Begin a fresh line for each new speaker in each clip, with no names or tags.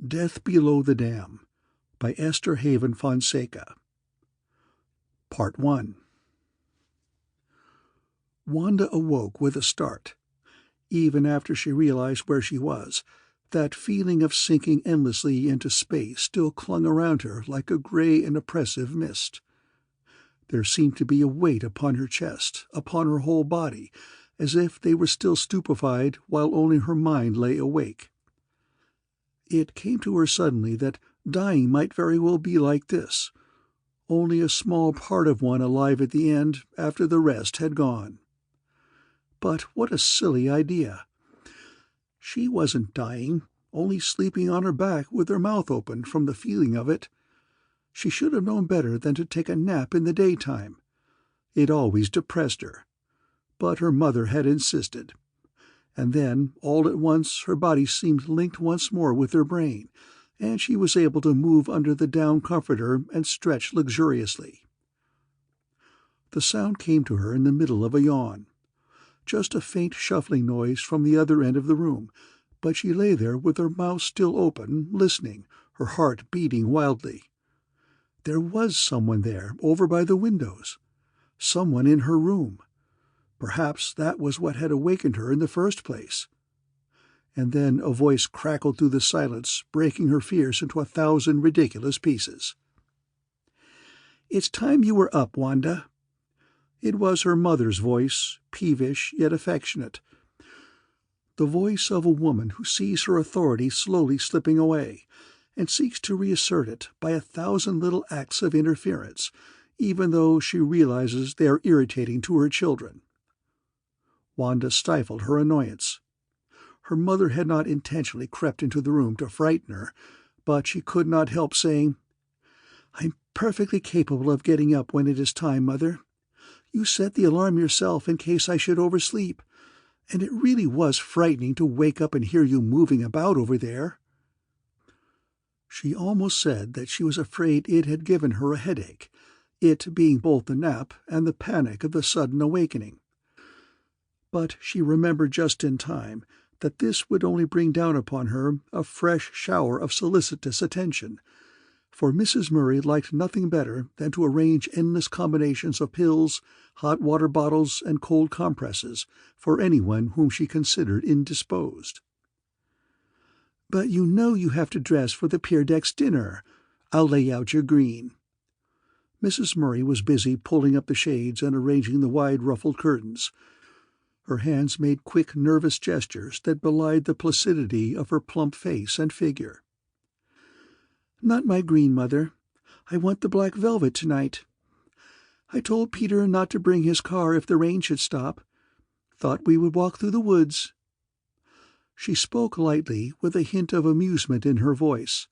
Death Below the Dam by Esther Haven Fonseca. Part 1. Wanda awoke with a start. Even after she realized where she was, that feeling of sinking endlessly into space still clung around her like a gray and oppressive mist. There seemed to be a weight upon her chest, upon her whole body, as if they were still stupefied while only her mind lay awake. It came to her suddenly that dying might very well be like this, only a small part of one alive at the end after the rest had gone. But what a silly idea! She wasn't dying, only sleeping on her back with her mouth open from the feeling of it. She should have known better than to take a nap in the daytime. It always depressed her. But her mother had insisted. And then, all at once, her body seemed linked once more with her brain, and she was able to move under the down comforter and stretch luxuriously. The sound came to her in the middle of a yawn. Just a faint shuffling noise from the other end of the room, but she lay there with her mouth still open, listening, her heart beating wildly. There was someone there, over by the windows. Someone in her room. Perhaps that was what had awakened her in the first place. And then a voice crackled through the silence, breaking her fears into 1,000 ridiculous pieces. "It's time you were up, Wanda." It was her mother's voice, peevish yet affectionate. The voice of a woman who sees her authority slowly slipping away, and seeks to reassert it by 1,000 little acts of interference, even though she realizes they are irritating to her children. Wanda stifled her annoyance. Her mother had not intentionally crept into the room to frighten her, but she could not help saying, "I'm perfectly capable of getting up when it is time, Mother. You set the alarm yourself in case I should oversleep, and it really was frightening to wake up and hear you moving about over there." She almost said that she was afraid it had given her a headache, it being both the nap and the panic of the sudden awakening. But she remembered just in time that this would only bring down upon her a fresh shower of solicitous attention, for Mrs. Murray liked nothing better than to arrange endless combinations of pills, hot water bottles, and cold compresses for anyone whom she considered indisposed. "But you know you have to dress for the Pier Deck's dinner. I'll lay out your green." Mrs. Murray was busy pulling up the shades and arranging the wide ruffled curtains. Her hands made quick, nervous gestures that belied the placidity of her plump face and figure. "Not my green, Mother. I want the black velvet tonight. I told Peter not to bring his car if the rain should stop. Thought we would walk through the woods." She spoke lightly, with a hint of amusement in her voice,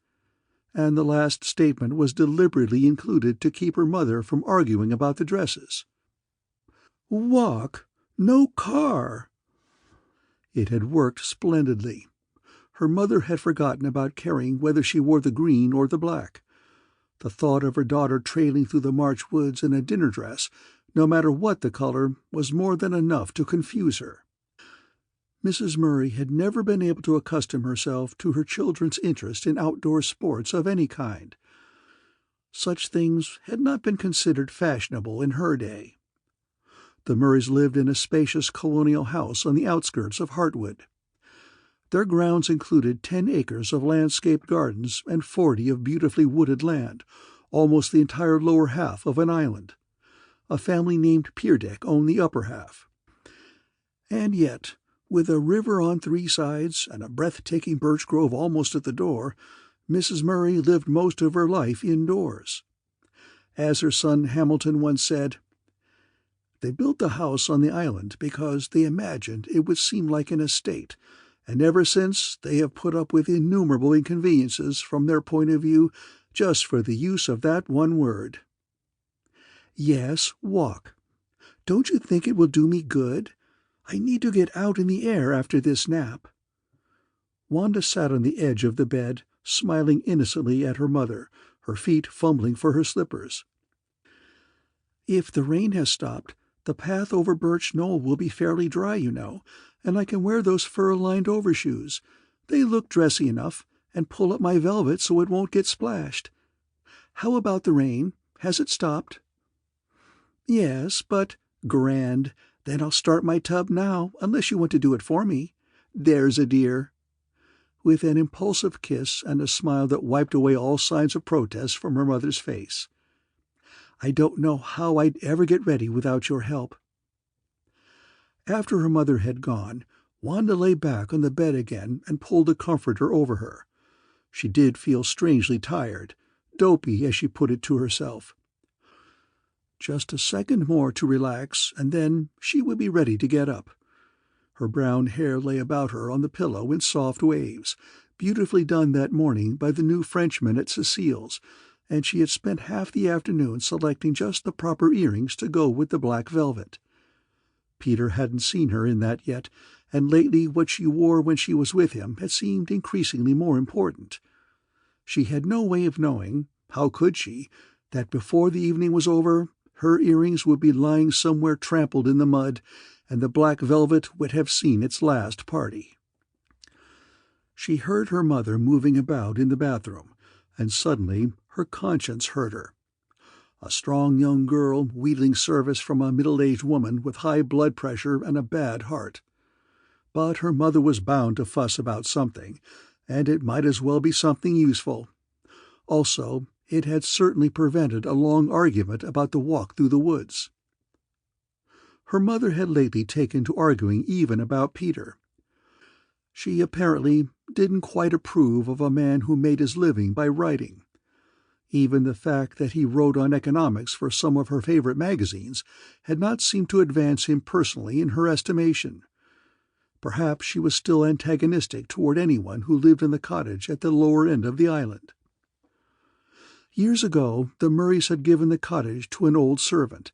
and the last statement was deliberately included to keep her mother from arguing about the dresses. Walk? No car! It had worked splendidly. Her mother had forgotten about caring whether she wore the green or the black. The thought of her daughter trailing through the March woods in a dinner dress, no matter what the color, was more than enough to confuse her. Mrs. Murray had never been able to accustom herself to her children's interest in outdoor sports of any kind. Such things had not been considered fashionable in her day. The Murrays lived in a spacious colonial house on the outskirts of Hartwood. Their grounds included 10 acres of landscaped gardens and 40 of beautifully wooded land, almost the entire lower half of an island. A family named Peerdeck owned the upper half. And yet, with a river on 3 sides and a breathtaking birch grove almost at the door, Mrs. Murray lived most of her life indoors. As her son Hamilton once said, "They built the house on the island because they imagined it would seem like an estate, and ever since they have put up with innumerable inconveniences from their point of view just for the use of that one word." "Yes, walk. Don't you think it will do me good? I need to get out in the air after this nap." Wanda sat on the edge of the bed, smiling innocently at her mother, her feet fumbling for her slippers. "If the rain has stopped, the path over Birch Knoll will be fairly dry, you know, and I can wear those fur-lined overshoes. They look dressy enough, and pull up my velvet so it won't get splashed. How about the rain? Has it stopped?" "Yes, but—" "Grand. Then I'll start my tub now, unless you want to do it for me. There's a dear." With an impulsive kiss and a smile that wiped away all signs of protest from her mother's face. "I don't know how I'd ever get ready without your help." After her mother had gone, Wanda lay back on the bed again and pulled a comforter over her. She did feel strangely tired, dopey as she put it to herself. Just a second more to relax, and then she would be ready to get up. Her brown hair lay about her on the pillow in soft waves, beautifully done that morning by the new Frenchman at Cecile's, and she had spent half the afternoon selecting just the proper earrings to go with the black velvet. Peter hadn't seen her in that yet, and lately what she wore when she was with him had seemed increasingly more important. She had no way of knowing, how could she, that before the evening was over, her earrings would be lying somewhere trampled in the mud, and the black velvet would have seen its last party. She heard her mother moving about in the bathroom, and suddenly her conscience hurt her. A strong young girl wheedling service from a middle-aged woman with high blood pressure and a bad heart. But her mother was bound to fuss about something, and it might as well be something useful. Also, it had certainly prevented a long argument about the walk through the woods. Her mother had lately taken to arguing even about Peter. She apparently didn't quite approve of a man who made his living by writing. Even the fact that he wrote on economics for some of her favorite magazines had not seemed to advance him personally in her estimation. Perhaps she was still antagonistic toward anyone who lived in the cottage at the lower end of the island. Years ago the Murrays had given the cottage to an old servant,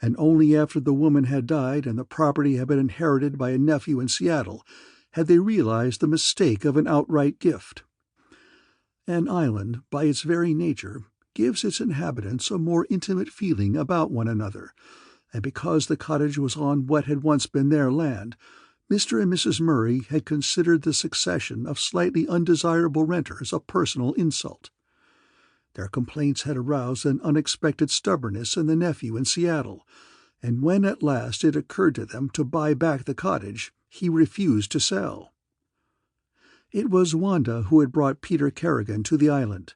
and only after the woman had died and the property had been inherited by a nephew in Seattle had they realized the mistake of an outright gift. An island, by its very nature, gives its inhabitants a more intimate feeling about one another, and because the cottage was on what had once been their land, Mr. and Mrs. Murray had considered the succession of slightly undesirable renters a personal insult. Their complaints had aroused an unexpected stubbornness in the nephew in Seattle, and when at last it occurred to them to buy back the cottage, he refused to sell. It was Wanda who had brought Peter Kerrigan to the island.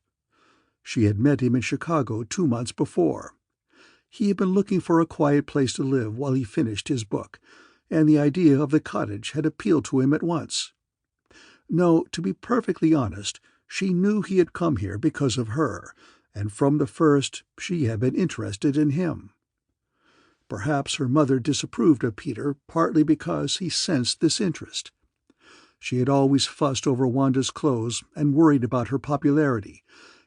She had met him in Chicago 2 months before. He had been looking for a quiet place to live while he finished his book, and the idea of the cottage had appealed to him at once. No, to be perfectly honest, she knew he had come here because of her, and from the first she had been interested in him. Perhaps her mother disapproved of Peter partly because he sensed this interest. She had always fussed over Wanda's clothes and worried about her popularity,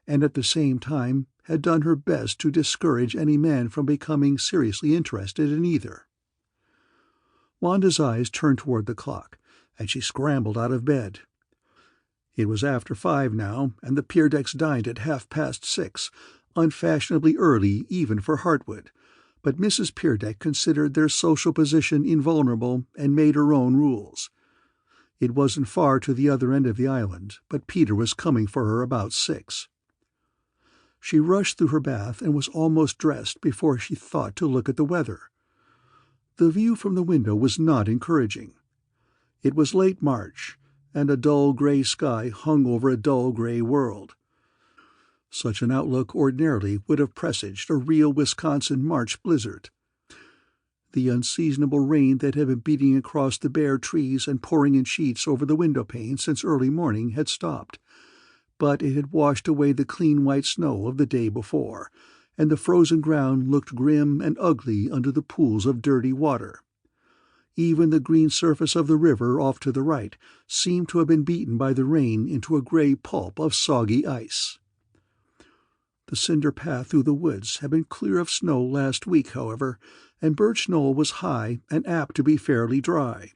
and at the same time had done her best to discourage any man from becoming seriously interested in either. Wanda's eyes turned toward the clock, and she scrambled out of bed. It was after 5 now, and the Peerdecks dined at 6:30, unfashionably early even for Hartwood, but Mrs. Peerdeck considered their social position invulnerable and made her own rules. It wasn't far to the other end of the island, but Peter was coming for her about 6. She rushed through her bath and was almost dressed before she thought to look at the weather. The view from the window was not encouraging. It was late March, and a dull gray sky hung over a dull gray world. Such an outlook ordinarily would have presaged a real Wisconsin March blizzard. The unseasonable rain that had been beating across the bare trees and pouring in sheets over the window panes since early morning had stopped, but it had washed away the clean white snow of the day before, and the frozen ground looked grim and ugly under the pools of dirty water. Even the green surface of the river off to the right seemed to have been beaten by the rain into a gray pulp of soggy ice. The cinder path through the woods had been clear of snow last week, however, and Birch Knoll was high and apt to be fairly dry.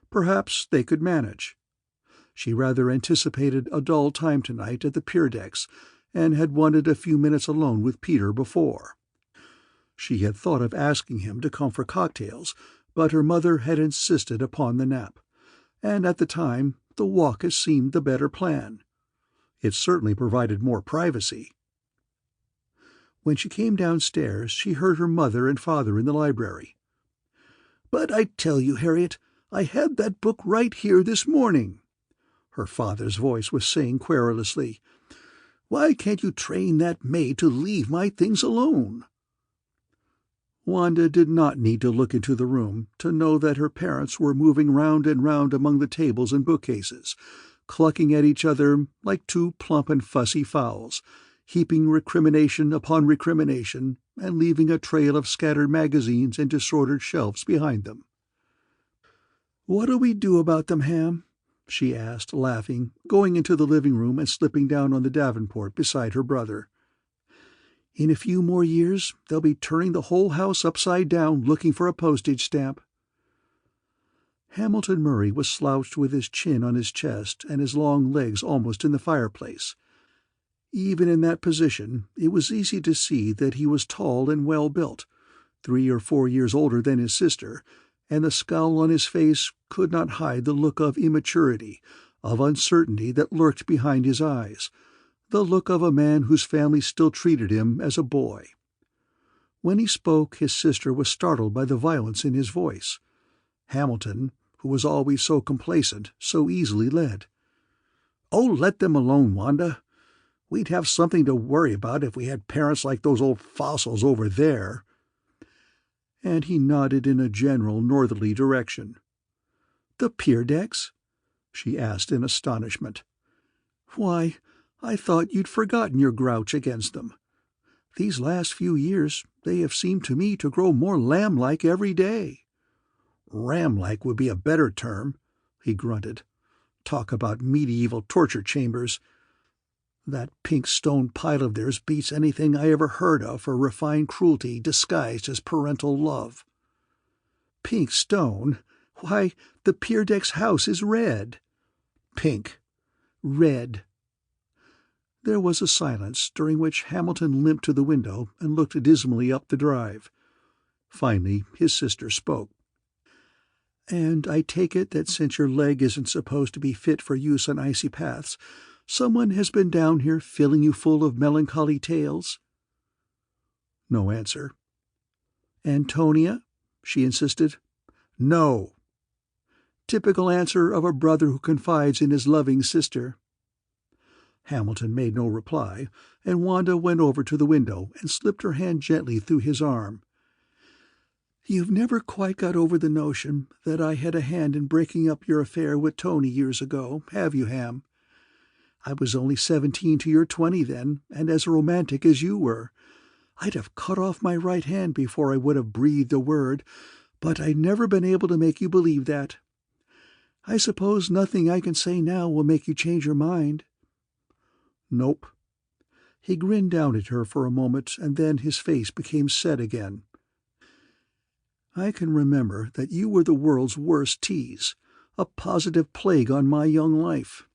Perhaps they could manage. She rather anticipated a dull time tonight at the Peerdecks, and had wanted a few minutes alone with Peter before. She had thought of asking him to come for cocktails, but her mother had insisted upon the nap, and at the time the walk had seemed the better plan. It certainly provided more privacy. When she came downstairs, she heard her mother and father in the library. "But I tell you, Harriet, I had that book right here this morning," her father's voice was saying querulously. "Why can't you train that maid to leave my things alone?" Wanda did not need to look into the room to know that her parents were moving round and round among the tables and bookcases, clucking at each other like two plump and fussy fowls, heaping recrimination upon recrimination, and leaving a trail of scattered magazines and disordered shelves behind them. "What'll we do about them, Ham?" she asked, laughing, going into the living room and slipping down on the davenport beside her brother. "In a few more years they'll be turning the whole house upside down looking for a postage stamp." Hamilton Murray was slouched with his chin on his chest and his long legs almost in the fireplace. Even in that position it was easy to see that he was tall and well-built, 3 or 4 years older than his sister, and the scowl on his face could not hide the look of immaturity, of uncertainty that lurked behind his eyes, the look of a man whose family still treated him as a boy. When he spoke, his sister was startled by the violence in his voice. Hamilton, who was always so complacent, so easily led. "Oh, let them alone, Wanda. We'd have something to worry about if we had parents like those old fossils over there." And he nodded in a general northerly direction. "The pier decks?" she asked in astonishment. "Why, I thought you'd forgotten your grouch against them. These last few years they have seemed to me to grow more lamb-like every day." "Ram-like would be a better term," he grunted. "Talk about medieval torture chambers. That pink stone pile of theirs beats anything I ever heard of for refined cruelty disguised as parental love." "Pink stone? Why, the pier deck's house is red." "Pink. Red." There was a silence, during which Hamilton limped to the window and looked dismally up the drive. Finally his sister spoke. "And I take it that since your leg isn't supposed to be fit for use on icy paths, someone has been down here filling you full of melancholy tales?" No answer. "Antonia?" she insisted. "No." Typical answer of a brother who confides in his loving sister. Hamilton made no reply, and Wanda went over to the window and slipped her hand gently through his arm. "You've never quite got over the notion that I had a hand in breaking up your affair with Tony years ago, have you, Ham? I was only 17 to your 20 then, and as romantic as you were. I'd have cut off my right hand before I would have breathed a word, but I've never been able to make you believe that. I suppose nothing I can say now will make you change your mind." "Nope." He grinned down at her for a moment, and then his face became set again. "I can remember that you were the world's worst tease, a positive plague on my young life.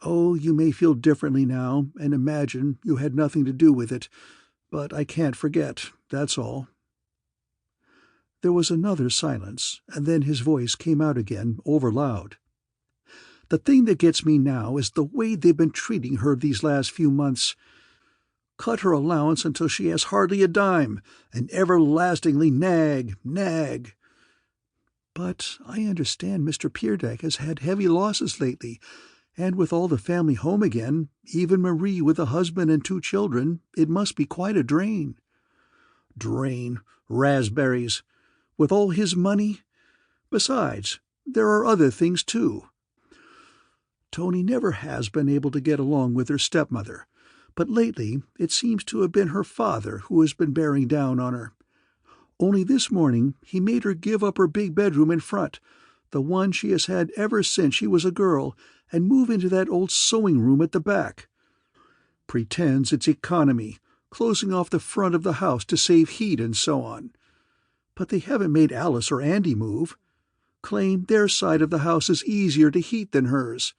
Oh, you may feel differently now and imagine you had nothing to do with it, but I can't forget, that's all." There was another silence, and then his voice came out again, overloud. "The thing that gets me now is the way they've been treating her these last few months. Cut her allowance until she has hardly a dime, and everlastingly nag, nag. But I understand Mr. Peerdeck has had heavy losses lately, and with all the family home again, even Marie with a husband and 2 children, it must be quite a drain." "Drain? Raspberries! With all his money? Besides, there are other things too. Tony never has been able to get along with her stepmother, but lately it seems to have been her father who has been bearing down on her. Only this morning he made her give up her big bedroom in front, the one she has had ever since she was a girl, and move into that old sewing room at the back. Pretends it's economy, closing off the front of the house to save heat and so on. But they haven't made Alice or Andy move. Claim their side of the house is easier to heat than hers.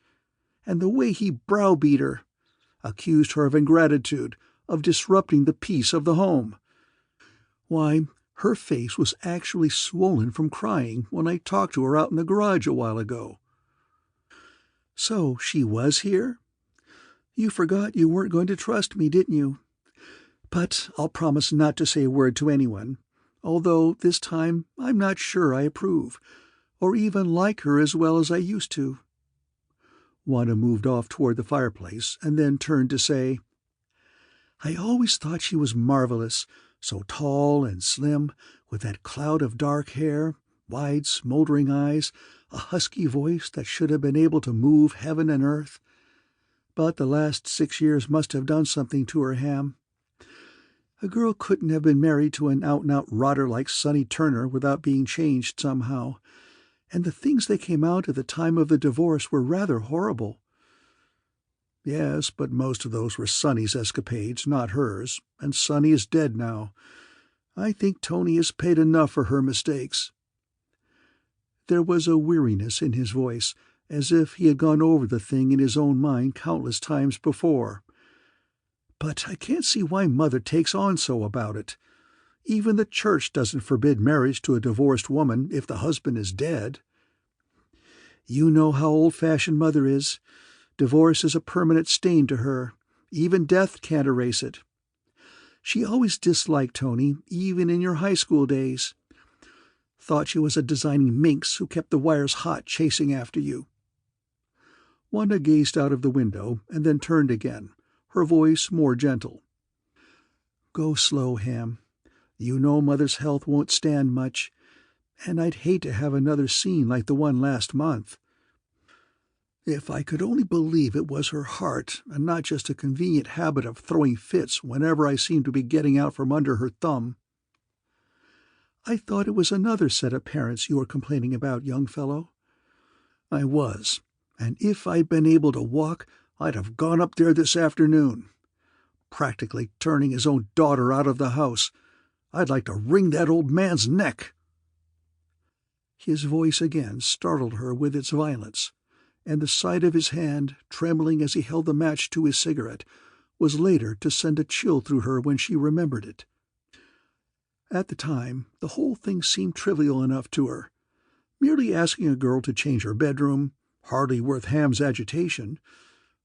And the way he browbeat her. Accused her of ingratitude, of disrupting the peace of the home. Why, her face was actually swollen from crying when I talked to her out in the garage a while ago." "So she was here?" You forgot you weren't going to trust me, didn't you? But I'll promise not to say a word to anyone, although this time I'm not sure I approve, or even like her as well as I used to." Wanda moved off toward the fireplace and then turned to say, "I always thought she was marvelous, so tall and slim, with that cloud of dark hair, wide smoldering eyes, a husky voice that should have been able to move heaven and earth. But the last 6 years must have done something to her, Ham. A girl couldn't have been married to an out-and-out rotter like Sonny Turner without being changed somehow, and the things that came out at the time of the divorce were rather horrible." "Yes, but most of those were Sonny's escapades, not hers, and Sonny is dead now. I think Tony has paid enough for her mistakes." There was a weariness in his voice, as if he had gone over the thing in his own mind countless times before. "But I can't see why Mother takes on so about it. Even the church doesn't forbid marriage to a divorced woman if the husband is dead. You know how old-fashioned Mother is. Divorce is a permanent stain to her. Even death can't erase it. She always disliked Tony, even in your high school days. Thought she was a designing minx who kept the wires hot chasing after you." Wanda gazed out of the window and then turned again, her voice more gentle. "Go slow, Ham. You know Mother's health won't stand much, and I'd hate to have another scene like the one last month. If I could only believe it was her heart and not just a convenient habit of throwing fits whenever I seemed to be getting out from under her thumb." "I thought it was another set of parents you were complaining about, young fellow." "I was, and if I'd been able to walk, I'd have gone up there this afternoon. Practically turning his own daughter out of the house. I'd like to wring that old man's neck." His voice again startled her with its violence, and the sight of his hand, trembling as he held the match to his cigarette, was later to send a chill through her when she remembered it. At the time, the whole thing seemed trivial enough to her. Merely asking a girl to change her bedroom, hardly worth Ham's agitation,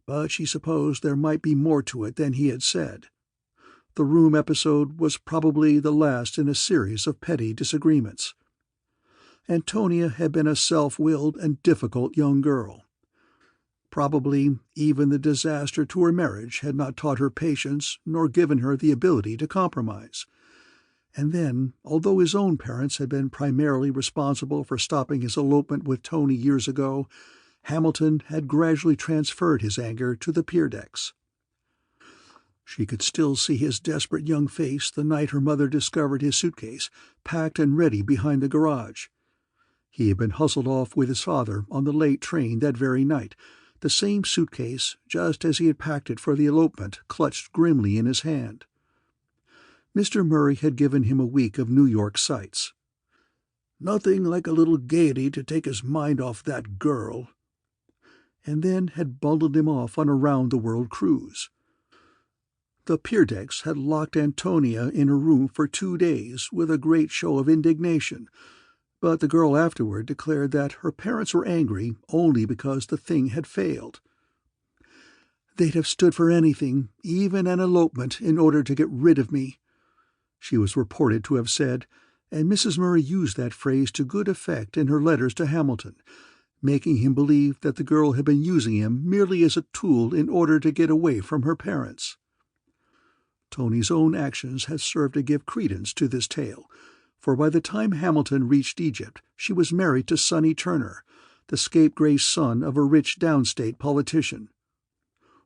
but she supposed there might be more to it than he had said. The room episode was probably the last in a series of petty disagreements. Antonia had been a self-willed and difficult young girl. Probably even the disaster to her marriage had not taught her patience nor given her the ability to compromise. And then, although his own parents had been primarily responsible for stopping his elopement with Tony years ago, Hamilton had gradually transferred his anger to the pier decks. She could still see his desperate young face the night her mother discovered his suitcase, packed and ready behind the garage. He had been hustled off with his father on the late train that very night, the same suitcase, just as he had packed it for the elopement, clutched grimly in his hand. Mr. Murray had given him a week of New York sights. "Nothing like a little gaiety to take his mind off that girl," and then had bundled him off on a round-the-world cruise. The pier decks had locked Antonia in her room for 2 days with a great show of indignation, but the girl afterward declared that her parents were angry only because the thing had failed. "They'd have stood for anything, even an elopement, in order to get rid of me," she was reported to have said, and Mrs. Murray used that phrase to good effect in her letters to Hamilton, making him believe that the girl had been using him merely as a tool in order to get away from her parents. Tony's own actions had served to give credence to this tale, for by the time Hamilton reached Egypt she was married to Sonny Turner, the scapegrace son of a rich downstate politician.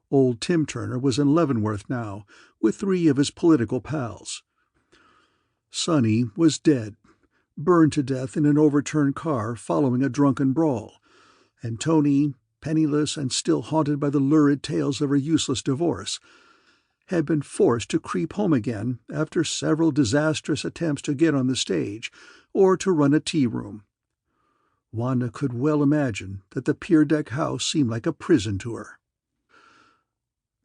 Old Tim Turner was in Leavenworth now, with 3 of his political pals. Sonny was dead, burned to death in an overturned car following a drunken brawl, and Tony, penniless and still haunted by the lurid tales of her useless divorce, had been forced to creep home again after several disastrous attempts to get on the stage or to run a tea-room. Wanda could well imagine that the pier deck house seemed like a prison to her.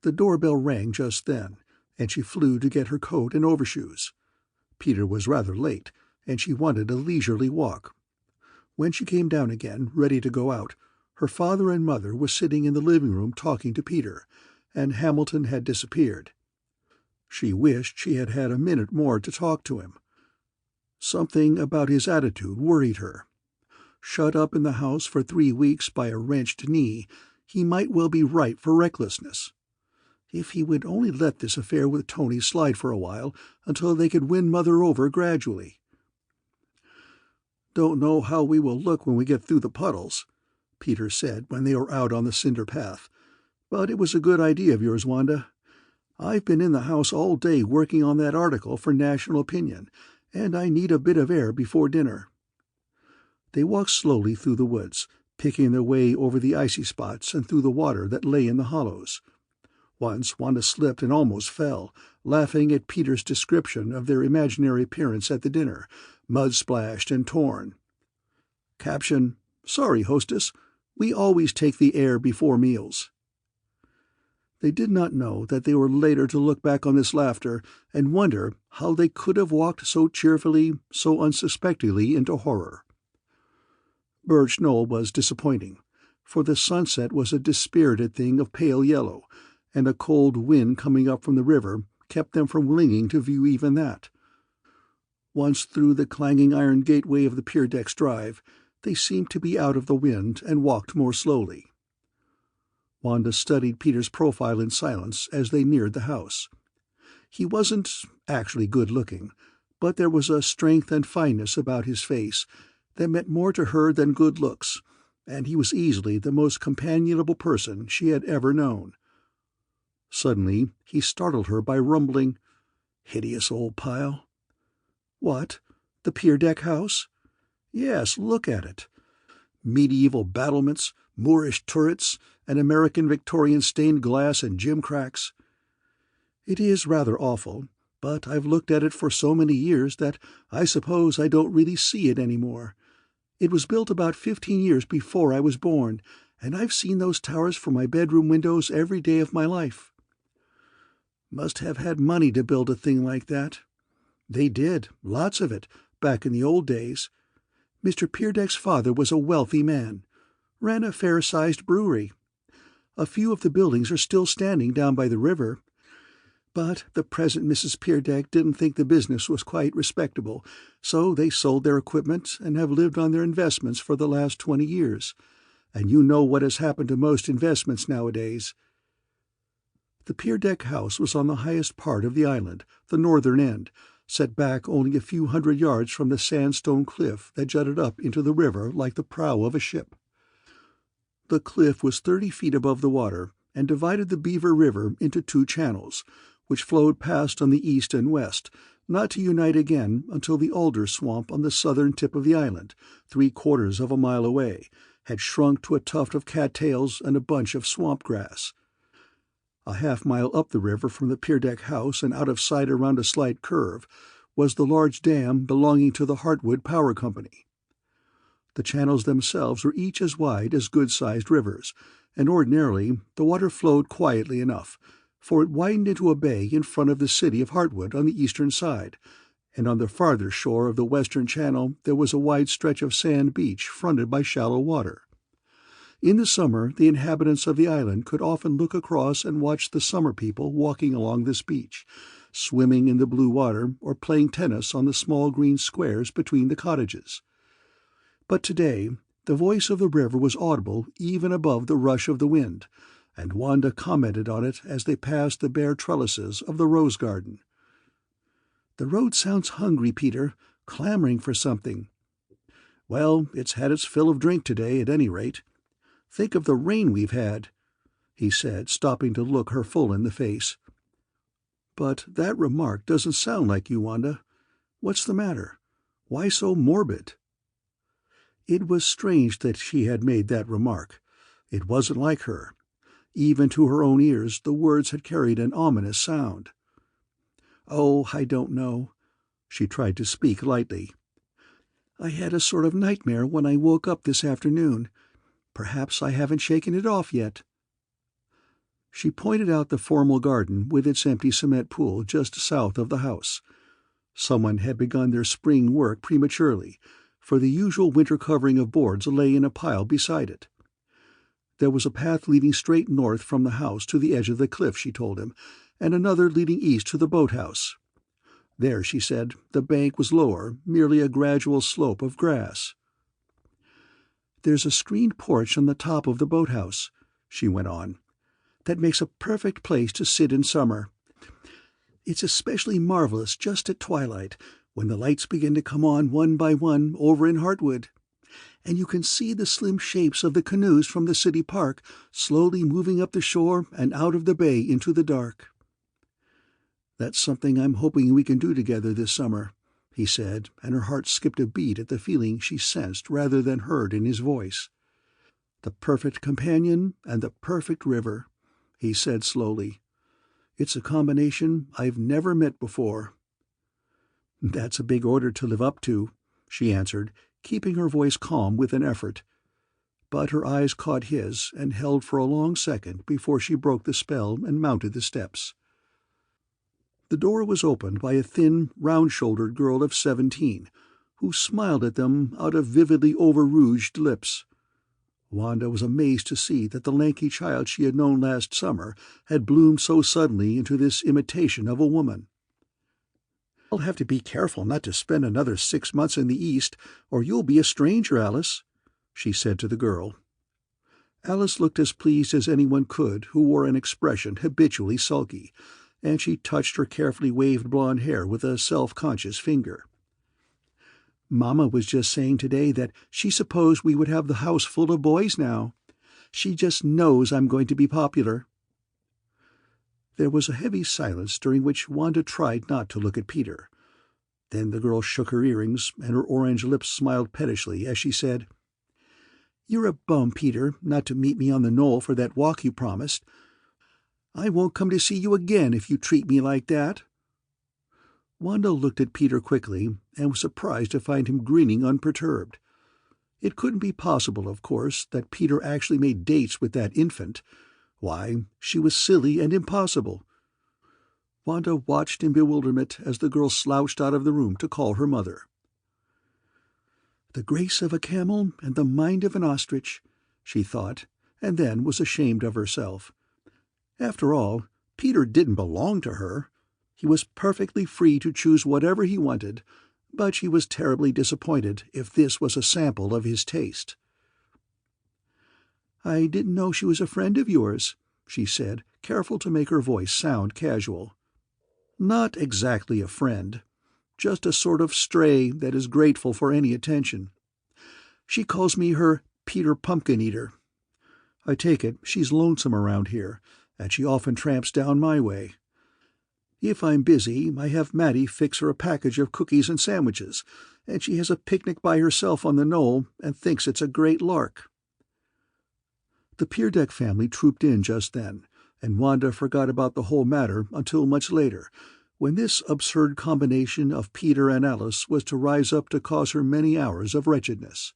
The doorbell rang just then, and she flew to get her coat and overshoes. Peter was rather late, and she wanted a leisurely walk. When she came down again, ready to go out, her father and mother were sitting in the living room talking to Peter, and Hamilton had disappeared. She wished she had had a minute more to talk to him. Something about his attitude worried her. Shut up in the house for 3 weeks by a wrenched knee, he might well be ripe for recklessness. If he would only let this affair with Tony slide for a while until they could win Mother over gradually. "Don't know how we will look when we get through the puddles," Peter said when they were out on the cinder path. "But it was a good idea of yours, Wanda. I've been in the house all day working on that article for National Opinion, and I need a bit of air before dinner." They walked slowly through the woods, picking their way over the icy spots and through the water that lay in the hollows. Once Wanda slipped and almost fell, laughing at Peter's description of their imaginary appearance at the dinner, mud-splashed and torn. Caption: "Sorry, hostess, we always take the air before meals." They did not know that they were later to look back on this laughter and wonder how they could have walked so cheerfully, so unsuspectingly into horror. Birch Knoll was disappointing, for the sunset was a dispirited thing of pale yellow, and a cold wind coming up from the river kept them from lingering to view even that. Once through the clanging iron gateway of the pier deck's drive, they seemed to be out of the wind and walked more slowly. Wanda studied Peter's profile in silence as they neared the house. He wasn't actually good-looking, but there was a strength and fineness about his face that meant more to her than good looks, and he was easily the most companionable person she had ever known. Suddenly he startled her by rumbling, "Hideous old pile." "What? The pier deck house?" "Yes, look at it. Medieval battlements, Moorish turrets, and American Victorian stained glass and gimcracks. It is rather awful, but I've looked at it for so many years that I suppose I don't really see it any more. It was built about 15 years before I was born, and I've seen those towers from my bedroom windows every day of my life." "Must have had money to build a thing like that." "They did, lots of it, back in the old days. Mr. Peerdeck's father was a wealthy man, ran a fair-sized brewery. A few of the buildings are still standing down by the river. But the present Mrs. Peerdeck didn't think the business was quite respectable, so they sold their equipment and have lived on their investments for the last 20 years. And you know what has happened to most investments nowadays." The pier deck house was on the highest part of the island, the northern end, set back only a few hundred yards from the sandstone cliff that jutted up into the river like the prow of a ship. The cliff was 30 feet above the water and divided the Beaver River into 2 channels, which flowed past on the east and west, not to unite again until the alder swamp on the southern tip of the island, 3/4 of a mile away, had shrunk to a tuft of cattails and a bunch of swamp grass. A half-mile up the river from the pier deck house and out of sight around a slight curve was the large dam belonging to the Hartwood Power Company. The channels themselves were each as wide as good-sized rivers, and ordinarily the water flowed quietly enough, for it widened into a bay in front of the city of Hartwood on the eastern side, and on the farther shore of the western channel there was a wide stretch of sand beach fronted by shallow water. In the summer the inhabitants of the island could often look across and watch the summer people walking along this beach, swimming in the blue water or playing tennis on the small green squares between the cottages. But today the voice of the river was audible even above the rush of the wind, and Wanda commented on it as they passed the bare trellises of the rose garden. "The road sounds hungry, Peter, clamoring for something." "Well, it's had its fill of drink today, at any rate. Think of the rain we've had," he said, stopping to look her full in the face. "But that remark doesn't sound like you, Wanda. What's the matter? Why so morbid?" It was strange that she had made that remark. It wasn't like her. Even to her own ears the words had carried an ominous sound. "Oh, I don't know." She tried to speak lightly. "I had a sort of nightmare when I woke up this afternoon. Perhaps I haven't shaken it off yet." She pointed out the formal garden with its empty cement pool just south of the house. Someone had begun their spring work prematurely, for the usual winter covering of boards lay in a pile beside it. There was a path leading straight north from the house to the edge of the cliff, she told him, and another leading east to the boathouse. There, she said, the bank was lower, merely a gradual slope of grass. "There's a screened porch on the top of the boathouse," she went on. "That makes a perfect place to sit in summer. It's especially marvelous just at twilight, when the lights begin to come on one by one over in Hartwood, and you can see the slim shapes of the canoes from the city park slowly moving up the shore and out of the bay into the dark." "That's something I'm hoping we can do together this summer," he said, and her heart skipped a beat at the feeling she sensed rather than heard in his voice. "The perfect companion and the perfect river," he said slowly. "It's a combination I've never met before." "That's a big order to live up to," she answered, keeping her voice calm with an effort. But her eyes caught his and held for a long second before she broke the spell and mounted the steps. The door was opened by a thin, round-shouldered girl of 17, who smiled at them out of vividly over-rouged lips. Wanda was amazed to see that the lanky child she had known last summer had bloomed so suddenly into this imitation of a woman. "I'll have to be careful not to spend another 6 months in the East, or you'll be a stranger, Alice," she said to the girl. Alice looked as pleased as anyone could who wore an expression habitually sulky, and she touched her carefully waved blonde hair with a self-conscious finger. "Mama was just saying today that she supposed we would have the house full of boys now. She just knows I'm going to be popular." There was a heavy silence during which Wanda tried not to look at Peter. Then the girl shook her earrings, and her orange lips smiled pettishly as she said, "You're a bum, Peter, not to meet me on the knoll for that walk you promised. I won't come to see you again if you treat me like that." Wanda looked at Peter quickly and was surprised to find him grinning unperturbed. It couldn't be possible, of course, that Peter actually made dates with that infant. Why, she was silly and impossible. Wanda watched in bewilderment as the girl slouched out of the room to call her mother. "The grace of a camel and the mind of an ostrich," she thought, and then was ashamed of herself. After all, Peter didn't belong to her. He was perfectly free to choose whatever he wanted, but she was terribly disappointed if this was a sample of his taste. "I didn't know she was a friend of yours," she said, careful to make her voice sound casual. "Not exactly a friend. Just a sort of stray that is grateful for any attention. She calls me her Peter Pumpkin-Eater. I take it she's lonesome around here, and she often tramps down my way. If I'm busy, I have Mattie fix her a package of cookies and sandwiches, and she has a picnic by herself on the knoll and thinks it's a great lark." The Peerdeck family trooped in just then, and Wanda forgot about the whole matter until much later, when this absurd combination of Peter and Alice was to rise up to cause her many hours of wretchedness.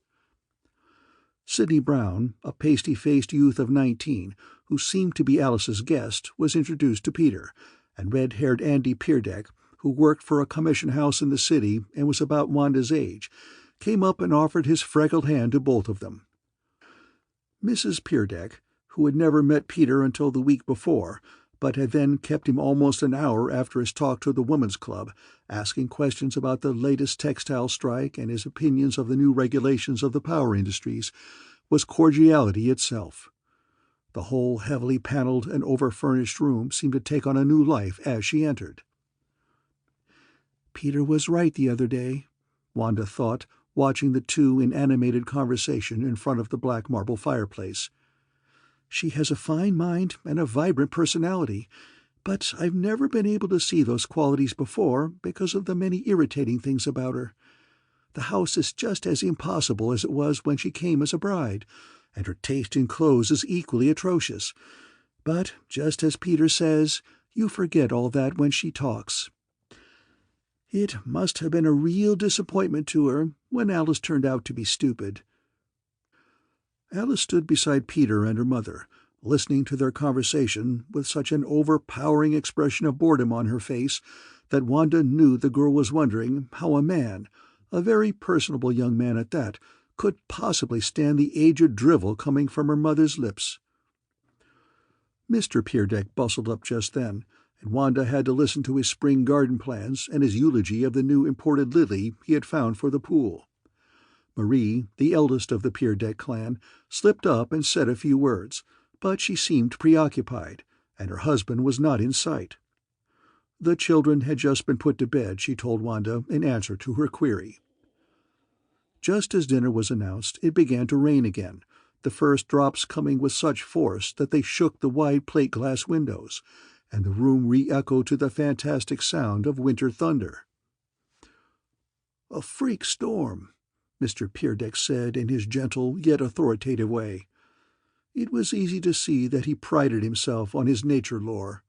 Sidney Brown, a pasty-faced youth of 19, who seemed to be Alice's guest, was introduced to Peter, and red-haired Andy Peerdeck, who worked for a commission house in the city and was about Wanda's age, came up and offered his freckled hand to both of them. Mrs. Peerdeck, who had never met Peter until the week before, but had then kept him almost an hour after his talk to the Women's Club, asking questions about the latest textile strike and his opinions of the new regulations of the power industries, was cordiality itself. The whole heavily paneled and over-furnished room seemed to take on a new life as she entered. "Peter was right the other day," Wanda thought, watching the two in animated conversation in front of the black marble fireplace. "She has a fine mind and a vibrant personality, but I've never been able to see those qualities before because of the many irritating things about her. The house is just as impossible as it was when she came as a bride, and her taste in clothes is equally atrocious. But, just as Peter says, you forget all that when she talks. It must have been a real disappointment to her when Alice turned out to be stupid." Alice stood beside Peter and her mother, listening to their conversation with such an overpowering expression of boredom on her face that Wanda knew the girl was wondering how a man, a very personable young man at that, could possibly stand the aged drivel coming from her mother's lips? Mr. Peerdeck bustled up just then, and Wanda had to listen to his spring garden plans and his eulogy of the new imported lily he had found for the pool. Marie, the eldest of the Peerdeck clan, slipped up and said a few words, but she seemed preoccupied, and her husband was not in sight. The children had just been put to bed, she told Wanda, in answer to her query. Just as dinner was announced, it began to rain again, the first drops coming with such force that they shook the wide plate-glass windows, and the room re-echoed to the fantastic sound of winter thunder. "A freak storm," Mr. Peerdeck said in his gentle yet authoritative way. It was easy to see that he prided himself on his nature lore.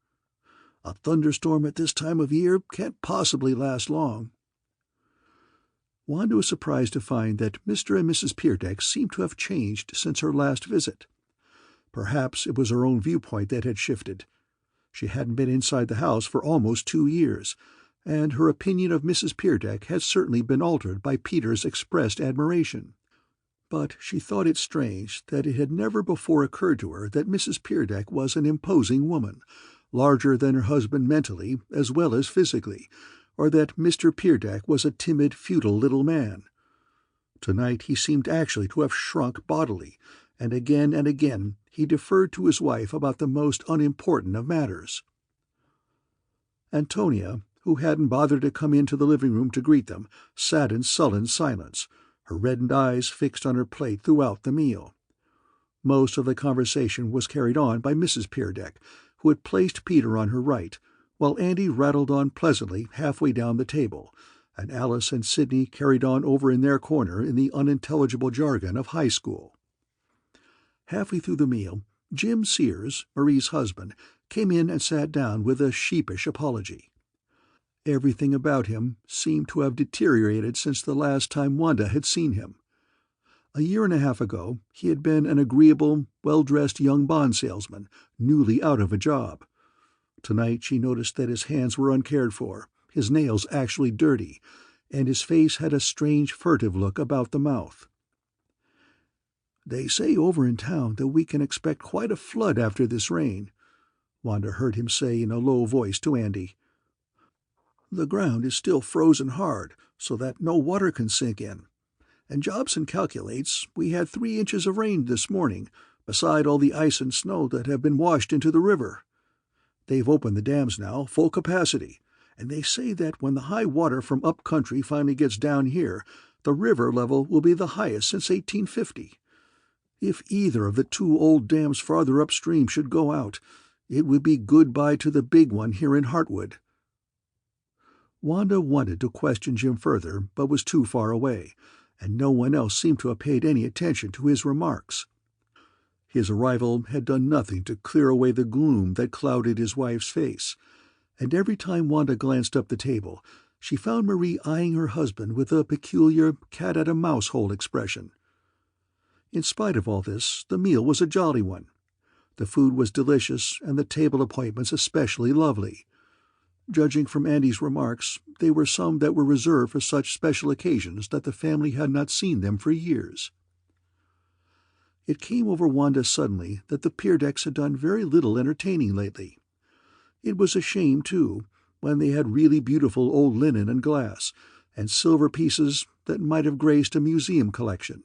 "A thunderstorm at this time of year can't possibly last long." Wanda was surprised to find that Mr. and Mrs. Peerdeck seemed to have changed since her last visit. Perhaps it was her own viewpoint that had shifted. She hadn't been inside the house for almost 2 years, and her opinion of Mrs. Peerdeck had certainly been altered by Peter's expressed admiration. But she thought it strange that it had never before occurred to her that Mrs. Peerdeck was an imposing woman, larger than her husband mentally as well as physically, or that Mr. Peerdeck was a timid, futile little man. Tonight he seemed actually to have shrunk bodily, and again he deferred to his wife about the most unimportant of matters. Antonia, who hadn't bothered to come into the living-room to greet them, sat in sullen silence, her reddened eyes fixed on her plate throughout the meal. Most of the conversation was carried on by Mrs. Peerdeck, who had placed Peter on her right, while Andy rattled on pleasantly halfway down the table, and Alice and Sidney carried on over in their corner in the unintelligible jargon of high school. Halfway through the meal, Jim Sears, Marie's husband, came in and sat down with a sheepish apology. Everything about him seemed to have deteriorated since the last time Wanda had seen him. A year and a half ago he had been an agreeable, well-dressed young bond salesman, newly out of a job. Tonight she noticed that his hands were uncared for, his nails actually dirty, and his face had a strange furtive look about the mouth. "They say over in town that we can expect quite a flood after this rain," Wanda heard him say in a low voice to Andy. "The ground is still frozen hard, so that no water can sink in. And Jobson calculates we had 3 inches of rain this morning, beside all the ice and snow that have been washed into the river. They've opened the dams now, full capacity, and they say that when the high water from up country finally gets down here, the river level will be the highest since 1850. If either of the 2 old dams farther upstream should go out, it would be goodbye to the big one here in Hartwood." Wanda wanted to question Jim further, but was too far away, and no one else seemed to have paid any attention to his remarks. His arrival had done nothing to clear away the gloom that clouded his wife's face, and every time Wanda glanced up the table, she found Marie eyeing her husband with a peculiar cat-at-a-mouse-hole expression. In spite of all this, the meal was a jolly one. The food was delicious, and the table appointments especially lovely. Judging from Andy's remarks, they were some that were reserved for such special occasions that the family had not seen them for years. It came over Wanda suddenly that the Peerdecks had done very little entertaining lately. It was a shame, too, when they had really beautiful old linen and glass, and silver pieces that might have graced a museum collection.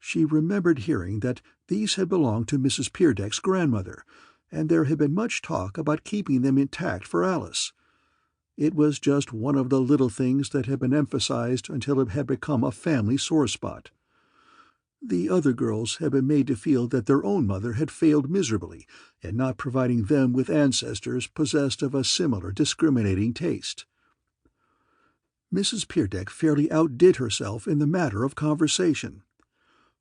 She remembered hearing that these had belonged to Mrs. Peerdeck's grandmother, and there had been much talk about keeping them intact for Alice. It was just one of the little things that had been emphasized until it had become a family sore spot. The other girls had been made to feel that their own mother had failed miserably in not providing them with ancestors possessed of a similar discriminating taste. Mrs. Peerdeck fairly outdid herself in the matter of conversation.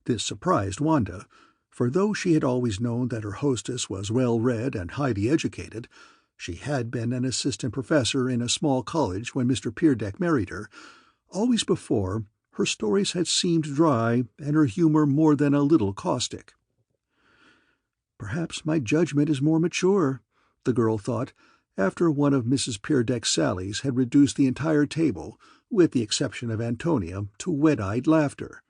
This surprised Wanda, for though she had always known that her hostess was well-read and highly educated, she had been an assistant professor in a small college when Mr. Peerdeck married her, always before her stories had seemed dry and her humor more than a little caustic. "Perhaps my judgment is more mature," the girl thought, after one of Mrs. Peerdeck's sallies had reduced the entire table, with the exception of Antonia, to wet-eyed laughter.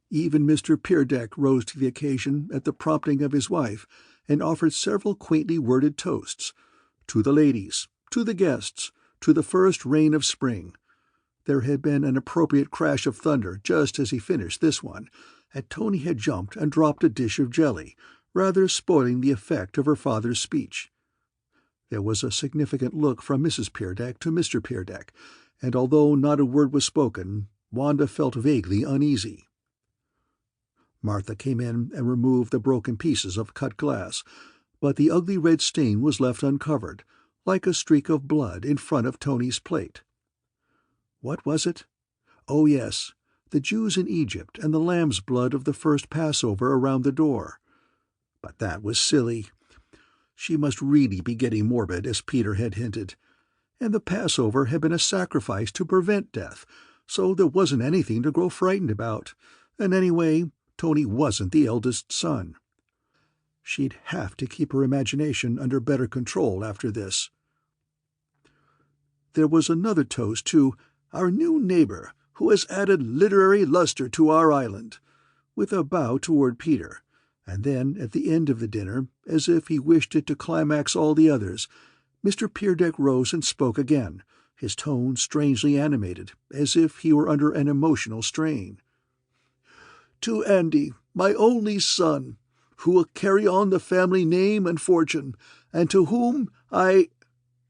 Even Mr. Peerdeck rose to the occasion at the prompting of his wife, and offered several quaintly worded toasts. To the ladies, to the guests, to the first rain of spring. There had been an appropriate crash of thunder just as he finished this one, and Tony had jumped and dropped a dish of jelly, rather spoiling the effect of her father's speech. There was a significant look from Mrs. Peerdeck to Mr. Peerdeck, and although not a word was spoken, Wanda felt vaguely uneasy. Martha came in and removed the broken pieces of cut glass, but the ugly red stain was left uncovered, like a streak of blood in front of Tony's plate. What was it? Oh, yes, the Jews in Egypt and the lamb's blood of the first Passover around the door. But that was silly. She must really be getting morbid, as Peter had hinted. And the Passover had been a sacrifice to prevent death, so there wasn't anything to grow frightened about. And anyway, Tony wasn't the eldest son. She'd have to keep her imagination under better control after this. There was another toast to our new neighbor, who has added literary luster to our island, with a bow toward Peter, and then, at the end of the dinner, as if he wished it to climax all the others, Mr. Peerdeck rose and spoke again, his tone strangely animated, as if he were under an emotional strain. To Andy, my only son, who will carry on the family name and fortune, and to whom I—"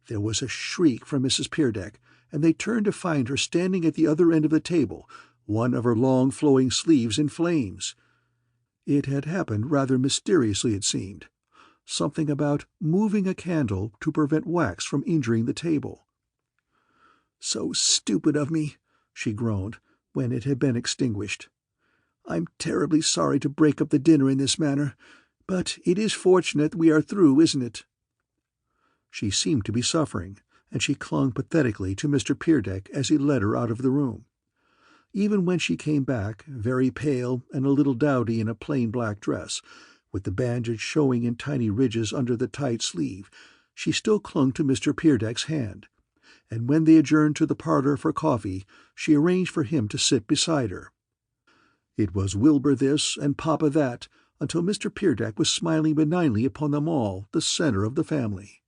There was a shriek from Mrs. Peerdeck, and they turned to find her standing at the other end of the table, one of her long flowing sleeves in flames. It had happened rather mysteriously, it seemed. Something about moving a candle to prevent wax from injuring the table. "So stupid of me," she groaned, when it had been extinguished. "I'm terribly sorry to break up the dinner in this manner, but it is fortunate we are through, isn't it?" She seemed to be suffering, and she clung pathetically to Mr. Peerdeck as he led her out of the room. Even when she came back, very pale and a little dowdy in a plain black dress, with the bandage showing in tiny ridges under the tight sleeve, she still clung to Mr. Peerdeck's hand, and when they adjourned to the parlor for coffee, she arranged for him to sit beside her. It was Wilbur this and Papa that, until Mr. Peerdeck was smiling benignly upon them all, the center of the family.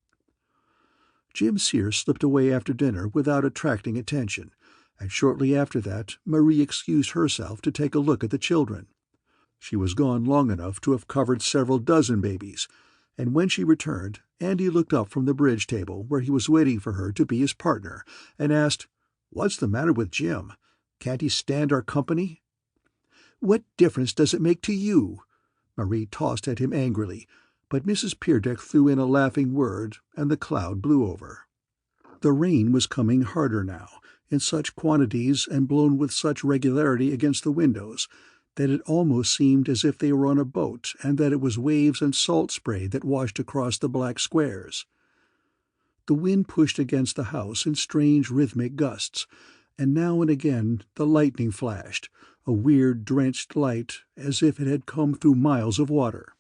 Jim Sears slipped away after dinner without attracting attention, and shortly after that Marie excused herself to take a look at the children. She was gone long enough to have covered several dozen babies, and when she returned, Andy looked up from the bridge table where he was waiting for her to be his partner, and asked, "What's the matter with Jim? Can't he stand our company?" "What difference does it make to you?" Marie tossed at him angrily, but Mrs. Peerdeck threw in a laughing word, and the cloud blew over. The rain was coming harder now, in such quantities and blown with such regularity against the windows, that it almost seemed as if they were on a boat and that it was waves and salt spray that washed across the black squares. The wind pushed against the house in strange rhythmic gusts, and now and again the lightning flashed, a weird drenched light as if it had come through miles of water.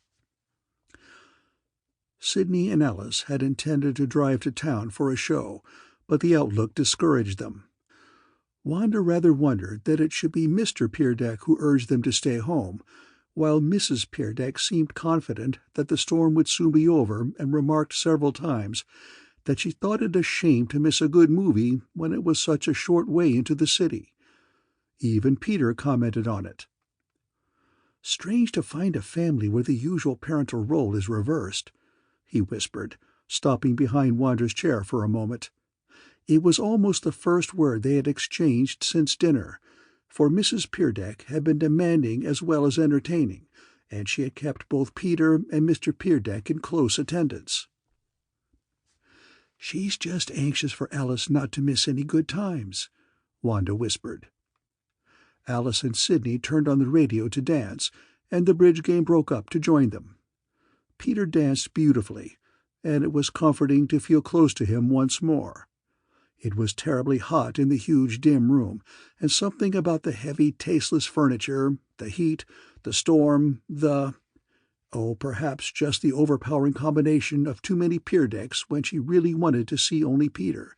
Sidney and Alice had intended to drive to town for a show, but the outlook discouraged them. Wanda rather wondered that it should be Mr. Peerdeck who urged them to stay home, while Mrs. Peerdeck seemed confident that the storm would soon be over, and remarked several times that she thought it a shame to miss a good movie when it was such a short way into the city. Even Peter commented on it. "Strange to find a family where the usual parental role is reversed," he whispered, stopping behind Wanda's chair for a moment. It was almost the first word they had exchanged since dinner, for Mrs. Peerdeck had been demanding as well as entertaining, and she had kept both Peter and Mr. Peerdeck in close attendance. "She's just anxious for Alice not to miss any good times," Wanda whispered. Alice and Sidney turned on the radio to dance, and the bridge game broke up to join them. Peter danced beautifully, and it was comforting to feel close to him once more. It was terribly hot in the huge dim room, and something about the heavy tasteless furniture, the heat, the storm, perhaps just the overpowering combination of too many Peerdecks when she really wanted to see only Peter.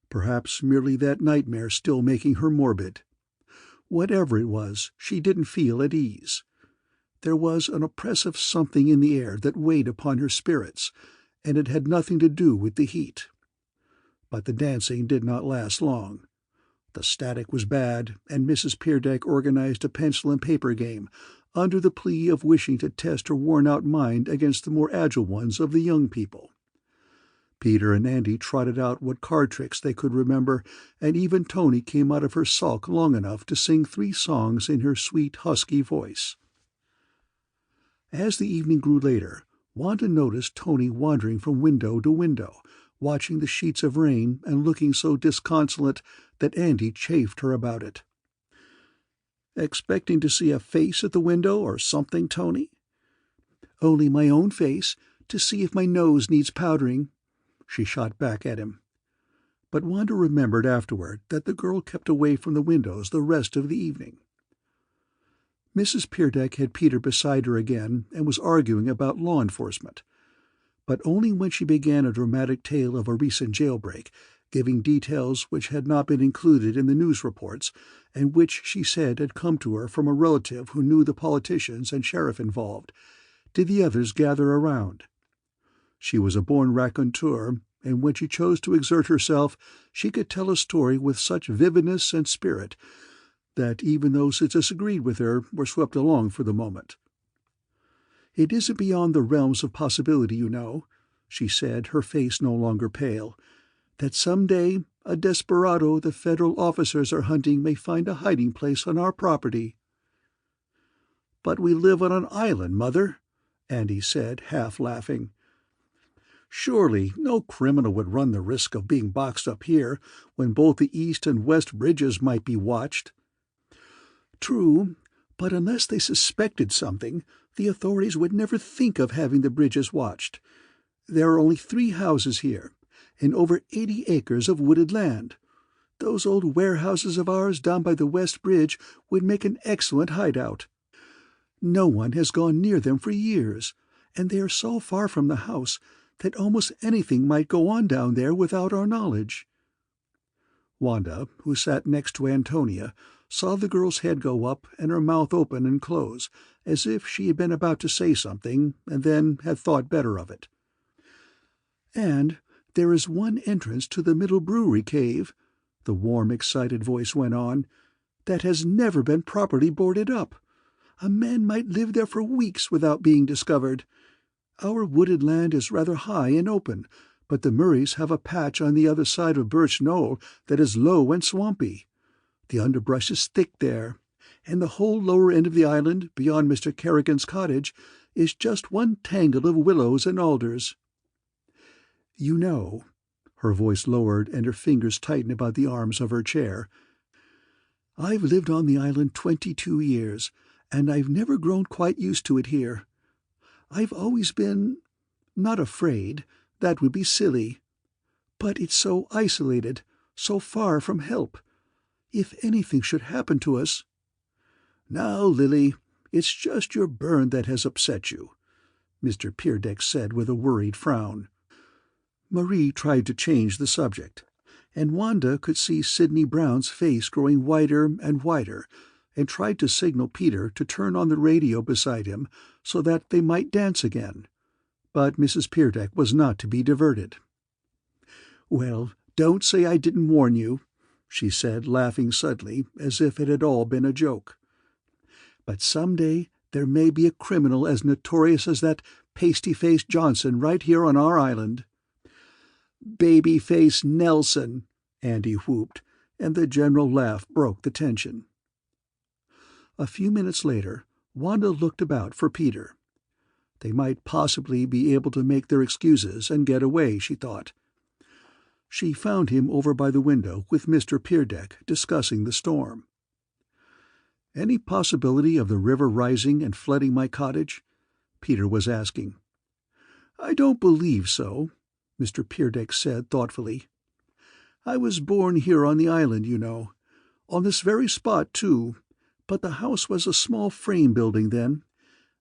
Perhaps merely that nightmare still making her morbid. Whatever it was, she didn't feel at ease. There was an oppressive something in the air that weighed upon her spirits, and it had nothing to do with the heat. But the dancing did not last long. The static was bad, and Mrs. Peerdeck organized a pencil and paper game, under the plea of wishing to test her worn-out mind against the more agile ones of the young people. Peter and Andy trotted out what card tricks they could remember, and even Tony came out of her sulk long enough to sing 3 songs in her sweet, husky voice. As the evening grew later, Wanda noticed Tony wandering from window to window, watching the sheets of rain and looking so disconsolate that Andy chaffed her about it. "Expecting to see a face at the window or something, Tony?" "Only my own face, to see if my nose needs powdering," she shot back at him. But Wanda remembered afterward that the girl kept away from the windows the rest of the evening. Mrs. Peerdeck had Peter beside her again and was arguing about law enforcement, but only when she began a dramatic tale of a recent jailbreak, giving details which had not been included in the news reports, and which she said had come to her from a relative who knew the politicians and sheriff involved, did the others gather around. She was a born raconteur, and when she chose to exert herself, she could tell a story with such vividness and spirit that even those who disagreed with her were swept along for the moment. "It isn't beyond the realms of possibility, you know," she said, her face no longer pale, "that some day a desperado the federal officers are hunting may find a hiding place on our property." "But we live on an island, Mother," Andy said, half laughing. "Surely no criminal would run the risk of being boxed up here when both the east and west bridges might be watched." "True, but unless they suspected something, the authorities would never think of having the bridges watched. There are only 3 houses here, and over 80 acres of wooded land. Those old warehouses of ours down by the West Bridge would make an excellent hideout. No one has gone near them for years, and they are so far from the house that almost anything might go on down there without our knowledge." Wanda, who sat next to Antonia, saw the girl's head go up and her mouth open and close, as if she had been about to say something and then had thought better of it. "And there is one entrance to the Middle Brewery Cave," the warm, excited voice went on, "that has never been properly boarded up. A man might live there for weeks without being discovered. Our wooded land is rather high and open, but the Murrays have a patch on the other side of Birch Knoll that is low and swampy. The underbrush is thick there, and the whole lower end of the island, beyond Mr. Kerrigan's cottage, is just one tangle of willows and alders. You know," her voice lowered and her fingers tightened about the arms of her chair, "I've lived on the island 22 years, and I've never grown quite used to it here. I've always been not afraid, that would be silly. But it's so isolated, so far from help. If anything should happen to us—" "Now, Lily, it's just your burn that has upset you," Mr. Peerdeck said with a worried frown. Marie tried to change the subject, and Wanda could see Sidney Brown's face growing whiter and whiter, and tried to signal Peter to turn on the radio beside him so that they might dance again. But Mrs. Peerdeck was not to be diverted. "Well, don't say I didn't warn you," she said, laughing suddenly, as if it had all been a joke. "But some day there may be a criminal as notorious as that pasty-faced Johnson right here on our island." "Baby-face Nelson," Andy whooped, and the general laugh broke the tension. A few minutes later, Wanda looked about for Peter. They might possibly be able to make their excuses and get away, she thought. She found him over by the window with Mr. Peerdeck discussing the storm. "Any possibility of the river rising and flooding my cottage?" Peter was asking. "I don't believe so," Mr. Peerdeck said thoughtfully. "I was born here on the island, you know. On this very spot, too, but the house was a small frame building then.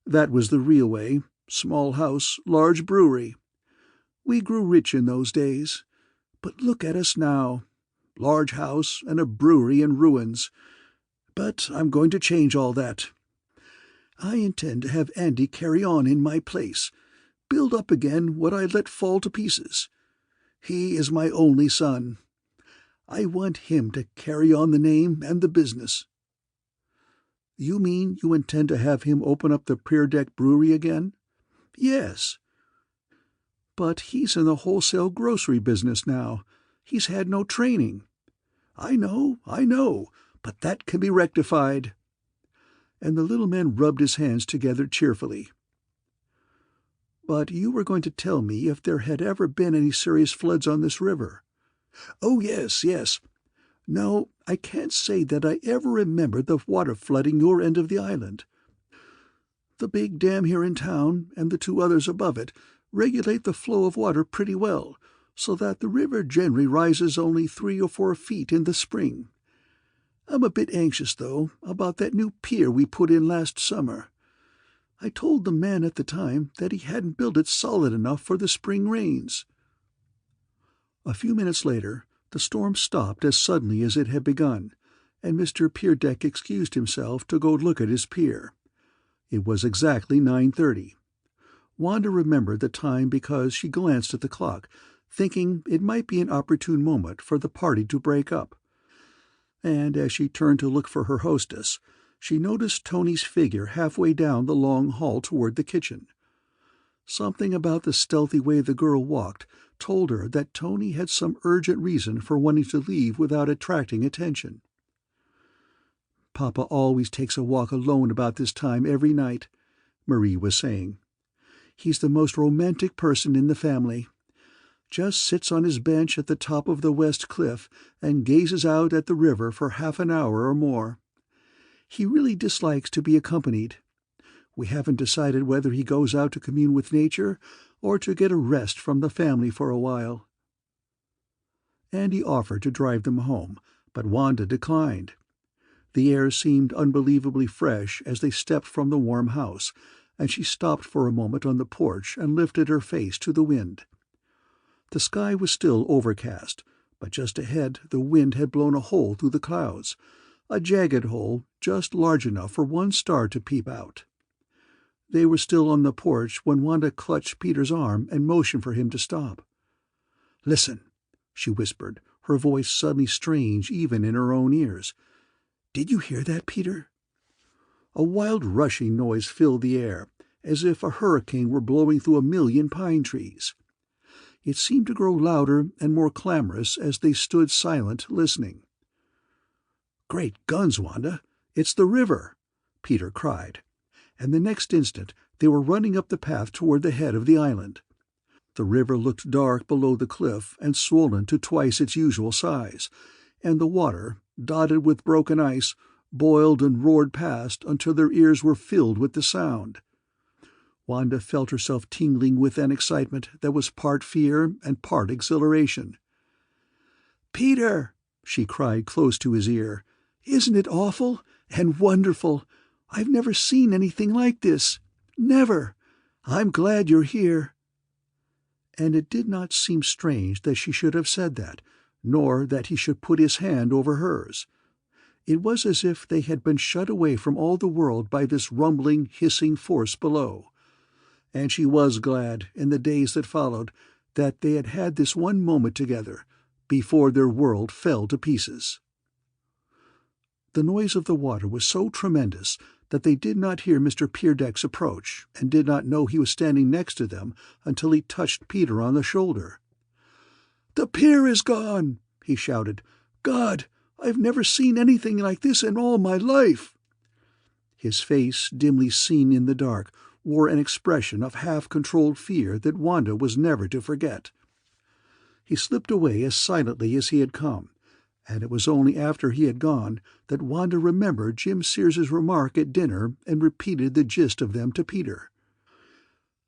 That was the real way, small house, large brewery. We grew rich in those days. But look at us now. Large house and a brewery in ruins. But I'm going to change all that. I intend to have Andy carry on in my place, build up again what I let fall to pieces. He is my only son. I want him to carry on the name and the business." "You mean you intend to have him open up the Pier Deck Brewery again?" "Yes." "But he's in the wholesale grocery business now. He's had no training." I know, but that can be rectified." And the little man rubbed his hands together cheerfully. "But you were going to tell me if there had ever been any serious floods on this river." "Oh, yes. No, I can't say that I ever remember the water flooding your end of the island. The big dam here in town, and the two others above it, regulate the flow of water pretty well, so that the river generally rises only 3 or 4 feet in the spring. I'm a bit anxious, though, about that new pier we put in last summer. I told the man at the time that he hadn't built it solid enough for the spring rains." A few minutes later, the storm stopped as suddenly as it had begun, and Mr. Peerdeck excused himself to go look at his pier. It was exactly 9:30. Wanda remembered the time because she glanced at the clock, thinking it might be an opportune moment for the party to break up. And as she turned to look for her hostess, she noticed Tony's figure halfway down the long hall toward the kitchen. Something about the stealthy way the girl walked told her that Tony had some urgent reason for wanting to leave without attracting attention. "Papa always takes a walk alone about this time every night," Marie was saying. "He's the most romantic person in the family. Just sits on his bench at the top of the west cliff and gazes out at the river for half an hour or more. He really dislikes to be accompanied. We haven't decided whether he goes out to commune with nature or to get a rest from the family for a while." Andy offered to drive them home, but Wanda declined. The air seemed unbelievably fresh as they stepped from the warm house, and she stopped for a moment on the porch and lifted her face to the wind. The sky was still overcast, but just ahead the wind had blown a hole through the clouds, a jagged hole just large enough for one star to peep out. They were still on the porch when Wanda clutched Peter's arm and motioned for him to stop. "Listen," she whispered, her voice suddenly strange even in her own ears. "Did you hear that, Peter?" A wild rushing noise filled the air, as if a hurricane were blowing through a million pine trees. It seemed to grow louder and more clamorous as they stood silent, listening. "Great guns, Wanda! It's the river!" Peter cried, and the next instant they were running up the path toward the head of the island. The river looked dark below the cliff and swollen to twice its usual size, and the water, dotted with broken ice, boiled and roared past until their ears were filled with the sound. Wanda felt herself tingling with an excitement that was part fear and part exhilaration. "Peter!" she cried close to his ear. "Isn't it awful and wonderful? I've never seen anything like this. Never! I'm glad you're here." And it did not seem strange that she should have said that, nor that he should put his hand over hers. It was as if they had been shut away from all the world by this rumbling, hissing force below. And she was glad, in the days that followed, that they had had this one moment together, before their world fell to pieces. The noise of the water was so tremendous that they did not hear Mr. Peerdeck's approach, and did not know he was standing next to them until he touched Peter on the shoulder. "The pier is gone!" he shouted. "God, I've never seen anything like this in all my life!" His face, dimly seen in the dark, wore an expression of half-controlled fear that Wanda was never to forget. He slipped away as silently as he had come, and it was only after he had gone that Wanda remembered Jim Sears's remark at dinner and repeated the gist of them to Peter.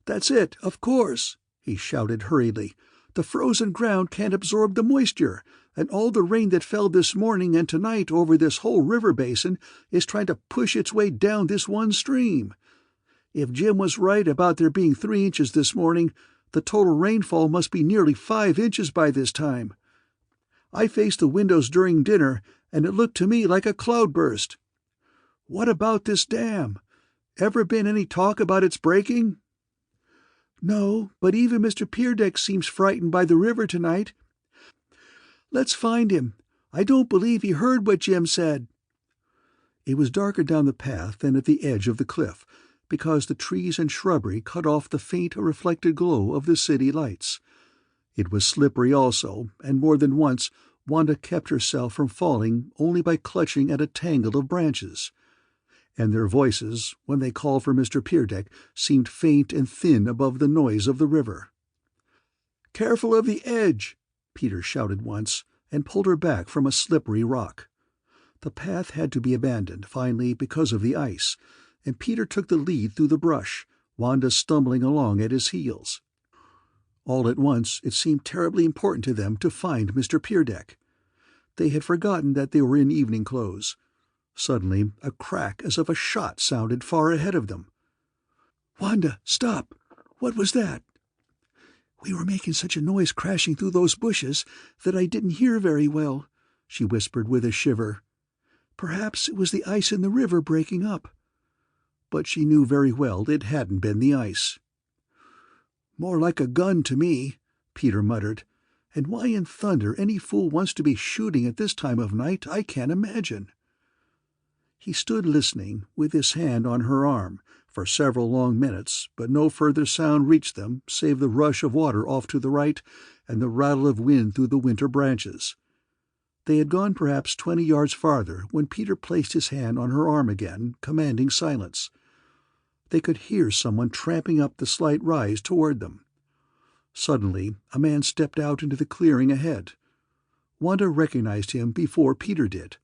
"That's it, of course," he shouted hurriedly. "The frozen ground can't absorb the moisture, and all the rain that fell this morning and tonight over this whole river basin is trying to push its way down this one stream. If Jim was right about there being 3 inches this morning, the total rainfall must be nearly 5 inches by this time. I faced the windows during dinner, and it looked to me like a cloudburst. "What about this dam? Ever been any talk about its breaking?" "No, but even Mr. Peerdeck seems frightened by the river tonight. Let's find him. I don't believe he heard what Jim said." It was darker down the path than at the edge of the cliff, because the trees and shrubbery cut off the faint reflected glow of the city lights. It was slippery also, and more than once Wanda kept herself from falling only by clutching at a tangle of branches. And their voices, when they called for Mr. Peerdeck, seemed faint and thin above the noise of the river. "Careful of the edge!" Peter shouted once, and pulled her back from a slippery rock. The path had to be abandoned, finally, because of the ice, and Peter took the lead through the brush, Wanda stumbling along at his heels. All at once it seemed terribly important to them to find Mr. Peerdeck. They had forgotten that they were in evening clothes. Suddenly a crack as of a shot sounded far ahead of them. "Wanda, stop! What was that?" "We were making such a noise crashing through those bushes that I didn't hear very well," she whispered with a shiver. "Perhaps it was the ice in the river breaking up." But she knew very well it hadn't been the ice. "More like a gun to me," Peter muttered. "And why in thunder any fool wants to be shooting at this time of night, I can't imagine." He stood listening, with his hand on her arm, for several long minutes, but no further sound reached them save the rush of water off to the right and the rattle of wind through the winter branches. They had gone perhaps 20 yards farther when Peter placed his hand on her arm again, commanding silence. They could hear someone tramping up the slight rise toward them. Suddenly a man stepped out into the clearing ahead. Wanda recognized him before Peter did.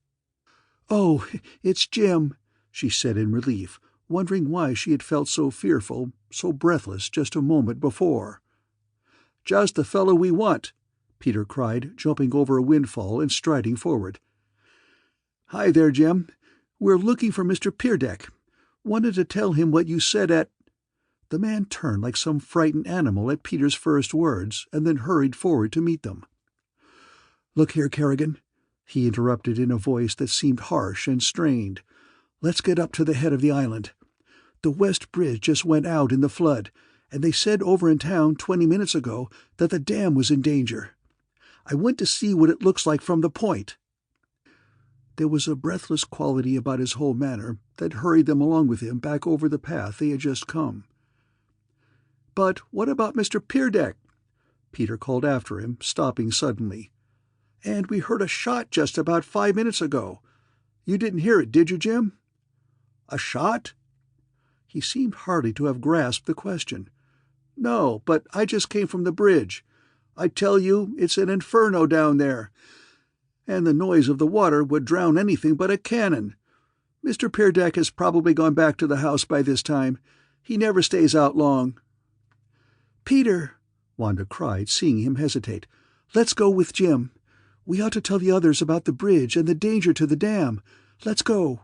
"Oh, it's Jim," she said in relief, wondering why she had felt so fearful, so breathless just a moment before. "Just the fellow we want," Peter cried, jumping over a windfall and striding forward. "Hi there, Jim. We're looking for Mr. Peerdeck. Wanted to tell him what you said at—" The man turned like some frightened animal at Peter's first words, and then hurried forward to meet them. "Look here, Kerrigan," he interrupted in a voice that seemed harsh and strained. "Let's get up to the head of the island. The west bridge just went out in the flood, and they said over in town 20 minutes ago that the dam was in danger. I went to see what it looks like from the point." There was a breathless quality about his whole manner that hurried them along with him back over the path they had just come. "But what about Mr. Peerdeck?" Peter called after him, stopping suddenly. "And we heard a shot just about 5 minutes ago. You didn't hear it, did you, Jim?" "A shot?" He seemed hardly to have grasped the question. "No, but I just came from the bridge. I tell you, it's an inferno down there. And the noise of the water would drown anything but a cannon. Mr. Peerdeck has probably gone back to the house by this time. He never stays out long." "Peter," Wanda cried, seeing him hesitate, "let's go with Jim. We ought to tell the others about the bridge and the danger to the dam. Let's go."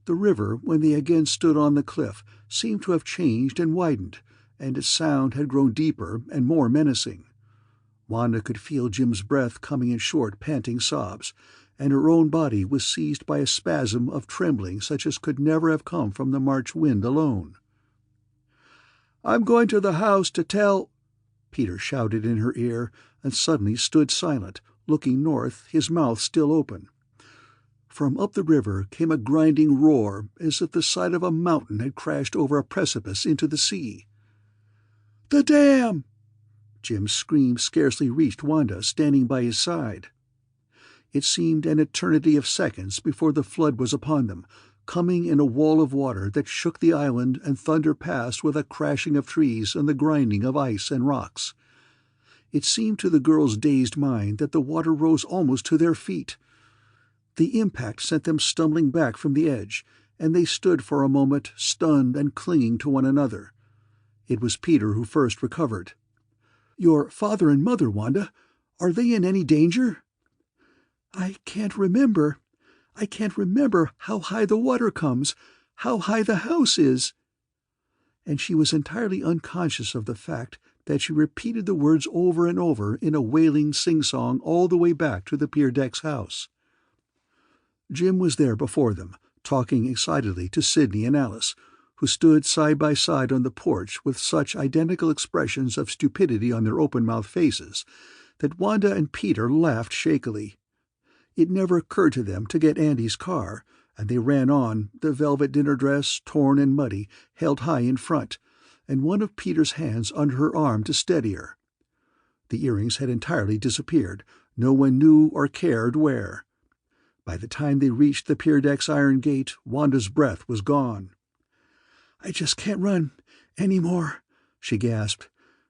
The river, when they again stood on the cliff, seemed to have changed and widened, and its sound had grown deeper and more menacing. Wanda could feel Jim's breath coming in short, panting sobs, and her own body was seized by a spasm of trembling such as could never have come from the March wind alone. "I'm going to the house to tell—" Peter shouted in her ear, and suddenly stood silent, looking north, his mouth still open. From up the river came a grinding roar as if the side of a mountain had crashed over a precipice into the sea. "The dam!" Jim's scream scarcely reached Wanda, standing by his side. It seemed an eternity of seconds before the flood was upon them, coming in a wall of water that shook the island and thundered past with a crashing of trees and the grinding of ice and rocks. It seemed to the girl's dazed mind that the water rose almost to their feet. The impact sent them stumbling back from the edge, and they stood for a moment stunned and clinging to one another. It was Peter who first recovered. "Your father and mother, Wanda, are they in any danger?" I can't remember how high the water comes, how high the house is." And she was entirely unconscious of the fact that she repeated the words over and over in a wailing sing-song all the way back to the Peerdeck's house. Jim was there before them, talking excitedly to Sidney and Alice, who stood side by side on the porch with such identical expressions of stupidity on their open-mouthed faces that Wanda and Peter laughed shakily. It never occurred to them to get Andy's car, and they ran on, the velvet dinner dress, torn and muddy, held high in front, and one of Peter's hands under her arm to steady her. The earrings had entirely disappeared. No one knew or cared where. By the time they reached the pier deck's iron gate, Wanda's breath was gone. "I just can't run any more," she gasped.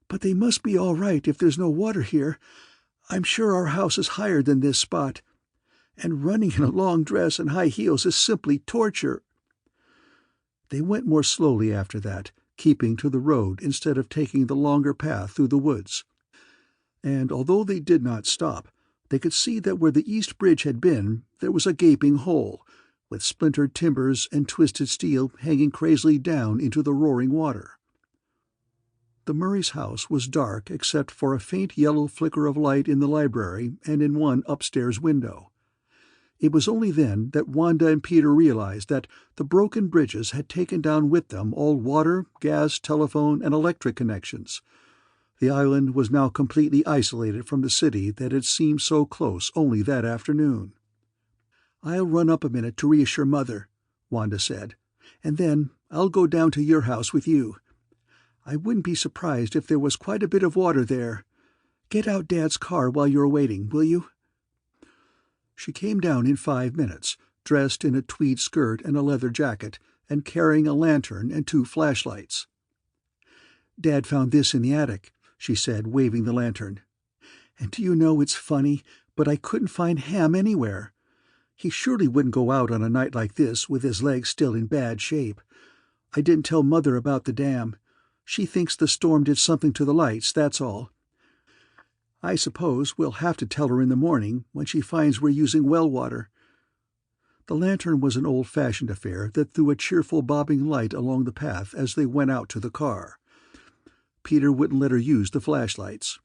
"But they must be all right if there's no water here. I'm sure our house is higher than this spot. And running in a long dress and high heels is simply torture." They went more slowly after that, keeping to the road instead of taking the longer path through the woods. And although they did not stop, they could see that where the east bridge had been, there was a gaping hole, with splintered timbers and twisted steel hanging crazily down into the roaring water. The Murray's house was dark except for a faint yellow flicker of light in the library and in one upstairs window. It was only then that Wanda and Peter realized that the broken bridges had taken down with them all water, gas, telephone, and electric connections. The island was now completely isolated from the city that had seemed so close only that afternoon. "I'll run up a minute to reassure Mother," Wanda said, "and then I'll go down to your house with you. I wouldn't be surprised if there was quite a bit of water there. Get out Dad's car while you're waiting, will you?" She came down in 5 minutes, dressed in a tweed skirt and a leather jacket, and carrying a lantern and 2 flashlights. "Dad found this in the attic," she said, waving the lantern. "And do you know, it's funny, but I couldn't find Ham anywhere. He surely wouldn't go out on a night like this with his legs still in bad shape. I didn't tell Mother about the dam. She thinks the storm did something to the lights, that's all. I suppose we'll have to tell her in the morning when she finds we're using well water." The lantern was an old-fashioned affair that threw a cheerful bobbing light along the path as they went out to the car. Peter wouldn't let her use the flashlights.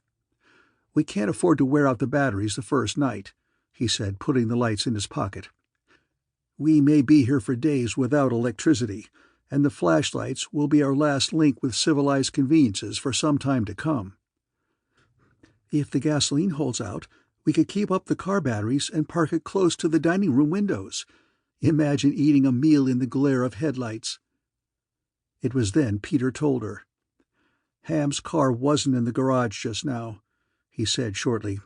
"We can't afford to wear out the batteries the first night," he said, putting the lights in his pocket. "We may be here for days without electricity, and the flashlights will be our last link with civilized conveniences for some time to come." "If the gasoline holds out, we could keep up the car batteries and park it close to the dining room windows. Imagine eating a meal in the glare of headlights." It was then Peter told her. "Ham's car wasn't in the garage just now," he said shortly.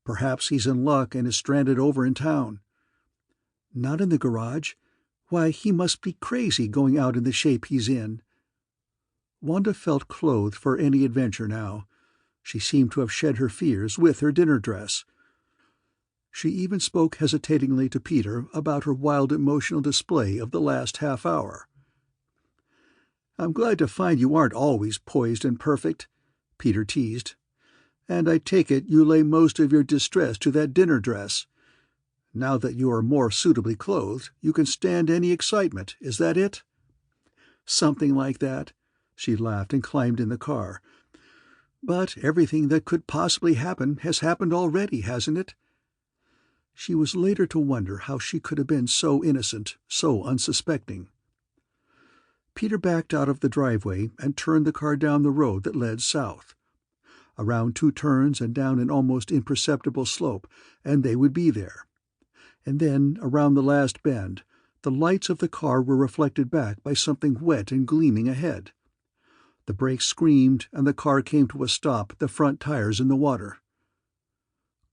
"Perhaps he's in luck and is stranded over in town." "Not in the garage? Why, he must be crazy going out in the shape he's in." Wanda felt clothed for any adventure now. She seemed to have shed her fears with her dinner dress. She even spoke hesitatingly to Peter about her wild emotional display of the last half hour. "I'm glad to find you aren't always poised and perfect," Peter teased. "And I take it you lay most of your distress to that dinner dress. Now that you are more suitably clothed, you can stand any excitement, is that it?" "Something like that," she laughed and climbed in the car. "But everything that could possibly happen has happened already, hasn't it?" She was later to wonder how she could have been so innocent, so unsuspecting. Peter backed out of the driveway and turned the car down the road that led south. Around 2 turns and down an almost imperceptible slope, and they would be there. And then, around the last bend, the lights of the car were reflected back by something wet and gleaming ahead. The brakes screamed, and the car came to a stop, the front tires in the water.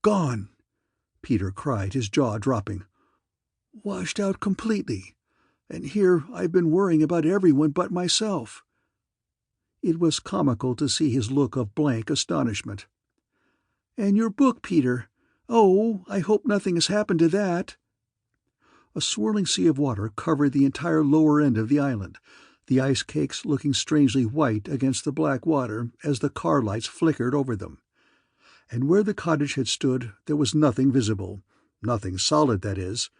"Gone!" Peter cried, his jaw dropping. "Washed out completely. And here I've been worrying about everyone but myself." It was comical to see his look of blank astonishment. "And your book, Peter? Oh, I hope nothing has happened to that." A swirling sea of water covered the entire lower end of the island, the ice cakes looking strangely white against the black water as the car lights flickered over them. And where the cottage had stood there was nothing visible, nothing solid, that is,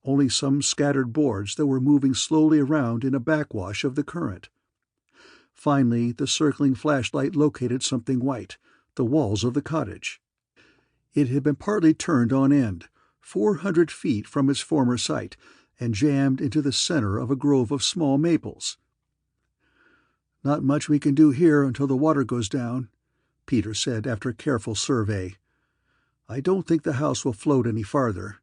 only some scattered boards that were moving slowly around in a backwash of the current. Finally the circling flashlight located something white, the walls of the cottage. It had been partly turned on end, 400 feet from its former site, and jammed into the center of a grove of small maples. "Not much we can do here until the water goes down," Peter said after a careful survey. "I don't think the house will float any farther.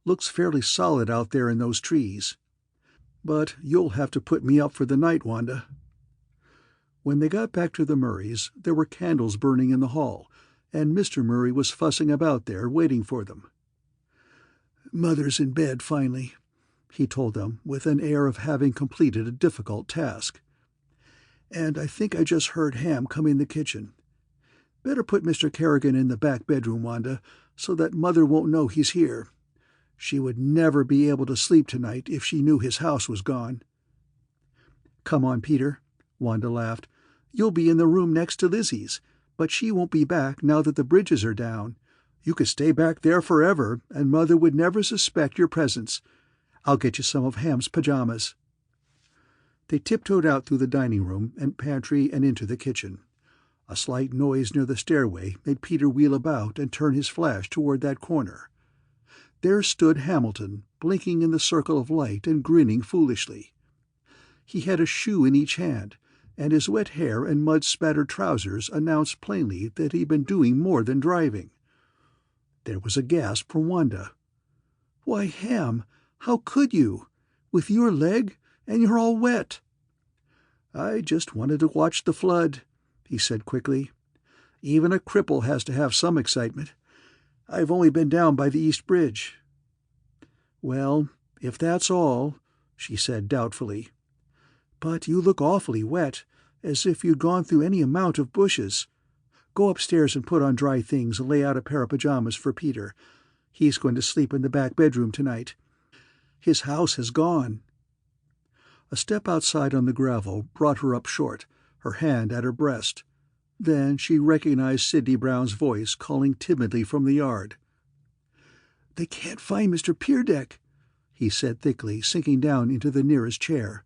Looks fairly solid out there in those trees. But you'll have to put me up for the night, Wanda." When they got back to the Murrays, there were candles burning in the hall, and Mr. Murray was fussing about there waiting for them. "Mother's in bed finally," he told them, with an air of having completed a difficult task. "And I think I just heard Ham come in the kitchen. Better put Mr. Kerrigan in the back bedroom, Wanda, so that Mother won't know he's here. She would never be able to sleep tonight if she knew his house was gone." "Come on, Peter," Wanda laughed. "You'll be in the room next to Lizzie's, but she won't be back now that the bridges are down. You could stay back there forever, and Mother would never suspect your presence. I'll get you some of Ham's pajamas." They tiptoed out through the dining room and pantry and into the kitchen. A slight noise near the stairway made Peter wheel about and turn his flash toward that corner. There stood Hamilton, blinking in the circle of light and grinning foolishly. He had a shoe in each hand, and his wet hair and mud-spattered trousers announced plainly that he'd been doing more than driving. There was a gasp from Wanda. "Why, Ham, how could you? With your leg, and you're all wet." "I just wanted to watch the flood," he said quickly. "Even a cripple has to have some excitement. I've only been down by the East Bridge." "Well, if that's all," she said doubtfully. "But you look awfully wet, as if you'd gone through any amount of bushes. Go upstairs and put on dry things and lay out a pair of pajamas for Peter. He's going to sleep in the back bedroom tonight. His house has gone." A step outside on the gravel brought her up short, her hand at her breast. Then she recognized Sidney Brown's voice calling timidly from the yard. "They can't find Mr. Peerdeck," he said thickly, sinking down into the nearest chair.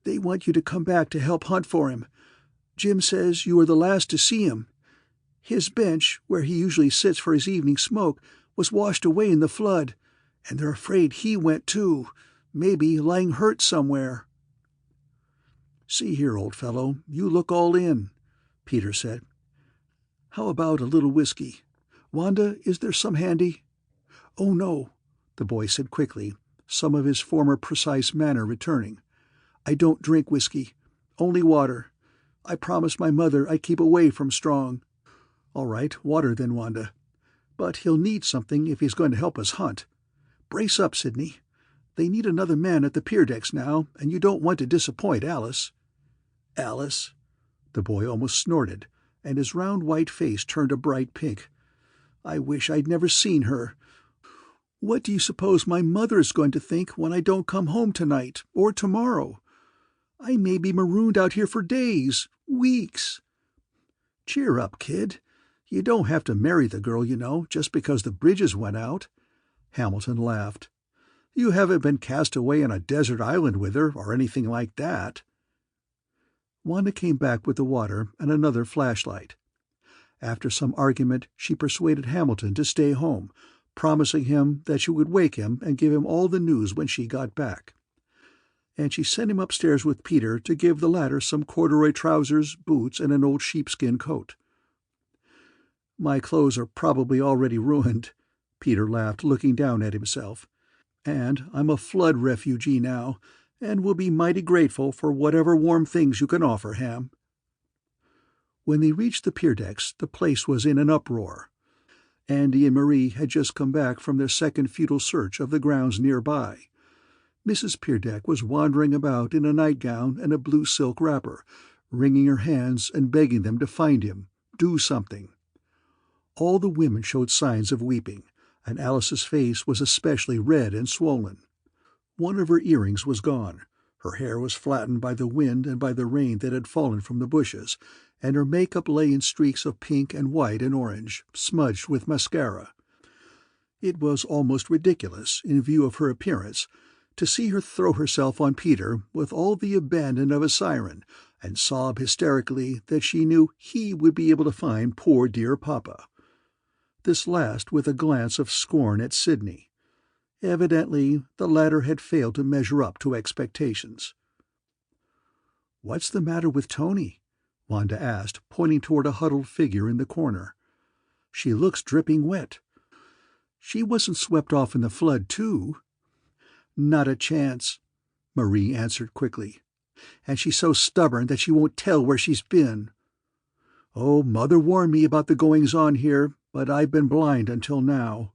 "They want you to come back to help hunt for him. Jim says you were the last to see him. His bench, where he usually sits for his evening smoke, was washed away in the flood, and they're afraid he went too, maybe lying hurt somewhere." "See here, old fellow, you look all in," Peter said. "How about a little whiskey? Wanda, is there some handy?" "Oh, no," the boy said quickly, some of his former precise manner returning. "I don't drink whiskey. Only water. I promised my mother I'd keep away from strong." "All right, water then, Wanda. But he'll need something if he's going to help us hunt. Brace up, Sidney. They need another man at the Peerdecks now, and you don't want to disappoint Alice." "Alice?" The boy almost snorted, and his round white face turned a bright pink. "I wish I'd never seen her. What do you suppose my mother's going to think when I don't come home tonight, or tomorrow? I may be marooned out here for days, weeks." "Cheer up, kid. You don't have to marry the girl, you know, just because the bridges went out." Hamilton laughed. "You haven't been cast away on a desert island with her, or anything like that." Wanda came back with the water and another flashlight. After some argument, she persuaded Hamilton to stay home, promising him that she would wake him and give him all the news when she got back. And she sent him upstairs with Peter to give the latter some corduroy trousers, boots, and an old sheepskin coat. "My clothes are probably already ruined," Peter laughed, looking down at himself. "And I'm a flood refugee now, and will be mighty grateful for whatever warm things you can offer, Ham." When they reached the Peerdecks, the place was in an uproar. Andy and Marie had just come back from their second futile search of the grounds nearby. Mrs. Peerdeck was wandering about in a nightgown and a blue silk wrapper, wringing her hands and begging them to find him, do something. All the women showed signs of weeping, and Alice's face was especially red and swollen. One of her earrings was gone, her hair was flattened by the wind and by the rain that had fallen from the bushes, and her makeup lay in streaks of pink and white and orange, smudged with mascara. It was almost ridiculous, in view of her appearance, to see her throw herself on Peter with all the abandon of a siren, and sob hysterically that she knew he would be able to find poor dear Papa. This last with a glance of scorn at Sidney. Evidently, the latter had failed to measure up to expectations. "What's the matter with Tony?" Wanda asked, pointing toward a huddled figure in the corner. "She looks dripping wet. She wasn't swept off in the flood, too?" "Not a chance," Marie answered quickly. "And she's so stubborn that she won't tell where she's been. Oh, Mother warned me about the goings-on here, but I've been blind until now."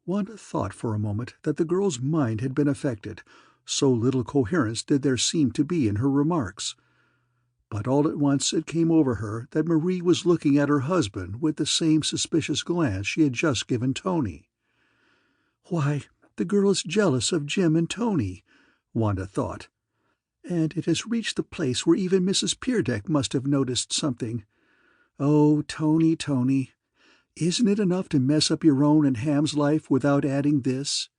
Wanda thought for a moment that the girl's mind had been affected, so little coherence did there seem to be in her remarks. But all at once it came over her that Marie was looking at her husband with the same suspicious glance she had just given Tony. "Why, the girl is jealous of Jim and Tony," Wanda thought. "And it has reached the place where even Mrs. Peerdeck must have noticed something. Oh, Tony, Tony, isn't it enough to mess up your own and Ham's life without adding this?"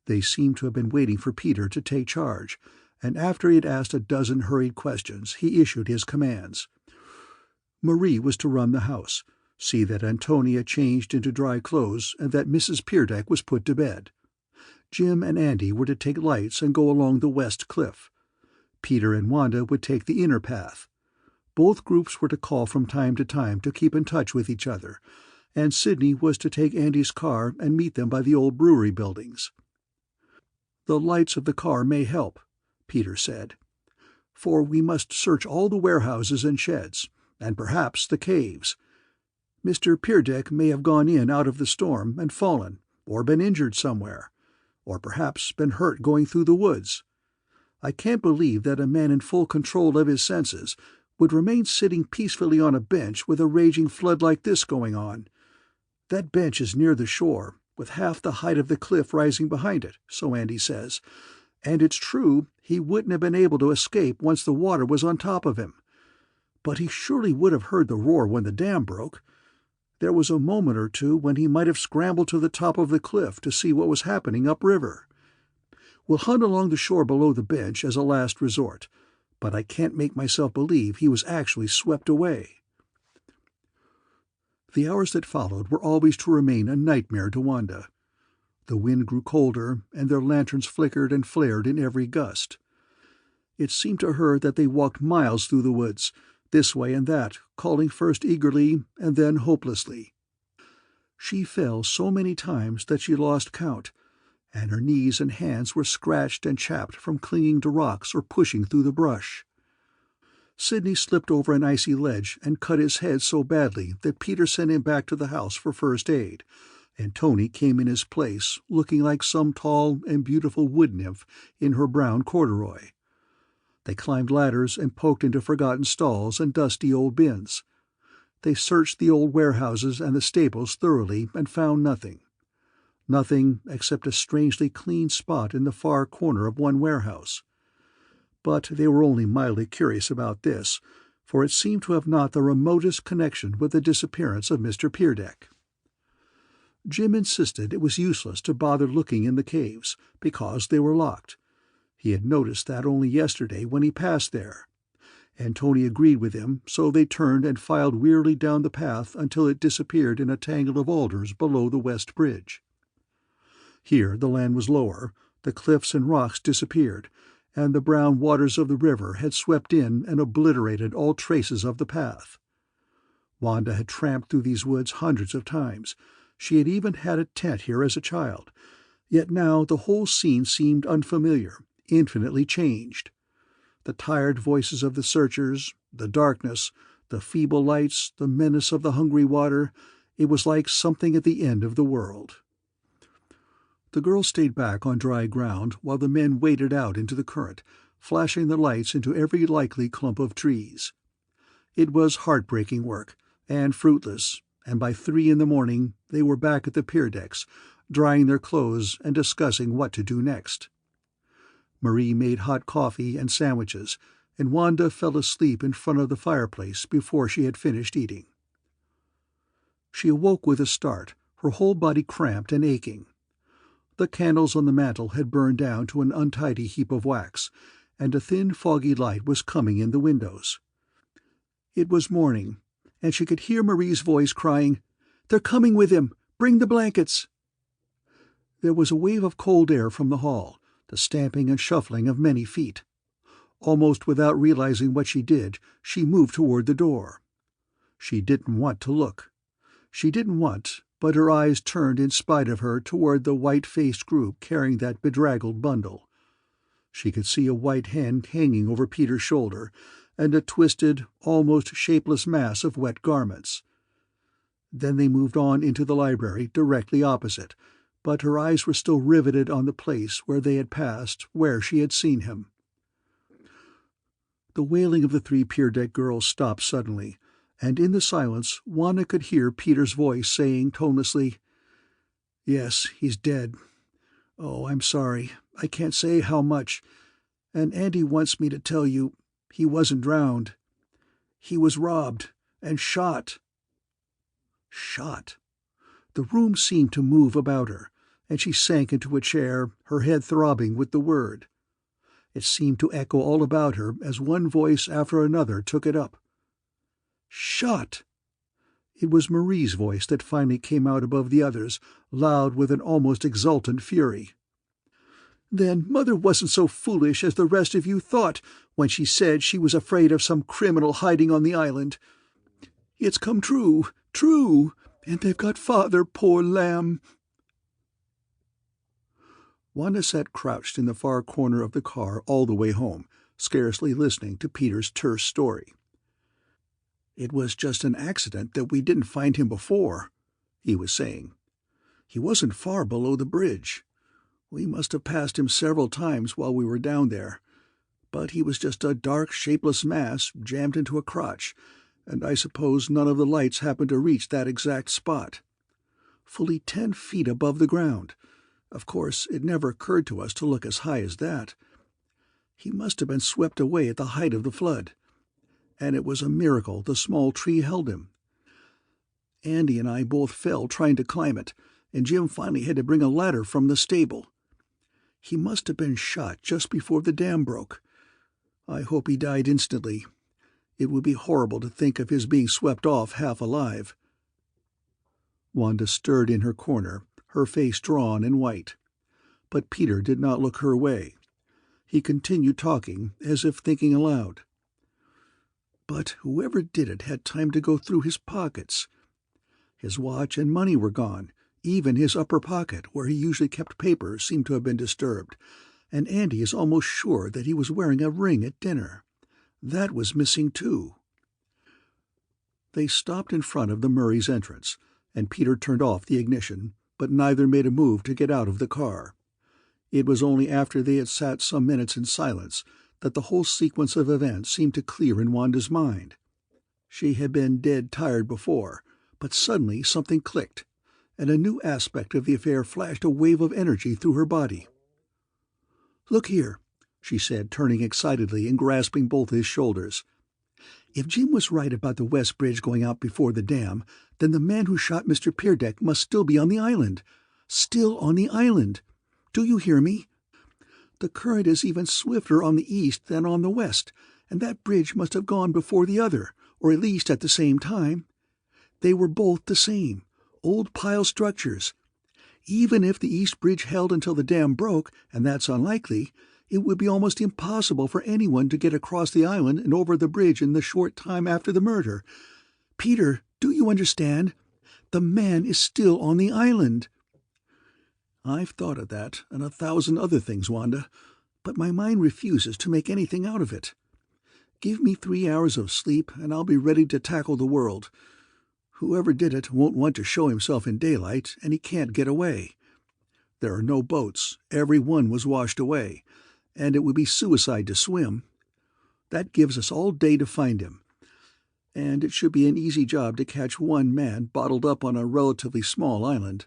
They seemed to have been waiting for Peter to take charge, and after he had asked a dozen hurried questions, he issued his commands. Marie was to run the house, see that Antonia changed into dry clothes, and that Mrs. Peerdeck was put to bed. Jim and Andy were to take lights and go along the west cliff. Peter and Wanda would take the inner path. Both groups were to call from time to time to keep in touch with each other, and Sidney was to take Andy's car and meet them by the old brewery buildings. "The lights of the car may help," Peter said, "for we must search all the warehouses and sheds, and perhaps the caves. Mr. Peerdeck may have gone in out of the storm and fallen, or been injured somewhere, or perhaps been hurt going through the woods. I can't believe that a man in full control of his senses would remain sitting peacefully on a bench with a raging flood like this going on. That bench is near the shore, with half the height of the cliff rising behind it, so Andy says, and it's true he wouldn't have been able to escape once the water was on top of him. But he surely would have heard the roar when the dam broke. There was a moment or two when he might have scrambled to the top of the cliff to see what was happening upriver. We'll hunt along the shore below the bench as a last resort, but I can't make myself believe he was actually swept away." The hours that followed were always to remain a nightmare to Wanda. The wind grew colder, and their lanterns flickered and flared in every gust. It seemed to her that they walked miles through the woods, this way and that, calling first eagerly and then hopelessly. She fell so many times that she lost count, and her knees and hands were scratched and chapped from clinging to rocks or pushing through the brush. Sidney slipped over an icy ledge and cut his head so badly that Peter sent him back to the house for first aid, and Tony came in his place, looking like some tall and beautiful wood-nymph in her brown corduroy. They climbed ladders and poked into forgotten stalls and dusty old bins. They searched the old warehouses and the stables thoroughly and found nothing. Nothing except a strangely clean spot in the far corner of one warehouse. But they were only mildly curious about this, for it seemed to have not the remotest connection with the disappearance of Mr. Peerdeck. Jim insisted it was useless to bother looking in the caves, because they were locked. He had noticed that only yesterday when he passed there. And Tony agreed with him, so they turned and filed wearily down the path until it disappeared in a tangle of alders below the west bridge. Here the land was lower, the cliffs and rocks disappeared, and the brown waters of the river had swept in and obliterated all traces of the path. Wanda had tramped through these woods hundreds of times. She had even had a tent here as a child, yet now the whole scene seemed unfamiliar, infinitely changed. The tired voices of the searchers, the darkness, the feeble lights, the menace of the hungry water, it was like something at the end of the world. The girl stayed back on dry ground while the men waded out into the current, flashing their lights into every likely clump of trees. It was heartbreaking work, and fruitless, and by 3 in the morning they were back at the pier decks, drying their clothes and discussing what to do next. Marie made hot coffee and sandwiches, and Wanda fell asleep in front of the fireplace before she had finished eating. She awoke with a start, her whole body cramped and aching. The candles on the mantel had burned down to an untidy heap of wax, and a thin foggy light was coming in the windows. It was morning, and she could hear Marie's voice crying, "They're coming with him! Bring the blankets!" There was a wave of cold air from the hall, the stamping and shuffling of many feet. Almost without realizing what she did, she moved toward the door. She didn't want to look. She didn't want, but her eyes turned in spite of her toward the white-faced group carrying that bedraggled bundle. She could see a white hand hanging over Peter's shoulder, and a twisted, almost shapeless mass of wet garments. Then they moved on into the library directly opposite, but her eyes were still riveted on the place where they had passed, where she had seen him. The wailing of the 3 pier deck girls stopped suddenly, and in the silence Wanda could hear Peter's voice saying tonelessly, "Yes, he's dead. Oh, I'm sorry. I can't say how much. And Andy wants me to tell you he wasn't drowned. He was robbed and shot." Shot. The room seemed to move about her, and she sank into a chair, her head throbbing with the word. It seemed to echo all about her as one voice after another took it up. Shot! It was Marie's voice that finally came out above the others, loud with an almost exultant fury. "Then Mother wasn't so foolish as the rest of you thought when she said she was afraid of some criminal hiding on the island. It's come true, and they've got Father, poor lamb." Wanda sat crouched in the far corner of the car all the way home, scarcely listening to Peter's terse story. "It was just an accident that we didn't find him before," he was saying. "He wasn't far below the bridge. We must have passed him several times while we were down there. But he was just a dark, shapeless mass jammed into a crotch, and I suppose none of the lights happened to reach that exact spot. Fully 10 feet above the ground. Of course, it never occurred to us to look as high as that. He must have been swept away at the height of the flood. And it was a miracle the small tree held him. Andy and I both fell trying to climb it, and Jim finally had to bring a ladder from the stable. He must have been shot just before the dam broke. I hope he died instantly. It would be horrible to think of his being swept off half alive." Wanda stirred in her corner, her face drawn and white. But Peter did not look her way. He continued talking, as if thinking aloud. "But whoever did it had time to go through his pockets. His watch and money were gone. Even his upper pocket, where he usually kept papers, seemed to have been disturbed. And Andy is almost sure that he was wearing a ring at dinner. That was missing too." They stopped in front of the Murray's entrance, and Peter turned off the ignition, but neither made a move to get out of the car. It was only after they had sat some minutes in silence that the whole sequence of events seemed to clear in Wanda's mind. She had been dead tired before, but suddenly something clicked, and a new aspect of the affair flashed a wave of energy through her body. "Look here," she said, turning excitedly and grasping both his shoulders. "If Jim was right about the West Bridge going out before the dam, then the man who shot Mr. Peerdeck must still be on the island. Still on the island. Do you hear me? The current is even swifter on the east than on the west, and that bridge must have gone before the other, or at least at the same time. They were both the same, old pile structures. Even if the East Bridge held until the dam broke, and that's unlikely, it would be almost impossible for anyone to get across the island and over the bridge in the short time after the murder. Peter, do you understand? The man is still on the island." "I've thought of that, and 1,000 other things, Wanda, but my mind refuses to make anything out of it. Give me 3 hours of sleep, and I'll be ready to tackle the world. Whoever did it won't want to show himself in daylight, and he can't get away. There are no boats, every one was washed away, and it would be suicide to swim. That gives us all day to find him. And it should be an easy job to catch one man bottled up on a relatively small island."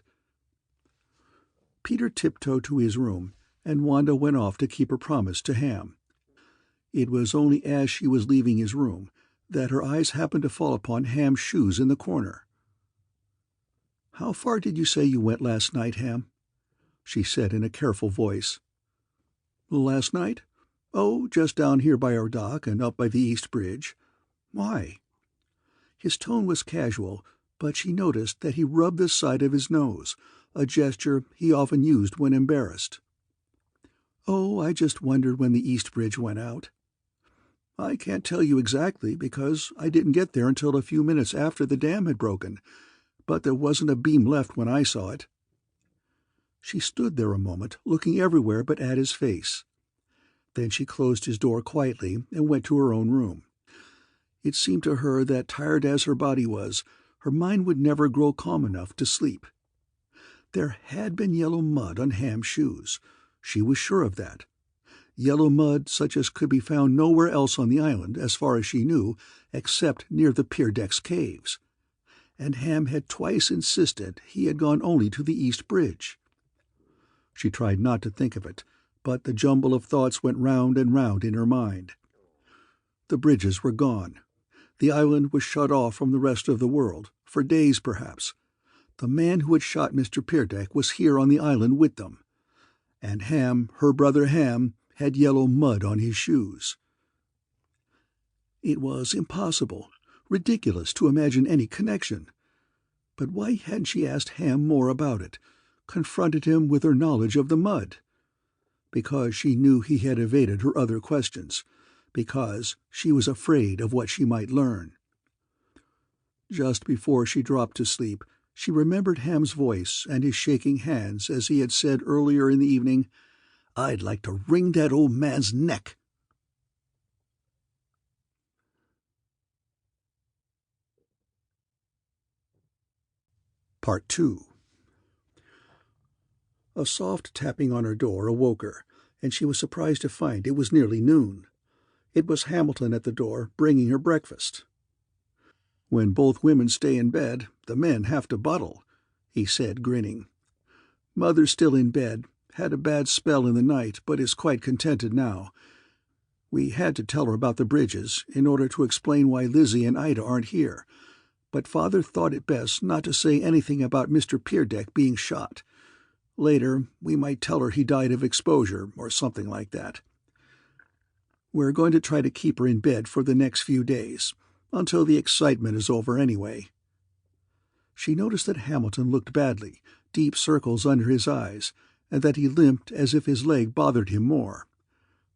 Peter tiptoed to his room, and Wanda went off to keep her promise to Ham. It was only as she was leaving his room that her eyes happened to fall upon Ham's shoes in the corner. "How far did you say you went last night, Ham?" she said in a careful voice. "Last night? Oh, just down here by our dock and up by the East Bridge. Why?" His tone was casual, but she noticed that he rubbed the side of his nose, a gesture he often used when embarrassed. "Oh, I just wondered when the East Bridge went out." "I can't tell you exactly because I didn't get there until a few minutes after the dam had broken, but there wasn't a beam left when I saw it." She stood there a moment, looking everywhere but at his face. Then she closed his door quietly and went to her own room. It seemed to her that, tired as her body was, her mind would never grow calm enough to sleep. There had been yellow mud on Ham's shoes. She was sure of that. Yellow mud such as could be found nowhere else on the island, as far as she knew, except near the pier deck's caves. And Ham had twice insisted he had gone only to the East Bridge. She tried not to think of it, but the jumble of thoughts went round and round in her mind. The bridges were gone. The island was shut off from the rest of the world, for days perhaps. The man who had shot Mr. Peerdeck was here on the island with them. And Ham, her brother Ham, had yellow mud on his shoes. It was impossible, ridiculous to imagine any connection. But why hadn't she asked Ham more about it, confronted him with her knowledge of the mud? Because she knew he had evaded her other questions, because she was afraid of what she might learn. Just before she dropped to sleep, she remembered Ham's voice and his shaking hands as he had said earlier in the evening, "I'd like to wring that old man's neck." Part 2. A soft tapping on her door awoke her, and she was surprised to find it was nearly noon. It was Hamilton at the door, bringing her breakfast. "When both women stay in bed, the men have to buddle," he said, grinning. "Mother's still in bed, had a bad spell in the night, but is quite contented now. We had to tell her about the bridges, in order to explain why Lizzie and Ida aren't here, but Father thought it best not to say anything about Mr. Peerdeck being shot. Later, we might tell her he died of exposure, or something like that. We're going to try to keep her in bed for the next few days, until the excitement is over anyway." She noticed that Hamilton looked badly, deep circles under his eyes, and that he limped as if his leg bothered him more.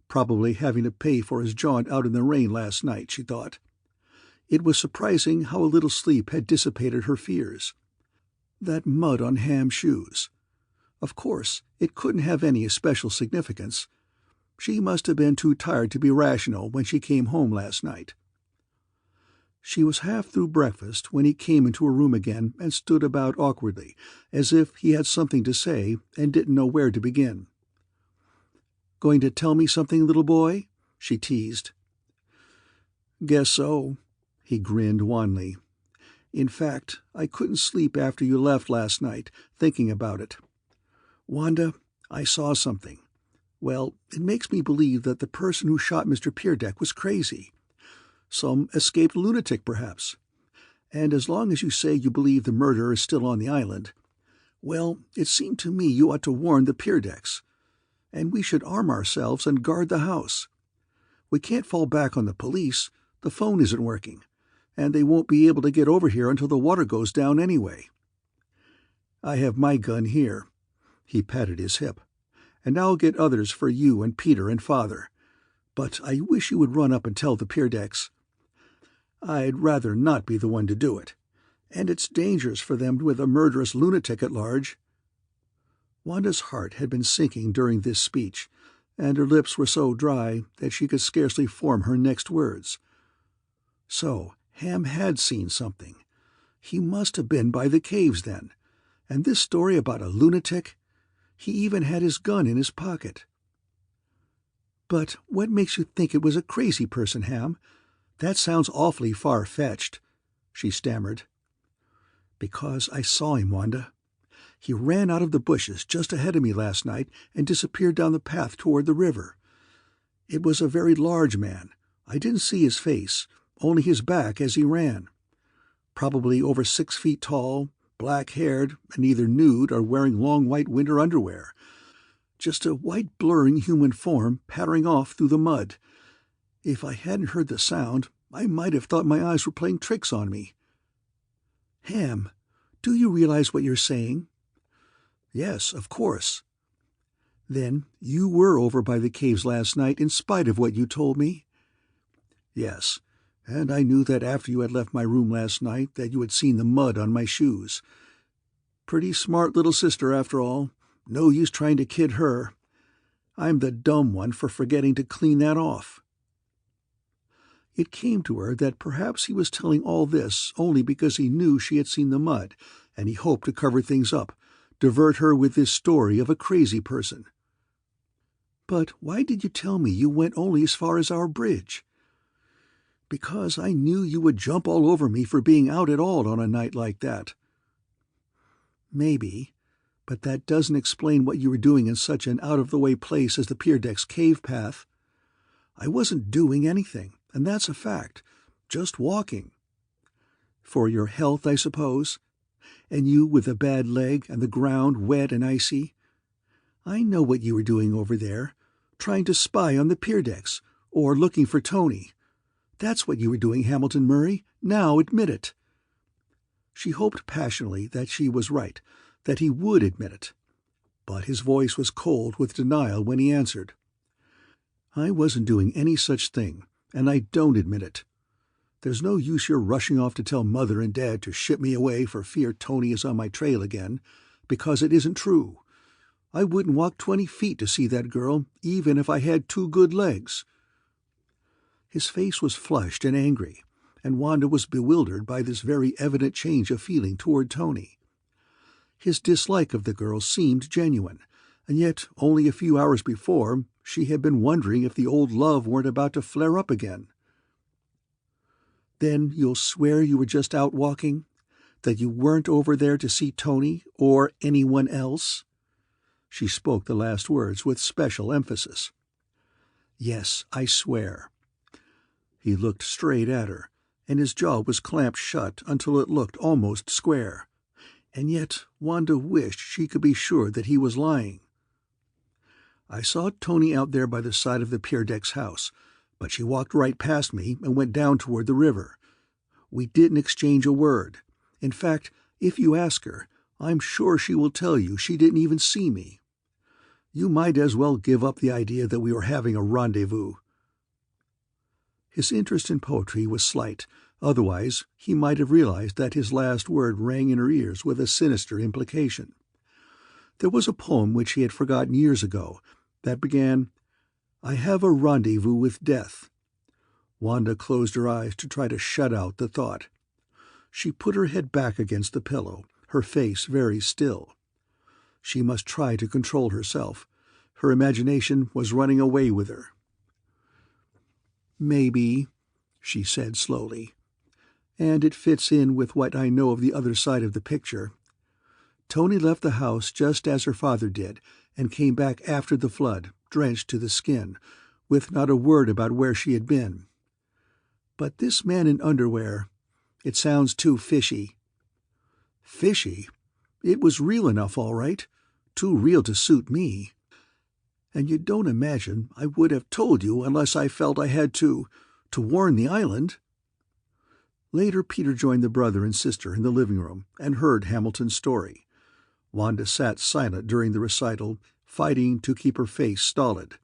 Probably having to pay for his jaunt out in the rain last night, she thought. It was surprising how a little sleep had dissipated her fears. That mud on Ham's shoes. Of course, it couldn't have any especial significance. She must have been too tired to be rational when she came home last night. She was half through breakfast when he came into her room again and stood about awkwardly, as if he had something to say and didn't know where to begin. "Going to tell me something, little boy?" she teased. "Guess so," he grinned wanly. "In fact, I couldn't sleep after you left last night, thinking about it. Wanda, I saw something. Well, it makes me believe that the person who shot Mr. Peerdeck was crazy. Some escaped lunatic, perhaps. And as long as you say you believe the murderer is still on the island, well, it seemed to me you ought to warn the Peerdecks. And we should arm ourselves and guard the house. We can't fall back on the police. The phone isn't working, and they won't be able to get over here until the water goes down anyway. I have my gun here." He patted his hip. "And I'll get others for you and Peter and Father. But I wish you would run up and tell the Peerdecks. I'd rather not be the one to do it, and it's dangerous for them with a murderous lunatic at large." Wanda's heart had been sinking during this speech, and her lips were so dry that she could scarcely form her next words. So Ham had seen something. He must have been by the caves then. And this story about a lunatic? He even had his gun in his pocket. "But what makes you think it was a crazy person, Ham? That sounds awfully far-fetched," she stammered. "Because I saw him, Wanda. He ran out of the bushes just ahead of me last night and disappeared down the path toward the river. It was a very large man. I didn't see his face, only his back as he ran. Probably over 6 feet tall, black-haired, and either nude or wearing long white winter underwear. Just a white blurring human form pattering off through the mud. If I hadn't heard the sound, I might have thought my eyes were playing tricks on me." "Ham, do you realize what you're saying?" "Yes, of course." "Then you were over by the caves last night in spite of what you told me?" "Yes, and I knew that after you had left my room last night that you had seen the mud on my shoes. Pretty smart little sister, after all. No use trying to kid her. I'm the dumb one for forgetting to clean that off." It came to her that perhaps he was telling all this only because he knew she had seen the mud, and he hoped to cover things up, divert her with this story of a crazy person. "But why did you tell me you went only as far as our bridge?" "Because I knew you would jump all over me for being out at all on a night like that." "Maybe, but that doesn't explain what you were doing in such an out-of-the-way place as the pier deck's cave path." "I wasn't doing anything, and that's a fact. Just walking." "For your health, I suppose? And you with a bad leg and the ground wet and icy? I know what you were doing over there, trying to spy on the pier decks, or looking for Tony. That's what you were doing, Hamilton Murray. Now admit it." She hoped passionately that she was right, that he would admit it. But his voice was cold with denial when he answered. "I wasn't doing any such thing, and I don't admit it. There's no use your rushing off to tell Mother and Dad to ship me away for fear Tony is on my trail again, because it isn't true. I wouldn't walk 20 feet to see that girl, even if I had 2 good legs." His face was flushed and angry, and Wanda was bewildered by this very evident change of feeling toward Tony. His dislike of the girl seemed genuine, and yet only a few hours before she had been wondering if the old love weren't about to flare up again. "Then you'll swear you were just out walking? That you weren't over there to see Tony, or anyone else?" She spoke the last words with special emphasis. "Yes, I swear." He looked straight at her, and his jaw was clamped shut until it looked almost square. And yet Wanda wished she could be sure that he was lying. "I saw Tony out there by the side of the pier deck's house, but she walked right past me and went down toward the river. We didn't exchange a word. In fact, if you ask her, I'm sure she will tell you she didn't even see me. You might as well give up the idea that we were having a rendezvous." His interest in poetry was slight, otherwise he might have realized that his last word rang in her ears with a sinister implication. There was a poem which he had forgotten years ago that began, "I have a rendezvous with death." Wanda closed her eyes to try to shut out the thought. She put her head back against the pillow, her face very still. She must try to control herself. Her imagination was running away with her. "Maybe," she said slowly, "and it fits in with what I know of the other side of the picture. Tony left the house just as her father did, and came back after the flood, drenched to the skin, with not a word about where she had been. But this man in underwear, it sounds too fishy." "Fishy? It was real enough, all right. Too real to suit me. And you don't imagine I would have told you unless I felt I had to warn the island." Later Peter joined the brother and sister in the living room and heard Hamilton's story. Wanda sat silent during the recital, fighting to keep her face stolid.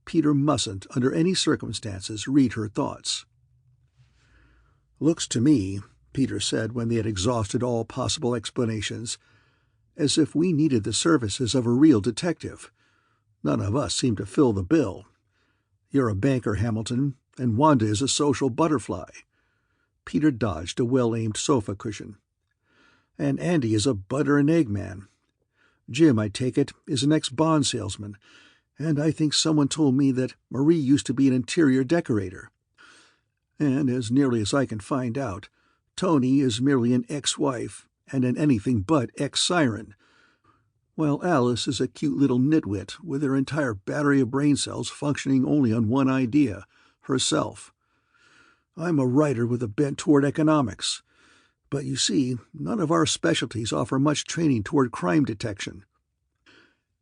Peter mustn't, under any circumstances, read her thoughts. "Looks to me," Peter said when they had exhausted all possible explanations, "as if we needed the services of a real detective. None of us seem to fill the bill. You're a banker, Hamilton, and Wanda is a social butterfly." Peter dodged a well-aimed sofa cushion. "And Andy is a butter and egg man. Jim, I take it, is an ex-bond salesman, and I think someone told me that Marie used to be an interior decorator. And as nearly as I can find out, Tony is merely an ex-wife and an anything-but ex-siren, while Alice is a cute little nitwit with her entire battery of brain cells functioning only on one idea, herself. I'm a writer with a bent toward economics, but you see, none of our specialties offer much training toward crime detection."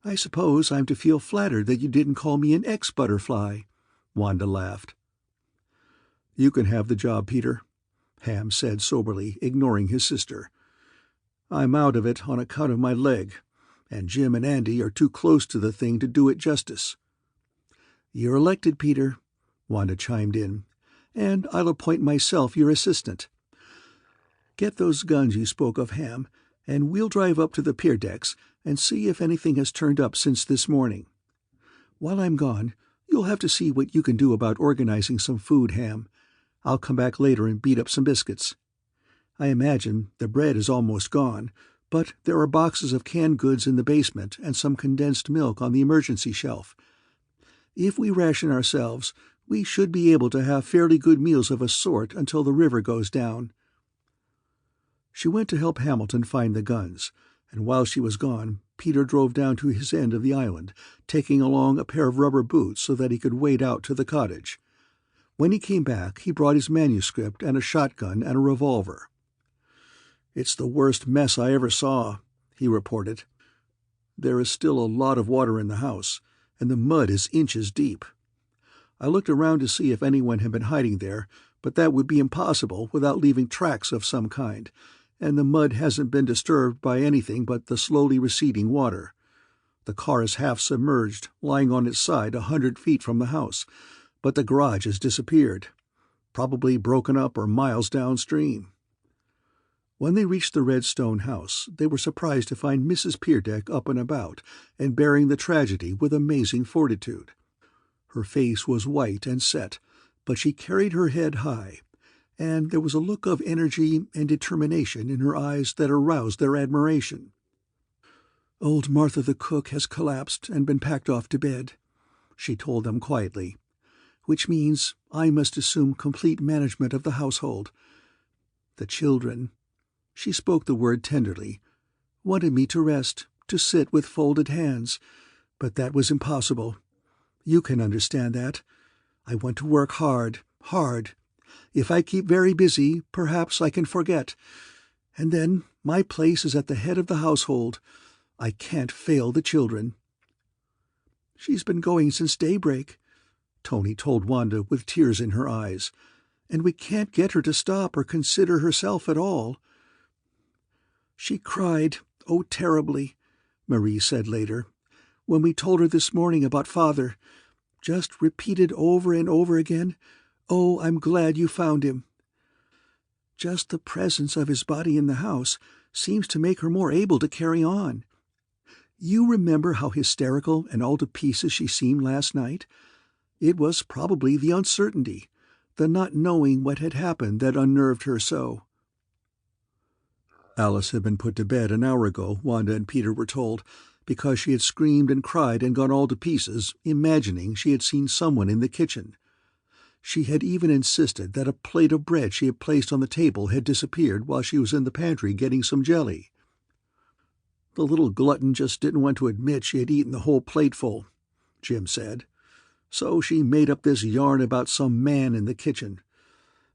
"I suppose I'm to feel flattered that you didn't call me an ex-butterfly," Wanda laughed. "You can have the job, Peter," Ham said soberly, ignoring his sister. "I'm out of it on account of my leg. and Jim and Andy are too close to the thing to do it justice." "You're elected, Peter," Wanda chimed in, "and I'll appoint myself your assistant. Get those guns you spoke of, Ham, and we'll drive up to the pier decks and see if anything has turned up since this morning. While I'm gone, you'll have to see what you can do about organizing some food, Ham. I'll come back later and beat up some biscuits. I imagine the bread is almost gone, but there are boxes of canned goods in the basement and some condensed milk on the emergency shelf. If we ration ourselves, we should be able to have fairly good meals of a sort until the river goes down." She went to help Hamilton find the guns, and while she was gone, Peter drove down to his end of the island, taking along a pair of rubber boots so that he could wade out to the cottage. When he came back, he brought his manuscript and a shotgun and a revolver. "It's the worst mess I ever saw," he reported. "There is still a lot of water in the house, and the mud is inches deep. I looked around to see if anyone had been hiding there, but that would be impossible without leaving tracks of some kind, and the mud hasn't been disturbed by anything but the slowly receding water. The car is half submerged, lying on its side 100 feet from the house, but the garage has disappeared, probably broken up or miles downstream." When they reached the red stone house, they were surprised to find Mrs. Peerdeck up and about, and bearing the tragedy with amazing fortitude. Her face was white and set, but she carried her head high, and there was a look of energy and determination in her eyes that aroused their admiration. "Old Martha the cook has collapsed and been packed off to bed," she told them quietly, "which means I must assume complete management of the household. The children," she spoke the word tenderly, "wanted me to rest, to sit with folded hands, but that was impossible. You can understand that. I want to work hard, hard. If I keep very busy, perhaps I can forget. And then my place is at the head of the household. I can't fail the children." "She's been going since daybreak," Tony told Wanda with tears in her eyes, "and we can't get her to stop or consider herself at all." "She cried, oh terribly," Marie said later, "when we told her this morning about Father. Just repeated over and over again, 'Oh, I'm glad you found him.' Just the presence of his body in the house seems to make her more able to carry on. You remember how hysterical and all to pieces she seemed last night? It was probably the uncertainty, the not knowing what had happened that unnerved her so." Alice had been put to bed an hour ago, Wanda and Peter were told, because she had screamed and cried and gone all to pieces, imagining she had seen someone in the kitchen. She had even insisted that a plate of bread she had placed on the table had disappeared while she was in the pantry getting some jelly. "The little glutton just didn't want to admit she had eaten the whole plateful," Jim said. "So she made up this yarn about some man in the kitchen.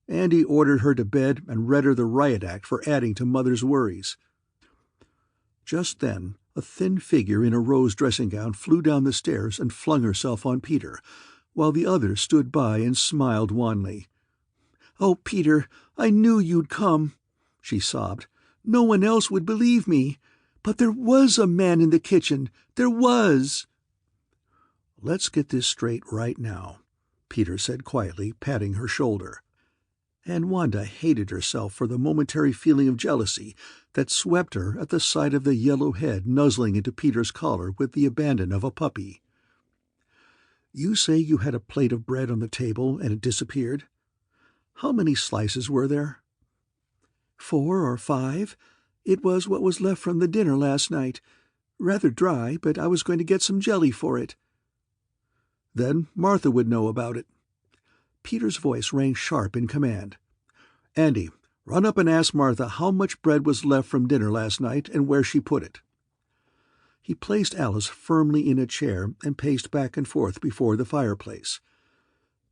Andy ordered her to bed and read her the riot act for adding to Mother's worries." Just then, a thin figure in a rose dressing-gown flew down the stairs and flung herself on Peter, while the other stood by and smiled wanly. "Oh, Peter, I knew you'd come," she sobbed. "No one else would believe me. But there was a man in the kitchen. There was." "Let's get this straight right now," Peter said quietly, patting her shoulder. And Wanda hated herself for the momentary feeling of jealousy that swept her at the sight of the yellow head nuzzling into Peter's collar with the abandon of a puppy. "You say you had a plate of bread on the table and it disappeared. How many slices were there?" 4 or 5. It was what was left from the dinner last night. Rather dry, but I was going to get some jelly for it." "Then Martha would know about it." Peter's voice rang sharp in command. "Andy, run up and ask Martha how much bread was left from dinner last night and where she put it." He placed Alice firmly in a chair and paced back and forth before the fireplace.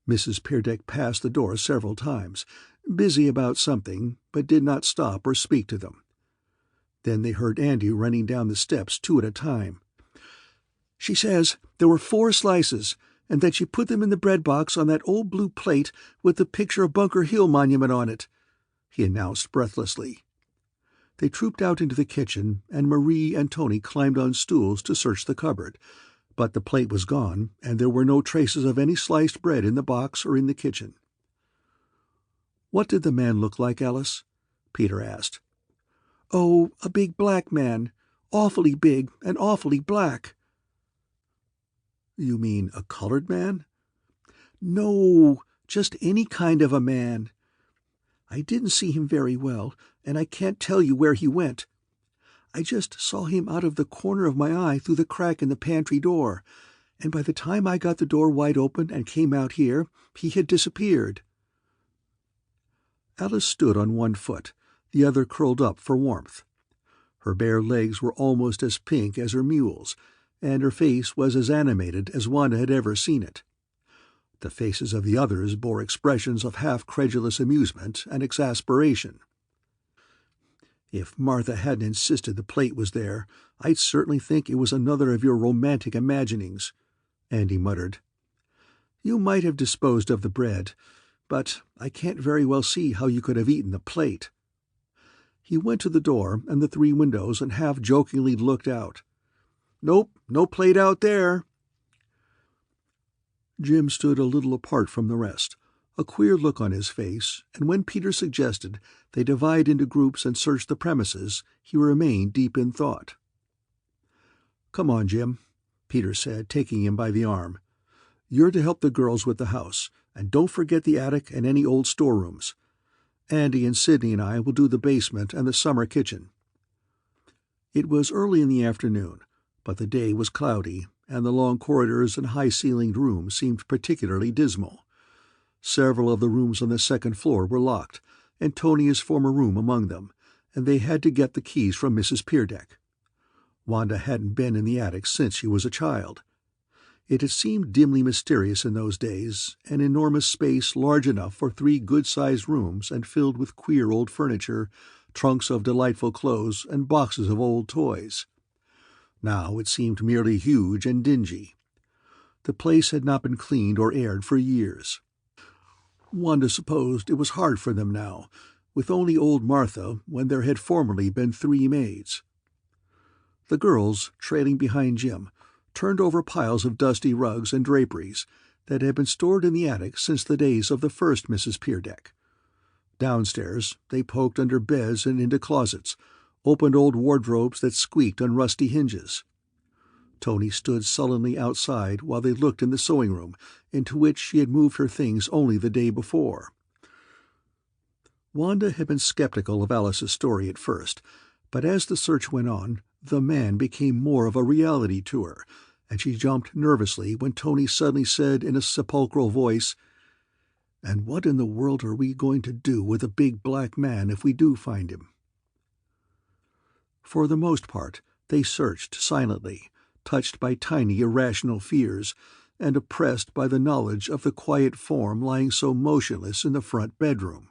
Mrs. Peerdeck passed the door several times, busy about something, but did not stop or speak to them. Then they heard Andy running down the steps 2 at a time. "She says there were 4 slices, and that she put them in the bread box on that old blue plate with the picture of Bunker Hill Monument on it," he announced breathlessly. They trooped out into the kitchen, and Marie and Tony climbed on stools to search the cupboard, but the plate was gone, and there were no traces of any sliced bread in the box or in the kitchen. "What did the man look like, Alice?" Peter asked. "Oh, a big black man. Awfully big and awfully black." "You mean a colored man?" "No, just any kind of a man. I didn't see him very well, and I can't tell you where he went. I just saw him out of the corner of my eye through the crack in the pantry door, and by the time I got the door wide open and came out here, he had disappeared." Alice stood on one foot, the other curled up for warmth. Her bare legs were almost as pink as her mule's, and her face was as animated as Wanda had ever seen it. The faces of the others bore expressions of half-credulous amusement and exasperation. "If Martha hadn't insisted the plate was there, I'd certainly think it was another of your romantic imaginings," Andy muttered. "You might have disposed of the bread, but I can't very well see how you could have eaten the plate." He went to the door and the 3 windows and half-jokingly looked out. "Nope, no plate out there." Jim stood a little apart from the rest, a queer look on his face, and when Peter suggested they divide into groups and search the premises, he remained deep in thought. "Come on, Jim," Peter said, taking him by the arm. "You're to help the girls with the house, and don't forget the attic and any old storerooms. Andy and Sidney and I will do the basement and the summer kitchen." It was early in the afternoon, but the day was cloudy, and the long corridors and high-ceilinged rooms seemed particularly dismal. Several of the rooms on the second floor were locked, and Tony's former room among them, and they had to get the keys from Mrs. Peerdeck. Wanda hadn't been in the attic since she was a child. It had seemed dimly mysterious in those days, an enormous space large enough for 3 good-sized rooms and filled with queer old furniture, trunks of delightful clothes, and boxes of old toys. Now it seemed merely huge and dingy. The place had not been cleaned or aired for years. Wanda supposed it was hard for them now, with only old Martha when there had formerly been 3 maids. The girls, trailing behind Jim, turned over piles of dusty rugs and draperies that had been stored in the attic since the days of the first Mrs. Peerdeck. Downstairs they poked under beds and into closets, opened old wardrobes that squeaked on rusty hinges. Tony stood sullenly outside while they looked in the sewing-room, into which she had moved her things only the day before. Wanda had been skeptical of Alice's story at first, but as the search went on, the man became more of a reality to her, and she jumped nervously when Tony suddenly said in a sepulchral voice, "And what in the world are we going to do with a big black man if we do find him?" For the most part, they searched silently, touched by tiny irrational fears, and oppressed by the knowledge of the quiet form lying so motionless in the front bedroom.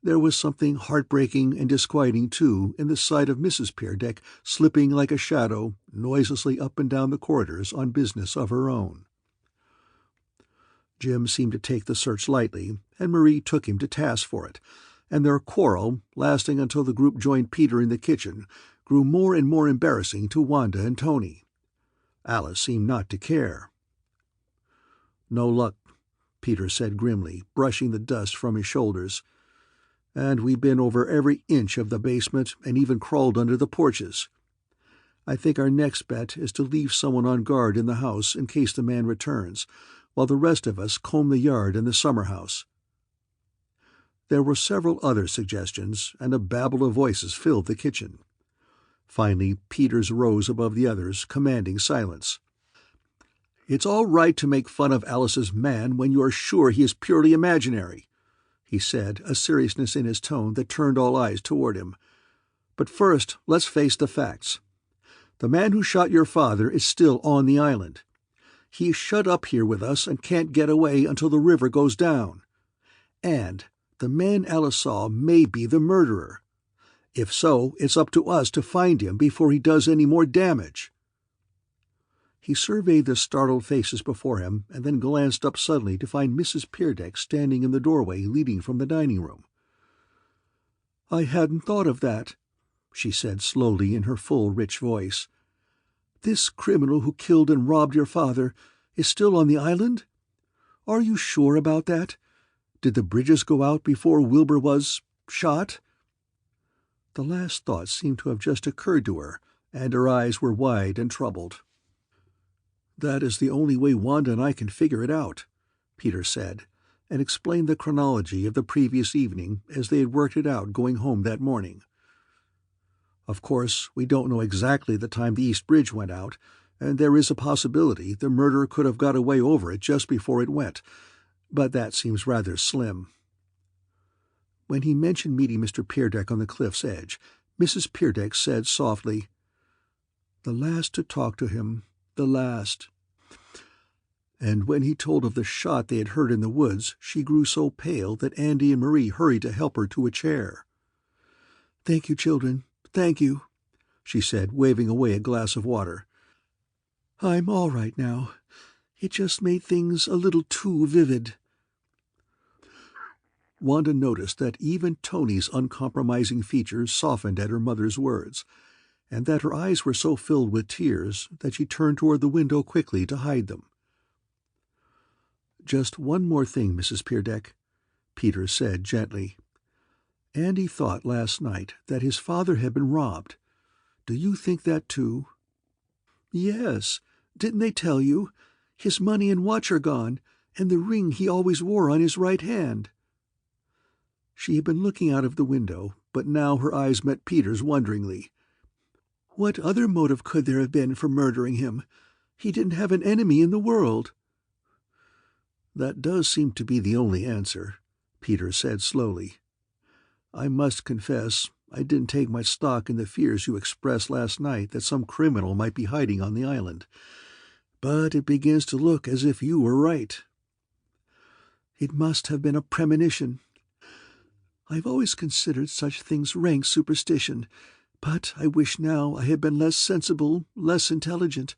There was something heartbreaking and disquieting, too, in the sight of Mrs. Peerdeck slipping like a shadow noiselessly up and down the corridors on business of her own. Jim seemed to take the search lightly, and Marie took him to task for it, and their quarrel, lasting until the group joined Peter in the kitchen, grew more and more embarrassing to Wanda and Tony. Alice seemed not to care. "No luck," Peter said grimly, brushing the dust from his shoulders. "And we've been over every inch of the basement and even crawled under the porches. I think our next bet is to leave someone on guard in the house in case the man returns, while the rest of us comb the yard and the summer house." There were several other suggestions, and a babble of voices filled the kitchen. Finally, Peters rose above the others, commanding silence. "It's all right to make fun of Alice's man when you are sure he is purely imaginary," he said, a seriousness in his tone that turned all eyes toward him. "But first, let's face the facts. The man who shot your father is still on the island. He is shut up here with us and can't get away until the river goes down. And the man Alice saw may be the murderer. If so, it's up to us to find him before he does any more damage." He surveyed the startled faces before him and then glanced up suddenly to find Mrs. Peerdeck standing in the doorway leading from the dining room. "I hadn't thought of that," she said slowly in her full, rich voice. "This criminal who killed and robbed your father is still on the island? Are you sure about that? Did the bridges go out before Wilbur was shot?" The last thought seemed to have just occurred to her, and her eyes were wide and troubled. "That is the only way Wanda and I can figure it out," Peter said, and explained the chronology of the previous evening as they had worked it out going home that morning. "Of course, we don't know exactly the time the East Bridge went out, and there is a possibility the murderer could have got away over it just before it went, but that seems rather slim." When he mentioned meeting Mr. Peerdeck on the cliff's edge, Mrs. Peerdeck said softly, "The last to talk to him, the last." And when he told of the shot they had heard in the woods, she grew so pale that Andy and Marie hurried to help her to a chair. "Thank you, children, thank you," she said, waving away a glass of water. "I'm all right now. It just made things a little too vivid." Wanda noticed that even Tony's uncompromising features softened at her mother's words, and that her eyes were so filled with tears that she turned toward the window quickly to hide them. "Just one more thing, Mrs. Peerdeck," Peter said gently. "Andy thought last night that his father had been robbed. Do you think that too?" "Yes. Didn't they tell you? His money and watch are gone, and the ring he always wore on his right hand." She had been looking out of the window, but now her eyes met Peter's wonderingly. "What other motive could there have been for murdering him? He didn't have an enemy in the world." "That does seem to be the only answer," Peter said slowly. "I must confess I didn't take much stock in the fears you expressed last night that some criminal might be hiding on the island. But it begins to look as if you were right." "It must have been a premonition. I've always considered such things rank superstition, but I wish now I had been less sensible, less intelligent.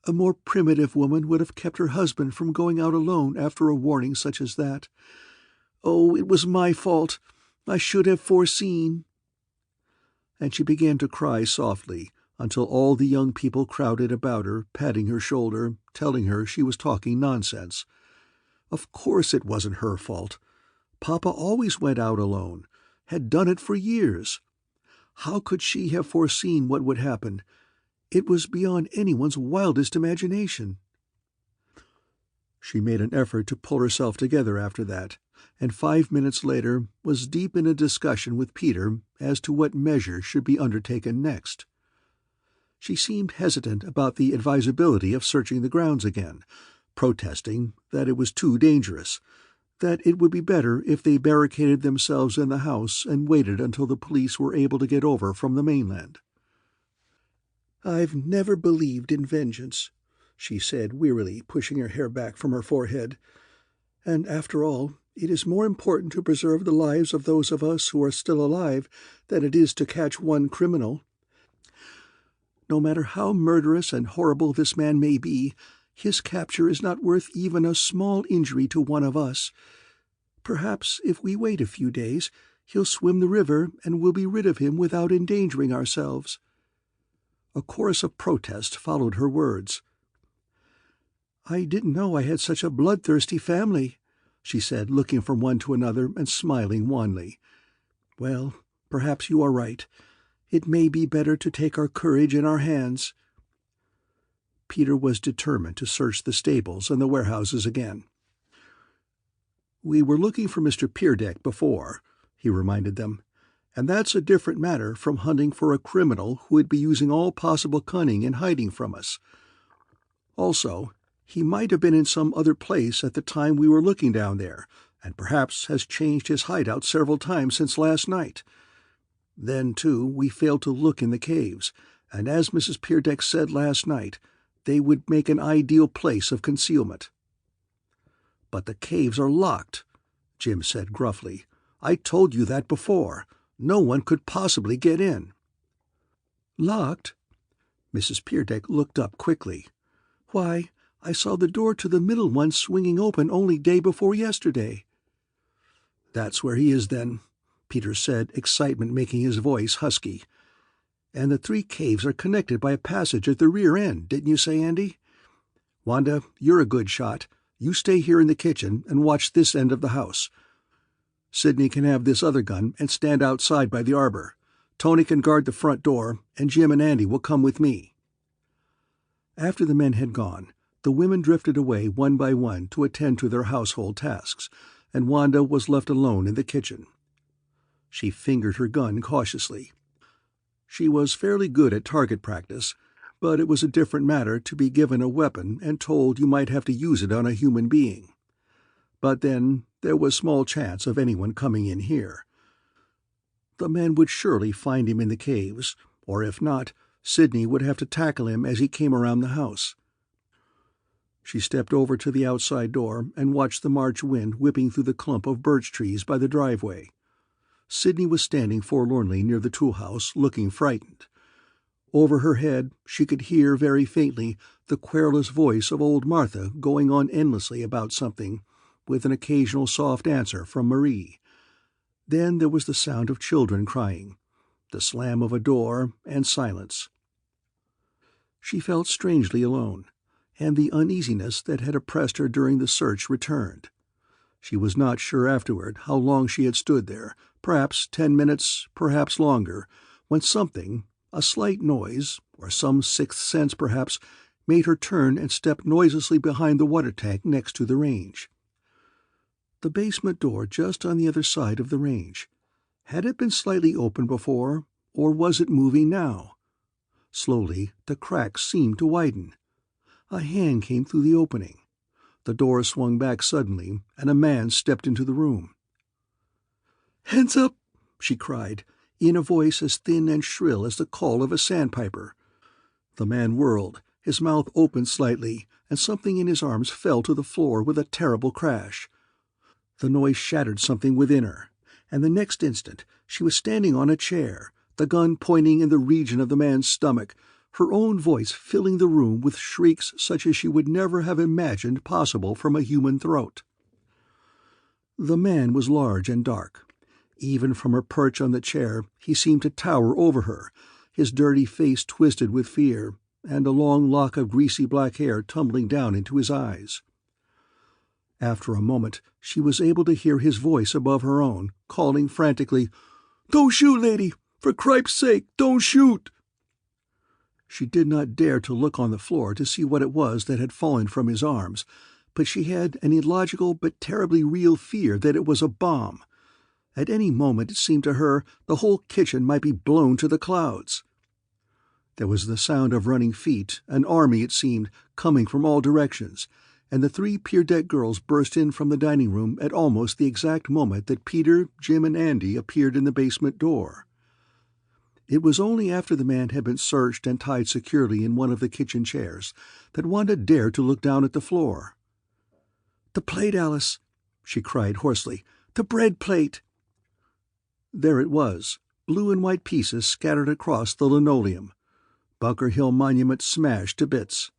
A more primitive woman would have kept her husband from going out alone after a warning such as that. Oh, it was my fault. I should have foreseen." And she began to cry softly, until all the young people crowded about her, patting her shoulder, telling her she was talking nonsense. Of course it wasn't her fault. Papa always went out alone, had done it for years. How could she have foreseen what would happen? It was beyond anyone's wildest imagination. She made an effort to pull herself together after that, and 5 minutes later was deep in a discussion with Peter as to what measures should be undertaken next. She seemed hesitant about the advisability of searching the grounds again, protesting that it was too dangerous, that it would be better if they barricaded themselves in the house and waited until the police were able to get over from the mainland. "I've never believed in vengeance," she said wearily, pushing her hair back from her forehead. "And after all, it is more important to preserve the lives of those of us who are still alive than it is to catch one criminal. No matter how murderous and horrible this man may be, his capture is not worth even a small injury to one of us. Perhaps if we wait a few days, he'll swim the river and we'll be rid of him without endangering ourselves." A chorus of protest followed her words. "I didn't know I had such a bloodthirsty family," she said, looking from one to another and smiling wanly. "Well, perhaps you are right. It may be better to take our courage in our hands." Peter was determined to search the stables and the warehouses again. "We were looking for Mr. Peerdeck before," he reminded them, "and that's a different matter from hunting for a criminal who would be using all possible cunning in hiding from us. Also, he might have been in some other place at the time we were looking down there, and perhaps has changed his hideout several times since last night. Then, too, we failed to look in the caves, and as Mrs. Peerdeck said last night, they would make an ideal place of concealment." "But the caves are locked," Jim said gruffly. "I told you that before. No one could possibly get in." "Locked?" Mrs. Peerdeck looked up quickly. "Why, I saw the door to the middle one swinging open only day before yesterday." "That's where he is, then," Peter said, excitement making his voice husky. And the 3 caves are connected by a passage at the rear end, didn't you say, Andy? Wanda, you're a good shot. You stay here in the kitchen and watch this end of the house. Sidney can have this other gun and stand outside by the arbor. Tony can guard the front door, and Jim and Andy will come with me." After the men had gone, the women drifted away one by one to attend to their household tasks, and Wanda was left alone in the kitchen. She fingered her gun cautiously. She was fairly good at target practice, but it was a different matter to be given a weapon and told you might have to use it on a human being. But then there was small chance of anyone coming in here. The men would surely find him in the caves, or if not, Sidney would have to tackle him as he came around the house. She stepped over to the outside door and watched the March wind whipping through the clump of birch trees by the driveway. Sidney was standing forlornly near the tool house, looking frightened. Over her head she could hear very faintly the querulous voice of old Martha going on endlessly about something, with an occasional soft answer from Marie. Then there was the sound of children crying, the slam of a door, and silence. She felt strangely alone, and the uneasiness that had oppressed her during the search returned. She was not sure afterward how long she had stood there, perhaps 10 minutes, perhaps longer, when something, a slight noise, or some sixth sense perhaps, made her turn and step noiselessly behind the water tank next to the range. The basement door just on the other side of the range. Had it been slightly open before, or was it moving now? Slowly the cracks seemed to widen. A hand came through the opening. The door swung back suddenly, and a man stepped into the room. "Hands up!" she cried, in a voice as thin and shrill as the call of a sandpiper. The man whirled, his mouth opened slightly, and something in his arms fell to the floor with a terrible crash. The noise shattered something within her, and the next instant she was standing on a chair, the gun pointing in the region of the man's stomach, her own voice filling the room with shrieks such as she would never have imagined possible from a human throat. The man was large and dark. Even from her perch on the chair he seemed to tower over her, his dirty face twisted with fear, and a long lock of greasy black hair tumbling down into his eyes. After a moment she was able to hear his voice above her own, calling frantically, "Don't shoot, lady! For Cripe's sake, don't shoot!" She did not dare to look on the floor to see what it was that had fallen from his arms, but she had an illogical but terribly real fear that it was a bomb. At any moment, it seemed to her, the whole kitchen might be blown to the clouds. There was the sound of running feet, an army, it seemed, coming from all directions, and the 3 pier deck girls burst in from the dining room at almost the exact moment that Peter, Jim, and Andy appeared in the basement door. It was only after the man had been searched and tied securely in one of the kitchen chairs that Wanda dared to look down at the floor. "The plate, Alice!" she cried hoarsely. "The bread plate!" There it was, blue and white pieces scattered across the linoleum. Bunker Hill Monument smashed to bits.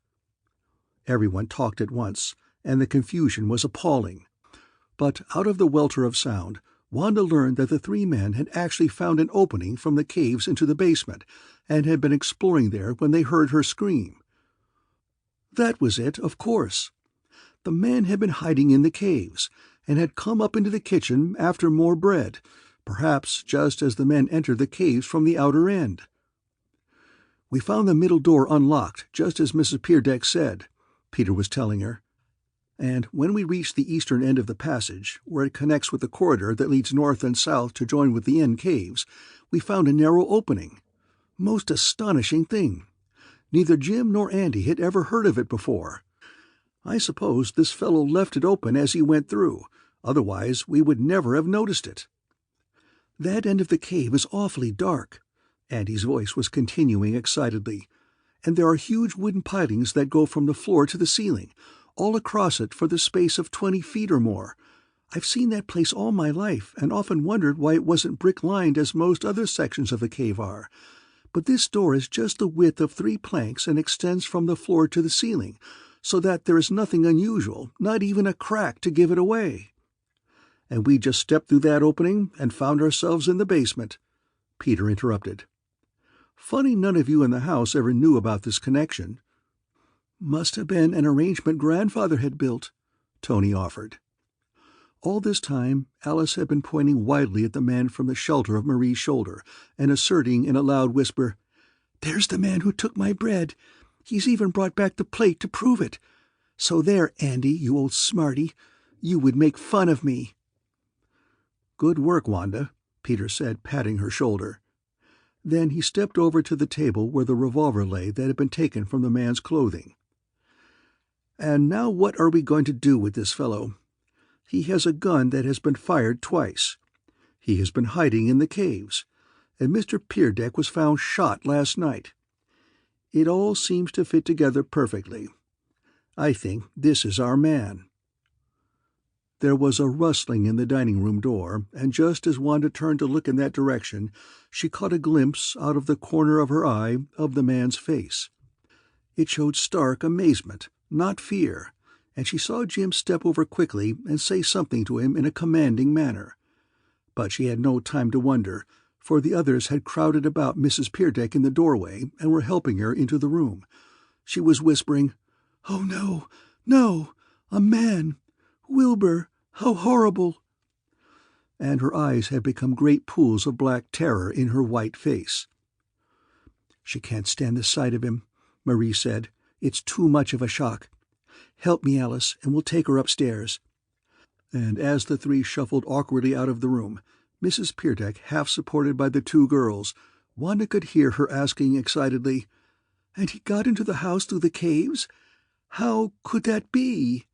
Everyone talked at once, and the confusion was appalling. But out of the welter of sound, Wanda learned that the 3 men had actually found an opening from the caves into the basement, and had been exploring there when they heard her scream. That was it, of course. The man had been hiding in the caves, and had come up into the kitchen after more bread, perhaps just as the men entered the caves from the outer end. "We found the middle door unlocked, just as Mrs. Peerdeck said," Peter was telling her. "And when we reached the eastern end of the passage, where it connects with the corridor that leads north and south to join with the end caves, we found a narrow opening. Most astonishing thing. Neither Jim nor Andy had ever heard of it before. I suppose this fellow left it open as he went through, otherwise we would never have noticed it. That end of the cave is awfully dark," Andy's voice was continuing excitedly, "and there are huge wooden pilings that go from the floor to the ceiling, all across it for the space of 20 feet or more. I've seen that place all my life and often wondered why it wasn't brick-lined as most other sections of the cave are. But this door is just the width of 3 planks and extends from the floor to the ceiling, so that there is nothing unusual, not even a crack to give it away. And we just stepped through that opening and found ourselves in the basement," Peter interrupted. Funny none of you in the house ever knew about this connection." "Must have been an arrangement grandfather had built," Tony offered. All this time Alice had been pointing wildly at the man from the shelter of Marie's shoulder, and asserting in a loud whisper, "There's the man who took my bread. He's even brought back the plate to prove it. So there, Andy, you old smarty. You would make fun of me." "Good work, Wanda," Peter said, patting her shoulder. Then he stepped over to the table where the revolver lay that had been taken from the man's clothing. "And now what are we going to do with this fellow? He has a gun that has been fired twice. He has been hiding in the caves, and Mr. Peerdeck was found shot last night. It all seems to fit together perfectly. I think this is our man." There was a rustling in the dining-room door, and just as Wanda turned to look in that direction, she caught a glimpse, out of the corner of her eye, of the man's face. It showed stark amazement, not fear, and she saw Jim step over quickly and say something to him in a commanding manner. But she had no time to wonder, for the others had crowded about Mrs. Peerdeck in the doorway and were helping her into the room. She was whispering, "Oh, no, no, a man! Wilbur, how horrible!" And her eyes had become great pools of black terror in her white face. "She can't stand the sight of him," Marie said. "It's too much of a shock. Help me, Alice, and we'll take her upstairs." And as the three shuffled awkwardly out of the room, Mrs. Peerdeck half supported by the two girls, Wanda could hear her asking excitedly, "And he got into the house through the caves? How could that be?"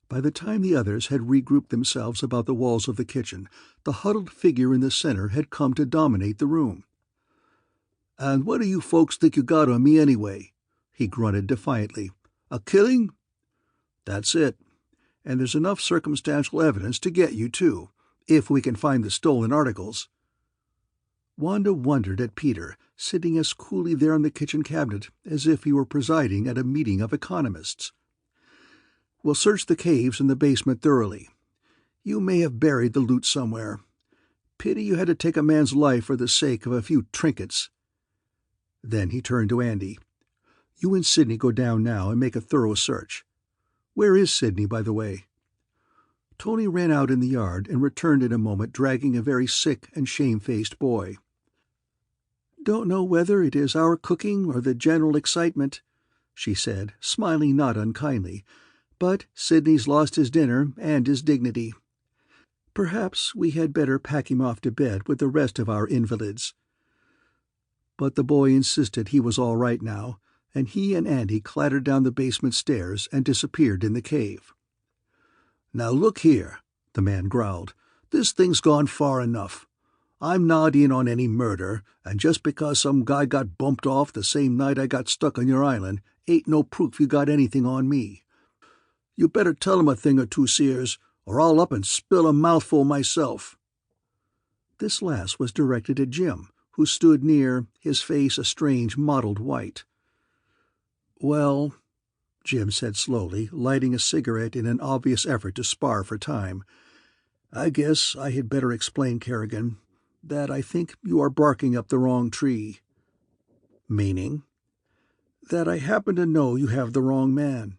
By the time the others had regrouped themselves about the walls of the kitchen, the huddled figure in the center had come to dominate the room. "And what do you folks think you got on me anyway?" he grunted defiantly. "A killing? That's it. And there's enough circumstantial evidence to get you, too, if we can find the stolen articles." Wanda wondered at Peter, sitting as coolly there on the kitchen cabinet as if he were presiding at a meeting of economists. "We'll search the caves and the basement thoroughly. You may have buried the loot somewhere. Pity you had to take a man's life for the sake of a few trinkets." Then he turned to Andy. "You and Sidney go down now and make a thorough search. Where is Sidney, by the way?" Tony ran out in the yard and returned in a moment dragging a very sick and shamefaced boy. "Don't know whether it is our cooking or the general excitement," she said, smiling not unkindly, "but Sidney's lost his dinner and his dignity. Perhaps we had better pack him off to bed with the rest of our invalids." But the boy insisted he was all right now, and he and Andy clattered down the basement stairs and disappeared in the cave. "Now look here," the man growled, "this thing's gone far enough. I'm not in on any murder, and just because some guy got bumped off the same night I got stuck on your island ain't no proof you got anything on me. You better tell him a thing or two, Sears, or I'll up and spill a mouthful myself." This last was directed at Jim, who stood near, his face a strange mottled white. "Well," Jim said slowly, lighting a cigarette in an obvious effort to spar for time, "I guess I had better explain, Kerrigan, that I think you are barking up the wrong tree." "Meaning?" "That I happen to know you have the wrong man."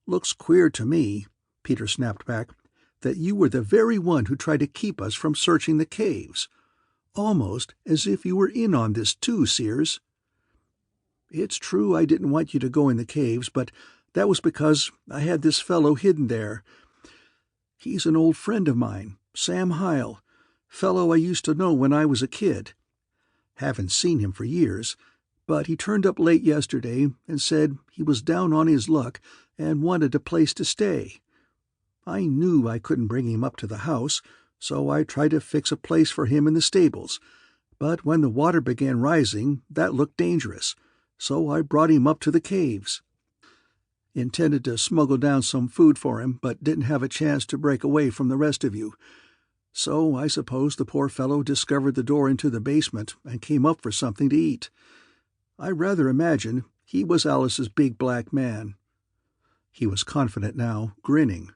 "Looks queer to me," Peter snapped back, "that you were the very one who tried to keep us from searching the caves. Almost as if you were in on this too, Sears." "It's true I didn't want you to go in the caves, but that was because I had this fellow hidden there. He's an old friend of mine, Sam Hyle, fellow I used to know when I was a kid. Haven't seen him for years, but he turned up late yesterday and said he was down on his luck and wanted a place to stay. I knew I couldn't bring him up to the house, so I tried to fix a place for him in the stables, but when the water began rising, that looked dangerous, so I brought him up to the caves. Intended to smuggle down some food for him, but didn't have a chance to break away from the rest of you. So I suppose the poor fellow discovered the door into the basement and came up for something to eat. I rather imagine he was Alice's big black man." He was confident now, grinning.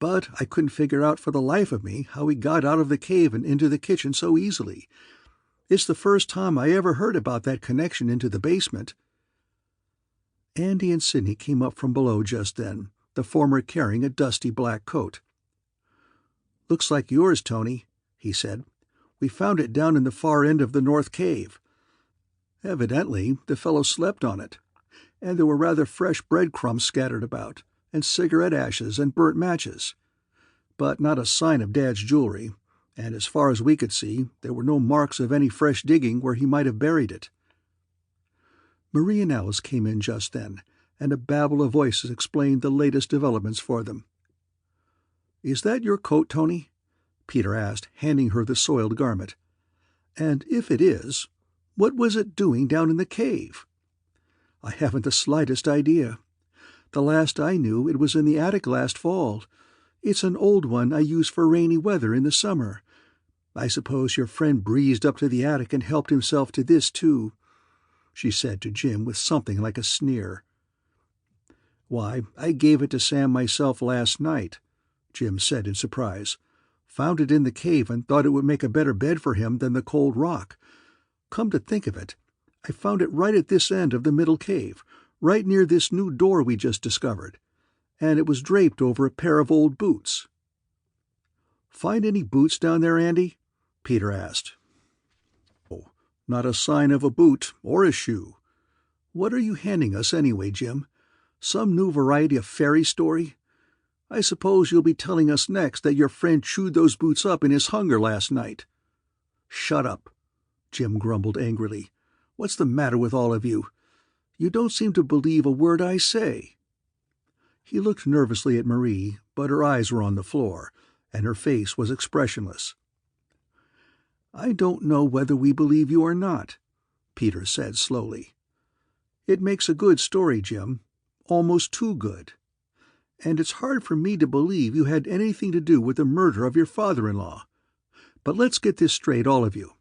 "But I couldn't figure out for the life of me how he got out of the cave and into the kitchen so easily. It's the first time I ever heard about that connection into the basement." Andy and Sidney came up from below just then, the former carrying a dusty black coat. "Looks like yours, Tony," he said. "We found it down in the far end of the north cave. Evidently, the fellow slept on it, and there were rather fresh breadcrumbs scattered about, and cigarette ashes and burnt matches. But not a sign of Dad's jewelry, and as far as we could see, there were no marks of any fresh digging where he might have buried it." Marie and Alice came in just then, and a babble of voices explained the latest developments for them. "Is that your coat, Tony?" Peter asked, handing her the soiled garment. "And if it is, what was it doing down in the cave?" "I haven't the slightest idea. The last I knew, it was in the attic last fall. It's an old one I use for rainy weather in the summer. I suppose your friend breezed up to the attic and helped himself to this, too," she said to Jim with something like a sneer. "Why, I gave it to Sam myself last night," Jim said in surprise. "Found it in the cave and thought it would make a better bed for him than the cold rock. Come to think of it, I found it right at this end of the middle cave, right near this new door we just discovered, and it was draped over a pair of old boots." "Find any boots down there, Andy?" Peter asked. "Oh, not a sign of a boot or a shoe. What are you handing us anyway, Jim? Some new variety of fairy story? I suppose you'll be telling us next that your friend chewed those boots up in his hunger last night." "Shut up," Jim grumbled angrily. "What's the matter with all of you? You don't seem to believe a word I say." He looked nervously at Marie, but her eyes were on the floor, and her face was expressionless. "I don't know whether we believe you or not," Peter said slowly. "It makes a good story, Jim, almost too good. And it's hard for me to believe you had anything to do with the murder of your father-in-law. But let's get this straight, all of you.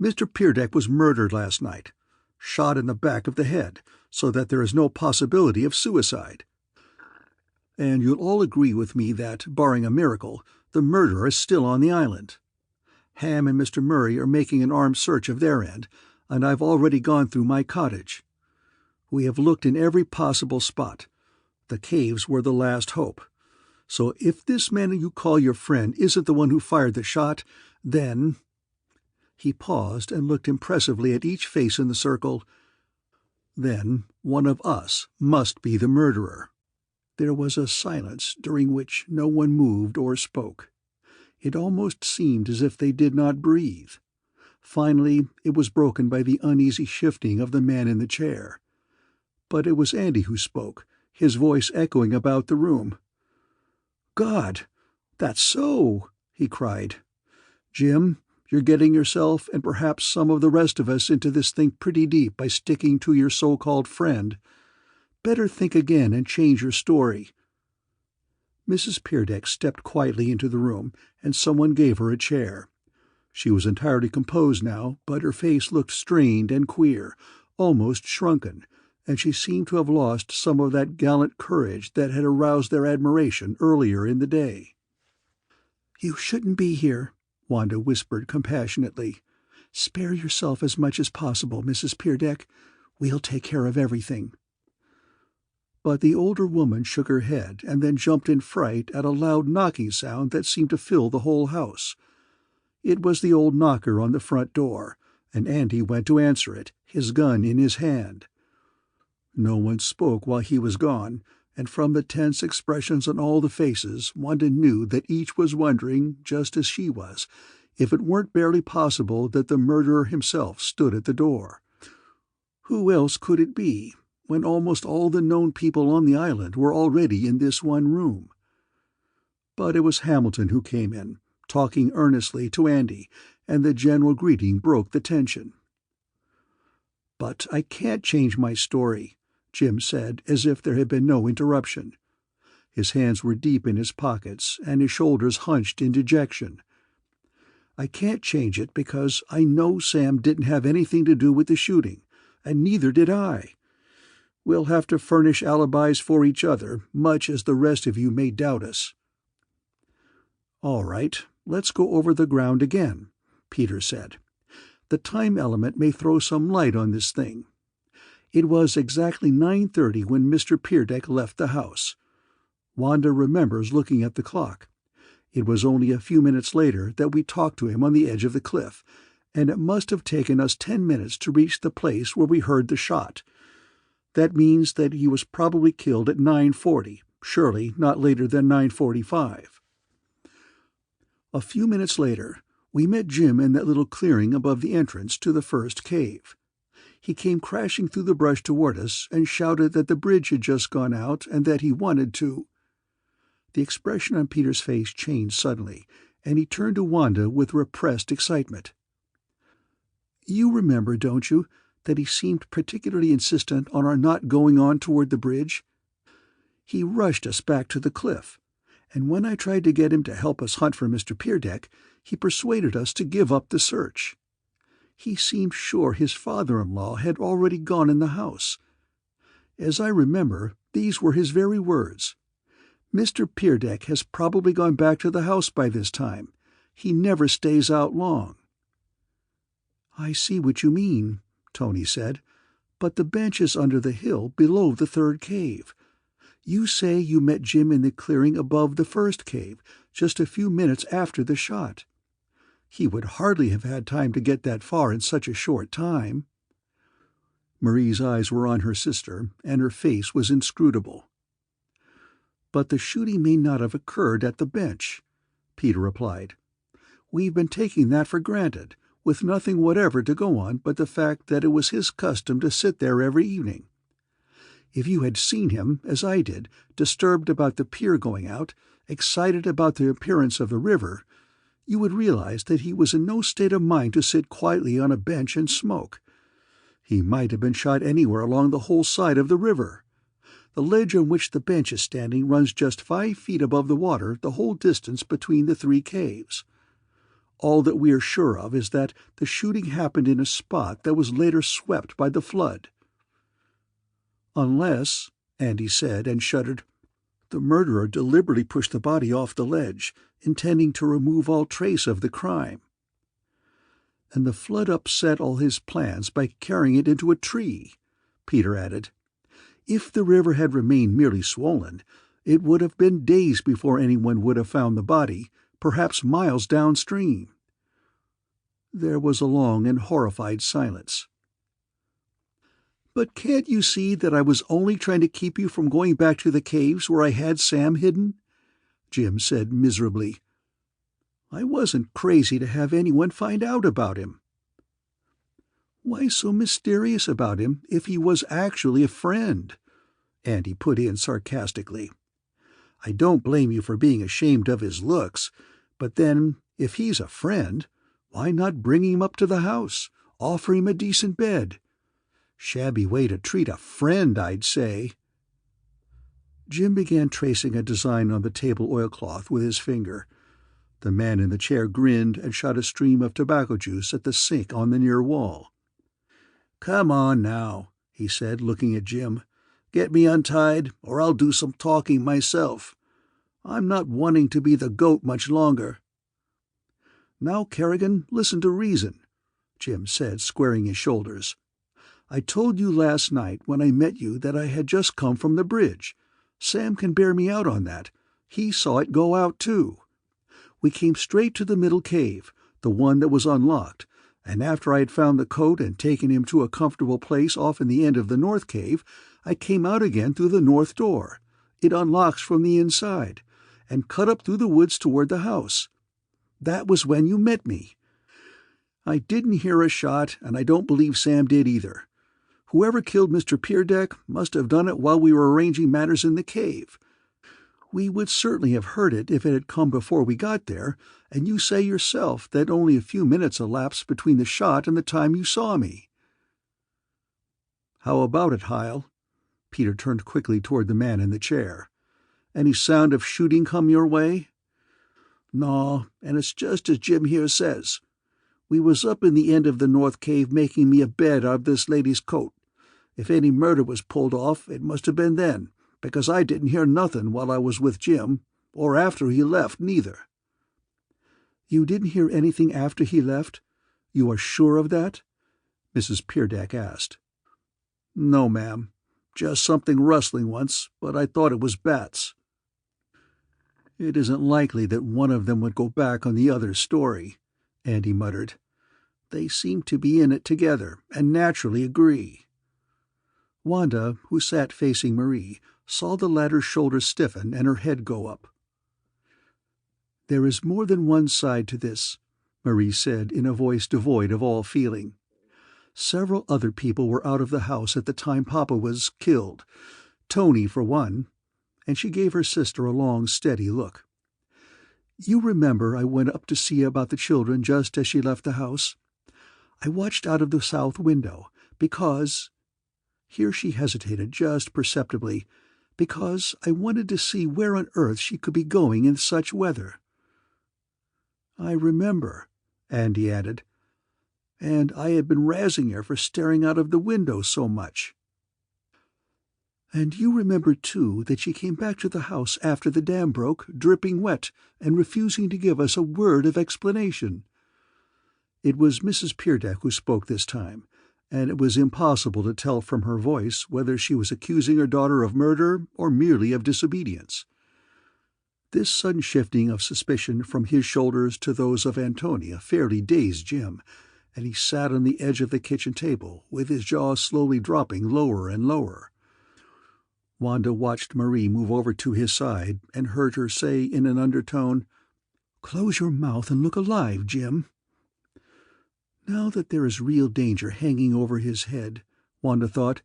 Mr. Peerdeck was murdered last night, shot in the back of the head, so that there is no possibility of suicide. And you'll all agree with me that, barring a miracle, the murderer is still on the island. Ham and Mr. Murray are making an armed search of their end, and I've already gone through my cottage. We have looked in every possible spot. The caves were the last hope. So if this man you call your friend isn't the one who fired the shot, then—" He paused and looked impressively at each face in the circle. "Then one of us must be the murderer." There was a silence during which no one moved or spoke. It almost seemed as if they did not breathe. Finally it was broken by the uneasy shifting of the man in the chair. But it was Andy who spoke, his voice echoing about the room. "God, that's so!" he cried. "Jim, you're getting yourself and perhaps some of the rest of us into this thing pretty deep by sticking to your so-called friend. Better think again and change your story." Mrs. Peerdeck stepped quietly into the room, and someone gave her a chair. She was entirely composed now, but her face looked strained and queer, almost shrunken, and she seemed to have lost some of that gallant courage that had aroused their admiration earlier in the day. "You shouldn't be here," Wanda whispered compassionately. "Spare yourself as much as possible, Mrs. Peerdeck. We'll take care of everything." But the older woman shook her head and then jumped in fright at a loud knocking sound that seemed to fill the whole house. It was the old knocker on the front door, and Andy went to answer it, his gun in his hand. No one spoke while he was gone, and from the tense expressions on all the faces Wanda knew that each was wondering, just as she was, if it weren't barely possible that the murderer himself stood at the door. Who else could it be, when almost all the known people on the island were already in this one room? But it was Hamilton who came in, talking earnestly to Andy, and the general greeting broke the tension. "But I can't change my story," Jim said, as if there had been no interruption. His hands were deep in his pockets, and his shoulders hunched in dejection. "I can't change it because I know Sam didn't have anything to do with the shooting, and neither did I. We'll have to furnish alibis for each other, much as the rest of you may doubt us." "All right, let's go over the ground again," Peter said. The time element may throw some light on this thing. It was exactly 9:30 when Mr. Peerdeck left the house. Wanda remembers looking at the clock. It was only a few minutes later that we talked to him on the edge of the cliff, and it must have taken us 10 minutes to reach the place where we heard the shot. That means that he was probably killed at 9:40, surely not later than 9:45. A few minutes later, we met Jim in that little clearing above the entrance to the first cave. He came crashing through the brush toward us and shouted that the bridge had just gone out and that he wanted to. The expression on Peter's face changed suddenly, and he turned to Wanda with repressed excitement. "You remember, don't you, that he seemed particularly insistent on our not going on toward the bridge? He rushed us back to the cliff, and when I tried to get him to help us hunt for Mr. Peerdeck, he persuaded us to give up the search. He seemed sure his father-in-law had already gone in the house. As I remember, these were his very words. 'Mr. Peerdeck has probably gone back to the house by this time. He never stays out long.'" "I see what you mean," Tony said, "but the bench is under the hill below the third cave. You say you met Jim in the clearing above the first cave, just a few minutes after the shot. He would hardly have had time to get that far in such a short time." Marie's eyes were on her sister, and her face was inscrutable. "But the shooting may not have occurred at the bench," Peter replied. "We've been taking that for granted, with nothing whatever to go on but the fact that it was his custom to sit there every evening. If you had seen him, as I did, disturbed about the pier going out, excited about the appearance of the river, you would realize that he was in no state of mind to sit quietly on a bench and smoke. He might have been shot anywhere along the whole side of the river. The ledge on which the bench is standing runs just 5 feet above the water the whole distance between the 3 caves. All that we are sure of is that the shooting happened in a spot that was later swept by the flood." "Unless," Andy said, and shuddered, "the murderer deliberately pushed the body off the ledge, intending to remove all trace of the crime." "And the flood upset all his plans by carrying it into a tree," Peter added. "If the river had remained merely swollen, it would have been days before anyone would have found the body, perhaps miles downstream." There was a long and horrified silence. "But can't you see that I was only trying to keep you from going back to the caves where I had Sam hidden?" Jim said miserably. "I wasn't crazy to have anyone find out about him." "Why so mysterious about him if he was actually a friend?" Andy put in sarcastically. "I don't blame you for being ashamed of his looks, but then, if he's a friend, why not bring him up to the house, offer him a decent bed? Shabby way to treat a friend, I'd say." Jim began tracing a design on the table oilcloth with his finger. The man in the chair grinned and shot a stream of tobacco juice at the sink on the near wall. "Come on now," he said, looking at Jim. "Get me untied, or I'll do some talking myself. I'm not wanting to be the goat much longer." "Now, Kerrigan, listen to reason," Jim said, squaring his shoulders. "I told you last night when I met you that I had just come from the bridge. Sam can bear me out on that. He saw it go out, too. We came straight to the middle cave, the one that was unlocked, and after I had found the coat and taken him to a comfortable place off in the end of the north cave, I came out again through the north door. It unlocks from the inside, and cut up through the woods toward the house. That was when you met me. I didn't hear a shot, and I don't believe Sam did either. Whoever killed Mr. Peerdeck must have done it while we were arranging matters in the cave. We would certainly have heard it if it had come before we got there, and you say yourself that only a few minutes elapsed between the shot and the time you saw me." "How about it, Hyle?" Peter turned quickly toward the man in the chair. "Any sound of shooting come your way?" "No, and it's just as Jim here says. We was up in the end of the north cave making me a bed out of this lady's coat. If any murder was pulled off, it must have been then, because I didn't hear nothing while I was with Jim, or after he left neither." "You didn't hear anything after he left? "You are sure of that?" Mrs. Peerdeck asked. "No, ma'am. Just something rustling once, but I thought it was bats." "It isn't likely that one of them would go back on the other's story," Andy muttered. "They seem to be in it together, and naturally agree." Wanda, who sat facing Marie, saw the latter's shoulders stiffen and her head go up. "There is more than one side to this," Marie said in a voice devoid of all feeling. "Several other people were out of the house at the time Papa was killed. Tony, for one," and she gave her sister a long, steady look. "You remember I went up to see about the children just as she left the house? I watched out of the south window, because—" here she hesitated just perceptibly, "because I wanted to see where on earth she could be going in such weather." "I remember," Andy added. "And I had been razzing her for staring out of the window so much." "And you remember, too, that she came back to the house after the dam broke, dripping wet, and refusing to give us a word of explanation." It was Mrs. Peerdeck who spoke this time, and it was impossible to tell from her voice whether she was accusing her daughter of murder or merely of disobedience. This sudden shifting of suspicion from his shoulders to those of Antonia fairly dazed Jim, and he sat on the edge of the kitchen table, with his jaw slowly dropping lower and lower. Wanda watched Marie move over to his side and heard her say in an undertone, "Close your mouth and look alive, Jim." Now that there is real danger hanging over his head, Wanda thought,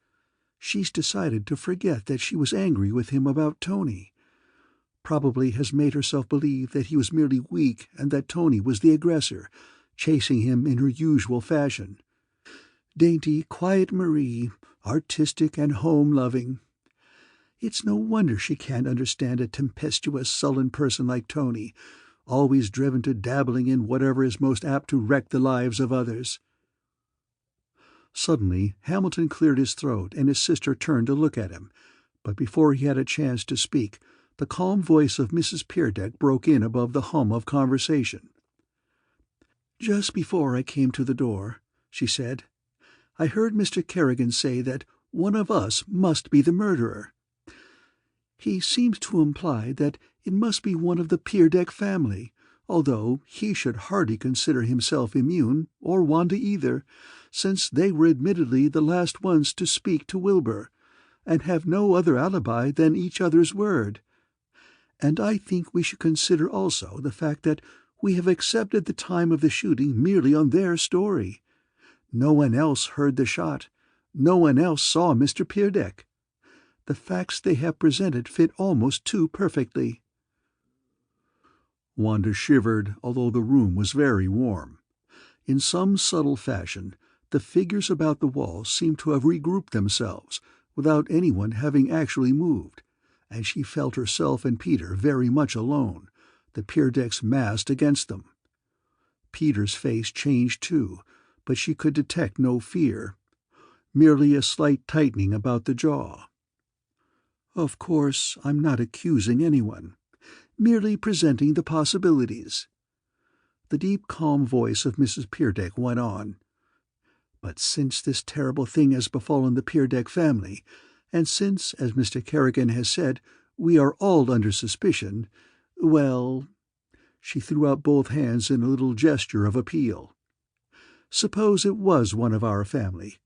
she's decided to forget that she was angry with him about Tony. Probably has made herself believe that he was merely weak and that Tony was the aggressor, chasing him in her usual fashion. Dainty, quiet Marie, artistic and home-loving. It's no wonder she can't understand a tempestuous, sullen person like Tony, always driven to dabbling in whatever is most apt to wreck the lives of others. Suddenly Hamilton cleared his throat and his sister turned to look at him, but before he had a chance to speak, the calm voice of Mrs. Peerdeck broke in above the hum of conversation. "Just before I came to the door," she said, "I heard Mr. Kerrigan say that one of us must be the murderer. He seems to imply that it must be one of the Peerdeck family, although he should hardly consider himself immune, or Wanda either, since they were admittedly the last ones to speak to Wilbur, and have no other alibi than each other's word. And I think we should consider also the fact that we have accepted the time of the shooting merely on their story. No one else heard the shot. No one else saw Mr. Peerdeck. The facts they have presented fit almost too perfectly." Wanda shivered, although the room was very warm. In some subtle fashion, the figures about the wall seemed to have regrouped themselves, without anyone having actually moved, and she felt herself and Peter very much alone, the Peerdecks massed against them. Peter's face changed too, but she could detect no fear, merely a slight tightening about the jaw. "Of course, I'm not accusing anyone, merely presenting the possibilities." The deep, calm voice of Mrs. Peerdeck went on. "But since this terrible thing has befallen the Peerdeck family, and since, as Mr. Kerrigan has said, we are all under suspicion, well—" She threw out both hands in a little gesture of appeal. "Suppose it was one of our family.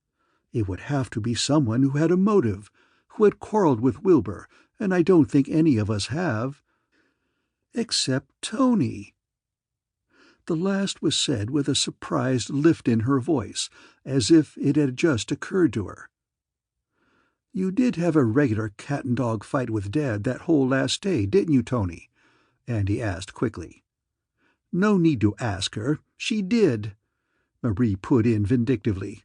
It would have to be someone who had a motive, who had quarreled with Wilbur, and I don't think any of us have." "Except Tony." The last was said with a surprised lift in her voice, as if it had just occurred to her. "You did have a regular cat-and-dog fight with Dad that whole last day, didn't you, Tony?" Andy asked quickly. "No need to ask her. She did," Marie put in vindictively.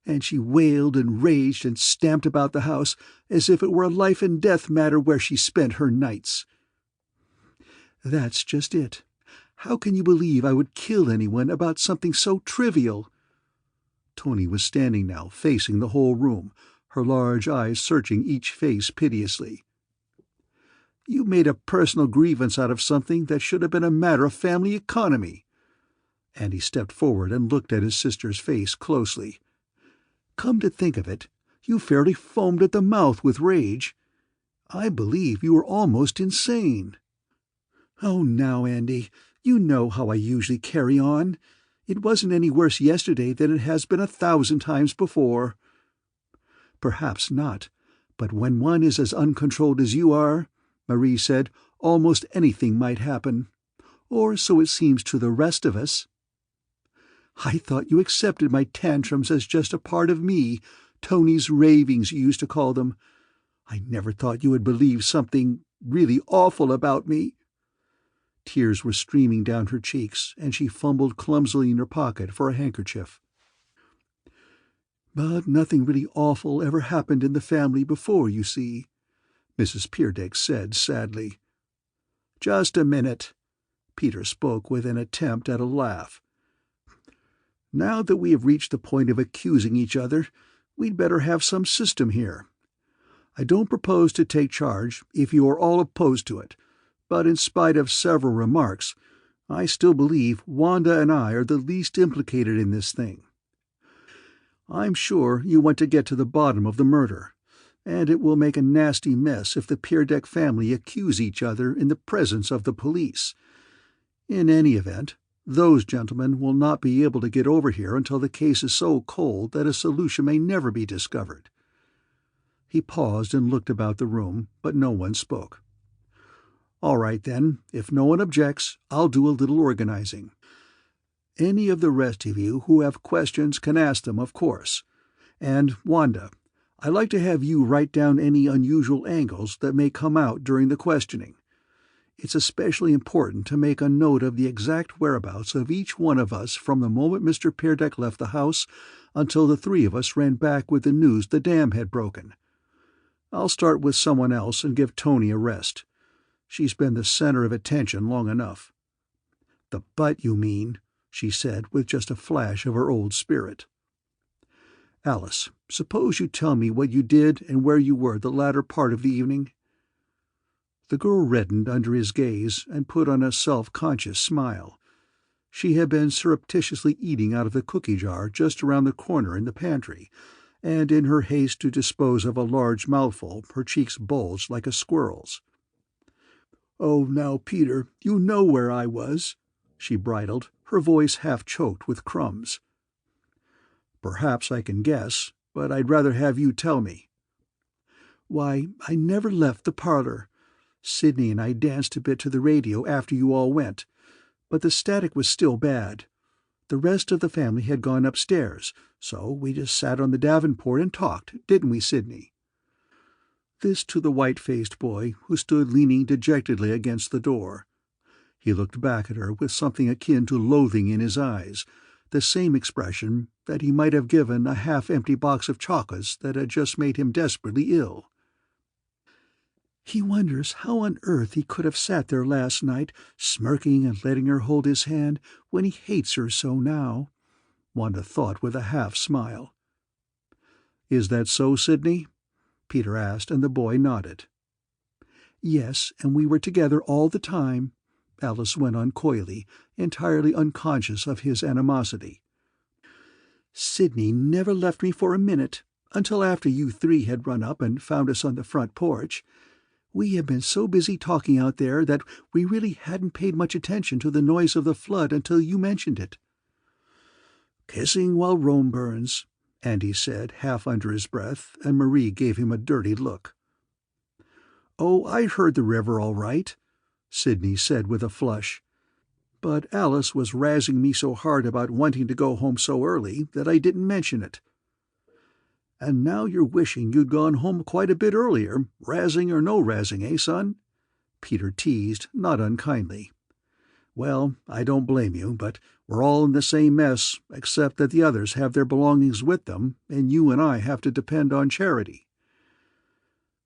"And she wailed and raged and stamped about the house as if it were a life-and-death matter where she spent her nights." "That's just it. How can you believe I would kill anyone about something so trivial?" Tony was standing now, facing the whole room, her large eyes searching each face piteously. "You made a personal grievance out of something that should have been a matter of family economy." and he stepped forward and looked at his sister's face closely. "Come to think of it, you fairly foamed at the mouth with rage. I believe you were almost insane." "Oh, now, Andy, you know how I usually carry on. It wasn't any worse yesterday than it has been 1,000 times before." "Perhaps not, but when one is as uncontrolled as you are," Marie said, "almost anything might happen. Or so it seems to the rest of us." "I thought you accepted my tantrums as just a part of me, Tony's ravings you used to call them. I never thought you would believe something really awful about me." Tears were streaming down her cheeks, and she fumbled clumsily in her pocket for a handkerchief. "But nothing really awful ever happened in the family before, you see," Mrs. Peerdyk said sadly. "Just a minute." Peter spoke with an attempt at a laugh. "Now that we have reached the point of accusing each other, we'd better have some system here. I don't propose to take charge if you are all opposed to it, but in spite of several remarks, I still believe Wanda and I are the least implicated in this thing. I'm sure you want to get to the bottom of the murder, and it will make a nasty mess if the Peerdyk family accuse each other in the presence of the police. In any event, those gentlemen will not be able to get over here until the case is so cold that a solution may never be discovered." He paused and looked about the room, but no one spoke. "All right, then, if no one objects, I'll do a little organizing. Any of the rest of you who have questions can ask them, of course. And, Wanda, I'd like to have you write down any unusual angles that may come out during the questioning. It's especially important to make a note of the exact whereabouts of each one of us from the moment Mr. Peerdyk left the house until the three of us ran back with the news the dam had broken. I'll start with someone else and give Tony a rest. She's been the center of attention long enough." "The butt, you mean," she said with just a flash of her old spirit. "Alice, suppose you tell me what you did and where you were the latter part of the evening?" The girl reddened under his gaze and put on a self-conscious smile. She had been surreptitiously eating out of the cookie jar just around the corner in the pantry, and in her haste to dispose of a large mouthful her cheeks bulged like a squirrel's. "Oh, now, Peter, you know where I was," she bridled, her voice half choked with crumbs. "Perhaps I can guess, but I'd rather have you tell me." "Why, I never left the parlor. Sidney and I danced a bit to the radio after you all went, but the static was still bad. The rest of the family had gone upstairs, so we just sat on the davenport and talked, didn't we, Sidney?" This to the white-faced boy who stood leaning dejectedly against the door. He looked back at her with something akin to loathing in his eyes, the same expression that he might have given a half-empty box of chocolates that had just made him desperately ill. "He wonders how on earth he could have sat there last night, smirking and letting her hold his hand when he hates her so now," Wanda thought with a half-smile. "Is that so, Sidney?" Peter asked, and the boy nodded. "Yes, and we were together all the time," Alice went on coyly, entirely unconscious of his animosity. "Sidney never left me for a minute, until after you three had run up and found us on the front porch. We had been so busy talking out there that we really hadn't paid much attention to the noise of the flood until you mentioned it." "Kissing while Rome burns," Andy said, half under his breath, and Marie gave him a dirty look. "Oh, I heard the river all right," Sidney said with a flush. "But Alice was razzing me so hard about wanting to go home so early that I didn't mention it." "And now you're wishing you'd gone home quite a bit earlier, razzing or no razzing, eh, son?" Peter teased, not unkindly. "Well, I don't blame you, but we're all in the same mess, except that the others have their belongings with them, and you and I have to depend on charity."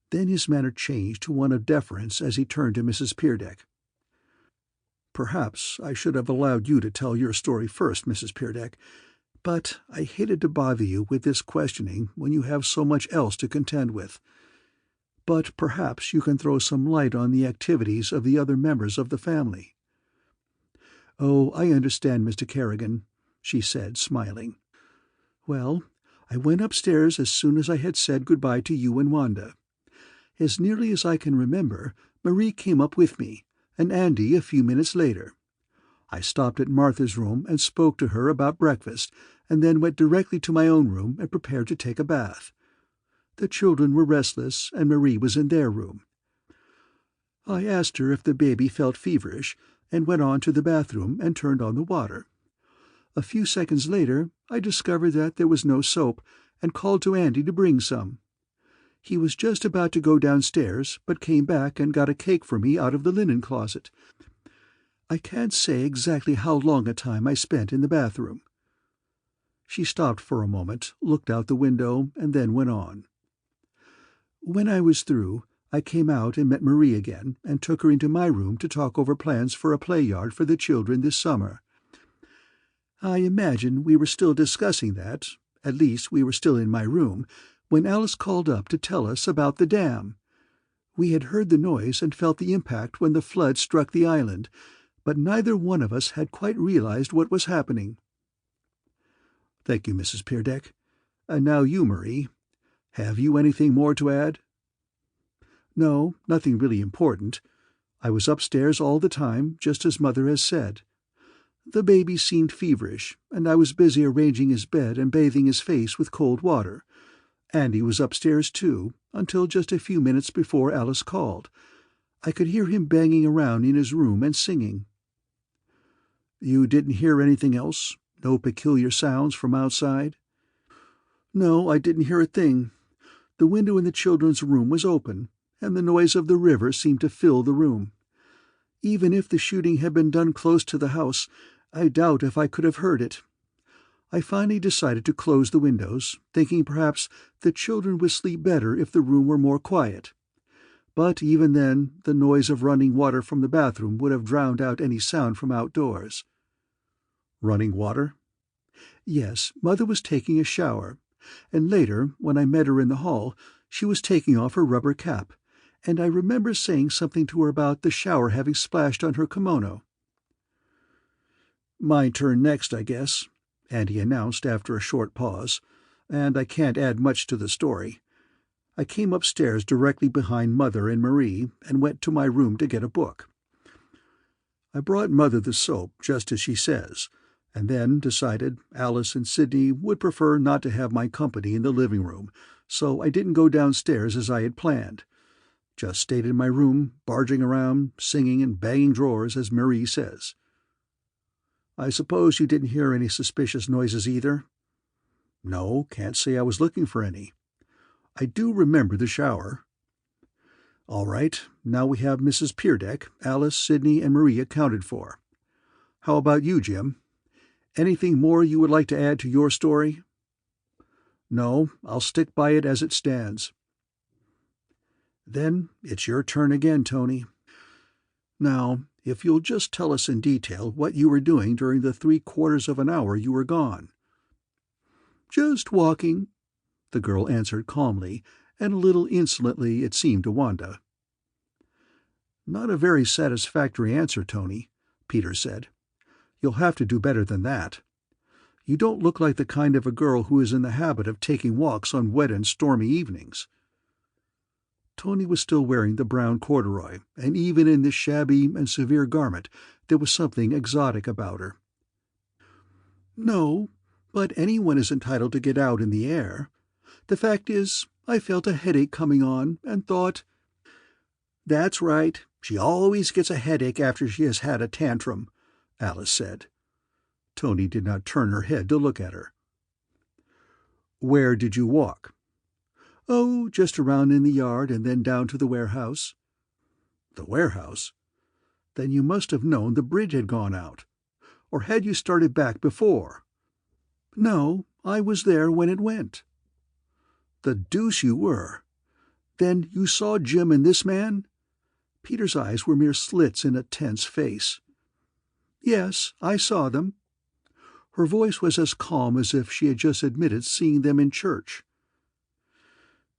Then his manner changed to one of deference as he turned to Mrs. Peerdyk. "Perhaps I should have allowed you to tell your story first, Mrs. Peerdyk, but I hated to bother you with this questioning when you have so much else to contend with. But perhaps you can throw some light on the activities of the other members of the family." "Oh, I understand, Mr. Kerrigan," she said, smiling. "Well, I went upstairs as soon as I had said goodbye to you and Wanda. As nearly as I can remember, Marie came up with me, and Andy a few minutes later. I stopped at Martha's room and spoke to her about breakfast, and then went directly to my own room and prepared to take a bath. The children were restless, and Marie was in their room. I asked her if the baby felt feverish, and went on to the bathroom and turned on the water. A few seconds later I discovered that there was no soap, and called to Andy to bring some. He was just about to go downstairs, but came back and got a cake for me out of the linen closet. I can't say exactly how long a time I spent in the bathroom." She stopped for a moment, looked out the window, and then went on. "When I was through, I came out and met Marie again, and took her into my room to talk over plans for a play yard for the children this summer. I imagine we were still discussing that, at least we were still in my room, when Alice called up to tell us about the dam. We had heard the noise and felt the impact when the flood struck the island, but neither one of us had quite realized what was happening." "Thank you, Mrs. Peerdeck. And now you, Marie. Have you anything more to add?" "No, nothing really important. I was upstairs all the time, just as Mother has said. The baby seemed feverish, and I was busy arranging his bed and bathing his face with cold water. Andy was upstairs too, until just a few minutes before Alice called. I could hear him banging around in his room and singing." "You didn't hear anything else? No peculiar sounds from outside?" "No, I didn't hear a thing. The window in the children's room was open, and the noise of the river seemed to fill the room. Even if the shooting had been done close to the house, I doubt if I could have heard it. I finally decided to close the windows, thinking perhaps the children would sleep better if the room were more quiet. But even then, the noise of running water from the bathroom would have drowned out any sound from outdoors." "Running water?" "Yes, Mother was taking a shower, and later, when I met her in the hall, she was taking off her rubber cap, and I remember saying something to her about the shower having splashed on her kimono." "My turn next, I guess," Andy announced after a short pause, "and I can't add much to the story. I came upstairs directly behind Mother and Marie and went to my room to get a book. I brought Mother the soap, just as she says, and then decided Alice and Sidney would prefer not to have my company in the living room, so I didn't go downstairs as I had planned. Just stayed in my room, barging around, singing and banging drawers, as Marie says." "I suppose you didn't hear any suspicious noises either?" "No, can't say I was looking for any. I do remember the shower." "All right, now we have Mrs. Peerdeck, Alice, Sidney, and Marie accounted for. How about you, Jim? Anything more you would like to add to your story?" "No, I'll stick by it as it stands." "Then it's your turn again, Tony. Now, if you'll just tell us in detail what you were doing during the 3/4 of an hour you were gone." "Just walking," the girl answered calmly, and a little insolently, it seemed to Wanda. "Not a very satisfactory answer, Tony," Peter said. "You'll have to do better than that. You don't look like the kind of a girl who is in the habit of taking walks on wet and stormy evenings." Tony was still wearing the brown corduroy, and even in this shabby and severe garment there was something exotic about her. "No, but anyone is entitled to get out in the air. The fact is, I felt a headache coming on, and thought—" "That's right, she always gets a headache after she has had a tantrum," Alice said. Tony did not turn her head to look at her. "Where did you walk?" "Oh, just around in the yard and then down to the warehouse." "The warehouse? Then you must have known the bridge had gone out. Or had you started back before?" "No, I was there when it went." "The deuce you were! Then you saw Jim and this man?" Peter's eyes were mere slits in a tense face. "Yes, I saw them." Her voice was as calm as if she had just admitted seeing them in church.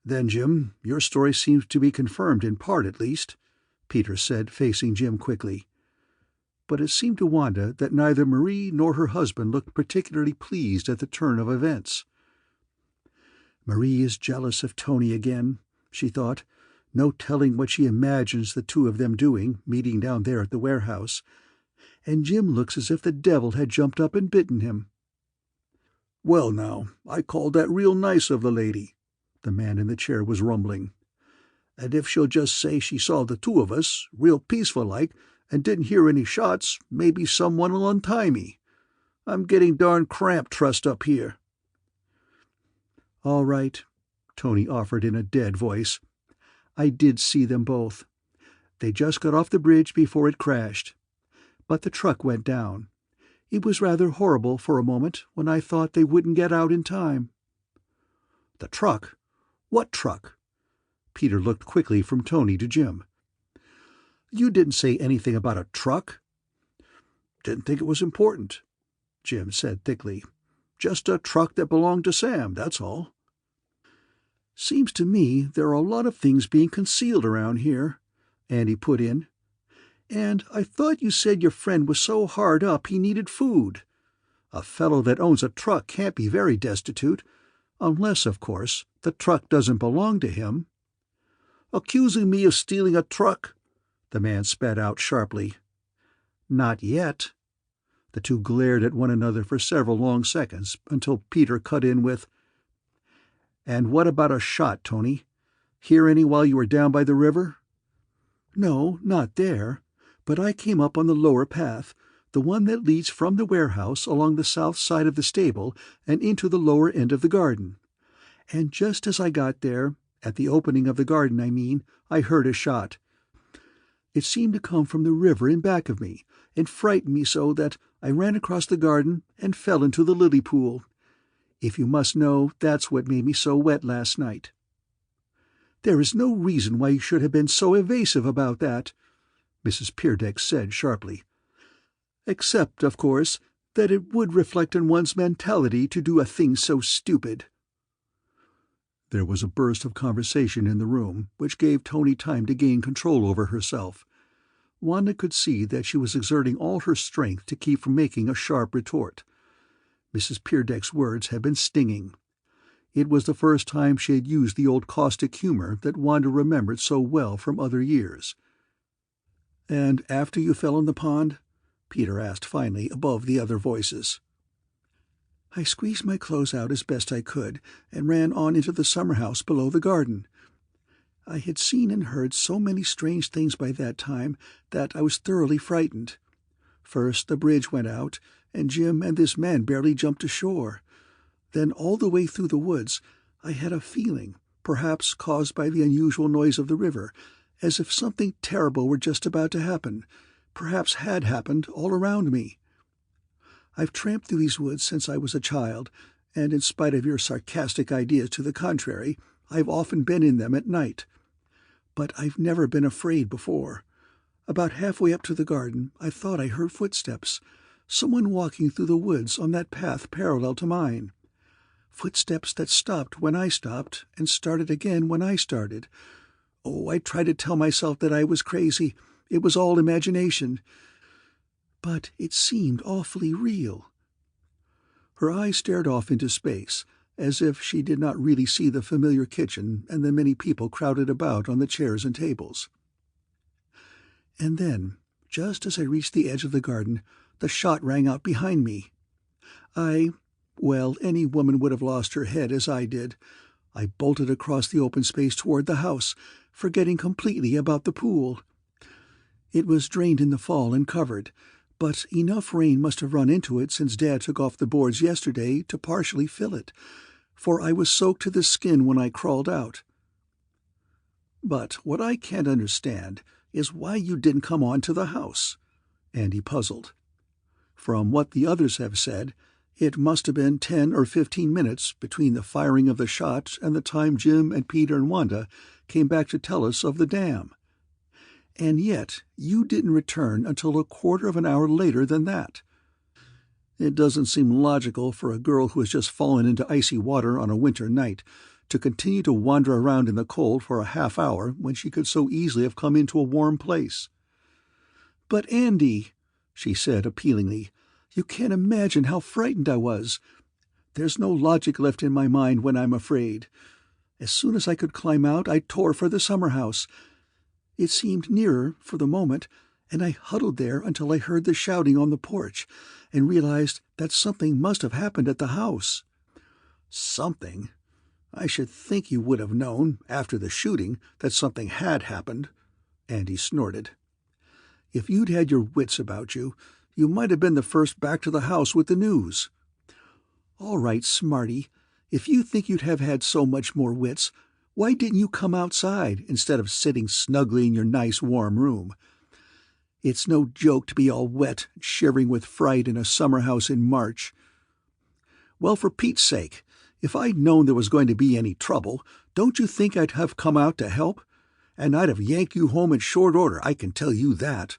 "Then, Jim, your story seems to be confirmed in part, at least," Peter said, facing Jim quickly. but it seemed to Wanda that neither Marie nor her husband looked particularly pleased at the turn of events. Marie is jealous of Tony again, she thought. No telling what she imagines the two of them doing, meeting down there at the warehouse. And Jim looks as if the devil had jumped up and bitten him. "Well now, I called that real nice of the lady," the man in the chair was rumbling. "And if she'll just say she saw the two of us, real peaceful-like, and didn't hear any shots, maybe someone'll untie me. I'm getting darn cramped trussed up here." "All right," Tony offered in a dead voice. "I did see them both. They just got off the bridge before it crashed. But the truck went down. It was rather horrible for a moment when I thought they wouldn't get out in time." "The truck? What truck?" Peter looked quickly from Tony to Jim. "You didn't say anything about a truck." "Didn't think it was important," Jim said thickly. "Just a truck that belonged to Sam, that's all." "Seems to me there are a lot of things being concealed around here," Andy put in. "And I thought you said your friend was so hard up he needed food. A fellow that owns a truck can't be very destitute, unless, of course, the truck doesn't belong to him." "Accusing me of stealing a truck?" the man spat out sharply. "Not yet." The two glared at one another for several long seconds, until Peter cut in with, "And what about a shot, Tony? Hear any while you were down by the river?" "No, not there. But I came up on the lower path, the one that leads from the warehouse along the south side of the stable and into the lower end of the garden. And just as I got there, at the opening of the garden, I mean, I heard a shot. It seemed to come from the river in back of me, and frightened me so that I ran across the garden and fell into the lily pool. If you must know, that's what made me so wet last night." "There is no reason why you should have been so evasive about that," Mrs. Peerdeck said sharply. "Except, of course, that it would reflect on one's mentality to do a thing so stupid." There was a burst of conversation in the room, which gave Tony time to gain control over herself. Wanda could see that she was exerting all her strength to keep from making a sharp retort. Mrs. Peerdeck's words had been stinging. It was the first time she had used the old caustic humor that Wanda remembered so well from other years. "And after you fell in the pond?" Peter asked finally, above the other voices. "I squeezed my clothes out as best I could and ran on into the summer house below the garden. I had seen and heard so many strange things by that time that I was thoroughly frightened. First the bridge went out, and Jim and this man barely jumped ashore. Then all the way through the woods I had a feeling, perhaps caused by the unusual noise of the river, as if something terrible were just about to happen, perhaps had happened all around me. I've tramped through these woods since I was a child, and in spite of your sarcastic ideas to the contrary, I've often been in them at night. But I've never been afraid before. About halfway up to the garden, I thought I heard footsteps, someone walking through the woods on that path parallel to mine. Footsteps that stopped when I stopped and started again when I started. Oh, I tried to tell myself that I was crazy. It was all imagination. But it seemed awfully real." Her eyes stared off into space, as if she did not really see the familiar kitchen and the many people crowded about on the chairs and tables. "And then, just as I reached the edge of the garden, the shot rang out behind me. Well, any woman would have lost her head as I did. I bolted across the open space toward the house, forgetting completely about the pool. It was drained in the fall and covered, but enough rain must have run into it since Dad took off the boards yesterday to partially fill it, for I was soaked to the skin when I crawled out. But what I can't understand is why you didn't come on to the house," Andy puzzled. "From what the others have said, it must have been 10 or 15 minutes between the firing of the shot and the time Jim and Peter and Wanda came back to tell us of the dam. And yet you didn't return until a quarter of an hour later than that. It doesn't seem logical for a girl who has just fallen into icy water on a winter night to continue to wander around in the cold for a half hour when she could so easily have come into a warm place." "But Andy," she said appealingly. "You can't imagine how frightened I was. There's no logic left in my mind when I'm afraid. As soon as I could climb out, I tore for the summer house. It seemed nearer, for the moment, and I huddled there until I heard the shouting on the porch and realized that something must have happened at the house." "Something? I should think you would have known, after the shooting, that something had happened," Andy snorted. "If you'd had your wits about you, you might have been the first back to the house with the news." "All right, smarty. If you think you'd have had so much more wits, why didn't you come outside instead of sitting snugly in your nice warm room? It's no joke to be all wet and shivering with fright in a summer house in March. Well, for Pete's sake, if I'd known there was going to be any trouble, don't you think I'd have come out to help? And I'd have yanked you home in short order, I can tell you that."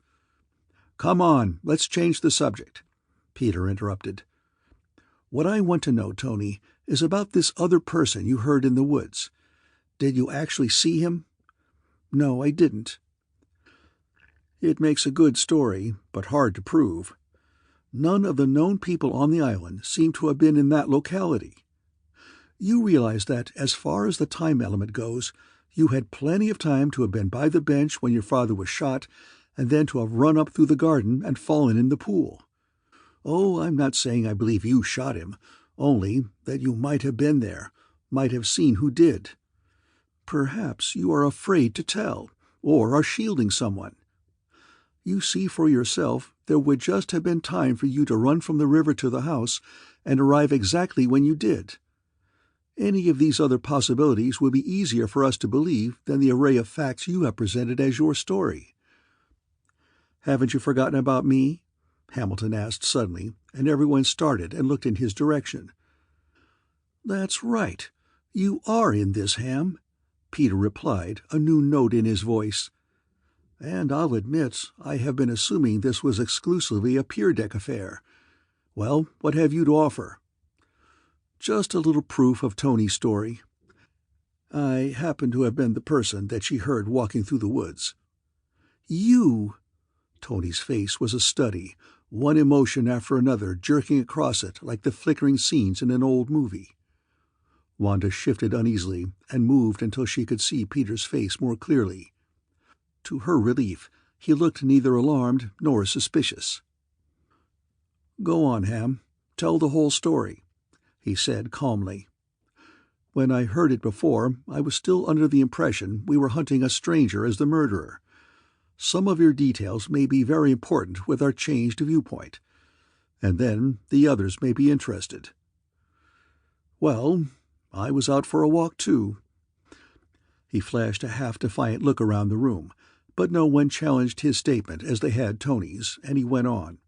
"Come on, let's change the subject," Peter interrupted. "What I want to know, Tony, is about this other person you heard in the woods. Did you actually see him?" "No, I didn't." "It makes a good story, but hard to prove. None of the known people on the island seem to have been in that locality. You realize that, as far as the time element goes, you had plenty of time to have been by the bench when your father was shot, and then to have run up through the garden and fallen in the pool. Oh, I'm not saying I believe you shot him, only that you might have been there, might have seen who did. Perhaps you are afraid to tell, or are shielding someone. You see for yourself there would just have been time for you to run from the river to the house and arrive exactly when you did. Any of these other possibilities would be easier for us to believe than the array of facts you have presented as your story." "Haven't you forgotten about me?" Hamilton asked suddenly, and everyone started and looked in his direction. "That's right. You are in this, Ham," Peter replied, a new note in his voice. "And I'll admit I have been assuming this was exclusively a pier deck affair. Well, what have you to offer?" "Just a little proof of Tony's story. I happen to have been the person that she heard walking through the woods." "You!" Tony's face was a study, one emotion after another jerking across it like the flickering scenes in an old movie. Wanda shifted uneasily and moved until she could see Peter's face more clearly. To her relief, he looked neither alarmed nor suspicious. "Go on, Ham. Tell the whole story," he said calmly. "When I heard it before, I was still under the impression we were hunting a stranger as the murderer. Some of your details may be very important with our changed viewpoint, and then the others may be interested." "Well, I was out for a walk, too." He flashed a half-defiant look around the room, but no one challenged his statement as they had Tony's, and he went on.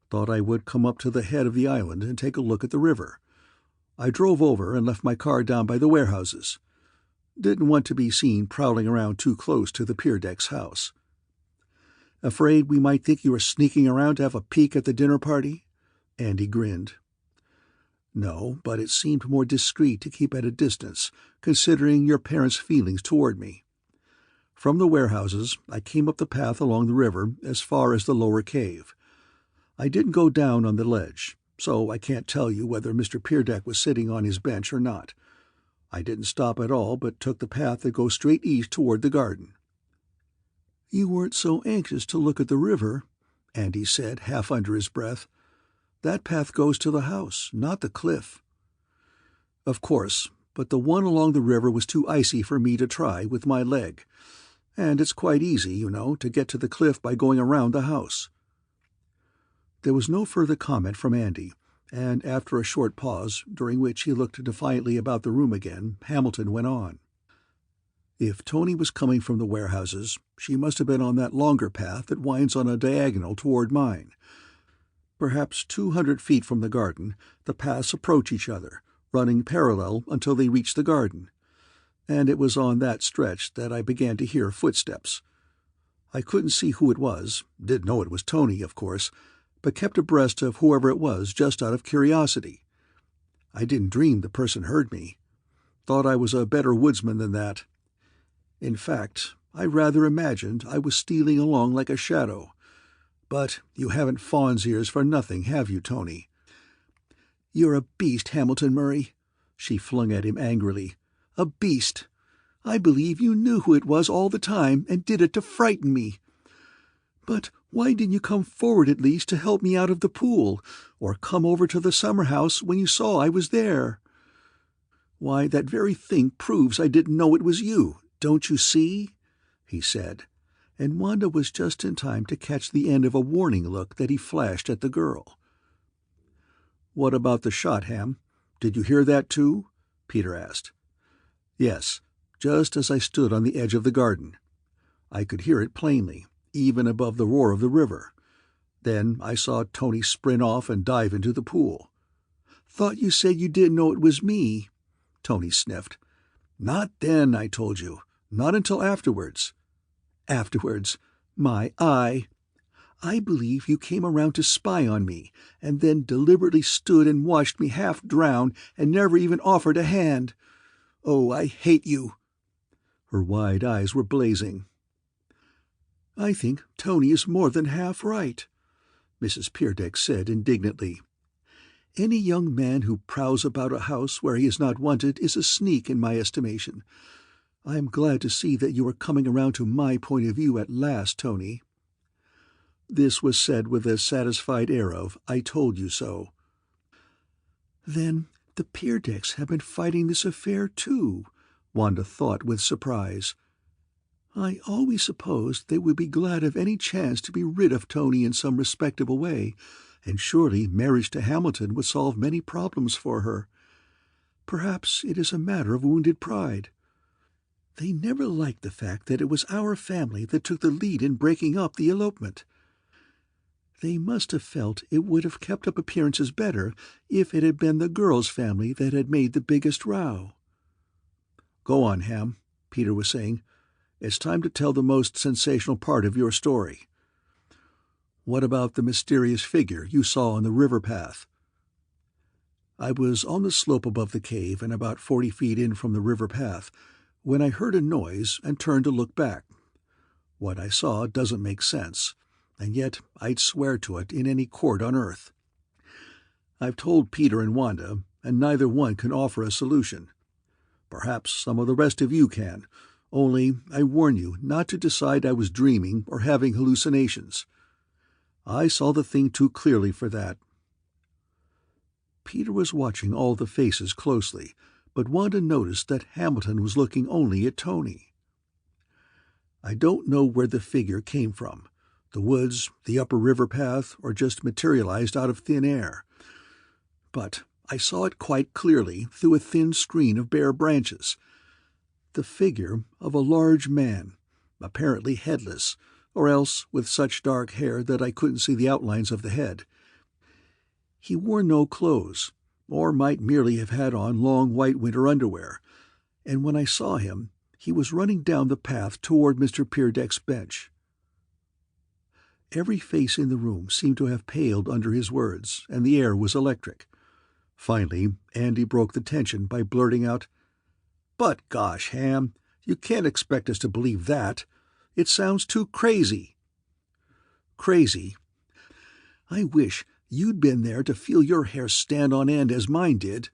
"Thought I would come up to the head of the island and take a look at the river. I drove over and left my car down by the warehouses. Didn't want to be seen prowling around too close to the pier deck's house." "Afraid we might think you were sneaking around to have a peek at the dinner party?" Andy grinned. "No, but it seemed more discreet to keep at a distance, considering your parents' feelings toward me. From the warehouses, I came up the path along the river as far as the lower cave. I didn't go down on the ledge, so I can't tell you whether Mr. Peerdeck was sitting on his bench or not. I didn't stop at all, but took the path that goes straight east toward the garden." "You weren't so anxious to look at the river," Andy said, half under his breath. "That path goes to the house, not the cliff." "Of course, but the one along the river was too icy for me to try with my leg. And it's quite easy, you know, to get to the cliff by going around the house." There was no further comment from Andy, and after a short pause, during which he looked defiantly about the room again, Hamilton went on. "If Tony was coming from the warehouses, she must have been on that longer path that winds on a diagonal toward mine. Perhaps 200 feet from the garden, the paths approach each other, running parallel until they reach the garden. And it was on that stretch that I began to hear footsteps. I couldn't see who it was, didn't know it was Tony, of course, but kept abreast of whoever it was just out of curiosity. I didn't dream the person heard me. Thought I was a better woodsman than that. In fact, I rather imagined I was stealing along like a shadow. But you haven't fawn's ears for nothing, have you, Tony?" "You're a beast, Hamilton Murray," she flung at him angrily. "A beast! I believe you knew who it was all the time and did it to frighten me. But why didn't you come forward at least to help me out of the pool, or come over to the summer house when you saw I was there? Why, that very thing proves I didn't know it was you, don't you see?" he said, and Wanda was just in time to catch the end of a warning look that he flashed at the girl. "What about the shot, Ham? Did you hear that too?" Peter asked. "Yes, just as I stood on the edge of the garden. I could hear it plainly, even above the roar of the river. Then I saw Tony sprint off and dive into the pool." "Thought you said you didn't know it was me," Tony sniffed. "Not then, I told you. Not until afterwards." "Afterwards? My eye! I believe you came around to spy on me, and then deliberately stood and watched me half drown and never even offered a hand. Oh, I hate you!" Her wide eyes were blazing. "I think Tony is more than half right," Mrs. Peerdeck said indignantly. "Any young man who prowls about a house where he is not wanted is a sneak in my estimation. I am glad to see that you are coming around to my point of view at last, Tony." This was said with a satisfied air of, "I told you so." "Then the Peerdecks have been fighting this affair too," Wanda thought with surprise. "I always supposed they would be glad of any chance to be rid of Tony in some respectable way, and surely marriage to Hamilton would solve many problems for her. Perhaps it is a matter of wounded pride. They never liked the fact that it was our family that took the lead in breaking up the elopement. They must have felt it would have kept up appearances better if it had been the girl's family that had made the biggest row." "Go on, Ham," Peter was saying. "It's time to tell the most sensational part of your story. What about the mysterious figure you saw on the river path?" "I was on the slope above the cave and about 40 feet in from the river path when I heard a noise and turned to look back. What I saw doesn't make sense, and yet I'd swear to it in any court on earth. I've told Peter and Wanda, and neither one can offer a solution. Perhaps some of the rest of you can, only I warn you not to decide I was dreaming or having hallucinations. I saw the thing too clearly for that." Peter was watching all the faces closely, but Wanda noticed that Hamilton was looking only at Tony. "I don't know where the figure came from, the woods, the upper river path, or just materialized out of thin air. But I saw it quite clearly through a thin screen of bare branches. The figure of a large man, apparently headless, or else with such dark hair that I couldn't see the outlines of the head. He wore no clothes, or might merely have had on long white winter underwear, and when I saw him, he was running down the path toward Mr. Peerdeck's bench." Every face in the room seemed to have paled under his words, and the air was electric. Finally, Andy broke the tension by blurting out, "But gosh, Ham, you can't expect us to believe that. It sounds too crazy." "Crazy? I wish you'd been there to feel your hair stand on end as mine did.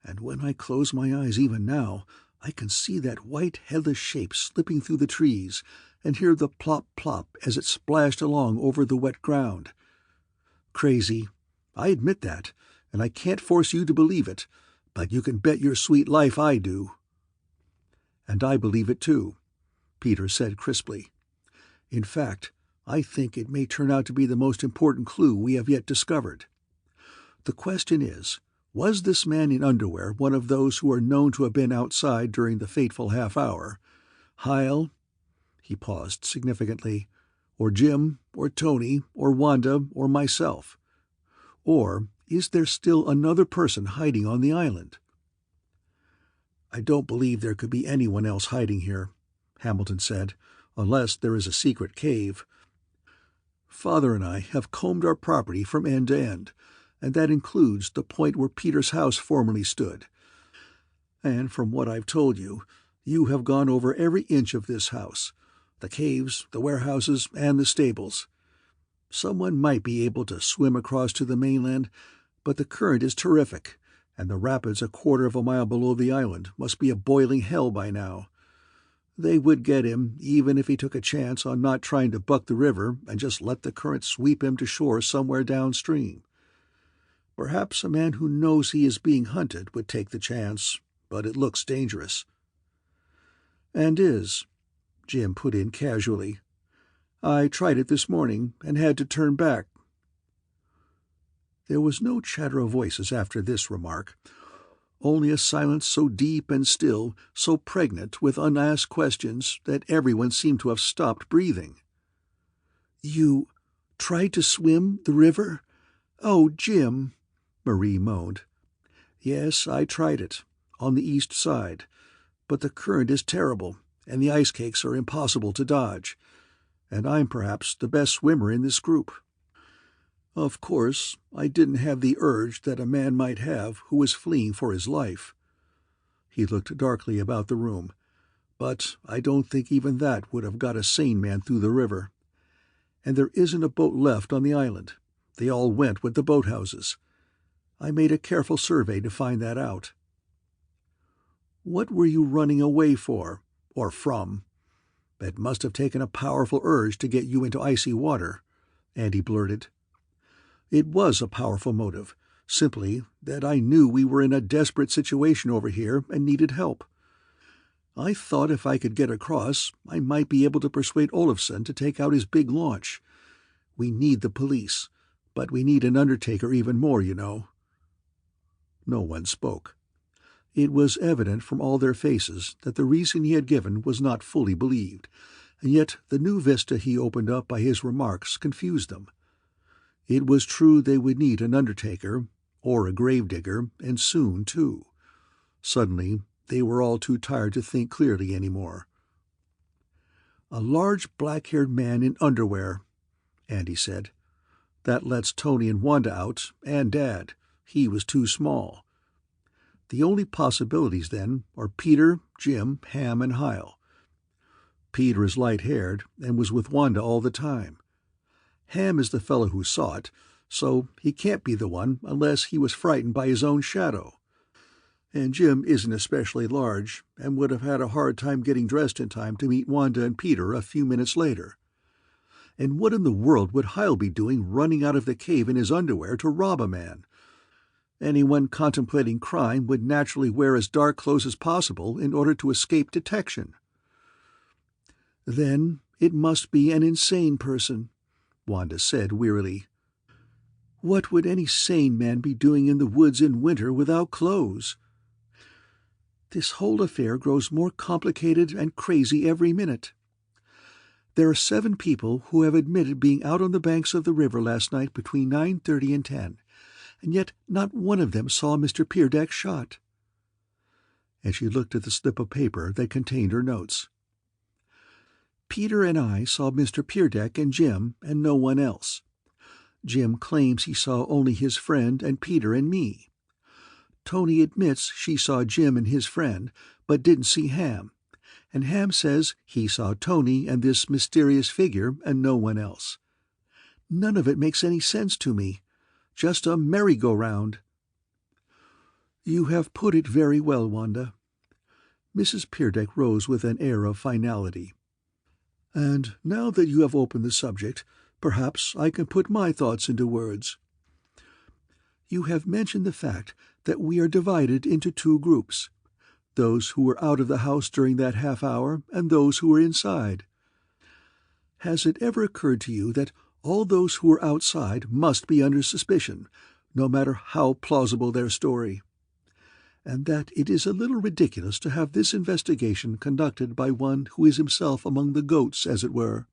And when I close my eyes even now, I can see that white headless shape slipping through the trees and hear the plop-plop as it splashed along over the wet ground. Crazy. I admit that, and I can't force you to believe it, but you can bet your sweet life I do." "And I believe it too," Peter said crisply. "In fact, I think it may turn out to be the most important clue we have yet discovered. The question is, was this man in underwear one of those who are known to have been outside during the fateful half-hour? Hyle," he paused significantly, "or Jim, or Tony, or Wanda, or myself? Or is there still another person hiding on the island?" "I don't believe there could be anyone else hiding here," Hamilton said, "unless there is a secret cave. Father and I have combed our property from end to end, and that includes the point where Peter's house formerly stood. And from what I've told you, you have gone over every inch of this house, the caves, the warehouses, and the stables. Someone might be able to swim across to the mainland, but the current is terrific, and the rapids a quarter of a mile below the island must be a boiling hell by now. They would get him, even if he took a chance on not trying to buck the river and just let the current sweep him to shore somewhere downstream. Perhaps a man who knows he is being hunted would take the chance, but it looks dangerous. "And is," Jim put in casually. "I tried it this morning and had to turn back." There was no chatter of voices after this remark, only a silence so deep and still, so pregnant with unasked questions, that everyone seemed to have stopped breathing. "You tried to swim the river? Oh, Jim," Marie moaned. "Yes, I tried it, on the east side, but the current is terrible, and the ice cakes are impossible to dodge, and I'm perhaps the best swimmer in this group. Of course, I didn't have the urge that a man might have who is fleeing for his life." He looked darkly about the room, "but I don't think even that would have got a sane man through the river. And there isn't a boat left on the island. They all went with the boathouses. I made a careful survey to find that out." "What were you running away for, or from? It must have taken a powerful urge to get you into icy water," Andy blurted. "It was a powerful motive, simply that I knew we were in a desperate situation over here and needed help. I thought if I could get across, I might be able to persuade Olafson to take out his big launch. We need the police, but we need an undertaker even more, you know." No one spoke. It was evident from all their faces that the reason he had given was not fully believed, and yet the new vista he opened up by his remarks confused them. It was true they would need an undertaker, or a gravedigger, and soon, too. Suddenly, they were all too tired to think clearly any more. "A large black-haired man in underwear," Andy said. "That lets Tony and Wanda out, and Dad. He was too small. The only possibilities, then, are Peter, Jim, Ham, and Hyle. Peter is light-haired and was with Wanda all the time. Ham is the fellow who saw it, so he can't be the one unless he was frightened by his own shadow. And Jim isn't especially large, and would have had a hard time getting dressed in time to meet Wanda and Peter a few minutes later. And what in the world would Hyle be doing running out of the cave in his underwear to rob a man? Anyone contemplating crime would naturally wear as dark clothes as possible in order to escape detection." "Then it must be an insane person," Wanda said wearily. "What would any sane man be doing in the woods in winter without clothes? This whole affair grows more complicated and crazy every minute. There are 7 people who have admitted being out on the banks of the river last night between 9:30 and 10, and yet not one of them saw Mr. Peerdeck shot." And she looked at the slip of paper that contained her notes. "Peter and I saw Mr. Peerdeck and Jim, and no one else. Jim claims he saw only his friend and Peter and me. Tony admits she saw Jim and his friend, but didn't see Ham, and Ham says he saw Tony and this mysterious figure and no one else. None of it makes any sense to me. Just a merry-go-round." "You have put it very well, Wanda." Mrs. Peerdeck rose with an air of finality. "And now that you have opened the subject, perhaps I can put my thoughts into words. You have mentioned the fact that we are divided into 2 groups, those who were out of the house during that half-hour and those who were inside. Has it ever occurred to you that all those who were outside must be under suspicion, no matter how plausible their story? And that it is a little ridiculous to have this investigation conducted by one who is himself among the goats, as it were?"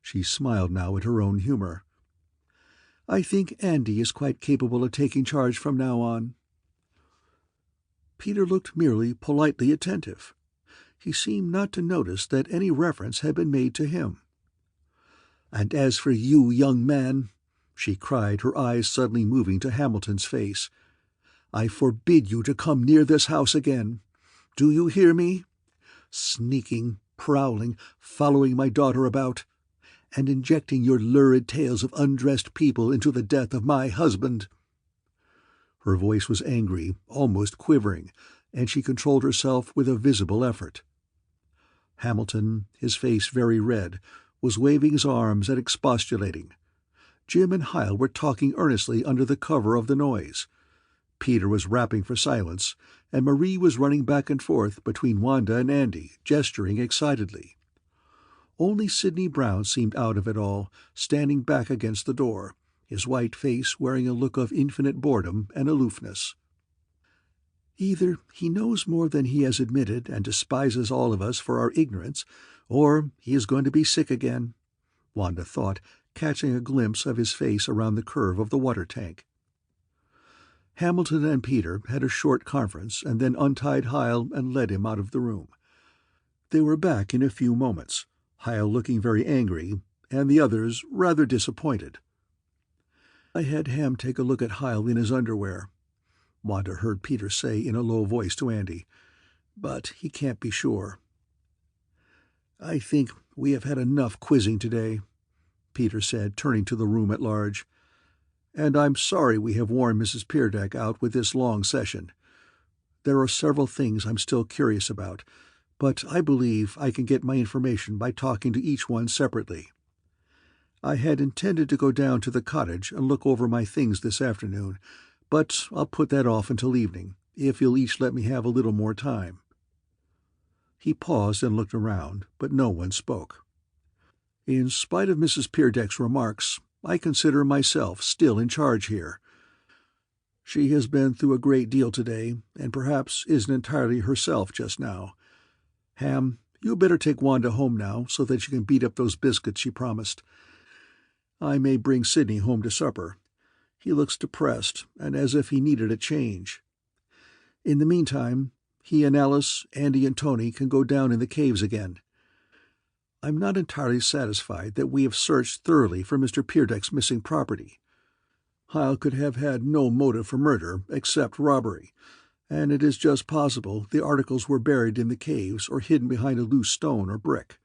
She smiled now at her own humor. "I think Andy is quite capable of taking charge from now on." Peter looked merely politely attentive. He seemed not to notice that any reference had been made to him. "And as for you, young man," she cried, her eyes suddenly moving to Hamilton's face, "I forbid you to come near this house again. Do you hear me? Sneaking, prowling, following my daughter about. and injecting your lurid tales of undressed people into the death of my husband." Her voice was angry, almost quivering, and she controlled herself with a visible effort. Hamilton, his face very red, was waving his arms and expostulating. Jim and Hyle were talking earnestly under the cover of the noise. Peter was rapping for silence, and Marie was running back and forth between Wanda and Andy, gesturing excitedly. Only Sidney Brown seemed out of it all, standing back against the door, his white face wearing a look of infinite boredom and aloofness. "Either he knows more than he has admitted and despises all of us for our ignorance, or he is going to be sick again," Wanda thought, catching a glimpse of his face around the curve of the water tank. Hamilton and Peter had a short conference and then untied Hyle and led him out of the room. They were back in a few moments, Hyle looking very angry, and the others rather disappointed. "I had Ham take a look at Hyle in his underwear," Wanda heard Peter say in a low voice to Andy, "but he can't be sure." "I think we have had enough quizzing today," Peter said, turning to the room at large. "And I'm sorry we have worn Mrs. Peerdeck out with this long session. There are several things I'm still curious about, but I believe I can get my information by talking to each one separately. I had intended to go down to the cottage and look over my things this afternoon, but I'll put that off until evening, if you'll each let me have a little more time." He paused and looked around, but no one spoke. "In spite of Mrs. Peerdeck's remarks, I consider myself still in charge here. She has been through a great deal today, and perhaps isn't entirely herself just now. Ham, you better take Wanda home now so that she can beat up those biscuits she promised. I may bring Sidney home to supper. He looks depressed and as if he needed a change. In the meantime, he and Alice, Andy and Tony can go down in the caves again. I'm not entirely satisfied that we have searched thoroughly for Mr. Peerdeck's missing property. Hyle could have had no motive for murder except robbery, and it is just possible the articles were buried in the caves or hidden behind a loose stone or brick.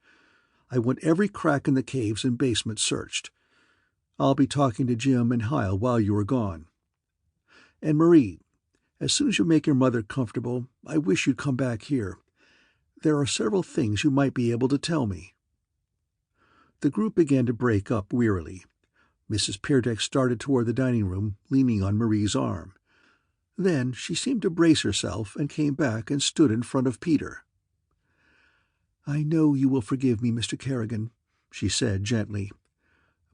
I want every crack in the caves and basement searched. I'll be talking to Jim and Hyle while you are gone. And Marie, as soon as you make your mother comfortable, I wish you'd come back here. There are several things you might be able to tell me." The group began to break up wearily. Mrs. Peerdeck started toward the dining room, leaning on Marie's arm. Then she seemed to brace herself and came back and stood in front of Peter. "I know you will forgive me, Mr. Kerrigan," she said gently.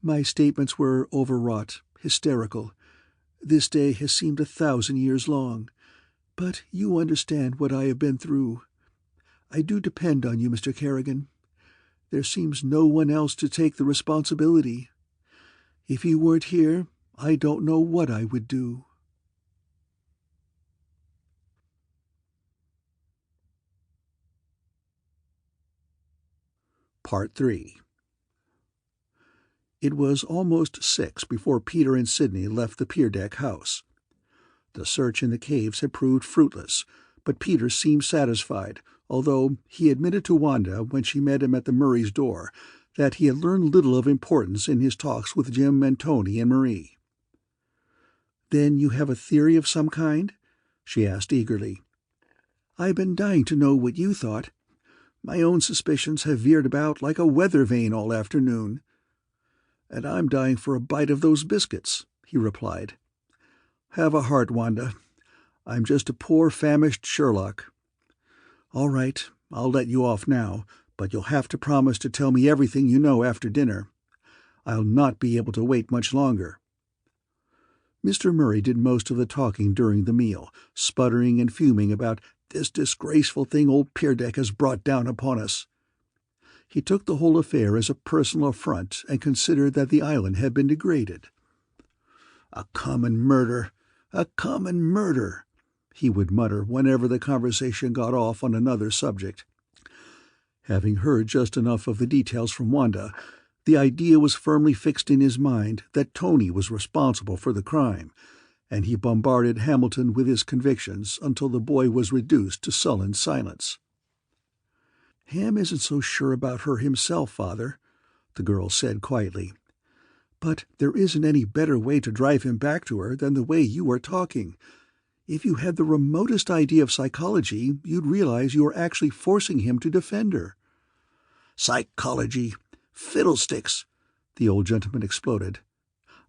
"My statements were overwrought, hysterical. This day has seemed 1,000 years long, but you understand what I have been through. I do depend on you, Mr. Kerrigan. There seems no one else to take the responsibility. If you weren't here, I don't know what I would do." Part 3. It was almost 6 before Peter and Sidney left the Peerdeck house. The search in the caves had proved fruitless, but Peter seemed satisfied, although he admitted to Wanda when she met him at the Murray's door that he had learned little of importance in his talks with Jim and Tony and Marie. "Then you have a theory of some kind?" she asked eagerly. "I've been dying to know what you thought. My own suspicions have veered about like a weather vane all afternoon." "And I'm dying for a bite of those biscuits," he replied. "Have a heart, Wanda. I'm just a poor famished Sherlock. All right, I'll let you off now, but you'll have to promise to tell me everything you know after dinner. I'll not be able to wait much longer." Mr. Murray did most of the talking during the meal, sputtering and fuming about this disgraceful thing old Peerdeck has brought down upon us. He took the whole affair as a personal affront and considered that the island had been degraded. "A common murder! A common murder!" he would mutter whenever the conversation got off on another subject. Having heard just enough of the details from Wanda, the idea was firmly fixed in his mind that Tony was responsible for the crime, and he bombarded Hamilton with his convictions until the boy was reduced to sullen silence. "Ham isn't so sure about her himself, Father," the girl said quietly. "But there isn't any better way to drive him back to her than the way you are talking. If you had the remotest idea of psychology, you'd realize you are actually forcing him to defend her." "Psychology? Fiddlesticks!" the old gentleman exploded.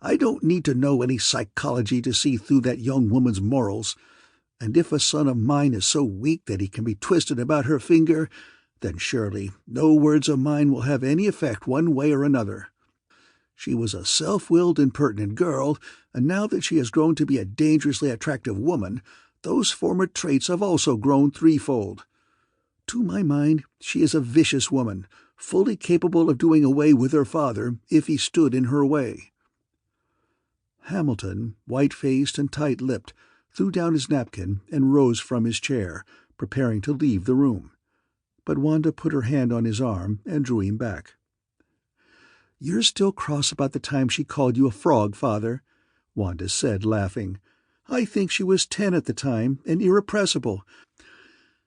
"I don't need to know any psychology to see through that young woman's morals. And if a son of mine is so weak that he can be twisted about her finger, then surely no words of mine will have any effect one way or another. She was a self-willed, impertinent girl, and now that she has grown to be a dangerously attractive woman, those former traits have also grown threefold. To my mind, she is a vicious woman, fully capable of doing away with her father if he stood in her way." Hamilton, white-faced and tight-lipped, threw down his napkin and rose from his chair, preparing to leave the room. But Wanda put her hand on his arm and drew him back. "You're still cross about the time she called you a frog, Father," Wanda said, laughing. "I think she was 10 at the time, and irrepressible.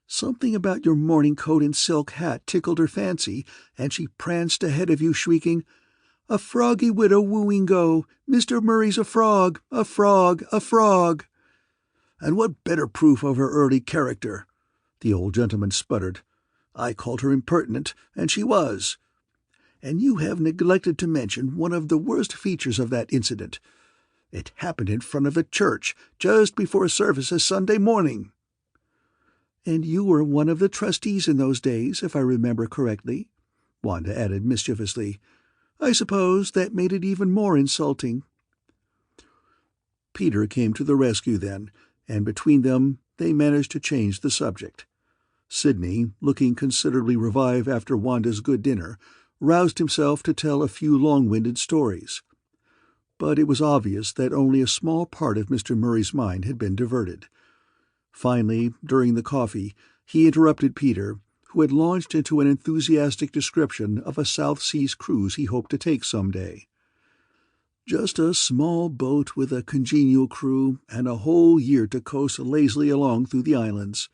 Something about your morning coat and silk hat tickled her fancy, and she pranced ahead of you shrieking, 'A froggy widow wooing go! Mr. Murray's a frog! A frog! A frog!' And what better proof of her early character?" the old gentleman sputtered. "I called her impertinent, and she was. And you have neglected to mention one of the worst features of that incident. It happened in front of a church, just before services Sunday morning." "And you were one of the trustees in those days, if I remember correctly," Wanda added mischievously. "I suppose that made it even more insulting." Peter came to the rescue then, and between them they managed to change the subject. Sidney, looking considerably revived after Wanda's good dinner, roused himself to tell a few long-winded stories. But it was obvious that only a small part of Mr. Murray's mind had been diverted. Finally, during the coffee, he interrupted Peter, who had launched into an enthusiastic description of a South Seas cruise he hoped to take some day. "Just a small boat with a congenial crew, and a whole year to coast lazily along through the islands,"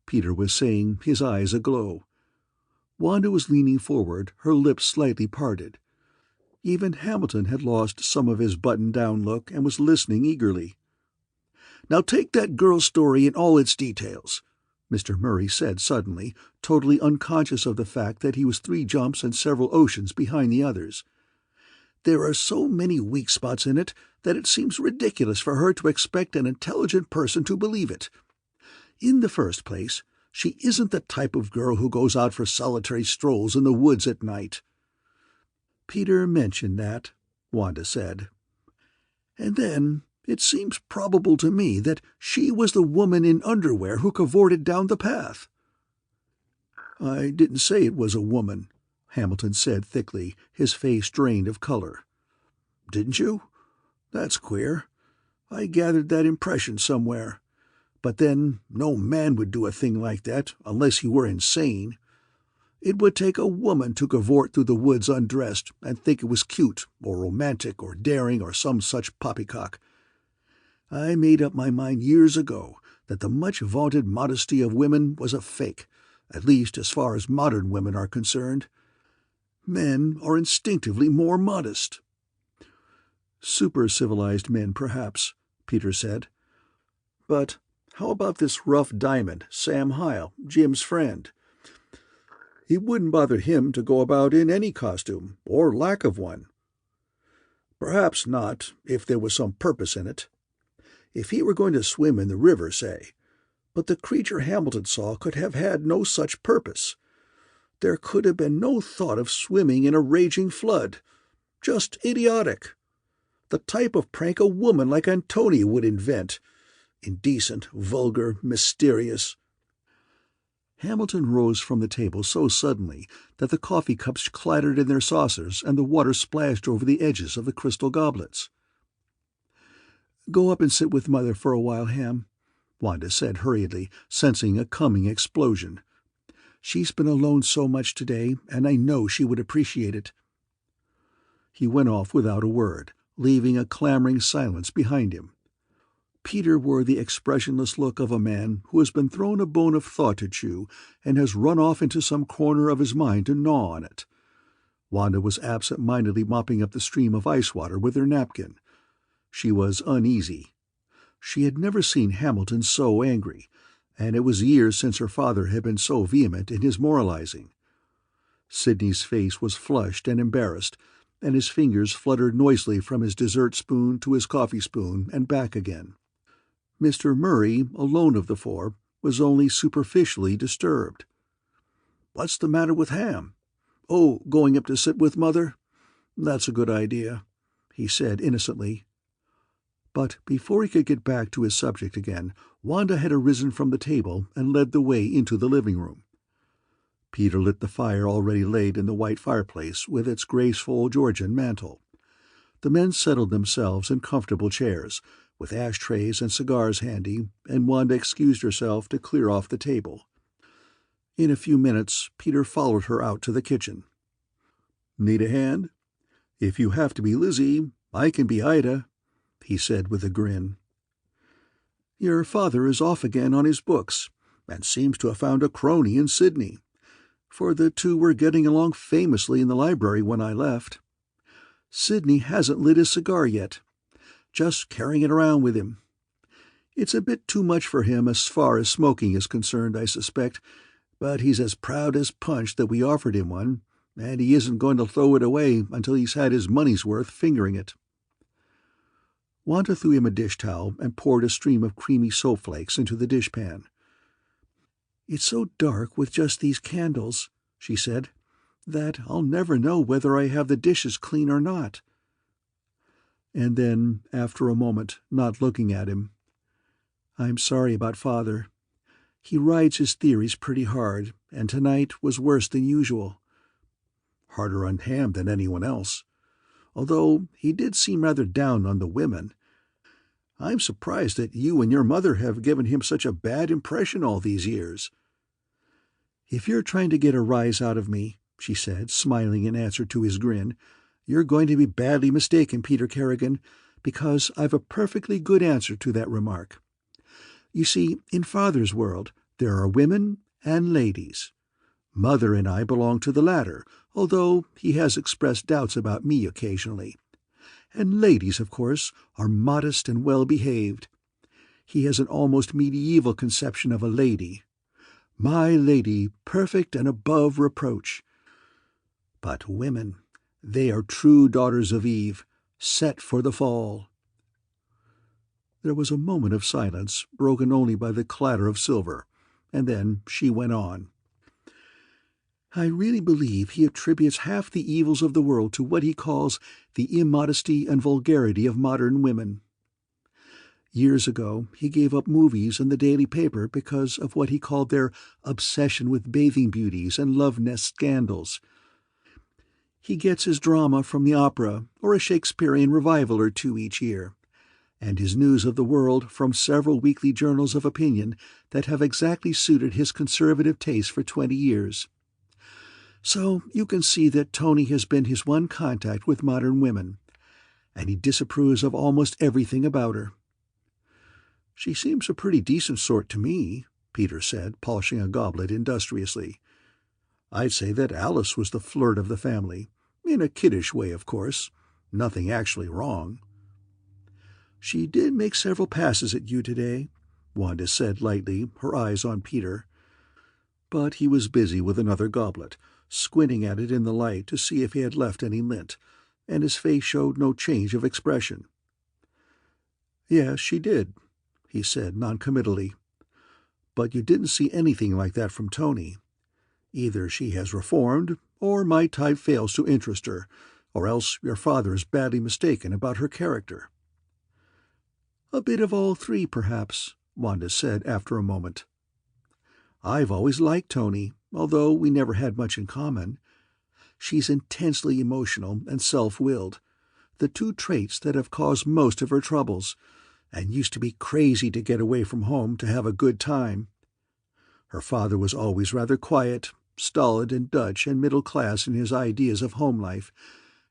Peter was saying, his eyes aglow. Wanda was leaning forward, her lips slightly parted. Even Hamilton had lost some of his buttoned-down look and was listening eagerly. "Now take that girl's story in all its details," Mr. Murray said suddenly, totally unconscious of the fact that he was 3 jumps and several oceans behind the others. "There are so many weak spots in it that it seems ridiculous for her to expect an intelligent person to believe it. In the first place, she isn't the type of girl who goes out for solitary strolls in the woods at night." "Peter mentioned that," Wanda said. "And then it seems probable to me that she was the woman in underwear who cavorted down the path." "I didn't say it was a woman," Hamilton said thickly, his face drained of color. "Didn't you? That's queer. I gathered that impression somewhere. But then no man would do a thing like that unless he were insane. It would take a woman to cavort through the woods undressed and think it was cute or romantic or daring or some such poppycock. I made up my mind years ago that the much-vaunted modesty of women was a fake, at least as far as modern women are concerned. Men are instinctively more modest." "Super-civilized men, perhaps," Peter said. "But how about this rough diamond, Sam Hyle, Jim's friend? It wouldn't bother him to go about in any costume, or lack of one." "Perhaps not, if there was some purpose in it. If he were going to swim in the river, say. But the creature Hamilton saw could have had no such purpose. There could have been no thought of swimming in a raging flood. Just idiotic. The type of prank a woman like Antonia would invent. Indecent, vulgar, mysterious." Hamilton rose from the table so suddenly that the coffee cups clattered in their saucers and the water splashed over the edges of the crystal goblets. "Go up and sit with Mother for a while, Ham," Wanda said hurriedly, sensing a coming explosion. "She's been alone so much today, and I know she would appreciate it." He went off without a word, leaving a clamoring silence behind him. Peter wore the expressionless look of a man who has been thrown a bone of thought to chew and has run off into some corner of his mind to gnaw on it. Wanda was absent-mindedly mopping up the stream of ice water with her napkin. She was uneasy. She had never seen Hamilton so angry, and it was years since her father had been so vehement in his moralizing. Sidney's face was flushed and embarrassed, and his fingers fluttered noisily from his dessert spoon to his coffee spoon and back again. Mr. Murray, alone of the four, was only superficially disturbed. "What's the matter with Ham? Oh, going up to sit with Mother? That's a good idea," he said innocently. But before he could get back to his subject again, Wanda had arisen from the table and led the way into the living room. Peter lit the fire already laid in the white fireplace with its graceful Georgian mantel. The men settled themselves in comfortable chairs, with ashtrays and cigars handy, and Wanda excused herself to clear off the table. In a few minutes, Peter followed her out to the kitchen. "Need a hand? If you have to be Lizzie, I can be Ida," he said with a grin. "Your father is off again on his books, and seems to have found a crony in Sydney, for the two were getting along famously in the library when I left. Sydney hasn't lit his cigar yet, just carrying it around with him. It's a bit too much for him as far as smoking is concerned, I suspect, but he's as proud as punch that we offered him one, and he isn't going to throw it away until he's had his money's worth fingering it." Wanda threw him a dish towel and poured a stream of creamy soap flakes into the dishpan. "It's so dark with just these candles," she said, "that I'll never know whether I have the dishes clean or not." And then, after a moment, not looking at him, "I'm sorry about Father. He rides his theories pretty hard, and tonight was worse than usual." "Harder on Ham than anyone else. Although he did seem rather down on the women. I'm surprised that you and your mother have given him such a bad impression all these years." "If you're trying to get a rise out of me," she said, smiling in answer to his grin, "you're going to be badly mistaken, Peter Kerrigan, because I've a perfectly good answer to that remark. You see, in Father's world, there are women and ladies. Mother and I belong to the latter, although he has expressed doubts about me occasionally. And ladies, of course, are modest and well-behaved. He has an almost medieval conception of a lady. My lady, perfect and above reproach. But women, they are true daughters of Eve, set for the fall." There was a moment of silence, broken only by the clatter of silver, and then she went on. "I really believe he attributes half the evils of the world to what he calls the immodesty and vulgarity of modern women. Years ago he gave up movies and the daily paper because of what he called their obsession with bathing beauties and love-nest scandals. He gets his drama from the opera or a Shakespearean revival or two each year, and his news of the world from several weekly journals of opinion that have exactly suited his conservative taste for 20 years. So you can see that Tony has been his one contact with modern women, and he disapproves of almost everything about her." "She seems a pretty decent sort to me," Peter said, polishing a goblet industriously. "I'd say that Alice was the flirt of the family, in a kiddish way, of course. Nothing actually wrong." "She did make several passes at you today," Wanda said lightly, her eyes on Peter. But he was busy with another goblet, squinting at it in the light to see if he had left any lint, and his face showed no change of expression. "Yes, she did," he said noncommittally. "But you didn't see anything like that from Tony. Either she has reformed, or my type fails to interest her, or else your father is badly mistaken about her character." "A bit of all three, perhaps," Wanda said after a moment. "I've always liked Tony, although we never had much in common. She's intensely emotional and self-willed, the two traits that have caused most of her troubles, and used to be crazy to get away from home to have a good time. Her father was always rather quiet, stolid and Dutch and middle-class in his ideas of home life,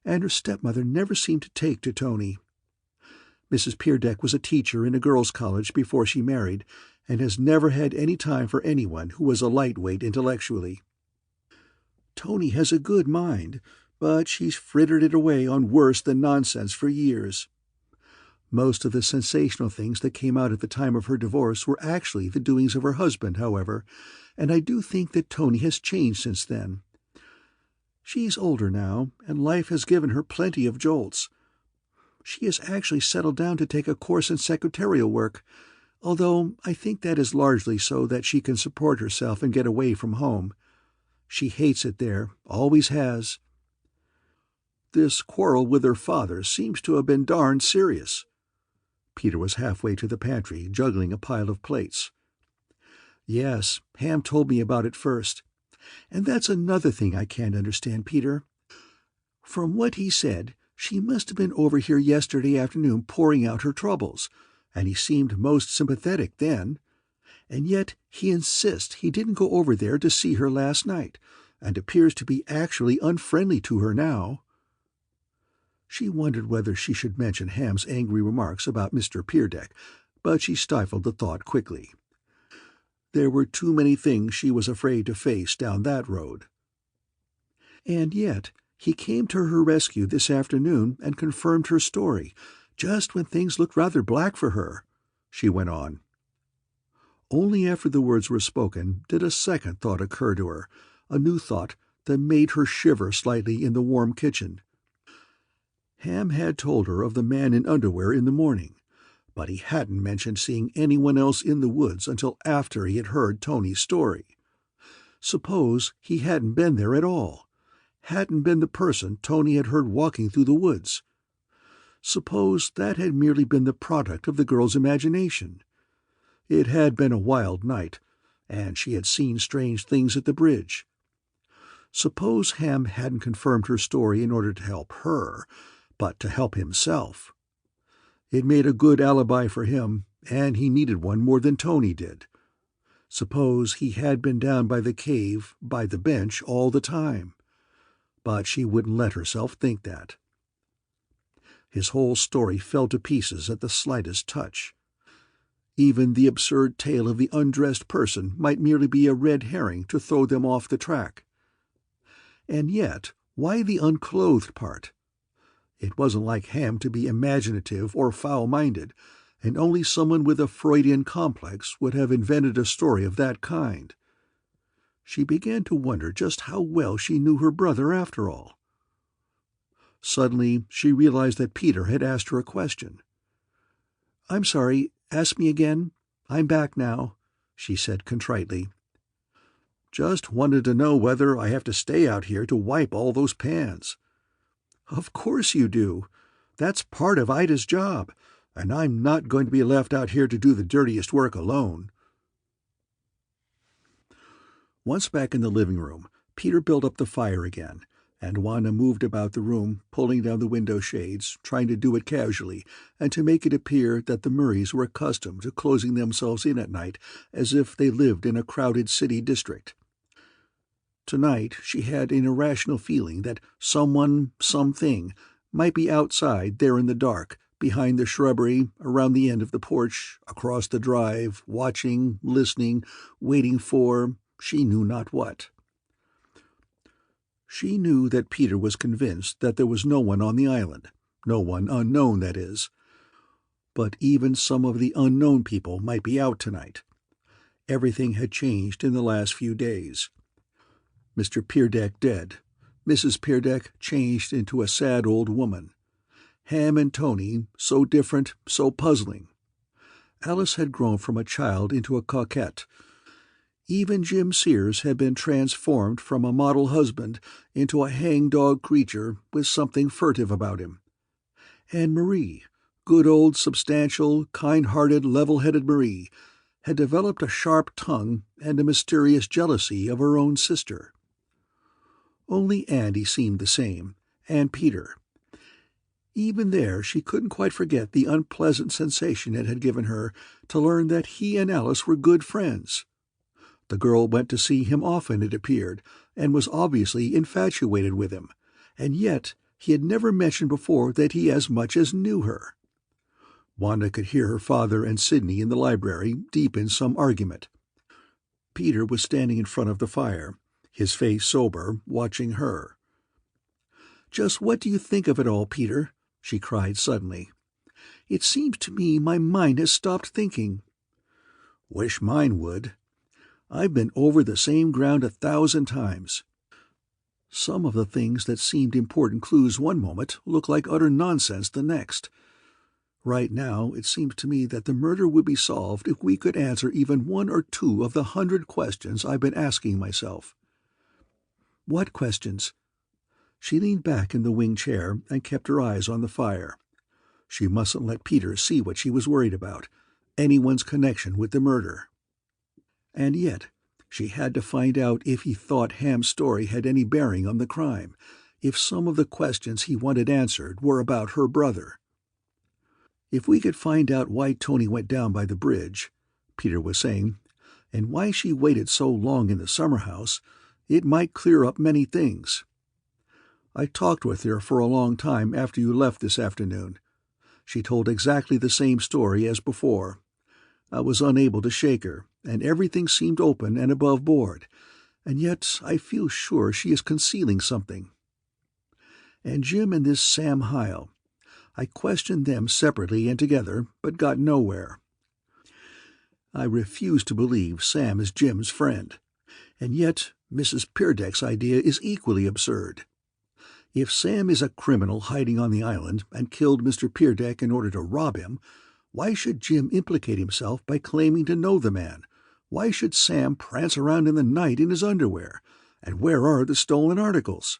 and her stepmother never seemed to take to Tony. Mrs. Peerdeck was a teacher in a girls' college before she married, and has never had any time for anyone who was a lightweight intellectually. Tony has a good mind, but she's frittered it away on worse than nonsense for years. Most of the sensational things that came out at the time of her divorce were actually the doings of her husband, however, and I do think that Tony has changed since then. She's older now, and life has given her plenty of jolts. She has actually settled down to take a course in secretarial work, although I think that is largely so that she can support herself and get away from home. She hates it there, always has. This quarrel with her father seems to have been darned serious. Peter was halfway to the pantry, juggling a pile of plates. Yes, Ham told me about it first. And that's another thing I can't understand, Peter. From what he said, she must have been over here yesterday afternoon pouring out her troubles, and he seemed most sympathetic then. And yet he insists he didn't go over there to see her last night, and appears to be actually unfriendly to her now. She wondered whether she should mention Ham's angry remarks about Mr. Peerdeck, but she stifled the thought quickly. There were too many things she was afraid to face down that road. And yet he came to her rescue this afternoon and confirmed her story, just when things looked rather black for her, she went on. Only after the words were spoken did a second thought occur to her, a new thought that made her shiver slightly in the warm kitchen. Ham had told her of the man in underwear in the morning, but he hadn't mentioned seeing anyone else in the woods until after he had heard Tony's story. Suppose he hadn't been there at all, hadn't been the person Tony had heard walking through the woods. Suppose that had merely been the product of the girl's imagination. It had been a wild night, and she had seen strange things at the bridge. Suppose Ham hadn't confirmed her story in order to help her, but to help himself. It made a good alibi for him, and he needed one more than Tony did. Suppose he had been down by the cave, by the bench, all the time. But she wouldn't let herself think that. His whole story fell to pieces at the slightest touch. Even the absurd tale of the undressed person might merely be a red herring to throw them off the track. And yet, why the unclothed part? It wasn't like Ham to be imaginative or foul-minded, and only someone with a Freudian complex would have invented a story of that kind. She began to wonder just how well she knew her brother after all. Suddenly she realized that Peter had asked her a question. "I'm sorry, ask me again. I'm back now," she said contritely. "Just wanted to know whether I have to stay out here to wipe all those pans." "Of course you do. That's part of Ida's job, and I'm not going to be left out here to do the dirtiest work alone." Once back in the living room, Peter built up the fire again, and Wanda moved about the room, pulling down the window shades, trying to do it casually, and to make it appear that the Murrays were accustomed to closing themselves in at night as if they lived in a crowded city district. Tonight she had an irrational feeling that someone, something, might be outside there in the dark, behind the shrubbery, around the end of the porch, across the drive, watching, listening, waiting for she knew not what. She knew that Peter was convinced that there was no one on the island, no one unknown, that is. But even some of the unknown people might be out tonight. Everything had changed in the last few days. Mr. Peerdeck dead, Mrs. Peerdeck changed into a sad old woman. Ham and Tony, so different, so puzzling. Alice had grown from a child into a coquette. Even Jim Sears had been transformed from a model husband into a hang-dog creature with something furtive about him. And Marie, good old substantial, kind-hearted, level-headed Marie, had developed a sharp tongue and a mysterious jealousy of her own sister. Only Andy seemed the same, and Peter. Even there she couldn't quite forget the unpleasant sensation it had given her to learn that he and Alice were good friends. The girl went to see him often, it appeared, and was obviously infatuated with him, and yet he had never mentioned before that he as much as knew her. Wanda could hear her father and Sidney in the library, deep in some argument. Peter was standing in front of the fire, his face sober, watching her. Just what do you think of it all, Peter?" she cried suddenly. "It seems to me my mind has stopped thinking." "Wish mine would. I've been over the same ground 1,000 times. Some of the things that seemed important clues one moment look like utter nonsense the next. Right now, it seems to me that the murder would be solved if we could answer even 1 or 2 of the 100 questions I've been asking myself." "What questions?" She leaned back in the wing chair and kept her eyes on the fire. She mustn't let Peter see what she was worried about, anyone's connection with the murder. And yet, she had to find out if he thought Ham's story had any bearing on the crime, if some of the questions he wanted answered were about her brother. "If we could find out why Tony went down by the bridge," Peter was saying, "and why she waited so long in the summer house, it might clear up many things. I talked with her for a long time after you left this afternoon. She told exactly the same story as before. I was unable to shake her, and everything seemed open and above board, and yet I feel sure she is concealing something. And Jim and this Sam Hyle. I questioned them separately and together, but got nowhere. I refuse to believe Sam is Jim's friend, and yet Mrs. Peerdeck's idea is equally absurd. If Sam is a criminal hiding on the island and killed Mr. Peerdeck in order to rob him, why should Jim implicate himself by claiming to know the man? Why should Sam prance around in the night in his underwear? And where are the stolen articles?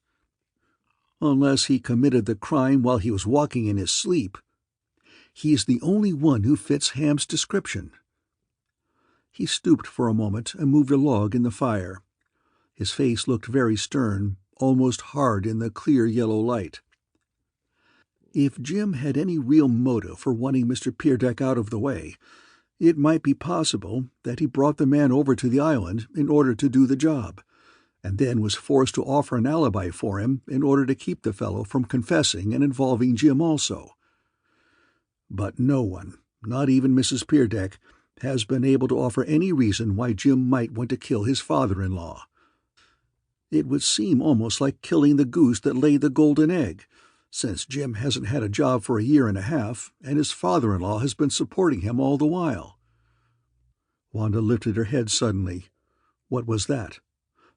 Unless he committed the crime while he was walking in his sleep. He is the only one who fits Ham's description." He stooped for a moment and moved a log in the fire. His face looked very stern, almost hard in the clear yellow light. "If Jim had any real motive for wanting Mr. Peerdeck out of the way, it might be possible that he brought the man over to the island in order to do the job, and then was forced to offer an alibi for him in order to keep the fellow from confessing and involving Jim also. But no one, not even Mrs. Peerdeck, has been able to offer any reason why Jim might want to kill his father-in-law. It would seem almost like killing the goose that laid the golden egg, since Jim hasn't had a job for 1.5 years, and his father-in-law has been supporting him all the while." Wanda lifted her head suddenly. What was that?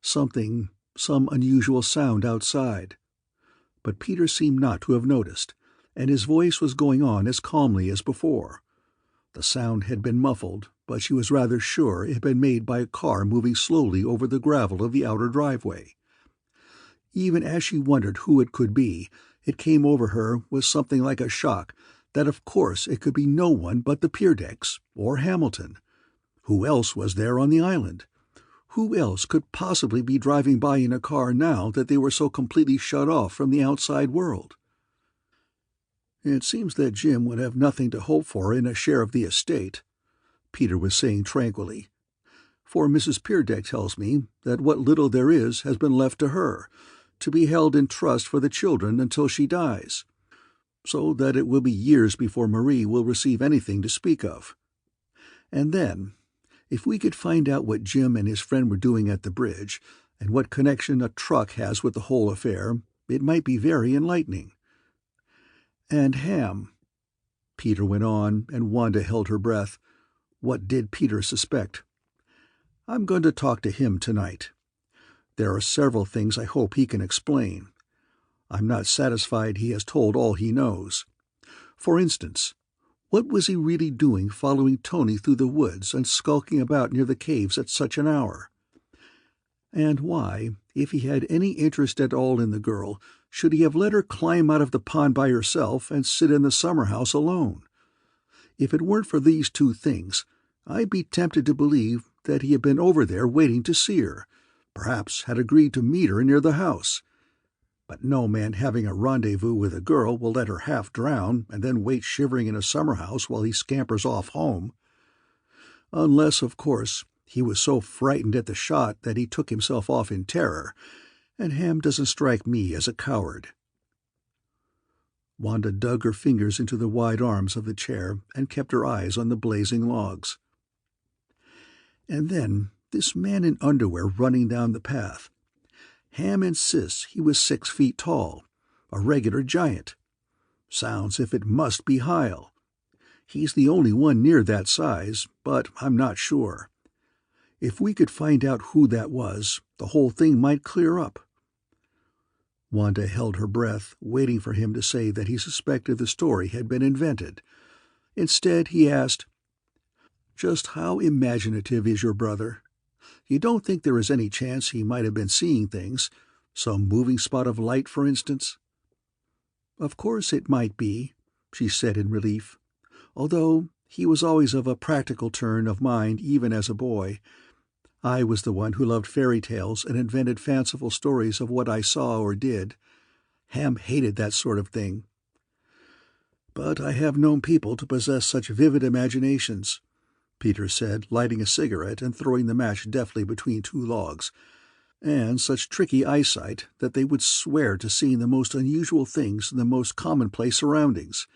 Some unusual sound outside. But Peter seemed not to have noticed, and his voice was going on as calmly as before. The sound had been muffled, but she was rather sure it had been made by a car moving slowly over the gravel of the outer driveway. Even as she wondered who it could be, it came over her with something like a shock that of course it could be no one but the Peerdecks or Hamilton. Who else was there on the island? Who else could possibly be driving by in a car now that they were so completely shut off from the outside world? "It seems that Jim would have nothing to hope for in a share of the estate," Peter was saying tranquilly. "For Mrs. Peerdeck tells me that what little there is has been left to her, to be held in trust for the children until she dies, so that it will be years before Marie will receive anything to speak of. And then, if we could find out what Jim and his friend were doing at the bridge, and what connection a truck has with the whole affair, it might be very enlightening. And Ham," Peter went on, and Wanda held her breath. What did Peter suspect? "I'm going to talk to him tonight. There are several things I hope he can explain. I'm not satisfied he has told all he knows. For instance, what was he really doing following Tony through the woods and skulking about near the caves at such an hour? And why, if he had any interest at all in the girl, should he have let her climb out of the pond by herself and sit in the summer house alone? If it weren't for these 2 things, I'd be tempted to believe that he had been over there waiting to see her, perhaps had agreed to meet her near the house. But no man having a rendezvous with a girl will let her half drown and then wait shivering in a summer house while he scampers off home. Unless, of course, he was so frightened at the shot that he took himself off in terror, and Ham doesn't strike me as a coward." Wanda dug her fingers into the wide arms of the chair and kept her eyes on the blazing logs. "And then this man in underwear running down the path. Ham insists he was 6 feet tall, A regular giant. Sounds if it must be Hyle. He's the only one near that size, but I'm not sure. If we could find out who that was, the whole thing might clear up." Wanda held her breath, waiting for him to say that he suspected the story had been invented. Instead, he asked, "Just how imaginative is your brother? You don't think there is any chance he might have been seeing things? Some moving spot of light, for instance?" "Of course it might be," she said in relief, "although he was always of a practical turn of mind even as a boy. I was the one who loved fairy tales and invented fanciful stories of what I saw or did. Ham hated that sort of thing. But I have known people to possess such vivid imaginations," Peter said, lighting a cigarette and throwing the match deftly between two logs, "and such tricky eyesight that they would swear to seeing the most unusual things in the most commonplace surroundings.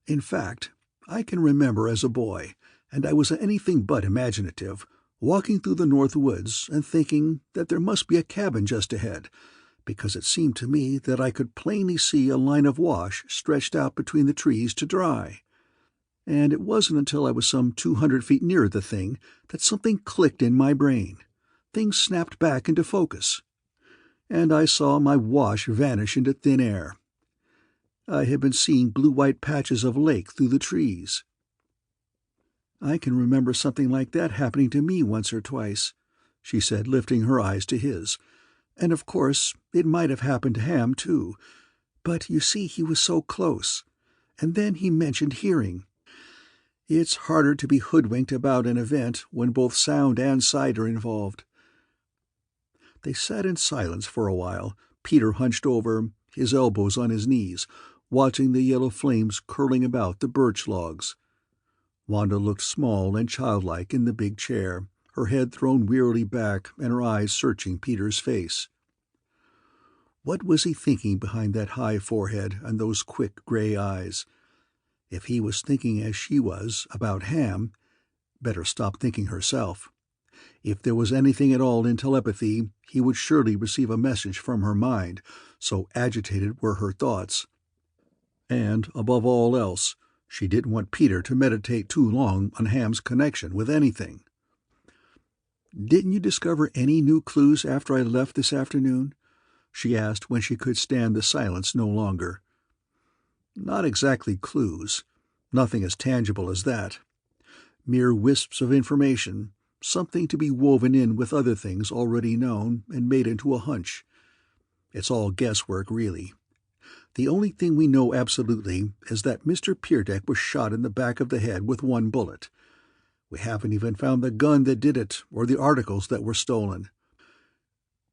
In fact, I can remember as a boy, and I was anything but imaginative, walking through the North Woods and thinking that there must be a cabin just ahead, because it seemed to me that I could plainly see a line of wash stretched out between the trees to dry. And it wasn't until I was some 200 feet nearer the thing that something clicked in my brain. Things snapped back into focus, and I saw my wash vanish into thin air. I had been seeing blue-white patches of lake through the trees." "I can remember something like that happening to me once or twice," she said, lifting her eyes to his. "And of course it might have happened to Ham, too. But you see he was so close. And then he mentioned hearing. It's harder to be hoodwinked about an event when both sound and sight are involved." They sat in silence for a while, Peter hunched over, his elbows on his knees, watching the yellow flames curling about the birch logs. Wanda looked small and childlike in the big chair, her head thrown wearily back and her eyes searching Peter's face. What was he thinking behind that high forehead and those quick gray eyes? If he was thinking as she was about Ham, better stop thinking herself. If there was anything at all in telepathy, he would surely receive a message from her mind, so agitated were her thoughts. And, above all else, she didn't want Peter to meditate too long on Ham's connection with anything. "Didn't you discover any new clues after I left this afternoon?" she asked when she could stand the silence no longer. "Not exactly clues. Nothing as tangible as that. Mere wisps of information, something to be woven in with other things already known and made into a hunch. It's all guesswork, really. The only thing we know absolutely is that Mr. Peerdeck was shot in the back of the head with one bullet. We haven't even found the gun that did it or the articles that were stolen.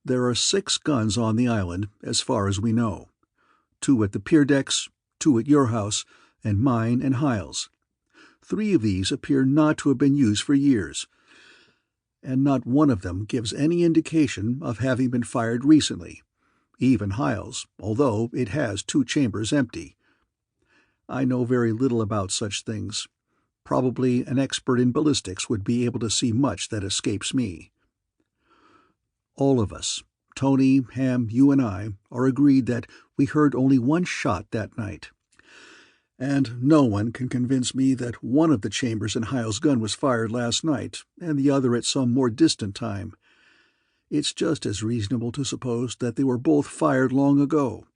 There are 6 guns on the island, as far as we know. 2 at the Peerdecks, 2 at your house, and mine and Hyle's. 3 of these appear not to have been used for years, and not one of them gives any indication of having been fired recently. Even Hyle's, although it has 2 chambers empty. I know very little about such things. Probably an expert in ballistics would be able to see much that escapes me. All of us, Tony, Ham, you and I, are agreed that we heard only one shot that night. And no one can convince me that one of the chambers in Hyle's gun was fired last night and the other at some more distant time. It's just as reasonable to suppose that they were both fired long ago.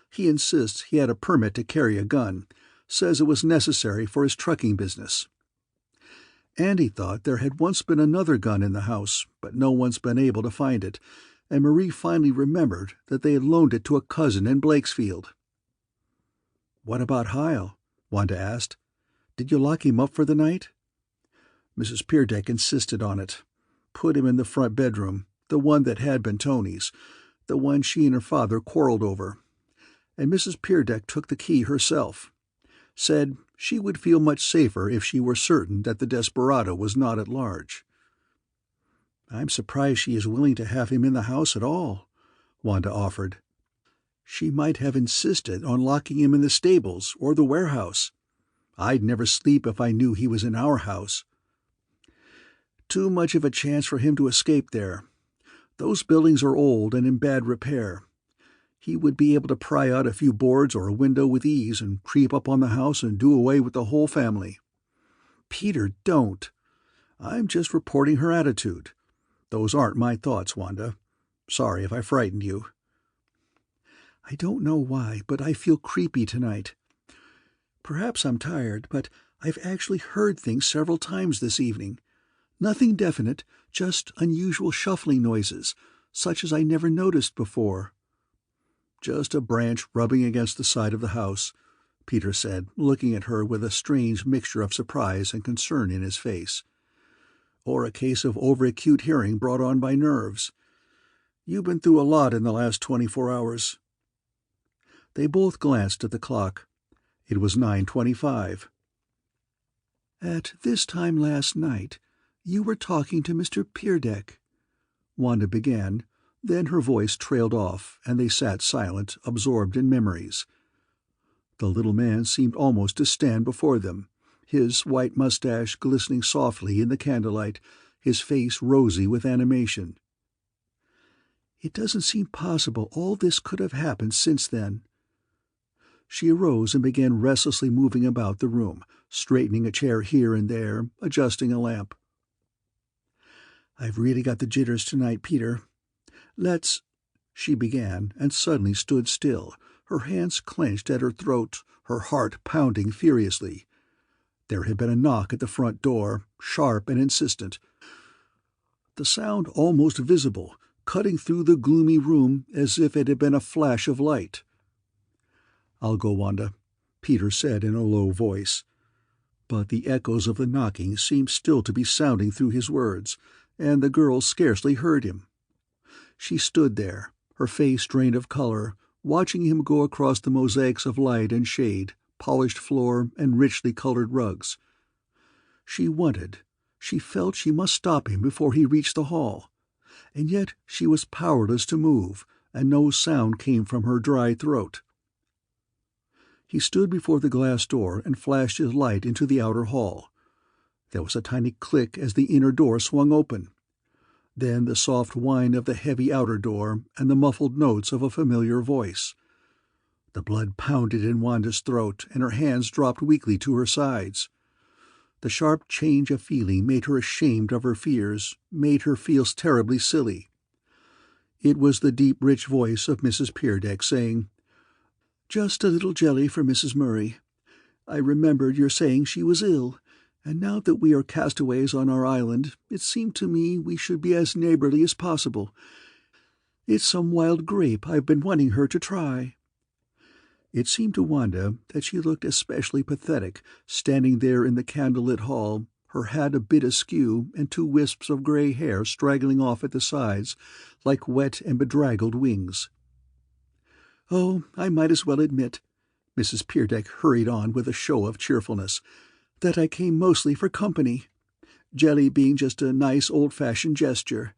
He insists he had a permit to carry a gun, says it was necessary for his trucking business. Andy thought there had once been another gun in the house, but no one's been able to find it, and Marie finally remembered that they had loaned it to a cousin in Blakesfield. "What about Hyle?" Wanda asked. "Did you lock him up for the night?" Mrs. Peerdeck insisted on it. Put him in the front bedroom, the one that had been Tony's, the one she and her father quarreled over. And Mrs. Peerdeck took the key herself. Said she would feel much safer if she were certain that the desperado was not at large. "I'm surprised she is willing to have him in the house at all," Wanda offered. "She might have insisted on locking him in the stables or the warehouse. I'd never sleep if I knew he was in our house. Too much of a chance for him to escape there. Those buildings are old and in bad repair. He would be able to pry out a few boards or a window with ease and creep up on the house and do away with the whole family. Peter, don't. I'm just reporting her attitude. Those aren't my thoughts, Wanda. Sorry if I frightened you. I don't know why, but I feel creepy tonight. Perhaps I'm tired, but I've actually heard things several times this evening. Nothing definite, just unusual shuffling noises, such as I never noticed before. Just a branch rubbing against the side of the house, Peter said, looking at her with a strange mixture of surprise and concern in his face. Or a case of overacute hearing brought on by nerves. You've been through a lot in the last 24 hours. They both glanced at the clock. It was 9:25. At this time last night, you were talking to Mr. Peerdeck, Wanda began, then her voice trailed off, and they sat silent, absorbed in memories. The little man seemed almost to stand before them, his white mustache glistening softly in the candlelight, his face rosy with animation. It doesn't seem possible all this could have happened since then. She arose and began restlessly moving about the room, straightening a chair here and there, adjusting a lamp. I've really got the jitters tonight, Peter. She began, and suddenly stood still, her hands clenched at her throat, her heart pounding furiously. There had been a knock at the front door, sharp and insistent. The sound almost visible, cutting through the gloomy room as if it had been a flash of light. "I'll go, Wanda," Peter said in a low voice. But the echoes of the knocking seemed still to be sounding through his words, and the girl scarcely heard him. She stood there, her face drained of color, watching him go across the mosaics of light and shade, polished floor, and richly colored rugs. She felt she must stop him before he reached the hall, and yet she was powerless to move, and no sound came from her dry throat. He stood before the glass door and flashed his light into the outer hall. There was a tiny click as the inner door swung open. Then the soft whine of the heavy outer door and the muffled notes of a familiar voice. The blood pounded in Wanda's throat, and her hands dropped weakly to her sides. The sharp change of feeling made her ashamed of her fears, made her feel terribly silly. It was the deep, rich voice of Mrs. Peerdeck saying, "Just a little jelly for Mrs. Murray. I remembered your saying she was ill, and now that we are castaways on our island, it seemed to me we should be as neighborly as possible. It's some wild grape I've been wanting her to try." It seemed to Wanda that she looked especially pathetic, standing there in the candle-lit hall, her hat a bit askew and 2 wisps of gray hair straggling off at the sides, like wet and bedraggled wings. "Oh, I might as well admit," Mrs. Peerdeck hurried on with a show of cheerfulness, "that I came mostly for company, jelly being just a nice old-fashioned gesture.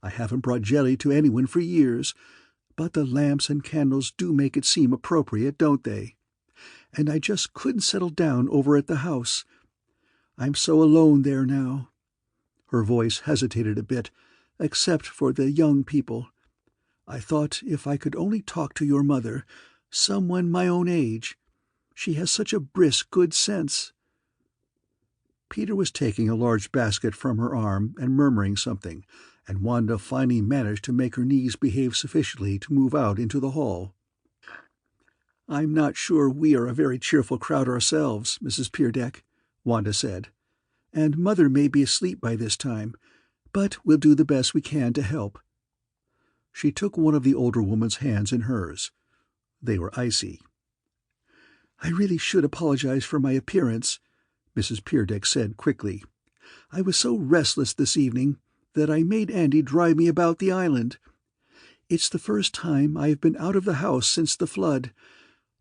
I haven't brought jelly to anyone for years, but the lamps and candles do make it seem appropriate, don't they? And I just couldn't settle down over at the house. I'm so alone there now." Her voice hesitated a bit, "except for the young people. I thought if I could only talk to your mother, someone my own age. She has such a brisk good sense." Peter was taking a large basket from her arm and murmuring something, and Wanda finally managed to make her knees behave sufficiently to move out into the hall. "I'm not sure we are a very cheerful crowd ourselves, Mrs. Peerdeck," Wanda said, "and Mother may be asleep by this time, but we'll do the best we can to help." She took one of the older woman's hands in hers. They were icy. "I really should apologize for my appearance," Mrs. Peerdeck said quickly. "I was so restless this evening that I made Andy drive me about the island. It's the first time I have been out of the house since the flood.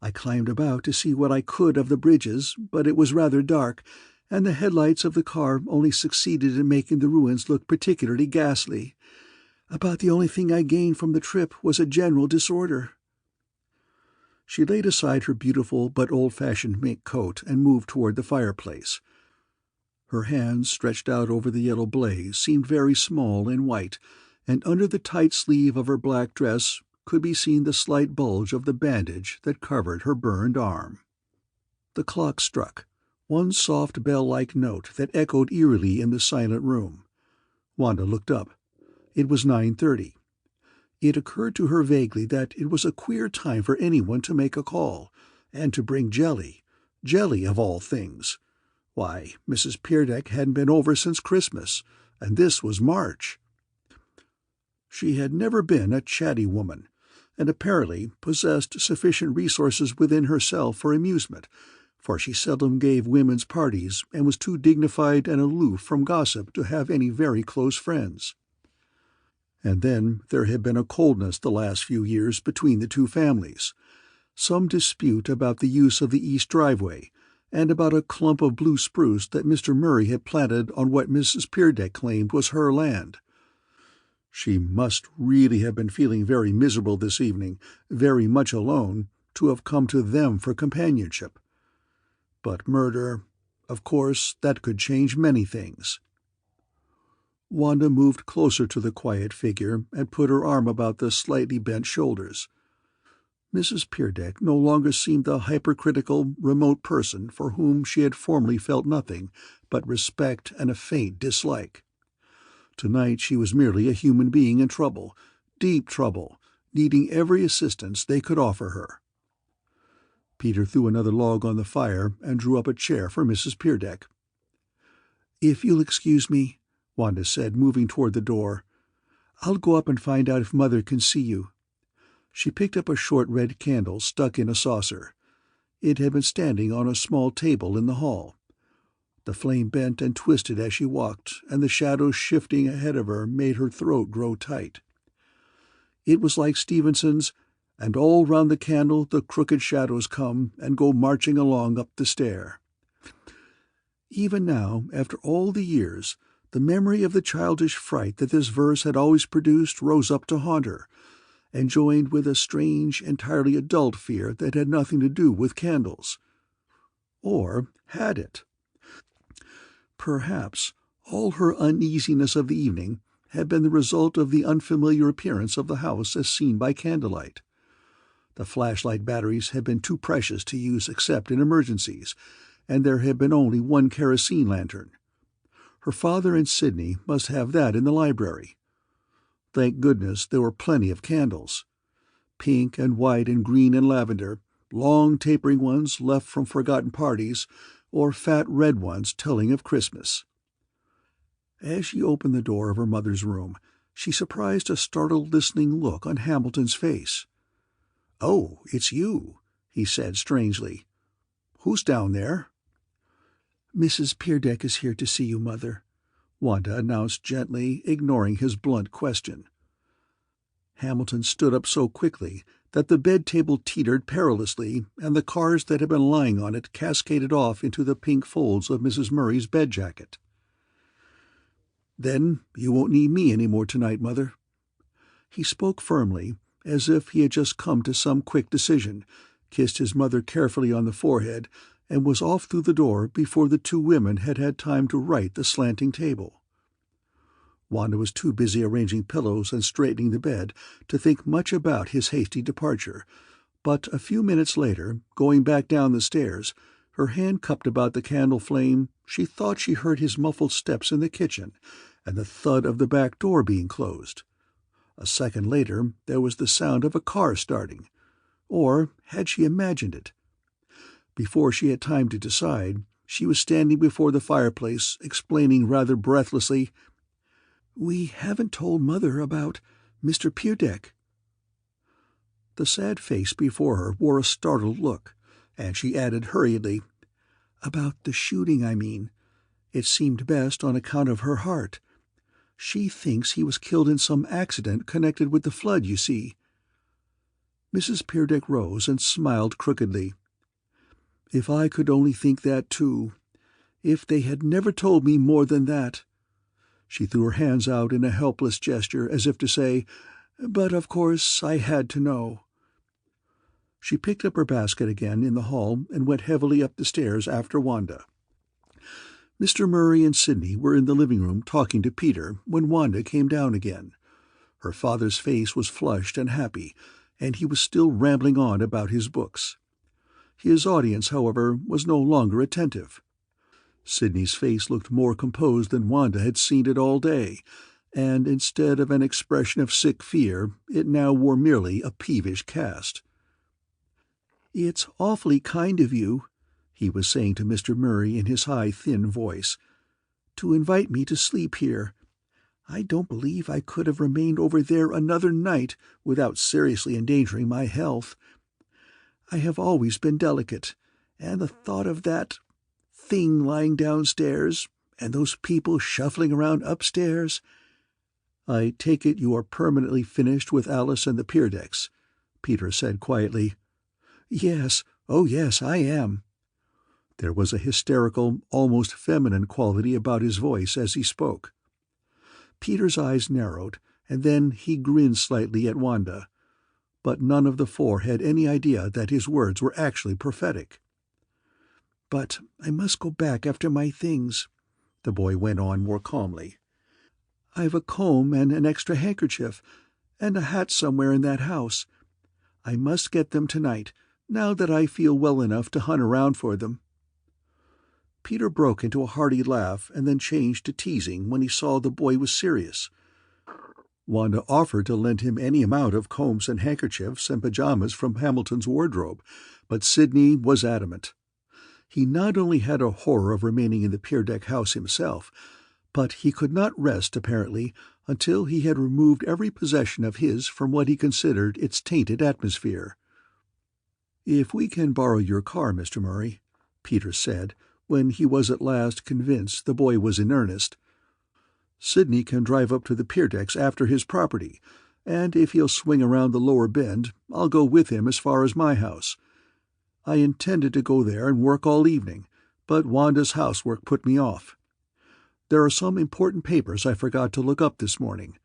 I climbed about to see what I could of the bridges, but it was rather dark, and the headlights of the car only succeeded in making the ruins look particularly ghastly. About the only thing I gained from the trip was a general disorder." She laid aside her beautiful but old-fashioned mink coat and moved toward the fireplace. Her hands, stretched out over the yellow blaze, seemed very small and white, and under the tight sleeve of her black dress could be seen the slight bulge of the bandage that covered her burned arm. The clock struck, one soft bell-like note that echoed eerily in the silent room. Wanda looked up. It was 9:30. It occurred to her vaguely that it was a queer time for anyone to make a call, and to bring jelly. Jelly, of all things. Why, Mrs. Peerdeck hadn't been over since Christmas, and this was March. She had never been a chatty woman, and apparently possessed sufficient resources within herself for amusement, for she seldom gave women's parties and was too dignified and aloof from gossip to have any very close friends. And then there had been a coldness the last few years between the two families, some dispute about the use of the east driveway, and about a clump of blue spruce that Mr. Murray had planted on what Mrs. Peerdeck claimed was her land. She must really have been feeling very miserable this evening, very much alone, to have come to them for companionship. But murder, of course, that could change many things. Wanda moved closer to the quiet figure and put her arm about the slightly bent shoulders. Mrs. Peerdeck no longer seemed the hypercritical, remote person for whom she had formerly felt nothing but respect and a faint dislike. Tonight she was merely a human being in trouble, deep trouble, needing every assistance they could offer her. Peter threw another log on the fire and drew up a chair for Mrs. Peerdeck. "If you'll excuse me," Wanda said, moving toward the door, "I'll go up and find out if Mother can see you." She picked up a short red candle stuck in a saucer. It had been standing on a small table in the hall. The flame bent and twisted as she walked, and the shadows shifting ahead of her made her throat grow tight. It was like Stevenson's, "And all round the candle the crooked shadows come and go marching along up the stair." Even now, after all the years, the memory of the childish fright that this verse had always produced rose up to haunt her, and joined with a strange, entirely adult fear that had nothing to do with candles. Or had it? Perhaps all her uneasiness of the evening had been the result of the unfamiliar appearance of the house as seen by candlelight. The flashlight batteries had been too precious to use except in emergencies, and there had been only one kerosene lantern. Her father and Sidney must have that in the library. Thank goodness there were plenty of candles. Pink and white and green and lavender, long tapering ones left from forgotten parties, or fat red ones telling of Christmas. As she opened the door of her mother's room, she surprised a startled listening look on Hamilton's face. "Oh, it's you," he said strangely. "Who's down there?" "Mrs. Peerdeck is here to see you, Mother," Wanda announced gently, ignoring his blunt question. Hamilton stood up so quickly that the bed-table teetered perilously, and the cards that had been lying on it cascaded off into the pink folds of Mrs. Murray's bed-jacket. "Then you won't need me any more tonight, Mother." He spoke firmly, as if he had just come to some quick decision, kissed his mother carefully on the forehead, and was off through the door before the two women had had time to right the slanting table. Wanda was too busy arranging pillows and straightening the bed to think much about his hasty departure, but a few minutes later, going back down the stairs, her hand cupped about the candle flame, she thought she heard his muffled steps in the kitchen and the thud of the back door being closed. A second later there was the sound of a car starting. Or had she imagined it? Before she had time to decide, she was standing before the fireplace, explaining rather breathlessly, "We haven't told Mother about Mr. Peerdeck." The sad face before her wore a startled look, and she added hurriedly, "About the shooting, I mean. It seemed best on account of her heart. She thinks he was killed in some accident connected with the flood, you see." Mrs. Peerdeck rose and smiled crookedly. "If I could only think that, too. If they had never told me more than that." She threw her hands out in a helpless gesture, as if to say, "But of course I had to know." She picked up her basket again in the hall and went heavily up the stairs after Wanda. Mr. Murray and Sidney were in the living room talking to Peter when Wanda came down again. Her father's face was flushed and happy, and he was still rambling on about his books. His audience, however, was no longer attentive. Sidney's face looked more composed than Wanda had seen it all day, and instead of an expression of sick fear, it now wore merely a peevish cast. "It's awfully kind of you," he was saying to Mr. Murray in his high, thin voice, "to invite me to sleep here. I don't believe I could have remained over there another night without seriously endangering my health. I have always been delicate, and the thought of that thing lying downstairs, and those people shuffling around upstairs—" "I take it you are permanently finished with Alice and the Pier Decks," Peter said quietly. "Yes, oh yes, I am." There was a hysterical, almost feminine quality about his voice as he spoke. Peter's eyes narrowed, and then he grinned slightly at Wanda, but none of the four had any idea that his words were actually prophetic. "But I must go back after my things," the boy went on more calmly. "I've a comb and an extra handkerchief, and a hat somewhere in that house. I must get them tonight, now that I feel well enough to hunt around for them." Peter broke into a hearty laugh and then changed to teasing when he saw the boy was serious. Wanda offered to lend him any amount of combs and handkerchiefs and pajamas from Hamilton's wardrobe, but Sidney was adamant. He not only had a horror of remaining in the Pier Deck house himself, but he could not rest, apparently, until he had removed every possession of his from what he considered its tainted atmosphere. "If we can borrow your car, Mr. Murray," Peter said, when he was at last convinced the boy was in earnest, "Sidney can drive up to the Pier Decks after his property, and if he'll swing around the lower bend, I'll go with him as far as my house. I intended to go there and work all evening, but Wanda's housework put me off. There are some important papers I forgot to look up this morning.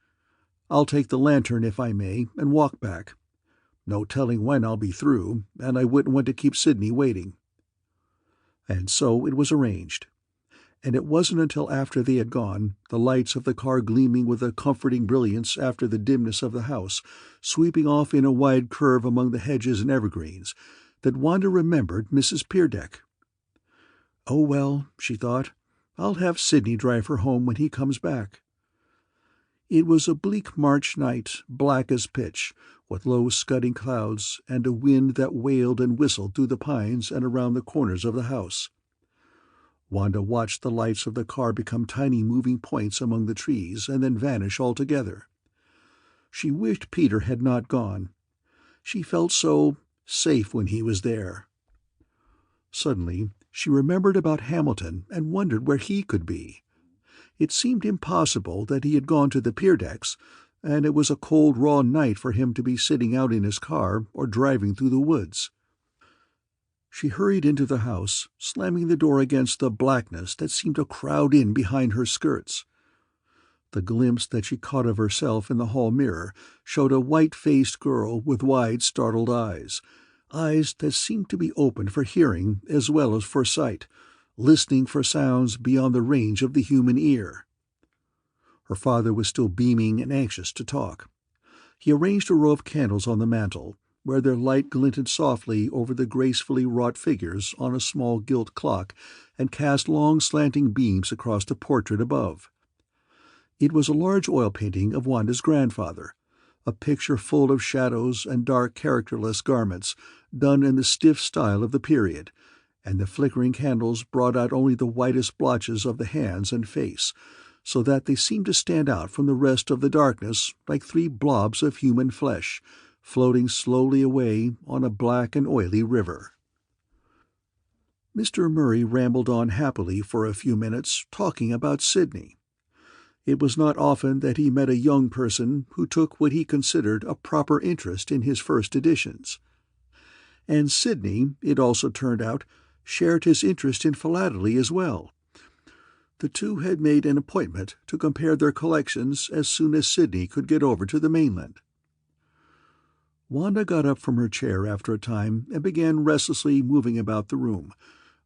I'll take the lantern, if I may, and walk back. No telling when I'll be through, and I wouldn't want to keep Sidney waiting." And so it was arranged. And it wasn't until after they had gone, the lights of the car gleaming with a comforting brilliance after the dimness of the house, sweeping off in a wide curve among the hedges and evergreens, that Wanda remembered Mrs. Peerdeck. "Oh, well," she thought, "I'll have Sidney drive her home when he comes back." It was a bleak March night, black as pitch, with low scudding clouds and a wind that wailed and whistled through the pines and around the corners of the house. Wanda watched the lights of the car become tiny moving points among the trees and then vanish altogether. She wished Peter had not gone. She felt so safe when he was there. Suddenly she remembered about Hamilton and wondered where he could be. It seemed impossible that he had gone to the Pier Decks, and it was a cold, raw night for him to be sitting out in his car or driving through the woods. She hurried into the house, slamming the door against the blackness that seemed to crowd in behind her skirts. The glimpse that she caught of herself in the hall mirror showed a white-faced girl with wide, startled eyes that seemed to be opened for hearing as well as for sight, listening for sounds beyond the range of the human ear. Her father was still beaming and anxious to talk. He arranged a row of candles on the mantel, where their light glinted softly over the gracefully wrought figures on a small gilt clock and cast long slanting beams across the portrait above. It was a large oil painting of Wanda's grandfather, a picture full of shadows and dark characterless garments, done in the stiff style of the period, and the flickering candles brought out only the whitest blotches of the hands and face, so that they seemed to stand out from the rest of the darkness like three blobs of human flesh, floating slowly away on a black and oily river. Mr. Murray rambled on happily for a few minutes, talking about Sidney. It was not often that he met a young person who took what he considered a proper interest in his first editions. And Sidney, it also turned out, shared his interest in philately as well. The two had made an appointment to compare their collections as soon as Sidney could get over to the mainland. Wanda got up from her chair after a time and began restlessly moving about the room,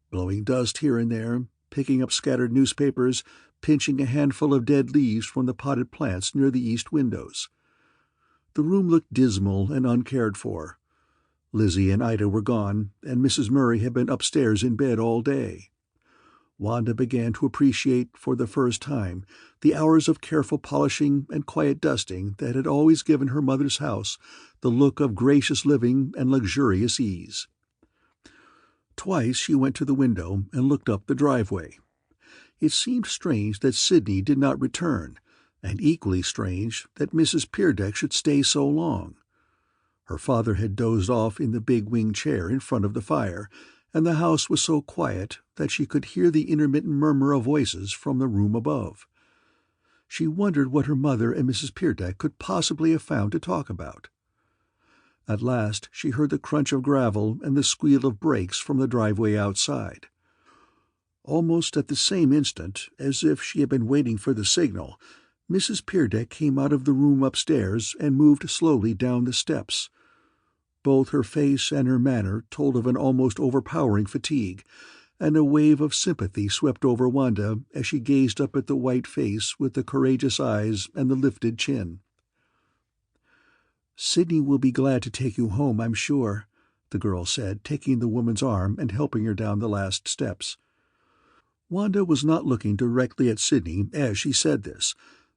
blowing dust here and there, picking up scattered newspapers, pinching a handful of dead leaves from the potted plants near the east windows. The room looked dismal and uncared for. Lizzie and Ida were gone, and Mrs. Murray had been upstairs in bed all day. Wanda began to appreciate, for the first time, the hours of careful polishing and quiet dusting that had always given her mother's house the look of gracious living and luxurious ease. Twice she went to the window and looked up the driveway. It seemed strange that Sidney did not return, and equally strange that Mrs. Peerdeck should stay so long. Her father had dozed off in the big wing chair in front of the fire, and the house was so quiet that she could hear the intermittent murmur of voices from the room above. She wondered what her mother and Mrs. Peerdeck could possibly have found to talk about. At last she heard the crunch of gravel and the squeal of brakes from the driveway outside. Almost at the same instant, as if she had been waiting for the signal, Mrs. Peerdeck came out of the room upstairs and moved slowly down the steps. Both her face and her manner told of an almost overpowering fatigue, and a wave of sympathy swept over Wanda as she gazed up at the white face with the courageous eyes and the lifted chin. "Sidney will be glad to take you home, I'm sure," the girl said, taking the woman's arm and helping her down the last steps. Wanda was not looking directly at Sidney as she said this,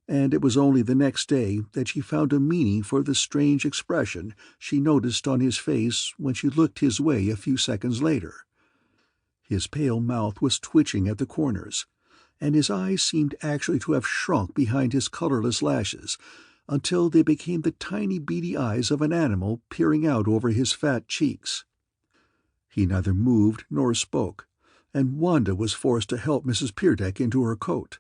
and it was only the next day that she found a meaning for the strange expression she noticed on his face when she looked his way a few seconds later. His pale mouth was twitching at the corners, and his eyes seemed actually to have shrunk behind his colorless lashes, until they became the tiny beady eyes of an animal peering out over his fat cheeks. He neither moved nor spoke, and Wanda was forced to help Mrs. Peerdeck into her coat.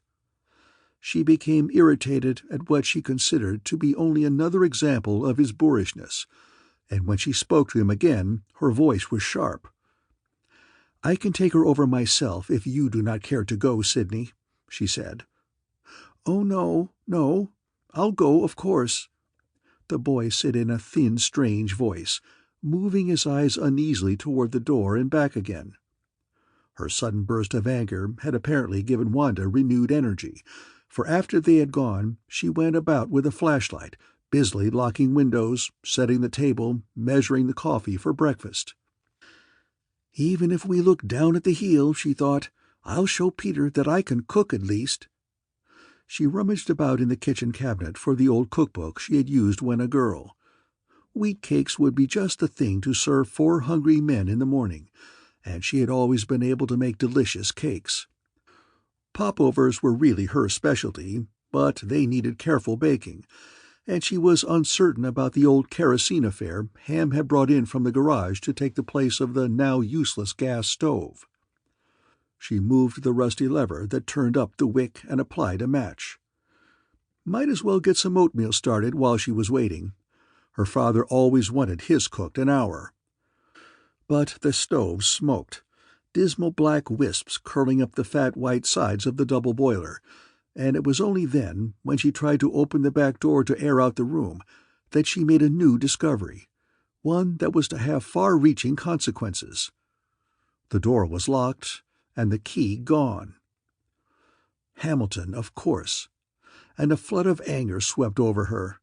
She became irritated at what she considered to be only another example of his boorishness, and when she spoke to him again her voice was sharp. "I can take her over myself if you do not care to go, Sidney," she said. "Oh, no, no. I'll go, of course," the boy said in a thin, strange voice, moving his eyes uneasily toward the door and back again. Her sudden burst of anger had apparently given Wanda renewed energy, for after they had gone she went about with a flashlight, busily locking windows, setting the table, measuring the coffee for breakfast. "Even if we look down at the heel," she thought, "I'll show Peter that I can cook at least." She rummaged about in the kitchen cabinet for the old cookbook she had used when a girl. Wheat cakes would be just the thing to serve 4 hungry men in the morning, and she had always been able to make delicious cakes. Popovers were really her specialty, but they needed careful baking, and she was uncertain about the old kerosene affair Ham had brought in from the garage to take the place of the now useless gas stove. She moved the rusty lever that turned up the wick and applied a match. Might as well get some oatmeal started while she was waiting. Her father always wanted his cooked an hour. But the stove smoked, dismal black wisps curling up the fat white sides of the double boiler, and it was only then, when she tried to open the back door to air out the room, that she made a new discovery, one that was to have far-reaching consequences. The door was locked, and the key gone. Hamilton, of course, and a flood of anger swept over her.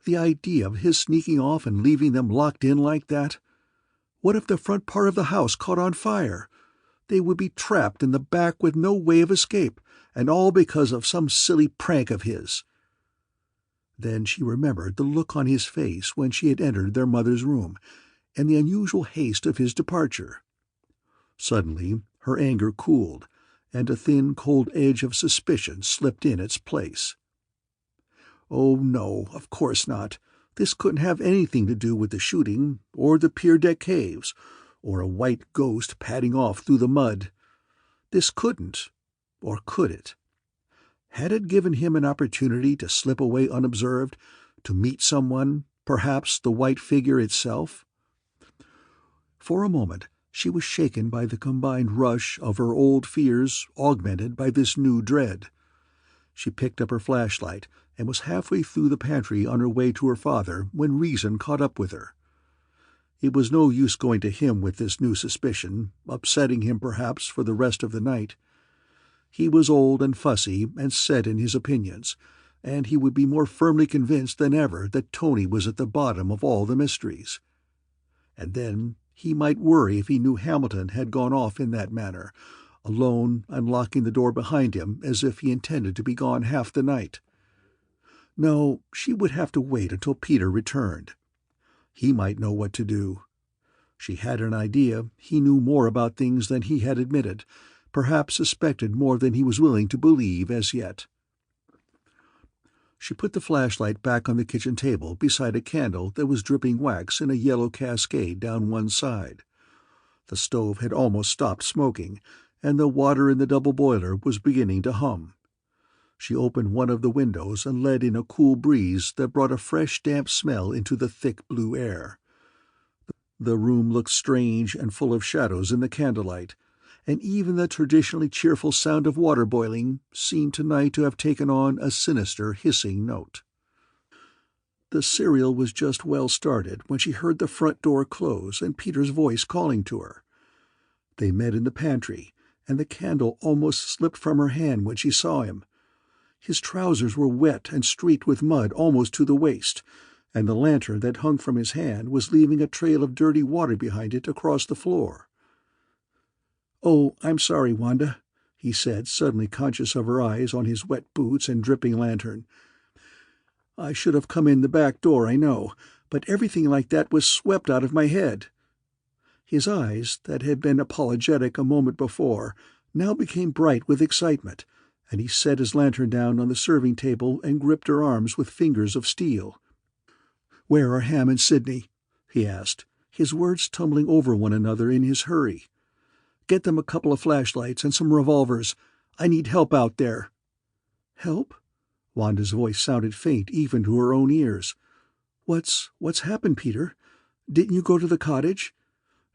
The idea of his sneaking off and leaving them locked in like that. What if the front part of the house caught on fire? They would be trapped in the back with no way of escape, and all because of some silly prank of his. Then she remembered the look on his face when she had entered their mother's room, and the unusual haste of his departure. Suddenly her anger cooled, and a thin, cold edge of suspicion slipped in its place. Oh, no, of course not. This couldn't have anything to do with the shooting, or the Pier Deck Caves, or a white ghost padding off through the mud. This couldn't, or could it? Had it given him an opportunity to slip away unobserved, to meet someone, perhaps the white figure itself? For a moment she was shaken by the combined rush of her old fears augmented by this new dread. She picked up her flashlight and was halfway through the pantry on her way to her father when reason caught up with her. It was no use going to him with this new suspicion, upsetting him perhaps for the rest of the night. He was old and fussy and set in his opinions, and he would be more firmly convinced than ever that Tony was at the bottom of all the mysteries. And then he might worry if he knew Hamilton had gone off in that manner, alone, unlocking the door behind him as if he intended to be gone half the night. No, she would have to wait until Peter returned. He might know what to do. She had an idea he knew more about things than he had admitted, perhaps suspected more than he was willing to believe as yet. She put the flashlight back on the kitchen table beside a candle that was dripping wax in a yellow cascade down one side. The stove had almost stopped smoking, and the water in the double boiler was beginning to hum. She opened one of the windows and let in a cool breeze that brought a fresh, damp smell into the thick blue air. The room looked strange and full of shadows in the candlelight, and even the traditionally cheerful sound of water boiling seemed tonight to have taken on a sinister hissing note. The cereal was just well started when she heard the front door close and Peter's voice calling to her. They met in the pantry, and the candle almost slipped from her hand when she saw him. His trousers were wet and streaked with mud almost to the waist, and the lantern that hung from his hand was leaving a trail of dirty water behind it across the floor. "Oh, I'm sorry, Wanda," he said, suddenly conscious of her eyes on his wet boots and dripping lantern. "I should have come in the back door, I know, but everything like that was swept out of my head." His eyes, that had been apologetic a moment before, now became bright with excitement, and he set his lantern down on the serving table and gripped her arms with fingers of steel. "Where are Ham and Sidney?" he asked, his words tumbling over one another in his hurry. "Get them a couple of flashlights and some revolvers. I need help out there." "Help?" Wanda's voice sounded faint even to her own ears. What's happened, Peter? Didn't you go to the cottage?"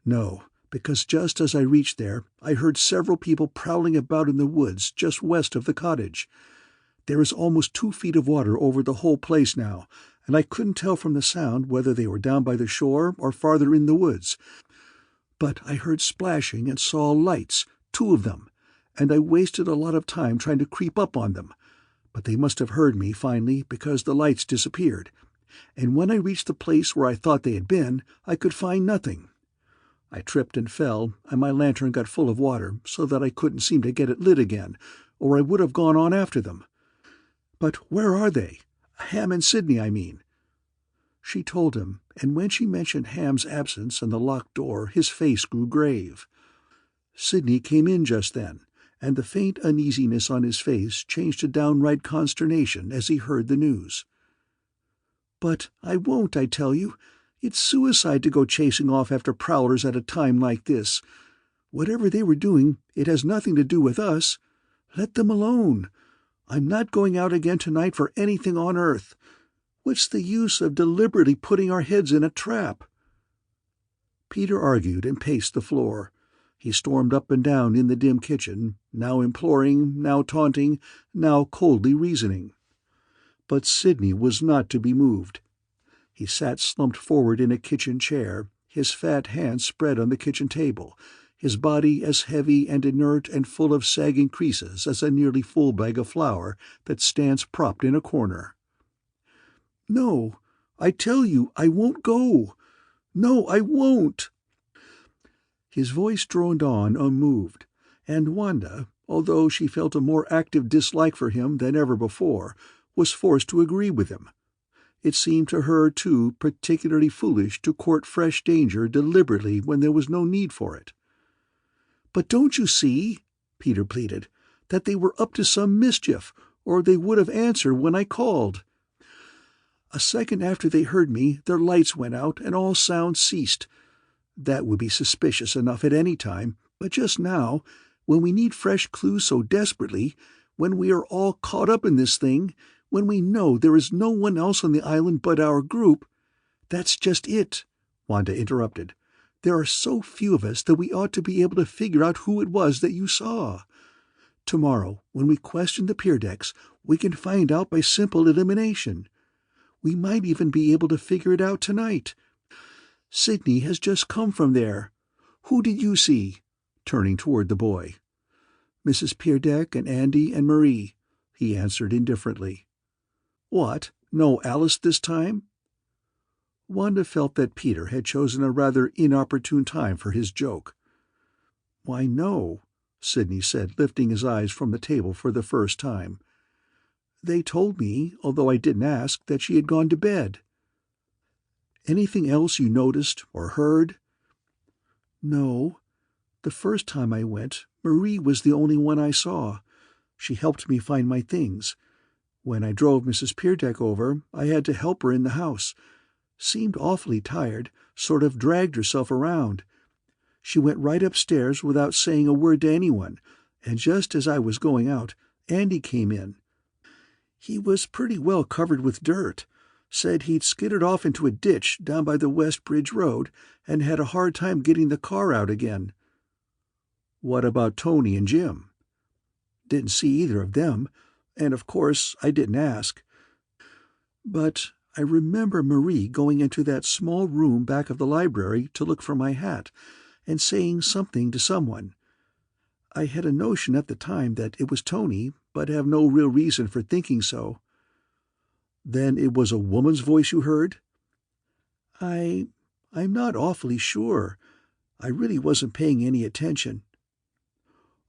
"No, because just as I reached there, I heard several people prowling about in the woods just west of the cottage. There is almost 2 feet of water over the whole place now, and I couldn't tell from the sound whether they were down by the shore or farther in the woods. But I heard splashing and saw lights, 2 of them, and I wasted a lot of time trying to creep up on them. But they must have heard me finally because the lights disappeared, and when I reached the place where I thought they had been, I could find nothing. I tripped and fell, and my lantern got full of water so that I couldn't seem to get it lit again, or I would have gone on after them. But where are they? Ham and Sidney, I mean." She told him, and when she mentioned Ham's absence and the locked door, his face grew grave. Sidney came in just then, and the faint uneasiness on his face changed to downright consternation as he heard the news. "But I won't, I tell you. It's suicide to go chasing off after prowlers at a time like this. Whatever they were doing, it has nothing to do with us. Let them alone. I'm not going out again tonight for anything on earth. What's the use of deliberately putting our heads in a trap?" Peter argued and paced the floor. He stormed up and down in the dim kitchen, now imploring, now taunting, now coldly reasoning. But Sidney was not to be moved. He sat slumped forward in a kitchen chair, his fat hands spread on the kitchen table, his body as heavy and inert and full of sagging creases as a nearly full bag of flour that stands propped in a corner. "No, I tell you, I won't go. No, I won't." His voice droned on unmoved, and Wanda, although she felt a more active dislike for him than ever before, was forced to agree with him. It seemed to her, too, particularly foolish to court fresh danger deliberately when there was no need for it. "But don't you see," Peter pleaded, "that they were up to some mischief, or they would have answered when I called. A second after they heard me, their lights went out and all sound ceased. That would be suspicious enough at any time, but just now, when we need fresh clues so desperately, when we are all caught up in this thing, when we know there is no one else on the island but our group—" "That's just it," Wanda interrupted. "There are so few of us that we ought to be able to figure out who it was that you saw. Tomorrow, when we question the pier decks, we can find out by simple elimination. We might even be able to figure it out tonight. Sidney has just come from there. Who did you see?" turning toward the boy. "Mrs. Peerdeck and Andy and Marie," he answered indifferently. What, no Alice this time? Wanda felt that Peter had chosen a rather inopportune time for his joke. "Why, no," Sidney said, lifting his eyes from the table for the first time. "They told me, although I didn't ask, that she had gone to bed." "Anything else you noticed or heard?" "No. The first time I went, Marie was the only one I saw. She helped me find my things. When I drove Mrs. Peerdeck over, I had to help her in the house. Seemed awfully tired, sort of dragged herself around. She went right upstairs without saying a word to anyone, and just as I was going out, Andy came in. He was pretty well covered with dirt. Said he'd skidded off into a ditch down by the West Bridge Road and had a hard time getting the car out again." "What about Tony and Jim?" "Didn't see either of them, and of course I didn't ask. But I remember Marie going into that small room back of the library to look for my hat, and saying something to someone. I had a notion at the time that it was Tony, but have no real reason for thinking so." "Then it was a woman's voice you heard?" I'm not awfully sure. I really wasn't paying any attention."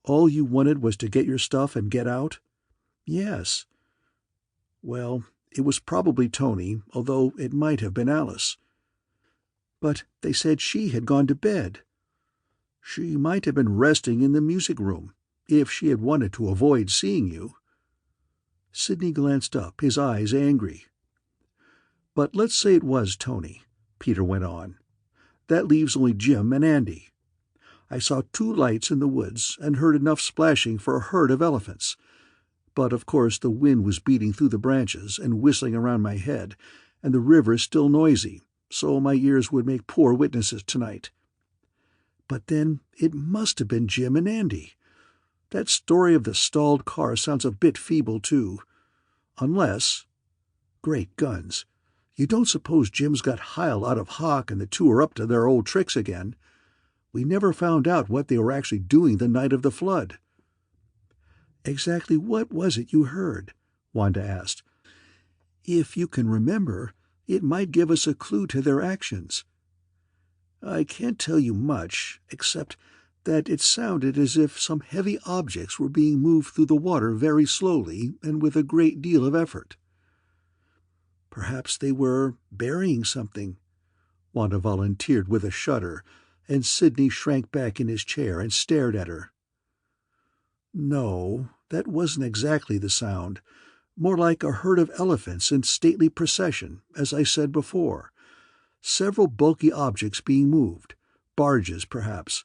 "All you wanted was to get your stuff and get out?" "Yes." "Well, it was probably Tony, although it might have been Alice." "But they said she had gone to bed." "She might have been resting in the music room, if she had wanted to avoid seeing you." Sidney glanced up, his eyes angry. "But let's say it was Tony," Peter went on. "That leaves only Jim and Andy. I saw 2 lights in the woods and heard enough splashing for a herd of elephants. But of course the wind was beating through the branches and whistling around my head, and the river still noisy, so my ears would make poor witnesses tonight. But then it must have been Jim and Andy. That story of the stalled car sounds a bit feeble, too. Unless— Great guns! You don't suppose Jim's got Heil out of hock and the two are up to their old tricks again? We never found out what they were actually doing the night of the flood." "Exactly what was it you heard?" Wanda asked. "If you can remember, it might give us a clue to their actions." "I can't tell you much, except that it sounded as if some heavy objects were being moved through the water very slowly and with a great deal of effort." "Perhaps they were burying something," Wanda volunteered with a shudder, and Sidney shrank back in his chair and stared at her. "No, that wasn't exactly the sound. More like a herd of elephants in stately procession, as I said before. Several bulky objects being moved. Barges, perhaps.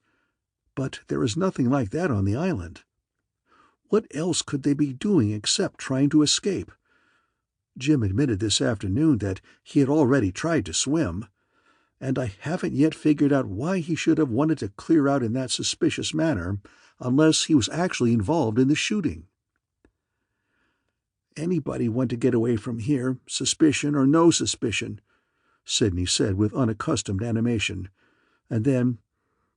But there is nothing like that on the island. What else could they be doing except trying to escape? Jim admitted this afternoon that he had already tried to swim, and I haven't yet figured out why he should have wanted to clear out in that suspicious manner, unless he was actually involved in the shooting." "Anybody want to get away from here, suspicion or no suspicion," Sidney said with unaccustomed animation. And then,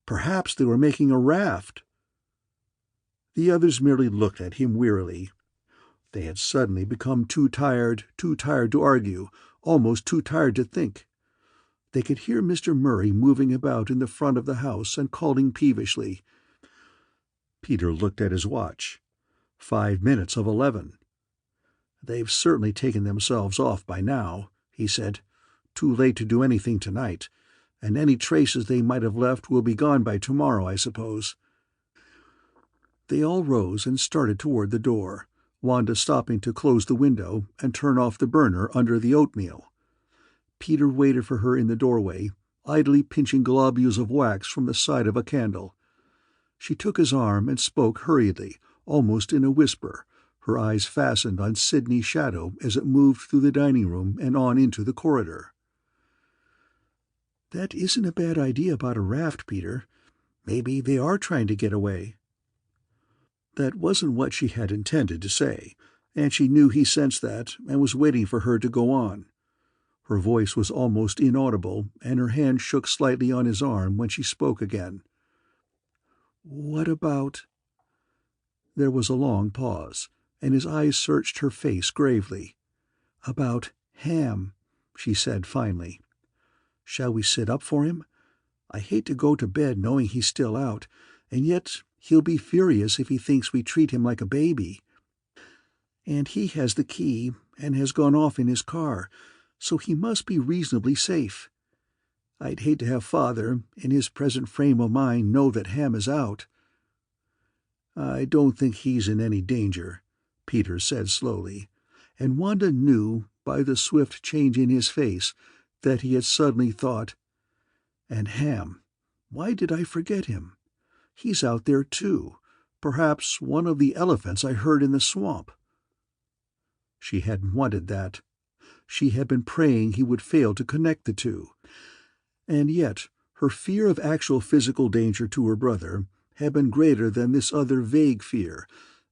"Perhaps they were making a raft." The others merely looked at him wearily. They had suddenly become too tired to argue, almost too tired to think. They could hear Mr. Murray moving about in the front of the house and calling peevishly. Peter looked at his watch. 5 minutes of 11. "They've certainly taken themselves off by now," he said. "Too late to do anything tonight, and any traces they might have left will be gone by tomorrow, I suppose." They all rose and started toward the door, Wanda stopping to close the window and turn off the burner under the oatmeal. Peter waited for her in the doorway, idly pinching globules of wax from the side of a candle. She took his arm and spoke hurriedly, almost in a whisper, her eyes fastened on Sidney's shadow as it moved through the dining room and on into the corridor. "That isn't a bad idea about a raft, Peter. Maybe they are trying to get away." That wasn't what she had intended to say, and she knew he sensed that and was waiting for her to go on. Her voice was almost inaudible, and her hand shook slightly on his arm when she spoke again. "What about—" There was a long pause, and his eyes searched her face gravely. "About Ham," she said finally. "Shall we sit up for him? I hate to go to bed knowing he's still out, and yet he'll be furious if he thinks we treat him like a baby. And he has the key and has gone off in his car, so he must be reasonably safe. I'd hate to have Father, in his present frame of mind, know that Ham is out." "I don't think he's in any danger," Peter said slowly, and Wanda knew, by the swift change in his face, that he had suddenly thought, "And Ham, why did I forget him? He's out there too, perhaps one of the elephants I heard in the swamp." She hadn't wanted that. She had been praying he would fail to connect the two. And yet her fear of actual physical danger to her brother had been greater than this other vague fear,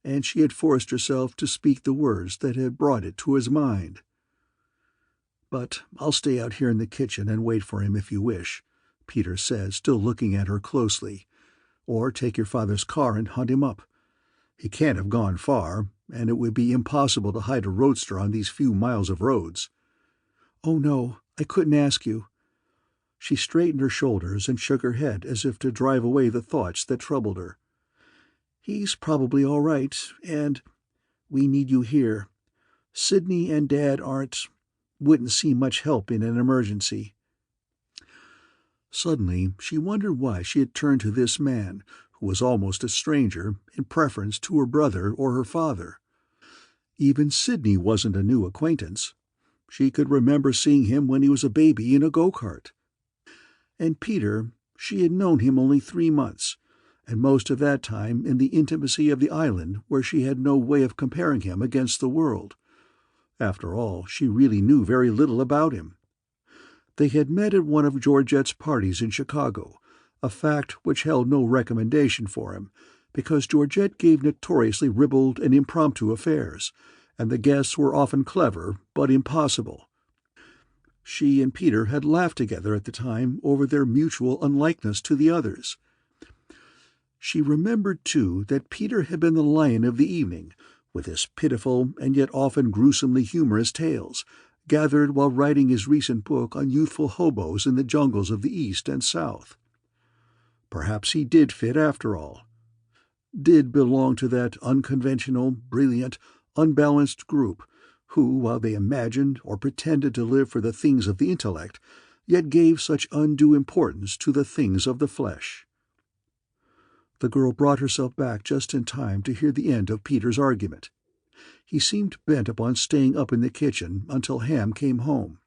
and she had forced herself to speak the words that had brought it to his mind. "But I'll stay out here in the kitchen and wait for him if you wish," Peter said, still looking at her closely. "Or take your father's car and hunt him up. He can't have gone far, and it would be impossible to hide a roadster on these few miles of roads." "Oh no, I couldn't ask you." She straightened her shoulders and shook her head as if to drive away the thoughts that troubled her. "He's probably all right, and we need you here. Sidney and Dad wouldn't seem much help in an emergency." Suddenly she wondered why she had turned to this man, who was almost a stranger, in preference to her brother or her father. Even Sidney wasn't a new acquaintance. She could remember seeing him when he was a baby in a go-kart. And Peter, she had known him only 3 months, and most of that time in the intimacy of the island where she had no way of comparing him against the world. After all, she really knew very little about him. They had met at one of Georgette's parties in Chicago, a fact which held no recommendation for him, because Georgette gave notoriously ribald and impromptu affairs, and the guests were often clever but impossible. She and Peter had laughed together at the time over their mutual unlikeness to the others. She remembered, too, that Peter had been the lion of the evening, with his pitiful and yet often gruesomely humorous tales, gathered while writing his recent book on youthful hobos in the jungles of the East and South. Perhaps he did fit after all. Did belong to that unconventional, brilliant, unbalanced group who, while they imagined or pretended to live for the things of the intellect, yet gave such undue importance to the things of the flesh. The girl brought herself back just in time to hear the end of Peter's argument. He seemed bent upon staying up in the kitchen until Ham came home.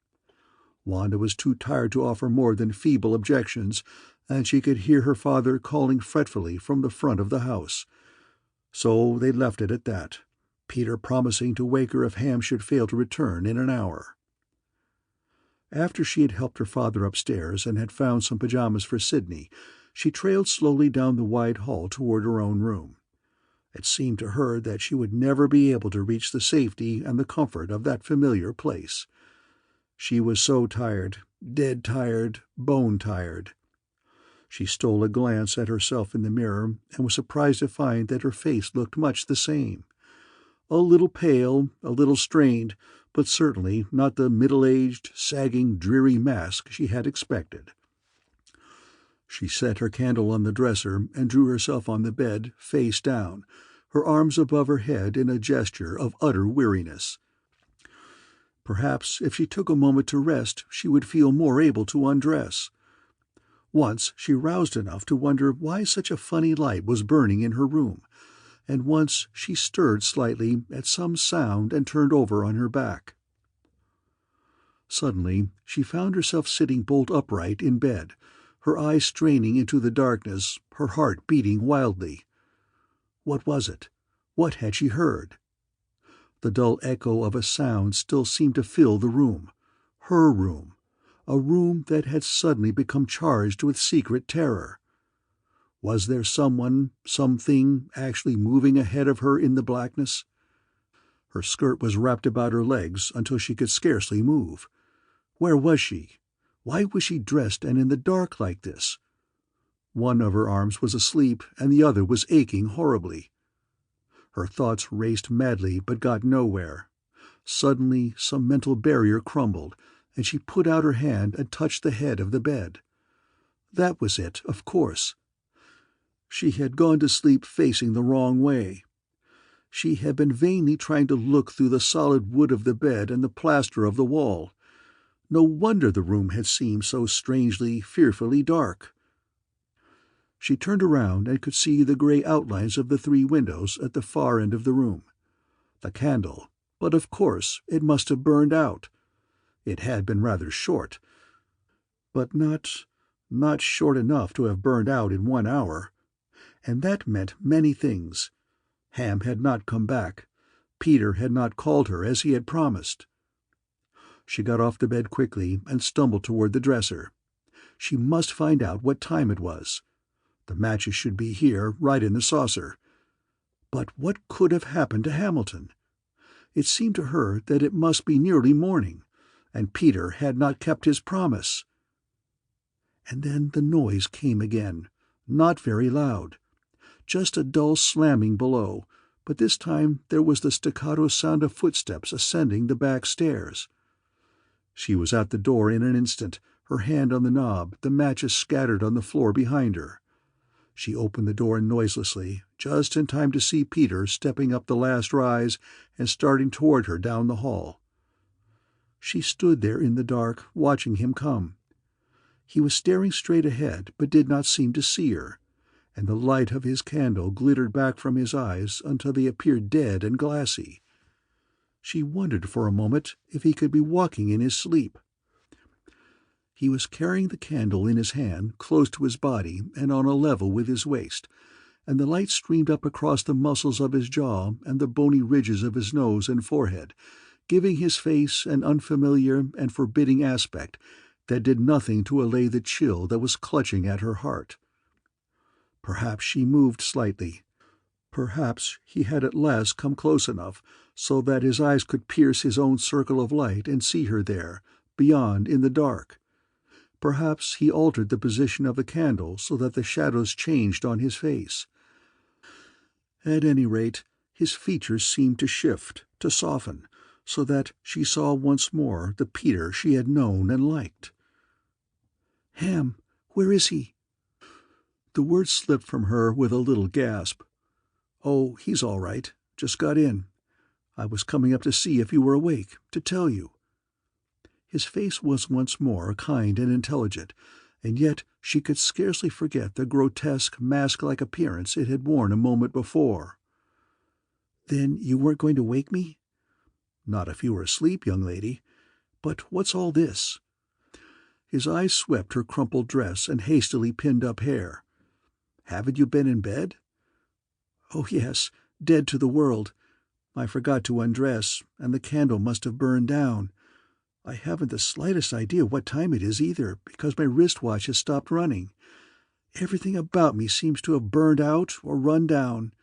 Wanda was too tired to offer more than feeble objections, and she could hear her father calling fretfully from the front of the house. So they left it at that, Peter promising to wake her if Ham should fail to return in an hour. After she had helped her father upstairs and had found some pajamas for Sidney, she trailed slowly down the wide hall toward her own room. It seemed to her that she would never be able to reach the safety and the comfort of that familiar place. She was so tired, dead tired, bone tired. She stole a glance at herself in the mirror and was surprised to find that her face looked much the same. A little pale, a little strained, but certainly not the middle-aged, sagging, dreary mask she had expected. She set her candle on the dresser and drew herself on the bed, face down, her arms above her head in a gesture of utter weariness. Perhaps if she took a moment to rest she would feel more able to undress. Once she roused enough to wonder why such a funny light was burning in her room, and once she stirred slightly at some sound and turned over on her back. Suddenly she found herself sitting bolt upright in bed, her eyes straining into the darkness, her heart beating wildly. What was it? What had she heard? The dull echo of a sound still seemed to fill the room. Her room. A room that had suddenly become charged with secret terror. Was there someone, something, actually moving ahead of her in the blackness? Her skirt was wrapped about her legs until she could scarcely move. Where was she? Why was she dressed and in the dark like this? One of her arms was asleep and the other was aching horribly. Her thoughts raced madly but got nowhere. Suddenly some mental barrier crumbled, and she put out her hand and touched the head of the bed. That was it, of course. She had gone to sleep facing the wrong way. She had been vainly trying to look through the solid wood of the bed and the plaster of the wall. No wonder the room had seemed so strangely, fearfully dark. She turned around and could see the gray outlines of the 3 windows at the far end of the room. The candle, but of course it must have burned out. It had been rather short, but not short enough to have burned out in 1 hour. And that meant many things. Ham had not come back. Peter had not called her as he had promised. She got off the bed quickly and stumbled toward the dresser. She must find out what time it was. The matches should be here, right in the saucer. But what could have happened to Hamilton? It seemed to her that it must be nearly morning, and Peter had not kept his promise. And then the noise came again, not very loud. Just a dull slamming below, but this time there was the staccato sound of footsteps ascending the back stairs. She was at the door in an instant, her hand on the knob, the matches scattered on the floor behind her. She opened the door noiselessly, just in time to see Peter stepping up the last rise and starting toward her down the hall. She stood there in the dark, watching him come. He was staring straight ahead, but did not seem to see her, and the light of his candle glittered back from his eyes until they appeared dead and glassy. She wondered for a moment if he could be walking in his sleep. He was carrying the candle in his hand, close to his body and on a level with his waist, and the light streamed up across the muscles of his jaw and the bony ridges of his nose and forehead, giving his face an unfamiliar and forbidding aspect that did nothing to allay the chill that was clutching at her heart. Perhaps she moved slightly. Perhaps he had at last come close enough so that his eyes could pierce his own circle of light and see her there, beyond in the dark. Perhaps he altered the position of the candle so that the shadows changed on his face. At any rate, his features seemed to shift, to soften, so that she saw once more the Peter she had known and liked. "Ham, where is he?" The words slipped from her with a little gasp. "Oh, he's all right. Just got in. I was coming up to see if you were awake, to tell you." His face was once more kind and intelligent, and yet she could scarcely forget the grotesque, mask-like appearance it had worn a moment before. "Then you weren't going to wake me?" "Not if you were asleep, young lady. But what's all this?" His eyes swept her crumpled dress and hastily pinned-up hair. "Haven't you been in bed?" "Oh, yes, dead to the world. I forgot to undress, and the candle must have burned down. I haven't the slightest idea what time it is either, because my wristwatch has stopped running. Everything about me seems to have burned out or run down."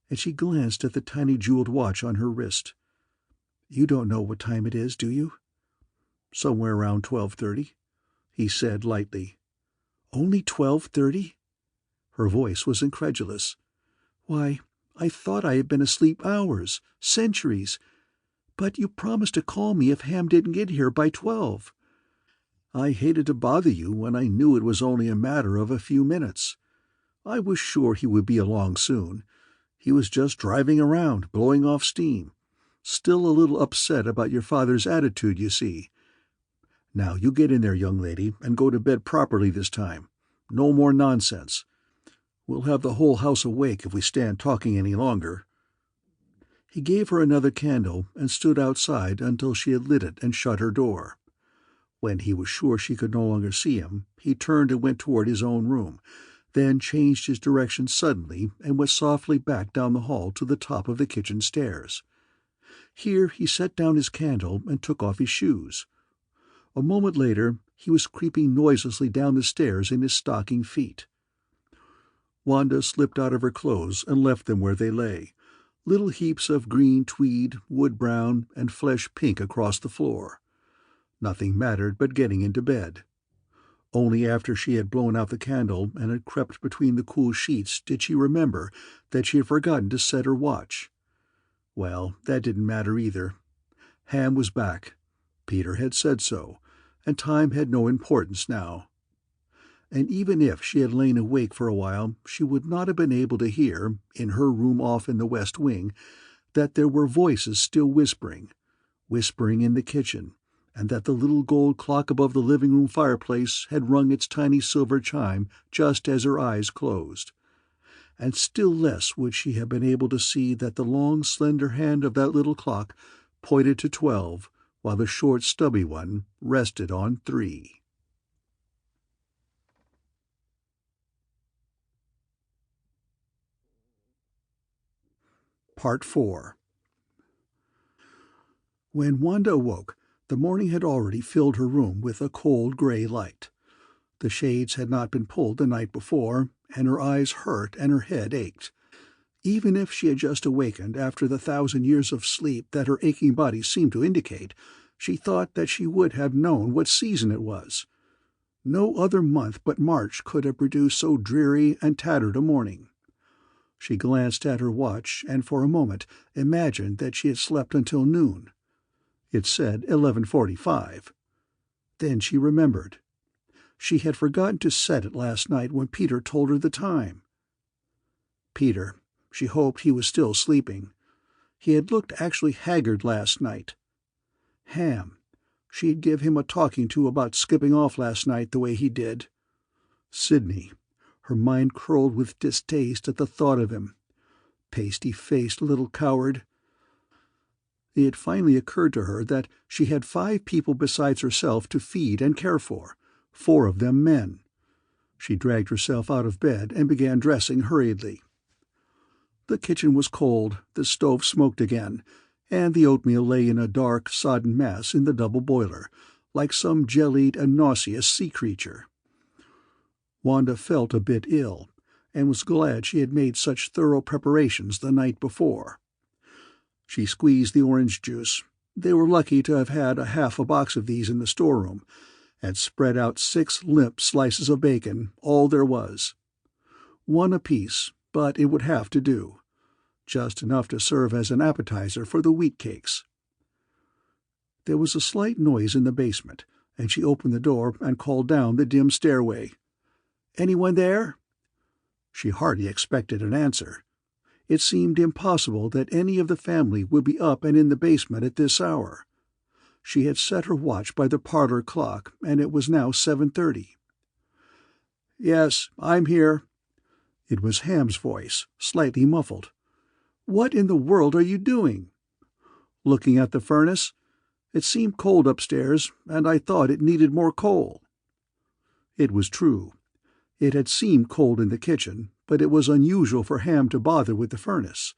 And she glanced at the tiny jeweled watch on her wrist. "You don't know what time it is, do you?" "Somewhere around 12:30, he said lightly. "Only 12:30?" Her voice was incredulous. "Why, I thought I had been asleep hours, centuries. But you promised to call me if Ham didn't get here by 12. "I hated to bother you when I knew it was only a matter of a few minutes. I was sure he would be along soon. He was just driving around, blowing off steam. Still a little upset about your father's attitude, you see. Now you get in there, young lady, and go to bed properly this time. No more nonsense. We'll have the whole house awake if we stand talking any longer." He gave her another candle and stood outside until she had lit it and shut her door. When he was sure she could no longer see him, he turned and went toward his own room, then changed his direction suddenly and went softly back down the hall to the top of the kitchen stairs. Here he set down his candle and took off his shoes. A moment later he was creeping noiselessly down the stairs in his stocking feet. Wanda slipped out of her clothes and left them where they lay, little heaps of green tweed, wood-brown, and flesh-pink across the floor. Nothing mattered but getting into bed. Only after she had blown out the candle and had crept between the cool sheets did she remember that she had forgotten to set her watch. Well, that didn't matter either. Ham was back. Peter had said so, and time had no importance now. And even if she had lain awake for a while, she would not have been able to hear, in her room off in the west wing, that there were voices still whispering in the kitchen, and that the little gold clock above the living-room fireplace had rung its tiny silver chime just as her eyes closed. And still less would she have been able to see that the long, slender hand of that little clock pointed to 12, while the short, stubby one rested on 3. Part 4. When Wanda awoke, the morning had already filled her room with a cold gray light. The shades had not been pulled the night before, and her eyes hurt and her head ached. Even if she had just awakened after the 1,000 years of sleep that her aching body seemed to indicate, she thought that she would have known what season it was. No other month but March could have produced so dreary and tattered a morning. She glanced at her watch and for a moment imagined that she had slept until noon. It said 11:45. Then she remembered. She had forgotten to set it last night when Peter told her the time. Peter. She hoped he was still sleeping. He had looked actually haggard last night. Ham. She'd give him a talking to about skipping off last night the way he did. Sidney. Her mind curled with distaste at the thought of him. Pasty-faced little coward. It finally occurred to her that she had 5 people besides herself to feed and care for, 4 of them men. She dragged herself out of bed and began dressing hurriedly. The kitchen was cold, the stove smoked again, and the oatmeal lay in a dark, sodden mass in the double boiler, like some jellied and nauseous sea creature. Wanda felt a bit ill, and was glad she had made such thorough preparations the night before. She squeezed the orange juice. They were lucky to have had half a box of these in the storeroom, and spread out 6 limp slices of bacon, all there was. 1 apiece, but it would have to do. Just enough to serve as an appetizer for the wheat cakes. There was a slight noise in the basement, and she opened the door and called down the dim stairway. "Anyone there?" She hardly expected an answer. It seemed impossible that any of the family would be up and in the basement at this hour. She had set her watch by the parlor clock, and it was now 7:30. "Yes, I'm here." It was Ham's voice, slightly muffled. "What in the world are you doing?" "Looking at the furnace. It seemed cold upstairs, and I thought it needed more coal." It was true. It had seemed cold in the kitchen, but it was unusual for Ham to bother with the furnace.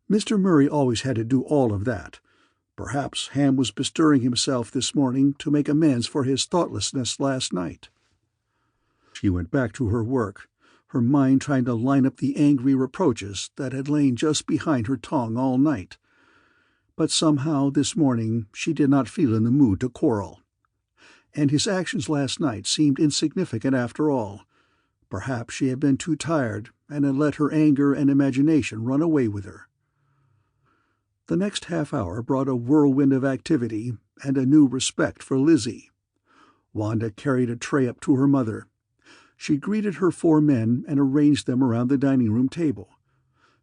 Mr. Murray always had to do all of that. Perhaps Ham was bestirring himself this morning to make amends for his thoughtlessness last night. She went back to her work, her mind trying to line up the angry reproaches that had lain just behind her tongue all night. But somehow this morning she did not feel in the mood to quarrel. And his actions last night seemed insignificant after all. Perhaps she had been too tired and had let her anger and imagination run away with her. The next half hour brought a whirlwind of activity and a new respect for Lizzie. Wanda carried a tray up to her mother. She greeted her 4 men and arranged them around the dining-room table.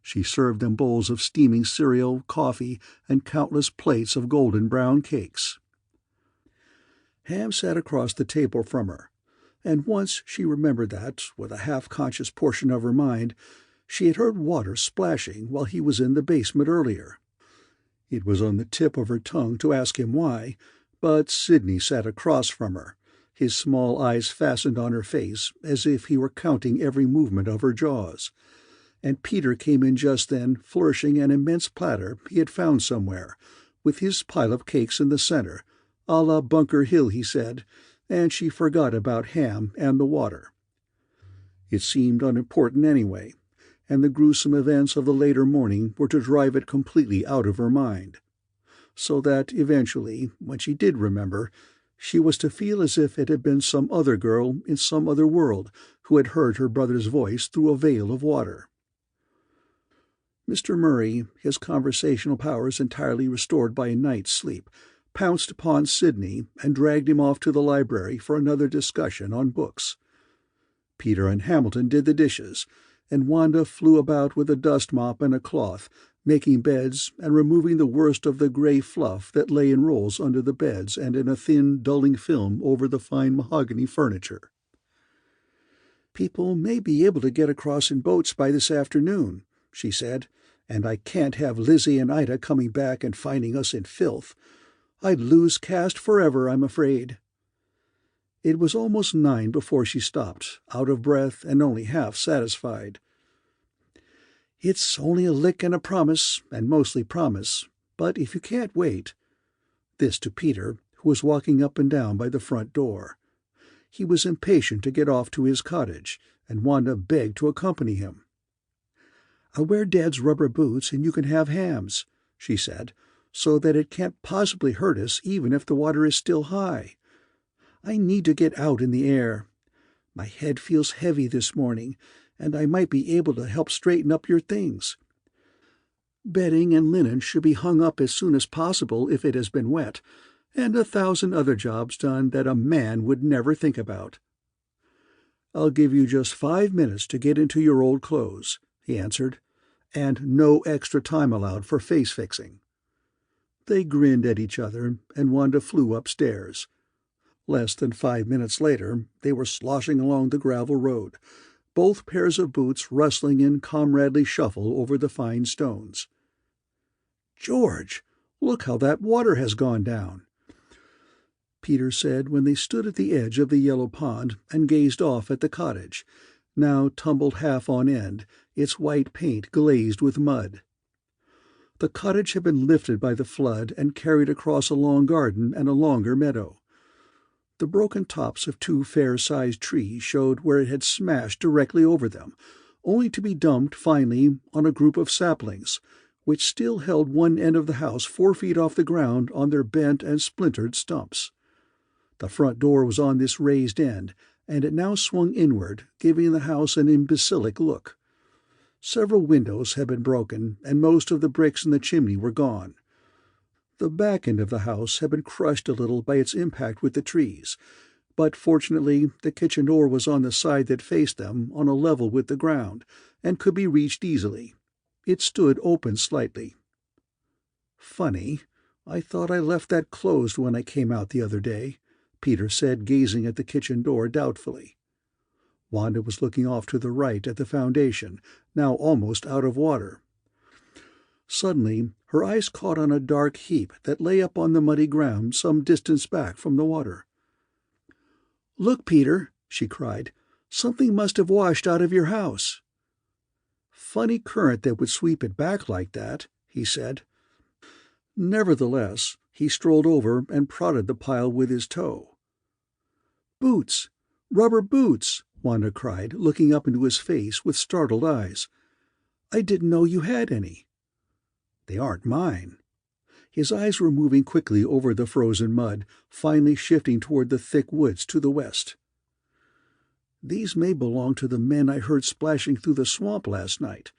She served them bowls of steaming cereal, coffee, and countless plates of golden brown cakes. Ham sat across the table from her, and once she remembered that, with a half-conscious portion of her mind, she had heard water splashing while he was in the basement earlier. It was on the tip of her tongue to ask him why, but Sidney sat across from her, his small eyes fastened on her face as if he were counting every movement of her jaws. And Peter came in just then, flourishing an immense platter he had found somewhere, with his pile of cakes in the center, a la Bunker Hill, he said, and she forgot about Ham and the water. It seemed unimportant anyway, and the gruesome events of the later morning were to drive it completely out of her mind. So that eventually, when she did remember, she was to feel as if it had been some other girl in some other world who had heard her brother's voice through a veil of water. Mr. Murray, his conversational powers entirely restored by a night's sleep, pounced upon Sidney and dragged him off to the library for another discussion on books. Peter and Hamilton did the dishes, and Wanda flew about with a dust mop and a cloth, making beds and removing the worst of the gray fluff that lay in rolls under the beds and in a thin, dulling film over the fine mahogany furniture. "People may be able to get across in boats by this afternoon," she said, "and I can't have Lizzie and Ida coming back and finding us in filth. I'd lose caste forever, I'm afraid." It was almost 9 before she stopped, out of breath and only half satisfied. "It's only a lick and a promise, and mostly promise, but if you can't wait—" This to Peter, who was walking up and down by the front door. He was impatient to get off to his cottage, and Wanda begged to accompany him. "I'll wear Dad's rubber boots and you can have Ham's," she said, "so that it can't possibly hurt us even if the water is still high. I need to get out in the air. My head feels heavy this morning, and I might be able to help straighten up your things. Bedding and linen should be hung up as soon as possible if it has been wet, and 1,000 other jobs done that a man would never think about." "I'll give you just 5 minutes to get into your old clothes," he answered, "and no extra time allowed for face fixing." They grinned at each other, and Wanda flew upstairs. Less than 5 minutes later, they were sloshing along the gravel road, both pairs of boots rustling in comradely shuffle over the fine stones. "George, look how that water has gone down," Peter said when they stood at the edge of the yellow pond and gazed off at the cottage, now tumbled half on end, its white paint glazed with mud. The cottage had been lifted by the flood and carried across a long garden and a longer meadow. The broken tops of 2 fair-sized trees showed where it had smashed directly over them, only to be dumped finally on a group of saplings, which still held one end of the house 4 feet off the ground on their bent and splintered stumps. The front door was on this raised end, and it now swung inward, giving the house an imbecilic look. Several windows had been broken, and most of the bricks in the chimney were gone. The back end of the house had been crushed a little by its impact with the trees, but fortunately the kitchen door was on the side that faced them on a level with the ground, and could be reached easily. It stood open slightly. "Funny, I thought I left that closed when I came out the other day," Peter said, gazing at the kitchen door doubtfully. Wanda was looking off to the right at the foundation, now almost out of water. Suddenly her eyes caught on a dark heap that lay up on the muddy ground some distance back from the water. "Look, Peter," she cried, "something must have washed out of your house." "Funny current that would sweep it back like that," he said. Nevertheless, he strolled over and prodded the pile with his toe. "Boots! Rubber boots!" Wanda cried, looking up into his face with startled eyes. "I didn't know you had any." "They aren't mine." His eyes were moving quickly over the frozen mud, finally shifting toward the thick woods to the west. "These may belong to the men I heard splashing through the swamp last night.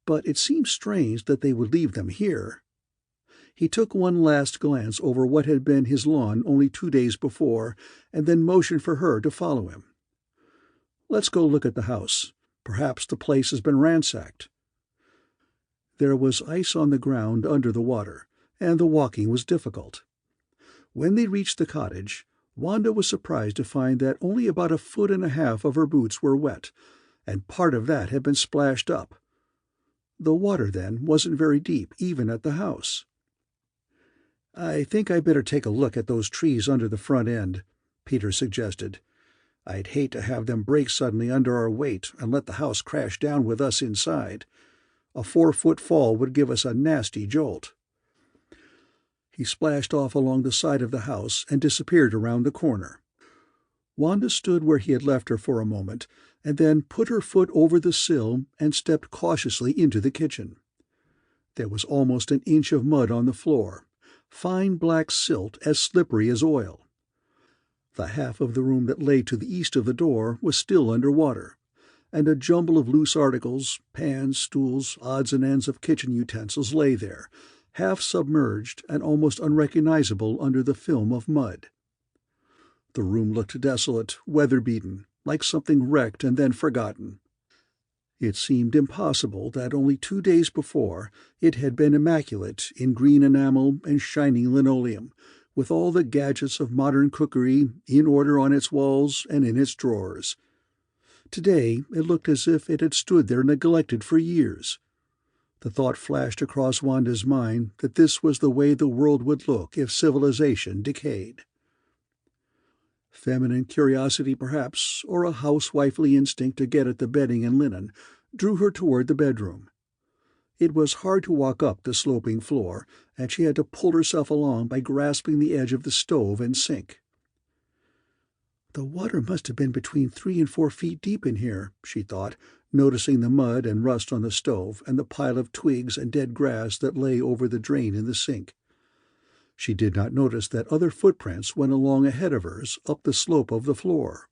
But it seems strange that they would leave them here." He took one last glance over what had been his lawn only 2 days before, and then motioned for her to follow him. "Let's go look at the house. Perhaps the place has been ransacked." There was ice on the ground under the water, and the walking was difficult. When they reached the cottage, Wanda was surprised to find that only about 1.5 feet of her boots were wet, and part of that had been splashed up. The water, then, wasn't very deep, even at the house. "I think I'd better take a look at those trees under the front end," Peter suggested. "I'd hate to have them break suddenly under our weight and let the house crash down with us inside. A 4-foot fall would give us a nasty jolt." He splashed off along the side of the house and disappeared around the corner. Wanda stood where he had left her for a moment, and then put her foot over the sill and stepped cautiously into the kitchen. There was almost an inch of mud on the floor, fine black silt as slippery as oil. The half of the room that lay to the east of the door was still under water, and a jumble of loose articles, pans, stools, odds and ends of kitchen utensils lay there, half submerged and almost unrecognizable under the film of mud. The room looked desolate, weather-beaten, like something wrecked and then forgotten. It seemed impossible that only 2 days before it had been immaculate in green enamel and shining linoleum, with all the gadgets of modern cookery in order on its walls and in its drawers. Today it looked as if it had stood there neglected for years. The thought flashed across Wanda's mind that this was the way the world would look if civilization decayed. Feminine curiosity, perhaps, or a housewifely instinct to get at the bedding and linen, drew her toward the bedroom. It was hard to walk up the sloping floor, and she had to pull herself along by grasping the edge of the stove and sink. "The water must have been between 3 and 4 feet deep in here," she thought, noticing the mud and rust on the stove and the pile of twigs and dead grass that lay over the drain in the sink. She did not notice that other footprints went along ahead of hers up the slope of the floor.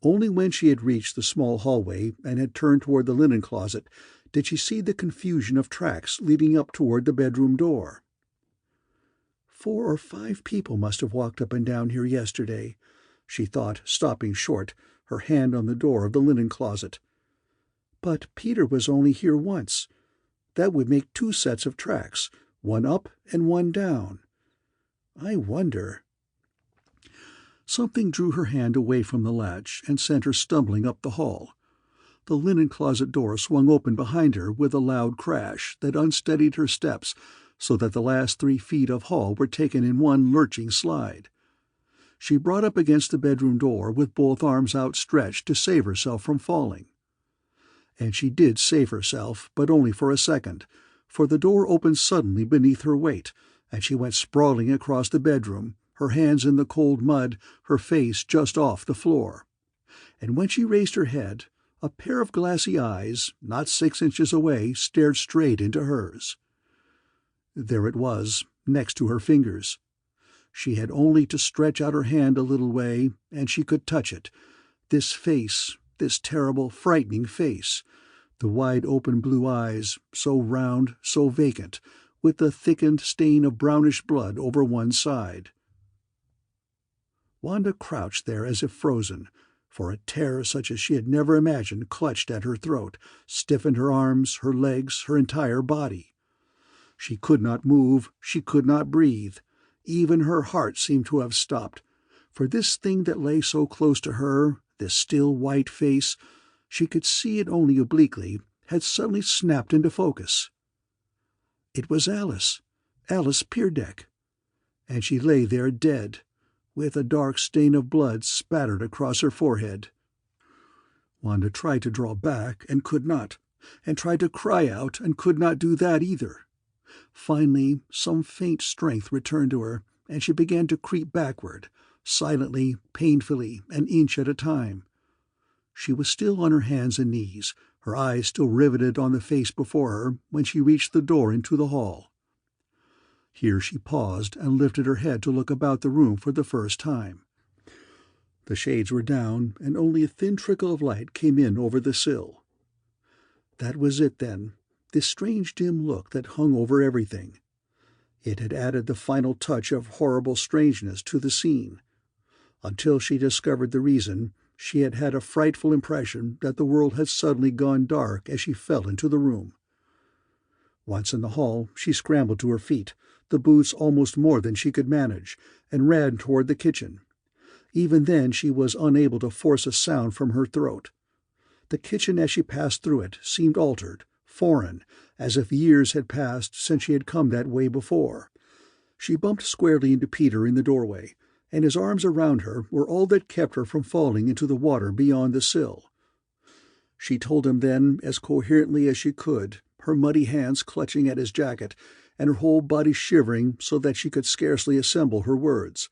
Only when she had reached the small hallway and had turned toward the linen closet did she see the confusion of tracks leading up toward the bedroom door. 4 or 5 people must have walked up and down here yesterday, she thought, stopping short, her hand on the door of the linen closet. But Peter was only here once. That would make 2 sets of tracks, one up and one down. I wonder. Something drew her hand away from the latch and sent her stumbling up the hall. The linen closet door swung open behind her with a loud crash that unsteadied her steps so that the last 3 feet of hall were taken in one lurching slide. She brought up against the bedroom door with both arms outstretched to save herself from falling. And she did save herself, but only for a second, for the door opened suddenly beneath her weight, and she went sprawling across the bedroom, her hands in the cold mud, her face just off the floor. And when she raised her head, a pair of glassy eyes, not 6 inches away, stared straight into hers. There it was, next to her fingers. She had only to stretch out her hand a little way, and she could touch it. This face, this terrible, frightening face, the wide-open blue eyes, so round, so vacant, with the thickened stain of brownish blood over one side. Wanda crouched there as if frozen, for a terror such as she had never imagined clutched at her throat, stiffened her arms, her legs, her entire body. She could not move, she could not breathe. Even her heart seemed to have stopped, for this thing that lay so close to her, this still white face, she could see it only obliquely, had suddenly snapped into focus. It was Alice Peerdeck, and she lay there dead, with a dark stain of blood spattered across her forehead. Wanda tried to draw back and could not, and tried to cry out and could not do that either. Finally, some faint strength returned to her, and she began to creep backward, silently, painfully, an inch at a time. She was still on her hands and knees, her eyes still riveted on the face before her, when she reached the door into the hall. Here she paused and lifted her head to look about the room for the first time. The shades were down, and only a thin trickle of light came in over the sill. That was it, then, this strange dim look that hung over everything. It had added the final touch of horrible strangeness to the scene. Until she discovered the reason, she had had a frightful impression that the world had suddenly gone dark as she fell into the room. Once in the hall, she scrambled to her feet, the boots almost more than she could manage, and ran toward the kitchen. Even then she was unable to force a sound from her throat. The kitchen as she passed through it seemed altered, foreign, as if years had passed since she had come that way before. She bumped squarely into Peter in the doorway, and his arms around her were all that kept her from falling into the water beyond the sill. She told him then, as coherently as she could, her muddy hands clutching at his jacket, and her whole body shivering so that she could scarcely assemble her words.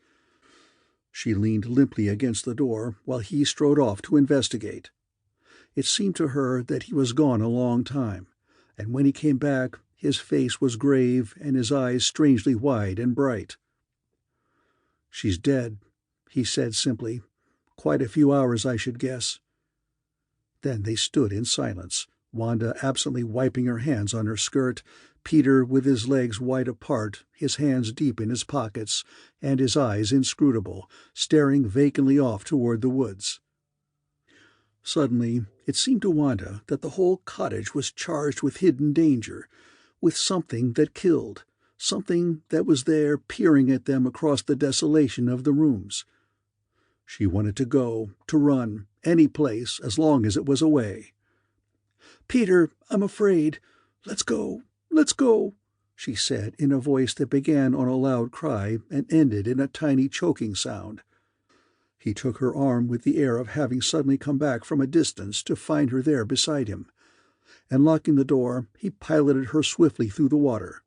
She leaned limply against the door while he strode off to investigate. It seemed to her that he was gone a long time, and when he came back his face was grave and his eyes strangely wide and bright. "She's dead," he said simply. "Quite a few hours, I should guess." Then they stood in silence, Wanda absently wiping her hands on her skirt, Peter with his legs wide apart, his hands deep in his pockets, and his eyes inscrutable, staring vacantly off toward the woods. Suddenly, it seemed to Wanda that the whole cottage was charged with hidden danger, with something that killed, something that was there peering at them across the desolation of the rooms. She wanted to go, to run, any place as long as it was away. "Peter, I'm afraid. Let's go, let's go," she said in a voice that began on a loud cry and ended in a tiny choking sound. He took her arm with the air of having suddenly come back from a distance to find her there beside him, and locking the door, he piloted her swiftly through the water.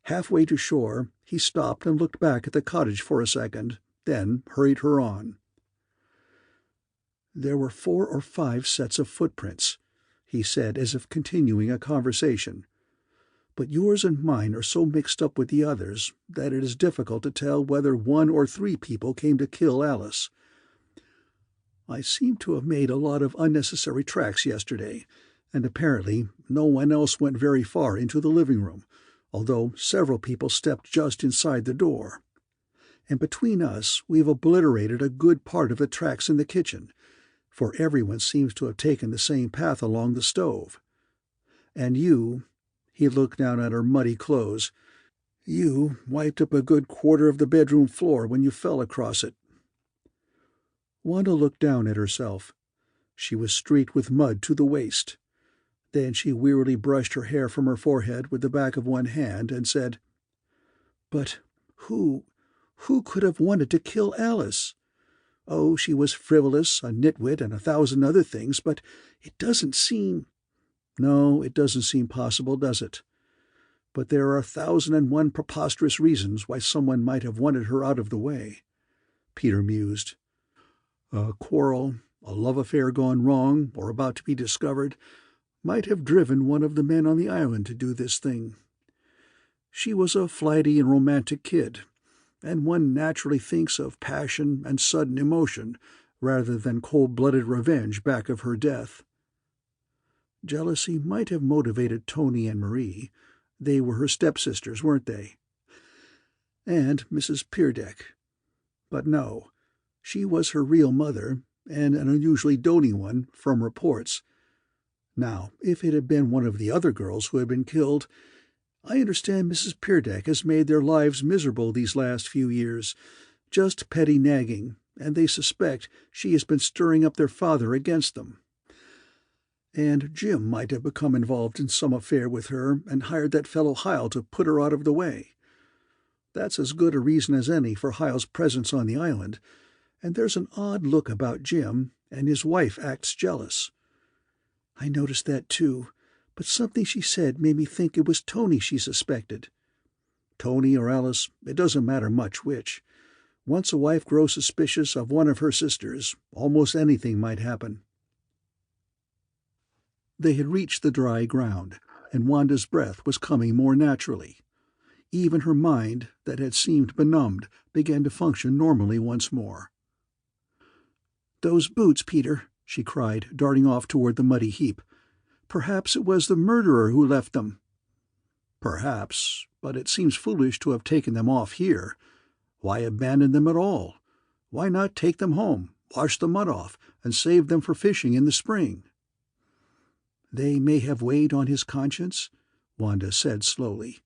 Halfway to shore, he stopped and looked back at the cottage for a second, then hurried her on. "There were 4 or 5 sets of footprints," he said as if continuing a conversation. "But yours and mine are so mixed up with the others that it is difficult to tell whether 1 or 3 people came to kill Alice. I seem to have made a lot of unnecessary tracks yesterday, and apparently no one else went very far into the living room, although several people stepped just inside the door. And between us we've obliterated a good part of the tracks in the kitchen, for everyone seems to have taken the same path along the stove. And you," he looked down at her muddy clothes, "you wiped up a good quarter of the bedroom floor when you fell across it." Wanda looked down at herself. She was streaked with mud to the waist. Then she wearily brushed her hair from her forehead with the back of one hand and said, "But who could have wanted to kill Alice? Oh, she was frivolous, a nitwit, and 1,000 other things, but it doesn't seem—" "No, it doesn't seem possible, does it? But there are 1,001 preposterous reasons why someone might have wanted her out of the way," Peter mused. A quarrel, a love affair gone wrong or about to be discovered, might have driven one of the men on the island to do this thing. She was a flighty and romantic kid, and one naturally thinks of passion and sudden emotion rather than cold-blooded revenge back of her death. Jealousy might have motivated Tony and Marie. They were her stepsisters, weren't they? And Mrs. Peerdeck. But no. She was her real mother, and an unusually doting one, from reports. Now, if it had been one of the other girls who had been killed, I understand Mrs. Peerdeck has made their lives miserable these last few years, just petty nagging, and they suspect she has been stirring up their father against them. And Jim might have become involved in some affair with her and hired that fellow Hyle to put her out of the way. That's as good a reason as any for Hyle's presence on the island, and there's an odd look about Jim, and his wife acts jealous. I noticed that too, but something she said made me think it was Tony she suspected. Tony or Alice, it doesn't matter much which. Once a wife grows suspicious of one of her sisters, almost anything might happen." They had reached the dry ground, and Wanda's breath was coming more naturally. Even her mind, that had seemed benumbed, began to function normally once more. "Those boots, Peter," she cried, darting off toward the muddy heap. "Perhaps it was the murderer who left them." "Perhaps, but it seems foolish to have taken them off here. Why abandon them at all? Why not take them home, wash the mud off, and save them for fishing in the spring?" "They may have weighed on his conscience," Wanda said slowly.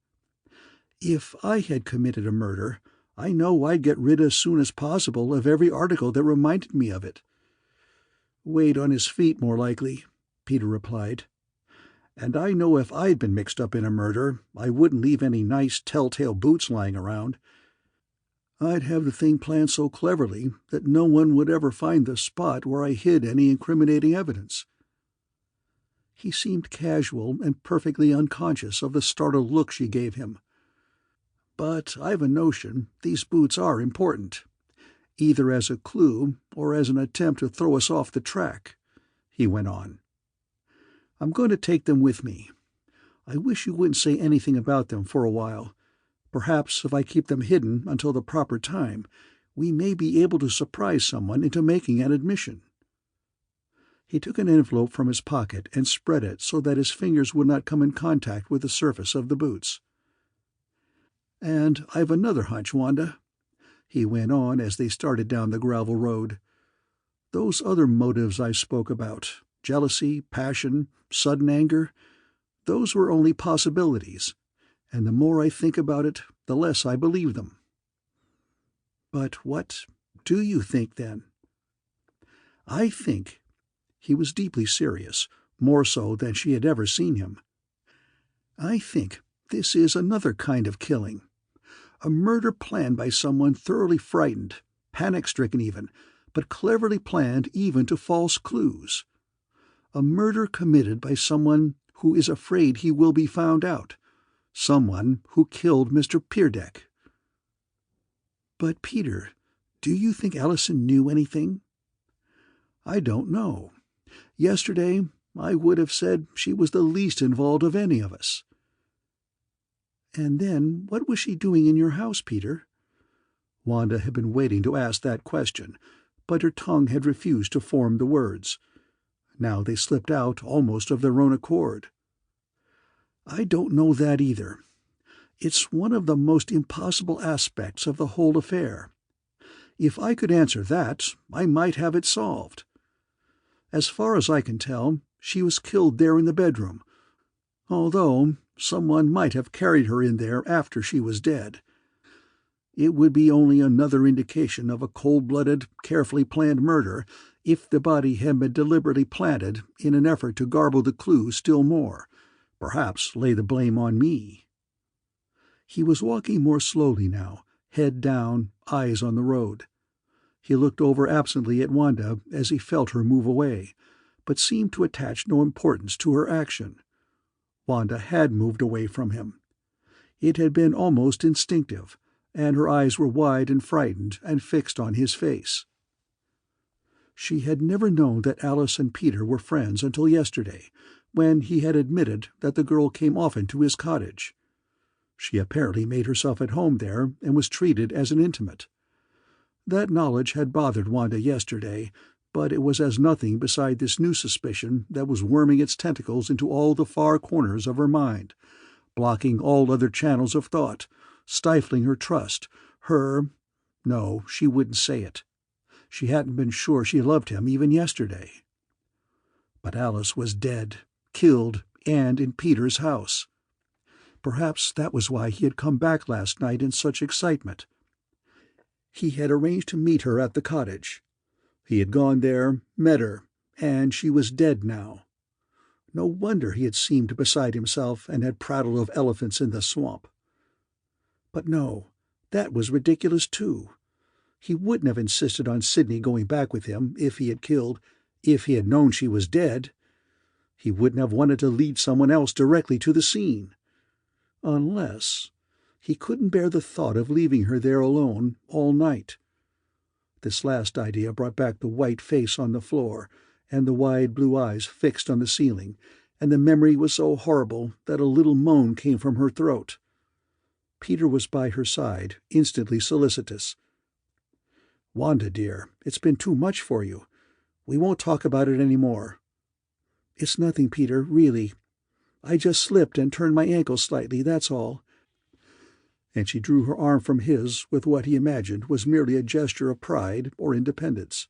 "If I had committed a murder, I know I'd get rid as soon as possible of every article that reminded me of it." "Weighed on his feet, more likely," Peter replied. "And I know if I'd been mixed up in a murder, I wouldn't leave any nice telltale boots lying around. I'd have the thing planned so cleverly that no one would ever find the spot where I hid any incriminating evidence." He seemed casual and perfectly unconscious of the startled look she gave him. "But I've a notion these boots are important, either as a clue or as an attempt to throw us off the track," he went on. "I'm going to take them with me. I wish you wouldn't say anything about them for a while. Perhaps if I keep them hidden until the proper time, we may be able to surprise someone into making an admission." He took an envelope from his pocket and spread it so that his fingers would not come in contact with the surface of the boots. "And I've another hunch, Wanda," he went on as they started down the gravel road. "Those other motives I spoke about, jealousy, passion, sudden anger, those were only possibilities, and the more I think about it, the less I believe them." "But what do you think, then?" "I think—" He was deeply serious, more so than she had ever seen him. "I think this is another kind of killing. A murder planned by someone thoroughly frightened, panic-stricken even, but cleverly planned even to false clues. A murder committed by someone who is afraid he will be found out. Someone who killed Mr. Peerdeck." "But, Peter, do you think Allison knew anything?" "I don't know. Yesterday I would have said she was the least involved of any of us." "And then what was she doing in your house, Peter?" Wanda had been waiting to ask that question, but her tongue had refused to form the words. Now they slipped out almost of their own accord. "I don't know that either. It's one of the most impossible aspects of the whole affair. If I could answer that, I might have it solved. As far as I can tell, she was killed there in the bedroom, although someone might have carried her in there after she was dead. It would be only another indication of a cold-blooded, carefully planned murder if the body had been deliberately planted in an effort to garble the clues still more, perhaps lay the blame on me." He was walking more slowly now, head down, eyes on the road. He looked over absently at Wanda as he felt her move away, but seemed to attach no importance to her action. Wanda had moved away from him. It had been almost instinctive, and her eyes were wide and frightened and fixed on his face. She had never known that Alice and Peter were friends until yesterday, when he had admitted that the girl came often to his cottage. She apparently made herself at home there and was treated as an intimate. That knowledge had bothered Wanda yesterday, but it was as nothing beside this new suspicion that was worming its tentacles into all the far corners of her mind, blocking all other channels of thought, stifling her trust, no, she wouldn't say it. She hadn't been sure she loved him even yesterday. But Alice was dead, killed, and in Peter's house. Perhaps that was why he had come back last night in such excitement. He had arranged to meet her at the cottage. He had gone there, met her, and she was dead now. No wonder he had seemed beside himself and had prattled of elephants in the swamp. But no, that was ridiculous too. He wouldn't have insisted on Sidney going back with him if he had known she was dead. He wouldn't have wanted to lead someone else directly to the scene. Unless he couldn't bear the thought of leaving her there alone all night. This last idea brought back the white face on the floor, and the wide blue eyes fixed on the ceiling, and the memory was so horrible that a little moan came from her throat. Peter was by her side, instantly solicitous. "Wanda, dear, it's been too much for you. We won't talk about it any more." "It's nothing, Peter, really. I just slipped and turned my ankle slightly, that's all." And she drew her arm from his with what he imagined was merely a gesture of pride or independence.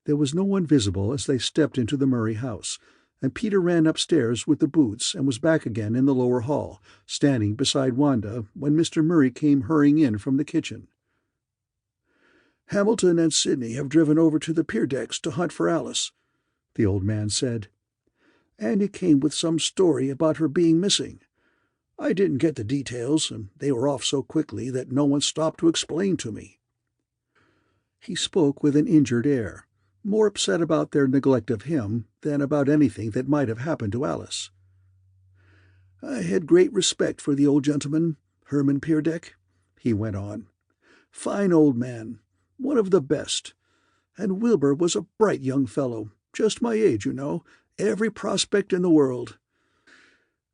There was no one visible as they stepped into the Murray house, and Peter ran upstairs with the boots and was back again in the lower hall, standing beside Wanda when Mr. Murray came hurrying in from the kitchen. "Hamilton and Sidney have driven over to the Peerdecks to hunt for Alice," the old man said. "And it came with some story about her being missing. I didn't get the details, and they were off so quickly that no one stopped to explain to me." He spoke with an injured air, more upset about their neglect of him than about anything that might have happened to Alice. "I had great respect for the old gentleman, Herman Peerdeck," he went on. "Fine old man, one of the best. And Wilbur was a bright young fellow, just my age, you know, every prospect in the world.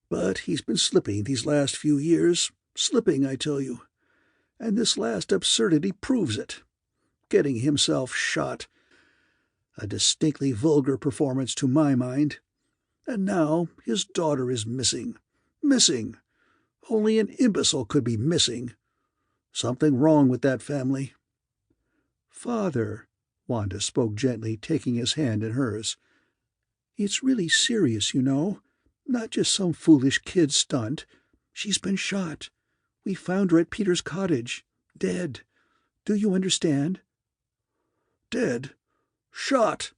But he's been slipping these last few years, slipping, I tell you. And this last absurdity proves it. Getting himself shot. A distinctly vulgar performance to my mind. And now his daughter is missing. Missing! Only an imbecile could be missing. Something wrong with that family." "Father," Wanda spoke gently, taking his hand in hers, "it's really serious, you know. Not just some foolish kid stunt. She's been shot. We found her at Peter's cottage. Dead. Do you understand?" "Dead? Shot?"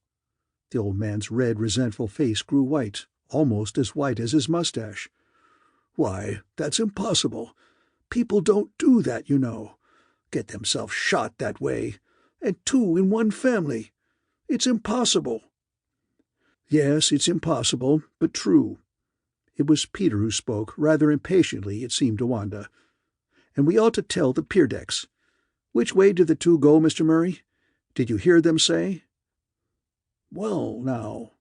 The old man's red, resentful face grew white, almost as white as his mustache. "Why, that's impossible. People don't do that, you know. Get themselves shot that way. And two in one family. It's impossible." "Yes, it's impossible, but true." It was Peter who spoke, rather impatiently, it seemed to Wanda. "And we ought to tell the Peerdecks. Which way did the two go, Mr. Murray? Did you hear them say?" "Well, now—"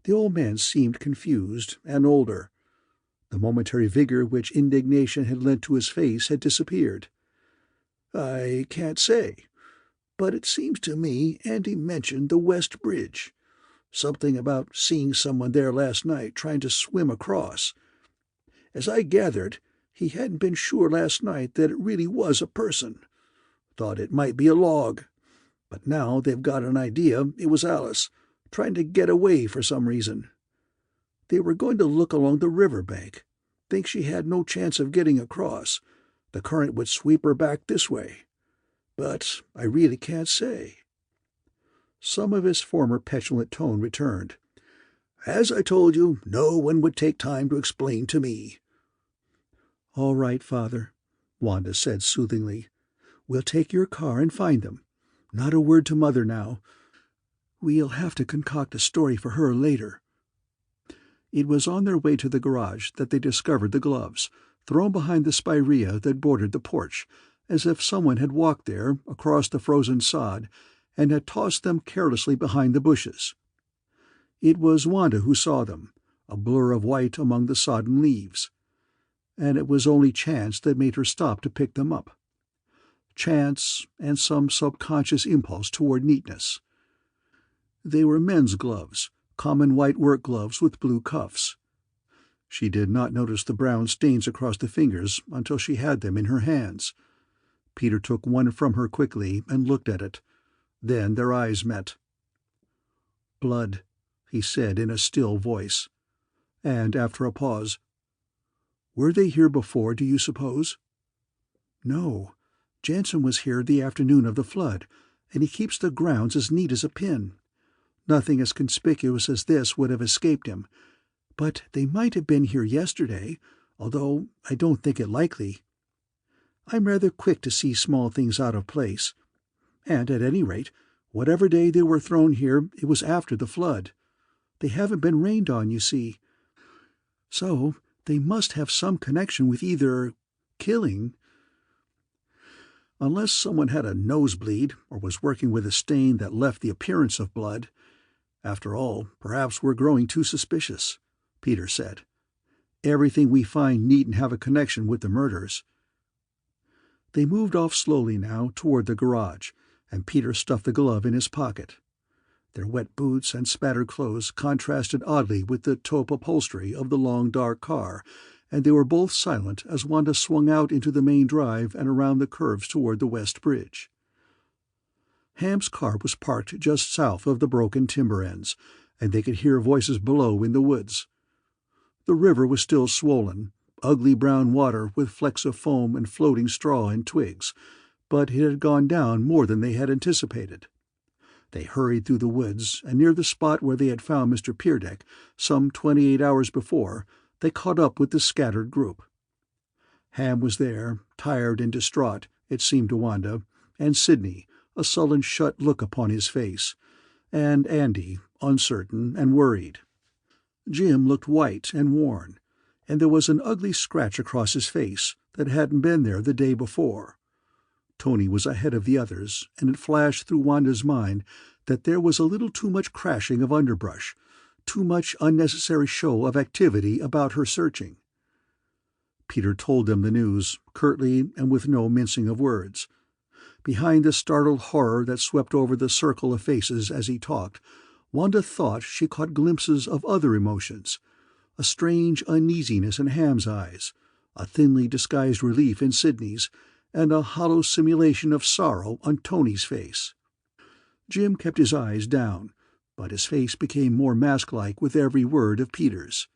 The old man seemed confused and older. The momentary vigor which indignation had lent to his face had disappeared. "I can't say. But it seems to me Andy mentioned the West Bridge. Something about seeing someone there last night trying to swim across. As I gathered, he hadn't been sure last night that it really was a person. Thought it might be a log. But now they've got an idea it was Alice, trying to get away for some reason. They were going to look along the river bank. Think she had no chance of getting across. The current would sweep her back this way. But I really can't say." Some of his former petulant tone returned. "As I told you, no one would take time to explain to me." "All right, Father," Wanda said soothingly. "We'll take your car and find them. Not a word to Mother now. We'll have to concoct a story for her later." It was on their way to the garage that they discovered the gloves, thrown behind the spirea that bordered the porch, as if someone had walked there, across the frozen sod, and had tossed them carelessly behind the bushes. It was Wanda who saw them, a blur of white among the sodden leaves. And it was only chance that made her stop to pick them up. Chance and some subconscious impulse toward neatness. They were men's gloves, common white work gloves with blue cuffs. She did not notice the brown stains across the fingers until she had them in her hands. Peter took one from her quickly and looked at it. Then their eyes met. "Blood," he said in a still voice. And after a pause, "Were they here before, do you suppose?" "No. Jansen was here the afternoon of the flood, and he keeps the grounds as neat as a pin. Nothing as conspicuous as this would have escaped him. But they might have been here yesterday, although I don't think it likely. I'm rather quick to see small things out of place. And at any rate, whatever day they were thrown here, it was after the flood. They haven't been rained on, you see. So they must have some connection with either killing—" "Unless someone had a nosebleed or was working with a stain that left the appearance of blood. After all, perhaps we're growing too suspicious," Peter said. "Everything we find needn't have a connection with the murders." They moved off slowly now toward the garage, and Peter stuffed the glove in his pocket. Their wet boots and spattered clothes contrasted oddly with the taupe upholstery of the long dark car, and they were both silent as Wanda swung out into the main drive and around the curves toward the West Bridge. Ham's car was parked just south of the broken timber ends, and they could hear voices below in the woods. The river was still swollen, ugly brown water with flecks of foam and floating straw and twigs, but it had gone down more than they had anticipated. They hurried through the woods, and near the spot where they had found Mr. Peerdeck, some 28 hours before, they caught up with the scattered group. Ham was there, tired and distraught, it seemed to Wanda, and Sidney, a sullen shut look upon his face, and Andy, uncertain and worried. Jim looked white and worn, and there was an ugly scratch across his face that hadn't been there the day before. Tony was ahead of the others, and it flashed through Wanda's mind that there was a little too much crashing of underbrush, too much unnecessary show of activity about her searching. Peter told them the news, curtly and with no mincing of words. Behind the startled horror that swept over the circle of faces as he talked, Wanda thought she caught glimpses of other emotions. A strange uneasiness in Ham's eyes, a thinly disguised relief in Sidney's, and a hollow simulation of sorrow on Tony's face. Jim kept his eyes down, but his face became more mask-like with every word of Peter's.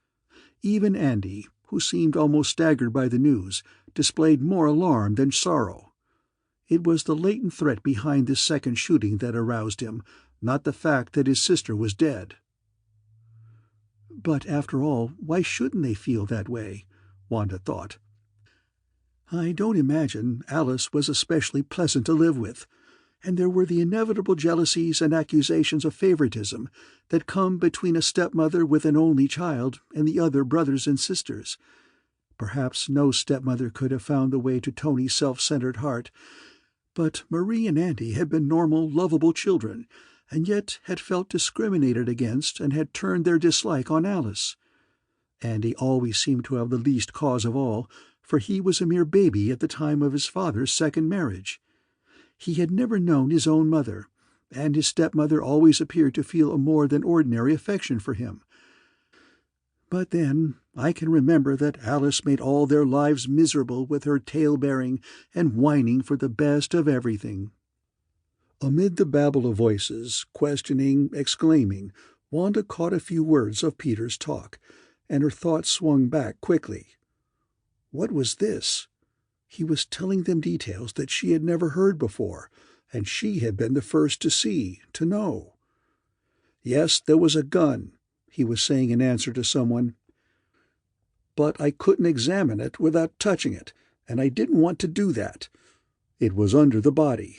Even Andy, who seemed almost staggered by the news, displayed more alarm than sorrow. It was the latent threat behind this second shooting that aroused him, not the fact that his sister was dead. But after all, why shouldn't they feel that way? Wanda thought. I don't imagine Alice was especially pleasant to live with, and there were the inevitable jealousies and accusations of favoritism that come between a stepmother with an only child and the other brothers and sisters. Perhaps no stepmother could have found the way to Tony's self-centered heart, but Marie and Andy had been normal, lovable children, and yet had felt discriminated against and had turned their dislike on Alice. Andy always seemed to have the least cause of all, for he was a mere baby at the time of his father's second marriage. He had never known his own mother, and his stepmother always appeared to feel a more than ordinary affection for him. But then I can remember that Alice made all their lives miserable with her tale-bearing and whining for the best of everything. Amid the babble of voices, questioning, exclaiming, Wanda caught a few words of Peter's talk, and her thoughts swung back quickly. What was this? He was telling them details that she had never heard before, and she had been the first to see, to know. Yes, there was a gun, he was saying in answer to someone. But I couldn't examine it without touching it, and I didn't want to do that. It was under the body.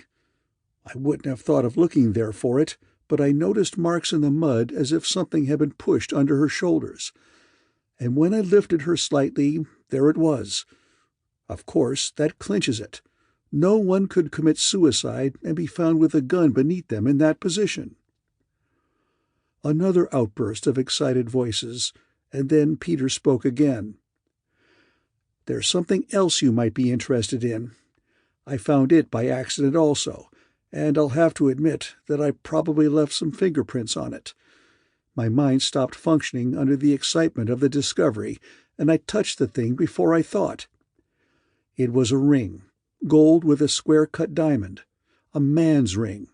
I wouldn't have thought of looking there for it, but I noticed marks in the mud as if something had been pushed under her shoulders. And when I lifted her slightly, there it was. Of course, that clinches it. No one could commit suicide and be found with a gun beneath them in that position. Another outburst of excited voices, and then Peter spoke again. There's something else you might be interested in. I found it by accident also, and I'll have to admit that I probably left some fingerprints on it. My mind stopped functioning under the excitement of the discovery, and I touched the thing before I thought. It was a ring, gold with a square-cut diamond, a man's ring.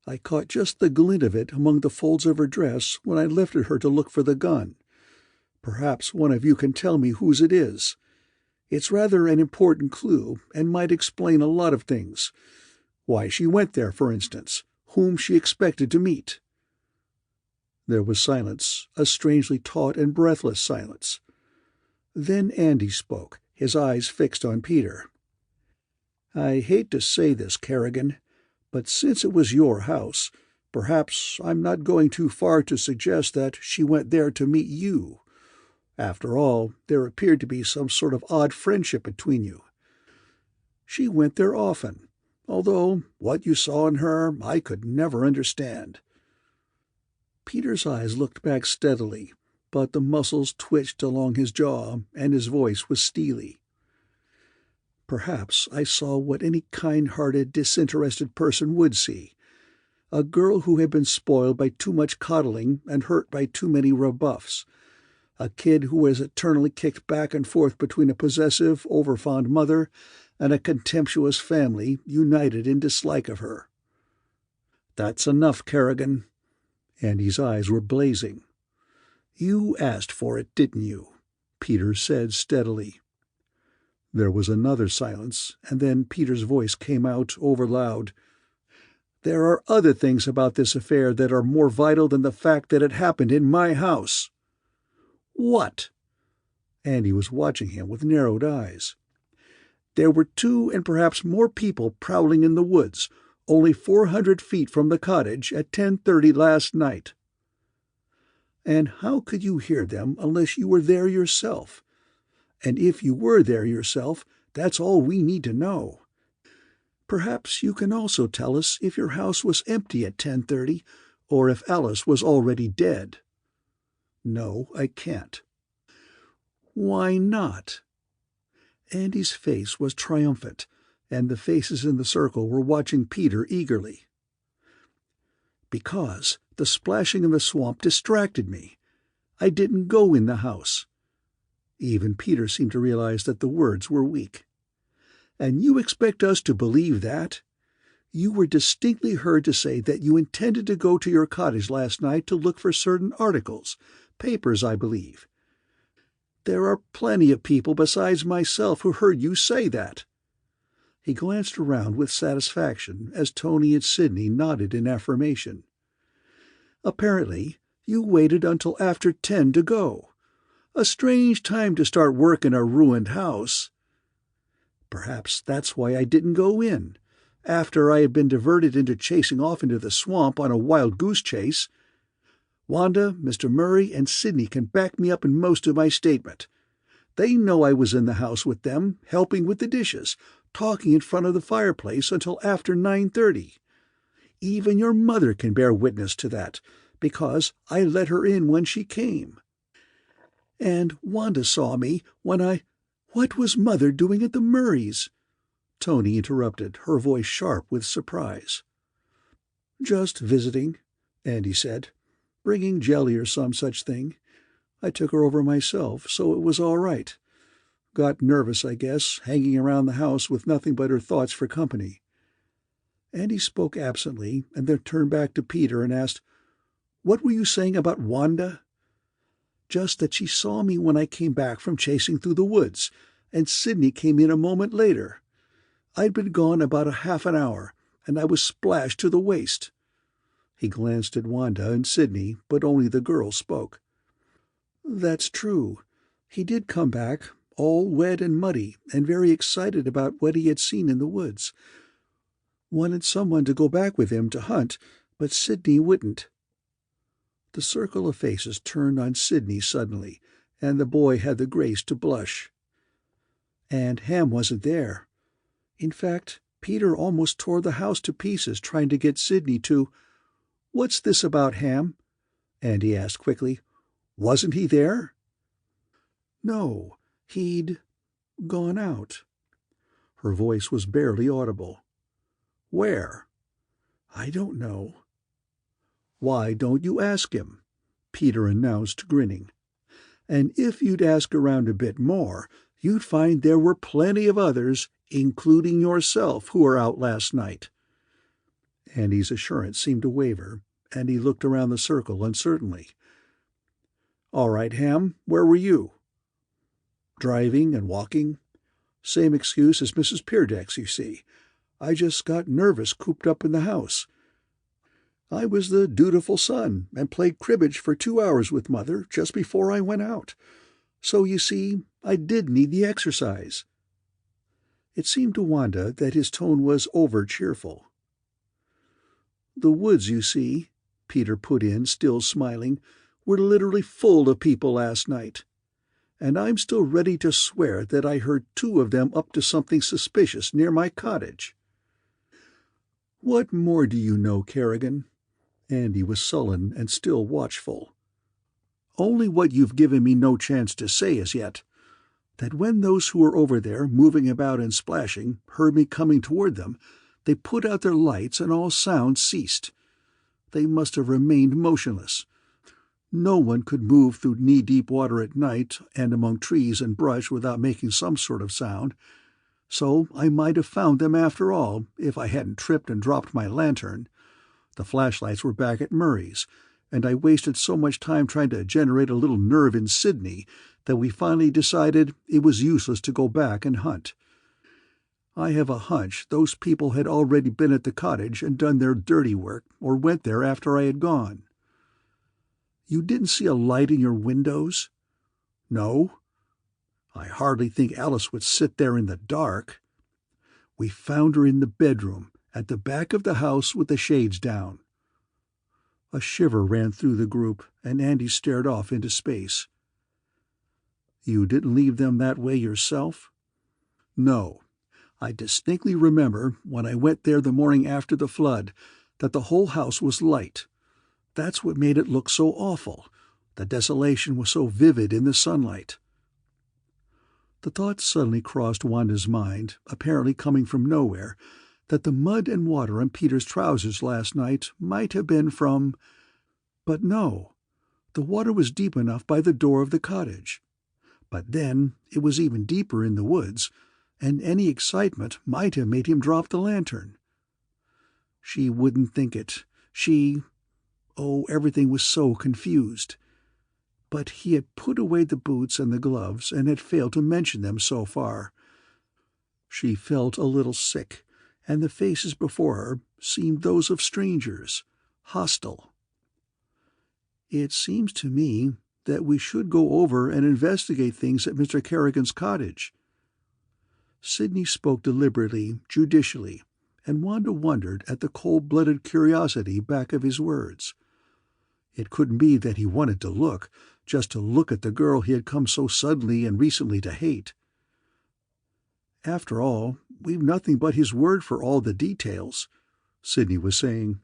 I caught just the glint of it among the folds of her dress when I lifted her to look for the gun. Perhaps one of you can tell me whose it is. It's rather an important clue and might explain a lot of things. Why she went there, for instance, whom she expected to meet. There was silence, a strangely taut and breathless silence. Then Andy spoke, his eyes fixed on Peter. I hate to say this, Kerrigan, but since it was your house, perhaps I'm not going too far to suggest that she went there to meet you. After all, there appeared to be some sort of odd friendship between you. She went there often, although what you saw in her I could never understand. Peter's eyes looked back steadily, but the muscles twitched along his jaw, and his voice was steely. Perhaps I saw what any kind-hearted, disinterested person would see. A girl who had been spoiled by too much coddling and hurt by too many rebuffs. A kid who was eternally kicked back and forth between a possessive, overfond mother and a contemptuous family united in dislike of her. That's enough, Kerrigan. Andy's eyes were blazing. You asked for it, didn't you? Peter said steadily. There was another silence, and then Peter's voice came out overloud. There are other things about this affair that are more vital than the fact that it happened in my house. What? Andy was watching him with narrowed eyes. There were 2 and perhaps more people prowling in the woods, only 400 feet from the cottage at 10:30 last night. And how could you hear them unless you were there yourself? And if you were there yourself, that's all we need to know. Perhaps you can also tell us if your house was empty at 10:30, or if Alice was already dead. No, I can't. Why not? Andy's face was triumphant, and the faces in the circle were watching Peter eagerly. "Because the splashing in the swamp distracted me. I didn't go in the house." Even Peter seemed to realize that the words were weak. "And you expect us to believe that? You were distinctly heard to say that you intended to go to your cottage last night to look for certain articles, papers, I believe. There are plenty of people besides myself who heard you say that." He glanced around with satisfaction as Tony and Sidney nodded in affirmation. "Apparently, you waited until after 10 to go. A strange time to start work in a ruined house." "Perhaps that's why I didn't go in, after I had been diverted into chasing off into the swamp on a wild-goose chase. Wanda, Mr. Murray, and Sidney can back me up in most of my statement. They know I was in the house with them, helping with the dishes, talking in front of the fireplace until after 9:30. Even your mother can bear witness to that, because I let her in when she came. And Wanda saw me when I— What was Mother doing at the Murrays?" Tony interrupted, her voice sharp with surprise. "Just visiting," Andy said. "Bringing jelly or some such thing. I took her over myself, so it was all right. Got nervous, I guess, hanging around the house with nothing but her thoughts for company." Andy spoke absently and then turned back to Peter and asked, "What were you saying about Wanda?" "Just that she saw me when I came back from chasing through the woods, and Sidney came in a moment later. I'd been gone about a half an hour, and I was splashed to the waist." He glanced at Wanda and Sidney, but only the girl spoke. "That's true. He did come back, all wet and muddy, and very excited about what he had seen in the woods. Wanted someone to go back with him to hunt, but Sidney wouldn't." The circle of faces turned on Sidney suddenly, and the boy had the grace to blush. "And Ham wasn't there. In fact, Peter almost tore the house to pieces trying to get Sidney to—" "What's this about Ham?" Andy asked quickly. "Wasn't he there?" "No, he'd gone out." Her voice was barely audible. "Where?" "I don't know." "Why don't you ask him?" Peter announced, grinning. "And if you'd ask around a bit more, you'd find there were plenty of others, including yourself, who were out last night." Andy's assurance seemed to waver, and he looked around the circle uncertainly. "All right, Ham, where were you?" "Driving and walking. Same excuse as Mrs. Peerdex, you see. I just got nervous cooped up in the house. I was the dutiful son and played cribbage for 2 hours with Mother just before I went out. So, you see, I did need the exercise." It seemed to Wanda that his tone was over-cheerful. "The woods, you see," Peter put in, still smiling, "were literally full of people last night. And I'm still ready to swear that I heard 2 of them up to something suspicious near my cottage." "What more do you know, Kerrigan?" Andy was sullen and still watchful. "Only what you've given me no chance to say as yet. That when those who were over there, moving about and splashing, heard me coming toward them, they put out their lights and all sound ceased. They must have remained motionless. No one could move through knee-deep water at night and among trees and brush without making some sort of sound. So I might have found them after all, if I hadn't tripped and dropped my lantern. The flashlights were back at Murray's, and I wasted so much time trying to generate a little nerve in Sidney that we finally decided it was useless to go back and hunt. I have a hunch those people had already been at the cottage and done their dirty work, or went there after I had gone." "You didn't see a light in your windows?" "No. I hardly think Alice would sit there in the dark. We found her in the bedroom, at the back of the house with the shades down." A shiver ran through the group, and Andy stared off into space. "You didn't leave them that way yourself?" "No. I distinctly remember, when I went there the morning after the flood, that the whole house was light. That's what made it look so awful. The desolation was so vivid in the sunlight." The thought suddenly crossed Wanda's mind, apparently coming from nowhere, that the mud and water on Peter's trousers last night might have been from— But no, the water was deep enough by the door of the cottage. But then it was even deeper in the woods, and any excitement might have made him drop the lantern. She wouldn't think it. Oh, everything was so confused. But he had put away the boots and the gloves and had failed to mention them so far. She felt a little sick, and the faces before her seemed those of strangers, hostile. "It seems to me that we should go over and investigate things at Mr. Kerrigan's cottage." Sidney spoke deliberately, judicially, and Wanda wondered at the cold-blooded curiosity back of his words. It couldn't be that he wanted to look, just to look at the girl he had come so suddenly and recently to hate. "After all, we've nothing but his word for all the details," Sidney was saying.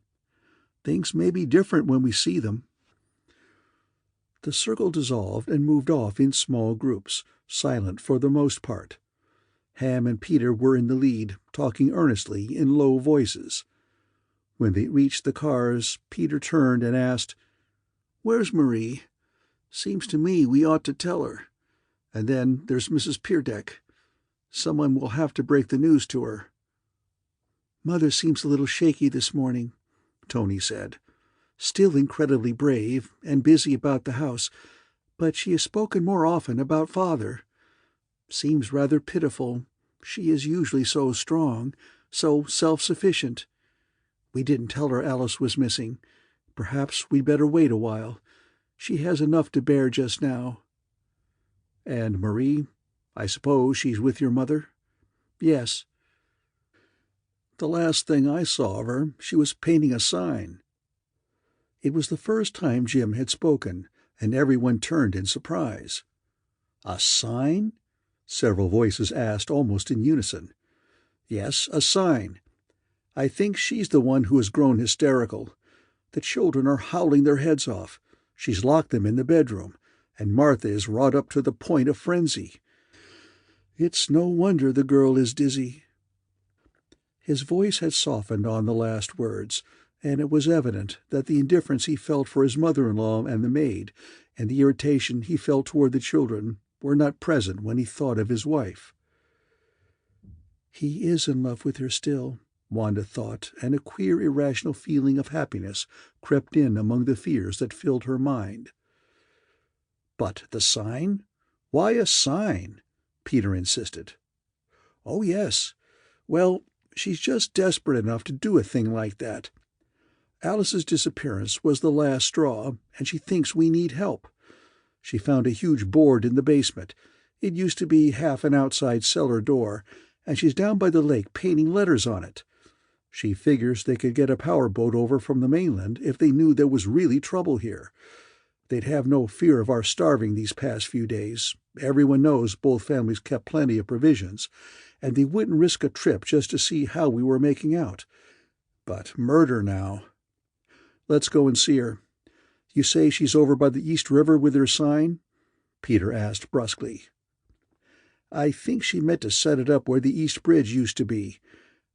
"Things may be different when we see them." The circle dissolved and moved off in small groups, silent for the most part. Ham and Peter were in the lead, talking earnestly in low voices. When they reached the cars, Peter turned and asked, "Where's Marie? Seems to me we ought to tell her. And then there's Mrs. Peerdeck. Someone will have to break the news to her." "Mother seems a little shaky this morning," Tony said. "Still incredibly brave and busy about the house, but she has spoken more often about Father. Seems rather pitiful. She is usually so strong, so self-sufficient. We didn't tell her Alice was missing. Perhaps we'd better wait a while. She has enough to bear just now." "And Marie? I suppose she's with your mother?" "Yes." "The last thing I saw of her, she was painting a sign." It was the first time Jim had spoken, and everyone turned in surprise. "A sign?" several voices asked almost in unison. "Yes, a sign. I think she's the one who has grown hysterical. The children are howling their heads off. She's locked them in the bedroom, and Martha is wrought up to the point of frenzy. It's no wonder the girl is dizzy." His voice had softened on the last words, and it was evident that the indifference he felt for his mother-in-law and the maid, and the irritation he felt toward the children, were not present when he thought of his wife. "He is in love with her still," Wanda thought, and a queer irrational feeling of happiness crept in among the fears that filled her mind. "But the sign? Why a sign?" Peter insisted. "Oh, yes. Well, she's just desperate enough to do a thing like that. Alice's disappearance was the last straw, and she thinks we need help. She found a huge board in the basement. It used to be half an outside cellar door, and she's down by the lake painting letters on it. She figures they could get a power boat over from the mainland if they knew there was really trouble here. They'd have no fear of our starving these past few days. Everyone knows both families kept plenty of provisions, and they wouldn't risk a trip just to see how we were making out. But murder now. Let's go and see her. You say she's over by the East River with her sign?" Peter asked brusquely. "I think she meant to set it up where the East Bridge used to be.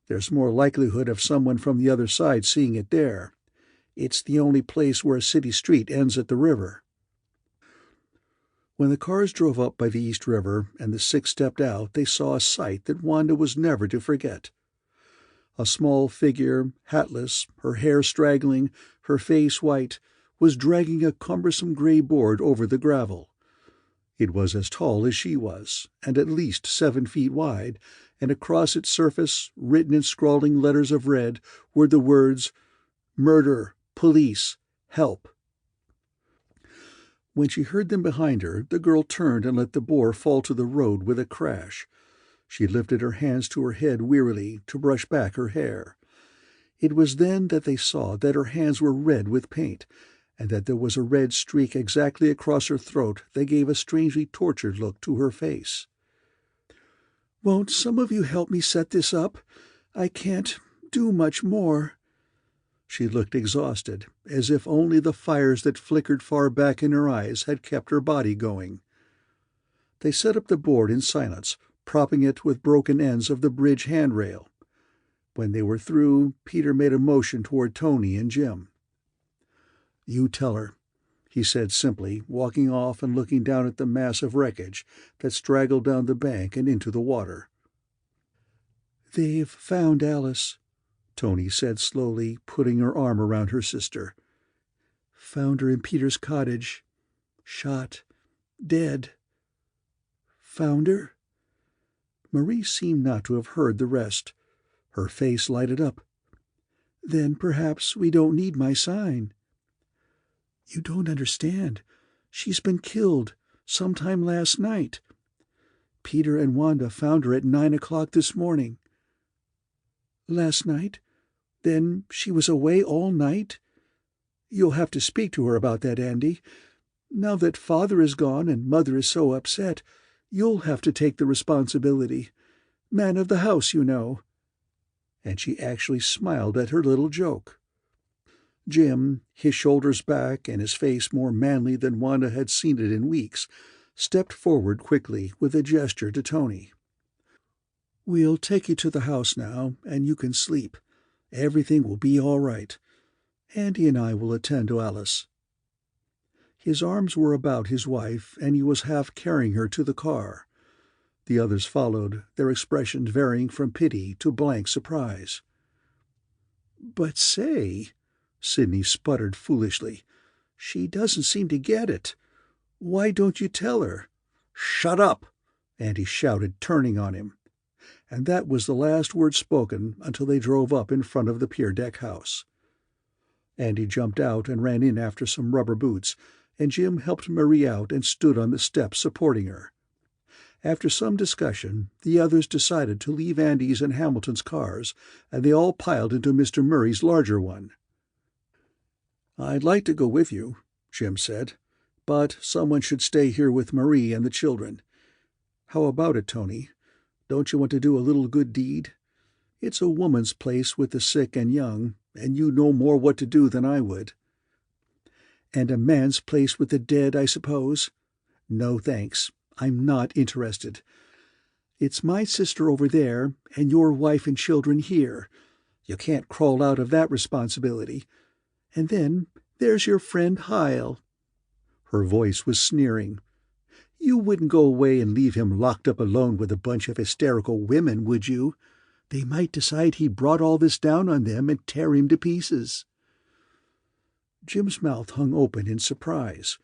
There's more likelihood of someone from the other side seeing it there. It's the only place where a city street ends at the river." When the cars drove up by the East River and the six stepped out, they saw a sight that Wanda was never to forget. A small figure, hatless, her hair straggling, her face white, was dragging a cumbersome gray board over the gravel. It was as tall as she was, and at least 7 feet wide, and across its surface, written in scrawling letters of red, were the words, "Murder, Police, Help." When she heard them behind her, the girl turned and let the board fall to the road with a crash. She lifted her hands to her head wearily to brush back her hair. It was then that they saw that her hands were red with paint, and that there was a red streak exactly across her throat that gave a strangely tortured look to her face. "Won't some of you help me set this up? I can't do much more." She looked exhausted, as if only the fires that flickered far back in her eyes had kept her body going. They set up the board in silence, propping it with broken ends of the bridge handrail. When they were through, Peter made a motion toward Tony and Jim. "You tell her," he said simply, walking off and looking down at the mass of wreckage that straggled down the bank and into the water. "They've found Alice," Tony said slowly, putting her arm around her sister. "Found her in Peter's cottage. Shot. Dead." "Found her?" Marie seemed not to have heard the rest. Her face lighted up. "Then perhaps we don't need my sign." "You don't understand. She's been killed, sometime last night. Peter and Wanda found her at 9 o'clock this morning." "Last night? Then she was away all night? You'll have to speak to her about that, Andy. Now that Father is gone and Mother is so upset, you'll have to take the responsibility. Man of the house, you know." And she actually smiled at her little joke. Jim, his shoulders back and his face more manly than Wanda had seen it in weeks, stepped forward quickly with a gesture to Tony. "We'll take you to the house now, and you can sleep. Everything will be all right. Andy and I will attend to Alice." His arms were about his wife, and he was half carrying her to the car. The others followed, their expressions varying from pity to blank surprise. "But say," Sidney sputtered foolishly, "she doesn't seem to get it. Why don't you tell her?" "Shut up!" Andy shouted, turning on him. And that was the last word spoken until they drove up in front of the pier deck house. Andy jumped out and ran in after some rubber boots, and Jim helped Marie out and stood on the steps supporting her. After some discussion, the others decided to leave Andy's and Hamilton's cars, and they all piled into Mr. Murray's larger one. "I'd like to go with you," Jim said, "but someone should stay here with Marie and the children. How about it, Tony? Don't you want to do a little good deed? It's a woman's place with the sick and young, and you know more what to do than I would." "And a man's place with the dead, I suppose? No, thanks. I'm not interested. It's my sister over there, and your wife and children here. You can't crawl out of that responsibility. And then there's your friend Hyle." Her voice was sneering. "You wouldn't go away and leave him locked up alone with a bunch of hysterical women, would you? They might decide he brought all this down on them and tear him to pieces." Jim's mouth hung open in surprise.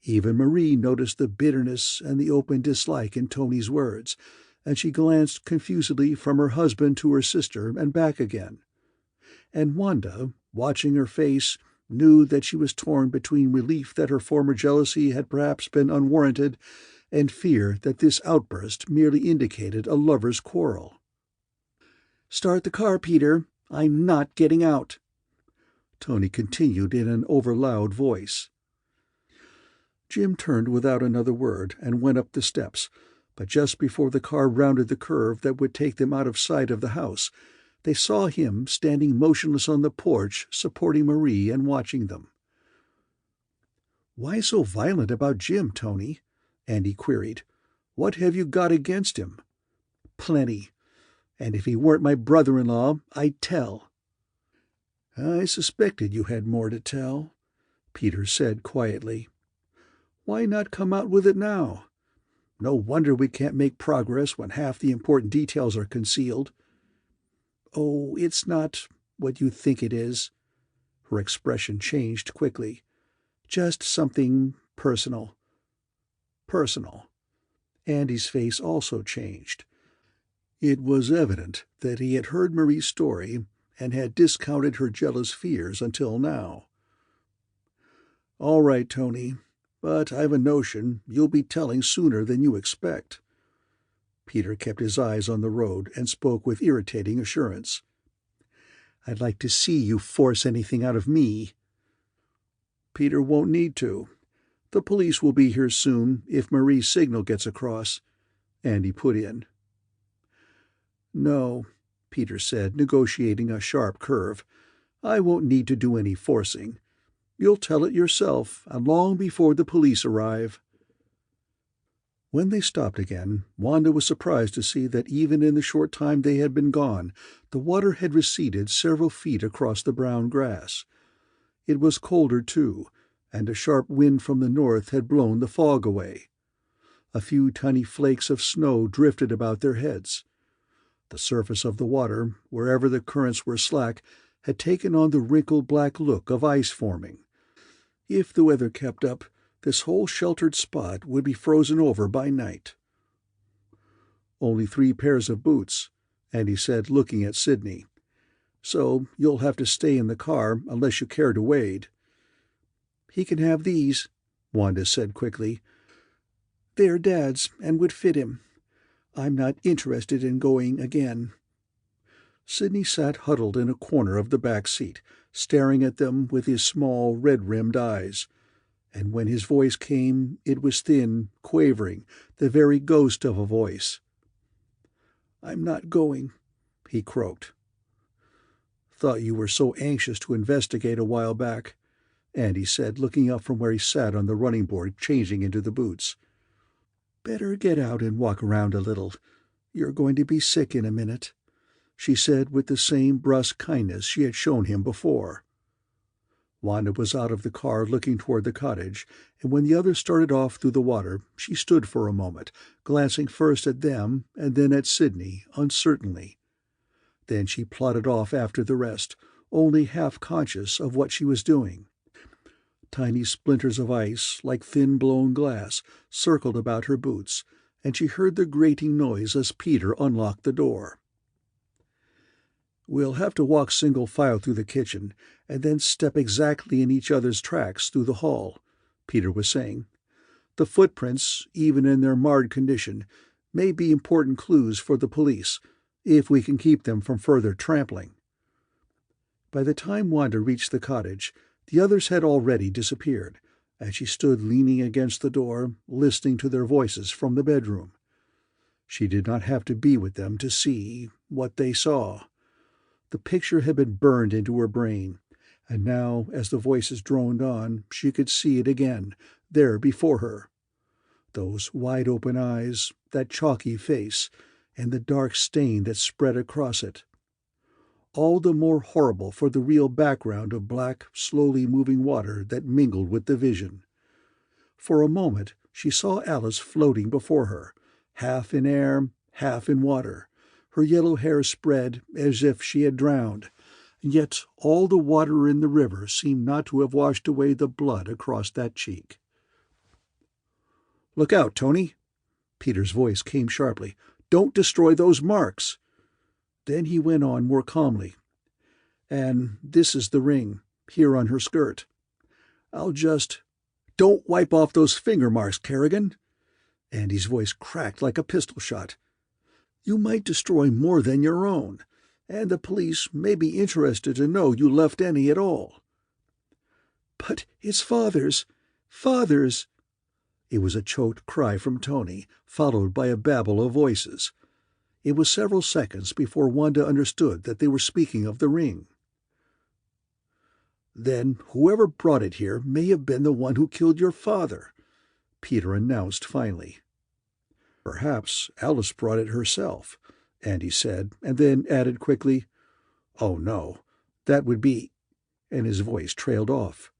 Even Marie noticed the bitterness and the open dislike in Tony's words, and she glanced confusedly from her husband to her sister and back again. And Wanda, watching her face, knew that she was torn between relief that her former jealousy had perhaps been unwarranted and fear that this outburst merely indicated a lover's quarrel. "Start the car, Peter. I'm not getting out," Tony continued in an overloud voice. Jim turned without another word and went up the steps, but just before the car rounded the curve that would take them out of sight of the house, they saw him standing motionless on the porch, supporting Marie and watching them. "Why so violent about Jim, Tony?" Andy queried. "What have you got against him?" "Plenty. And if he weren't my brother-in-law, I'd tell." "I suspected you had more to tell," Peter said quietly. "Why not come out with it now? No wonder we can't make progress when half the important details are concealed." "Oh, it's not what you think it is." Her expression changed quickly. "Just something personal." Personal. Andy's face also changed. It was evident that he had heard Marie's story and had discounted her jealous fears until now. "All right, Tony, but I've a notion you'll be telling sooner than you expect." Peter kept his eyes on the road and spoke with irritating assurance. "I'd like to see you force anything out of me." "Peter won't need to. The police will be here soon if Marie's signal gets across," Andy put in. "No," Peter said, negotiating a sharp curve. "I won't need to do any forcing. You'll tell it yourself, and long before the police arrive." When they stopped again, Wanda was surprised to see that even in the short time they had been gone, the water had receded several feet across the brown grass. It was colder, too, and a sharp wind from the north had blown the fog away. A few tiny flakes of snow drifted about their heads. The surface of the water, wherever the currents were slack, had taken on the wrinkled black look of ice forming. If the weather kept up, this whole sheltered spot would be frozen over by night. "Only 3 pairs of boots," Andy said, looking at Sidney. "So you'll have to stay in the car unless you care to wade." "He can have these," Wanda said quickly. "They're Dad's and would fit him. I'm not interested in going again." Sidney sat huddled in a corner of the back seat, staring at them with his small, red-rimmed eyes. And when his voice came, it was thin, quavering, the very ghost of a voice. "I'm not going," he croaked. "Thought you were so anxious to investigate a while back," Andy said, looking up from where he sat on the running board, changing into the boots. "Better get out and walk around a little. You're going to be sick in a minute," she said with the same brusque kindness she had shown him before. Wanda was out of the car looking toward the cottage, and when the others started off through the water, she stood for a moment, glancing first at them and then at Sidney, uncertainly. Then she plodded off after the rest, only half conscious of what she was doing. Tiny splinters of ice, like thin-blown glass, circled about her boots, and she heard the grating noise as Peter unlocked the door. "We'll have to walk single file through the kitchen, and then step exactly in each other's tracks through the hall," Peter was saying. "The footprints, even in their marred condition, may be important clues for the police, if we can keep them from further trampling." By the time Wanda reached the cottage, the others had already disappeared, and she stood leaning against the door, listening to their voices from the bedroom. She did not have to be with them to see what they saw. The picture had been burned into her brain, and now, as the voices droned on, she could see it again, there before her. Those wide-open eyes, that chalky face, and the dark stain that spread across it. All the more horrible for the real background of black, slowly moving water that mingled with the vision. For a moment she saw Alice floating before her, half in air, half in water, her yellow hair spread as if she had drowned, and yet all the water in the river seemed not to have washed away the blood across that cheek. "Look out, Tony!" Peter's voice came sharply. "Don't destroy those marks!" Then he went on more calmly. "And this is the ring, here on her skirt. I'll just—" "Don't wipe off those finger marks, Kerrigan!" Andy's voice cracked like a pistol shot. "You might destroy more than your own, and the police may be interested to know you left any at all." "But it's Father's! Father's!" It was a choked cry from Tony, followed by a babble of voices. It was several seconds before Wanda understood that they were speaking of the ring. "Then whoever brought it here may have been the one who killed your father," Peter announced finally. "Perhaps Alice brought it herself," Andy said, and then added quickly, "Oh no, that would be—" and his voice trailed off.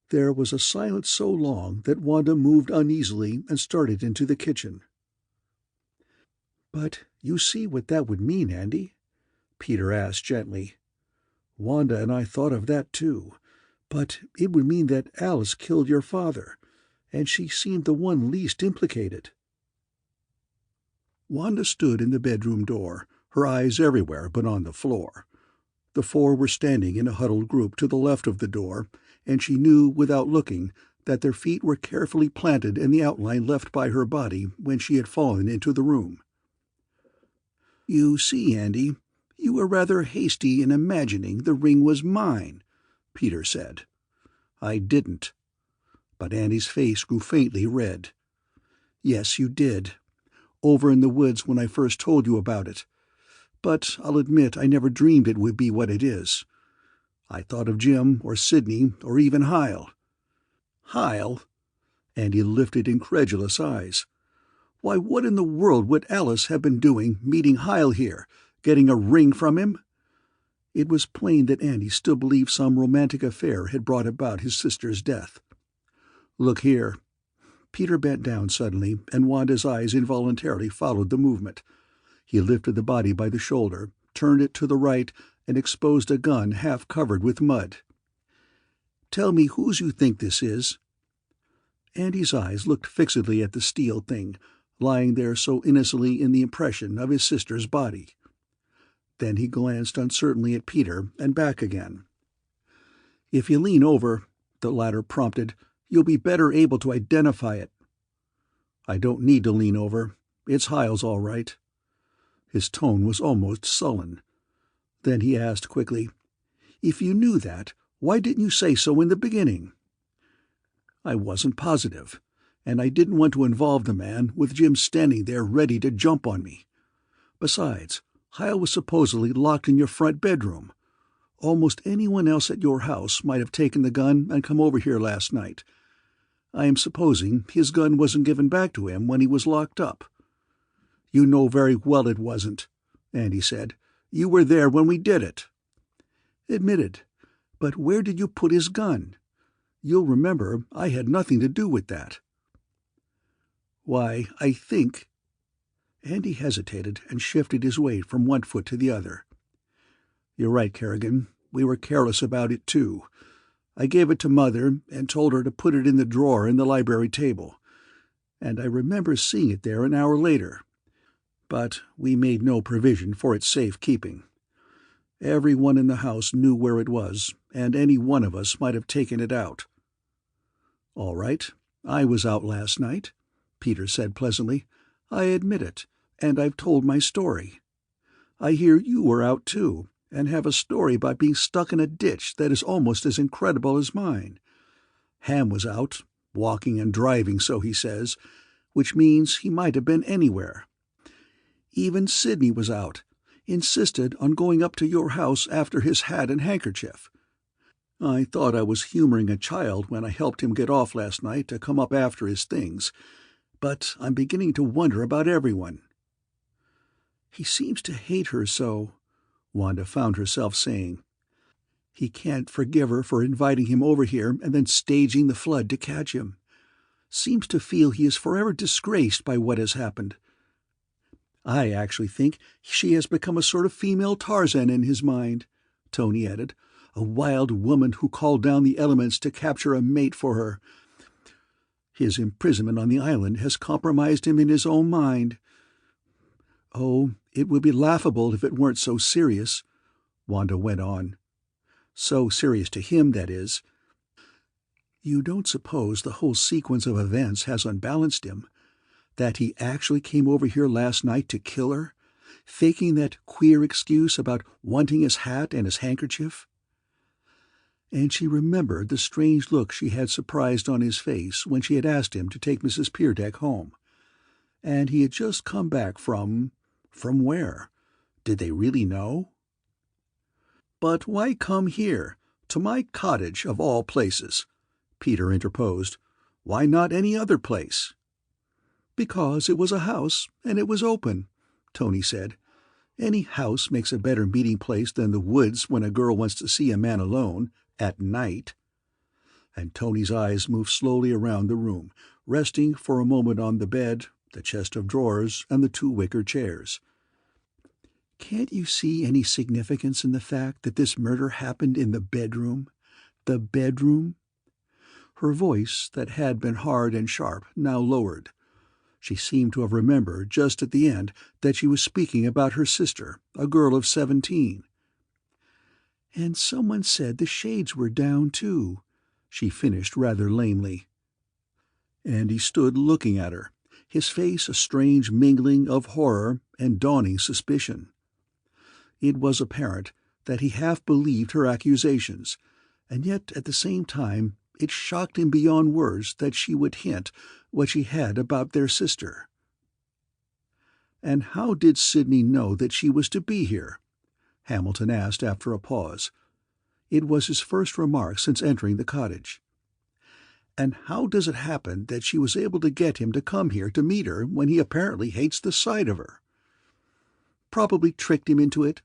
There was a silence so long that Wanda moved uneasily and started into the kitchen. "But you see what that would mean, Andy?" Peter asked gently. "Wanda and I thought of that too, but it would mean that Alice killed your father, and she seemed the one least implicated." Wanda stood in the bedroom door, her eyes everywhere but on the floor. The 4 were standing in a huddled group to the left of the door, and she knew, without looking, that their feet were carefully planted in the outline left by her body when she had fallen into the room. "You see, Andy, you were rather hasty in imagining the ring was mine," Peter said. "I didn't." But Andy's face grew faintly red. "Yes, you did. Over in the woods when I first told you about it. But I'll admit I never dreamed it would be what it is. I thought of Jim or Sidney or even Hyle." "Hyle?" Andy lifted incredulous eyes. Why, what in the world would Alice have been doing meeting Hyle here, getting a ring from him? It was plain that Andy still believed some romantic affair had brought about his sister's death. "Look here." Peter bent down suddenly, and Wanda's eyes involuntarily followed the movement. He lifted the body by the shoulder, turned it to the right, and exposed a gun half covered with mud. "Tell me whose you think this is." Andy's eyes looked fixedly at the steel thing, lying there so innocently in the impression of his sister's body. Then he glanced uncertainly at Peter and back again. "If you lean over," the latter prompted, "you'll be better able to identify it." "I don't need to lean over. It's Hyle's all right." His tone was almost sullen. Then he asked quickly, "If you knew that, why didn't you say so in the beginning?" "I wasn't positive, and I didn't want to involve the man with Jim standing there ready to jump on me. Besides, Hyle was supposedly locked in your front bedroom. Almost anyone else at your house might have taken the gun and come over here last night. I am supposing his gun wasn't given back to him when he was locked up." "You know very well it wasn't," Andy said. "You were there when we did it." "Admitted. But where did you put his gun? You'll remember I had nothing to do with that." "Why, I think—" Andy hesitated and shifted his weight from one foot to the other. "You're right, Kerrigan. We were careless about it, too. I gave it to Mother and told her to put it in the drawer in the library table. And I remember seeing it there an hour later. But we made no provision for its safe keeping. Everyone in the house knew where it was, and any one of us might have taken it out." "All right. I was out last night," Peter said pleasantly. "I admit it, and I've told my story. I hear you were out too, and have a story about being stuck in a ditch that is almost as incredible as mine. Ham was out, walking and driving, so he says, which means he might have been anywhere. Even Sidney was out, insisted on going up to your house after his hat and handkerchief. I thought I was humoring a child when I helped him get off last night to come up after his things, but I'm beginning to wonder about everyone." "He seems to hate her so," Wanda found herself saying. "He can't forgive her for inviting him over here and then staging the flood to catch him. Seems to feel he is forever disgraced by what has happened. I actually think she has become a sort of female Tarzan in his mind," Tony added, "a wild woman who called down the elements to capture a mate for her. His imprisonment on the island has compromised him in his own mind. Oh, it would be laughable if it weren't so serious," Wanda went on. "So serious to him, that is. You don't suppose the whole sequence of events has unbalanced him? That he actually came over here last night to kill her, faking that queer excuse about wanting his hat and his handkerchief?" And she remembered the strange look she had surprised on his face when she had asked him to take Mrs. Peerdeck home. And he had just come back from where? Did they really know? "But why come here, to my cottage of all places?" Peter interposed. "Why not any other place?" "Because it was a house, and it was open," Tony said. "Any house makes a better meeting place than the woods when a girl wants to see a man alone, at night." And Tony's eyes moved slowly around the room, resting for a moment on the bed, the chest of drawers, and the 2 wicker chairs. "Can't you see any significance in the fact that this murder happened in the bedroom? The bedroom?" Her voice, that had been hard and sharp, now lowered. She seemed to have remembered just at the end that she was speaking about her sister, a girl of 17. "And someone said the shades were down, too," she finished rather lamely. And he stood looking at her, his face a strange mingling of horror and dawning suspicion. It was apparent that he half believed her accusations, and yet at the same time it shocked him beyond words that she would hint what she had about their sister. "And how did Sidney know that she was to be here?" Hamilton asked after a pause. It was his first remark since entering the cottage. And how does it happen that she was able to get him to come here to meet her when he apparently hates the sight of her? Probably tricked him into it,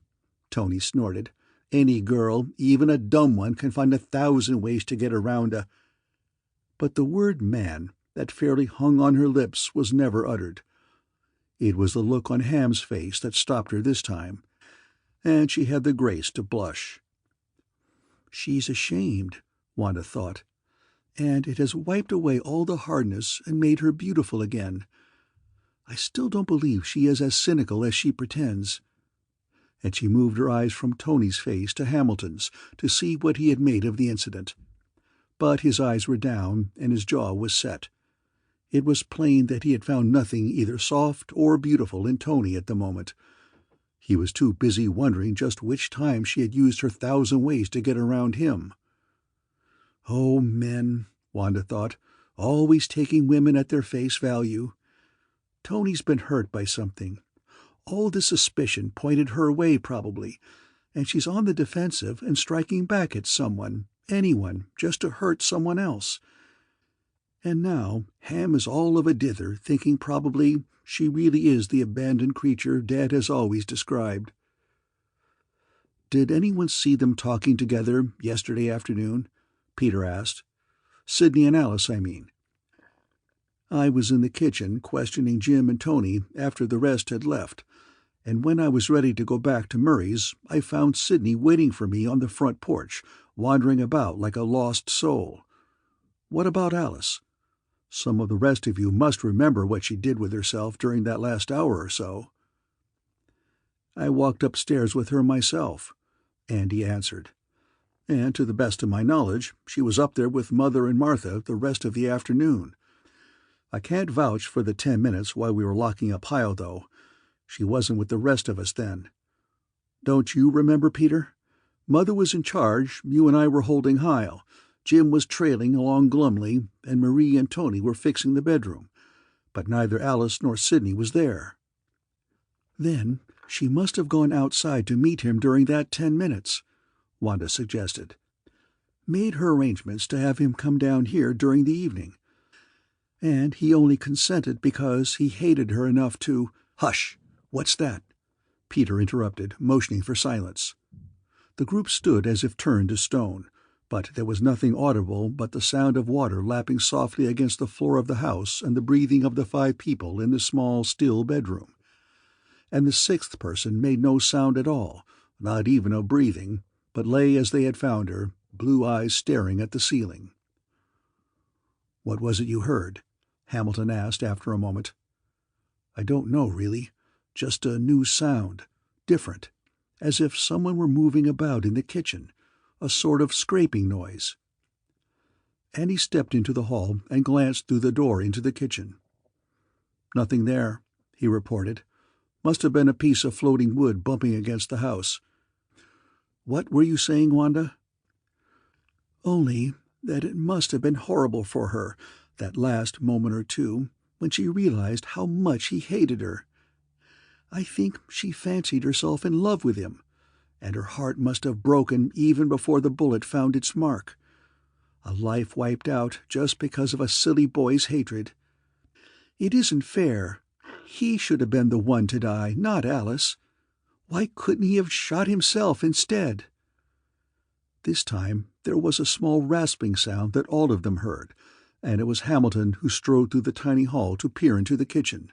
Tony snorted. Any girl, even a dumb one, can find 1,000 ways to get around a— But the word man that fairly hung on her lips was never uttered. It was the look on Ham's face that stopped her this time, and she had the grace to blush. She's ashamed, Wanda thought, and it has wiped away all the hardness and made her beautiful again. I still don't believe she is as cynical as she pretends. And she moved her eyes from Tony's face to Hamilton's to see what he had made of the incident. But his eyes were down and his jaw was set. It was plain that he had found nothing either soft or beautiful in Tony at the moment. He was too busy wondering just which time she had used her 1,000 ways to get around him. Oh, men, Wanda thought, always taking women at their face value. Tony's been hurt by something. All the suspicion pointed her way, probably, and she's on the defensive and striking back at someone, anyone, just to hurt someone else. And now Ham is all of a dither, thinking probably she really is the abandoned creature Dad has always described. "Did anyone see them talking together yesterday afternoon?" Peter asked. "Sidney and Alice, I mean." "I was in the kitchen questioning Jim and Tony after the rest had left, and when I was ready to go back to Murray's, I found Sidney waiting for me on the front porch, wandering about like a lost soul. What about Alice? Some of the rest of you must remember what she did with herself during that last hour or so." "I walked upstairs with her myself," Andy answered. "And to the best of my knowledge, she was up there with Mother and Martha the rest of the afternoon. I can't vouch for the 10 minutes while we were locking up Hyle, though. She wasn't with the rest of us then. Don't you remember, Peter? Mother was in charge, you and I were holding Hyle, Jim was trailing along glumly, and Marie and Tony were fixing the bedroom. But neither Alice nor Sidney was there." "Then she must have gone outside to meet him during that 10 minutes, Wanda suggested. "Made her arrangements to have him come down here during the evening. And he only consented because he hated her enough to—" "Hush! What's that?" Peter interrupted, motioning for silence. The group stood as if turned to stone, but there was nothing audible but the sound of water lapping softly against the floor of the house and the breathing of the 5 people in the small, still bedroom. And the 6th person made no sound at all, not even of breathing, but lay as they had found her, blue eyes staring at the ceiling. "What was it you heard?" Hamilton asked after a moment. "I don't know, really. Just a new sound. Different. As if someone were moving about in the kitchen. A sort of scraping noise." Andy stepped into the hall and glanced through the door into the kitchen. "Nothing there," he reported. "Must have been a piece of floating wood bumping against the house." "What were you saying, Wanda?" "Only that it must have been horrible for her, that last moment or two, when she realized how much he hated her. I think she fancied herself in love with him, and her heart must have broken even before the bullet found its mark. A life wiped out just because of a silly boy's hatred. It isn't fair. He should have been the one to die, not Alice. Why couldn't he have shot himself instead?" This time there was a small rasping sound that all of them heard, and it was Hamilton who strode through the tiny hall to peer into the kitchen.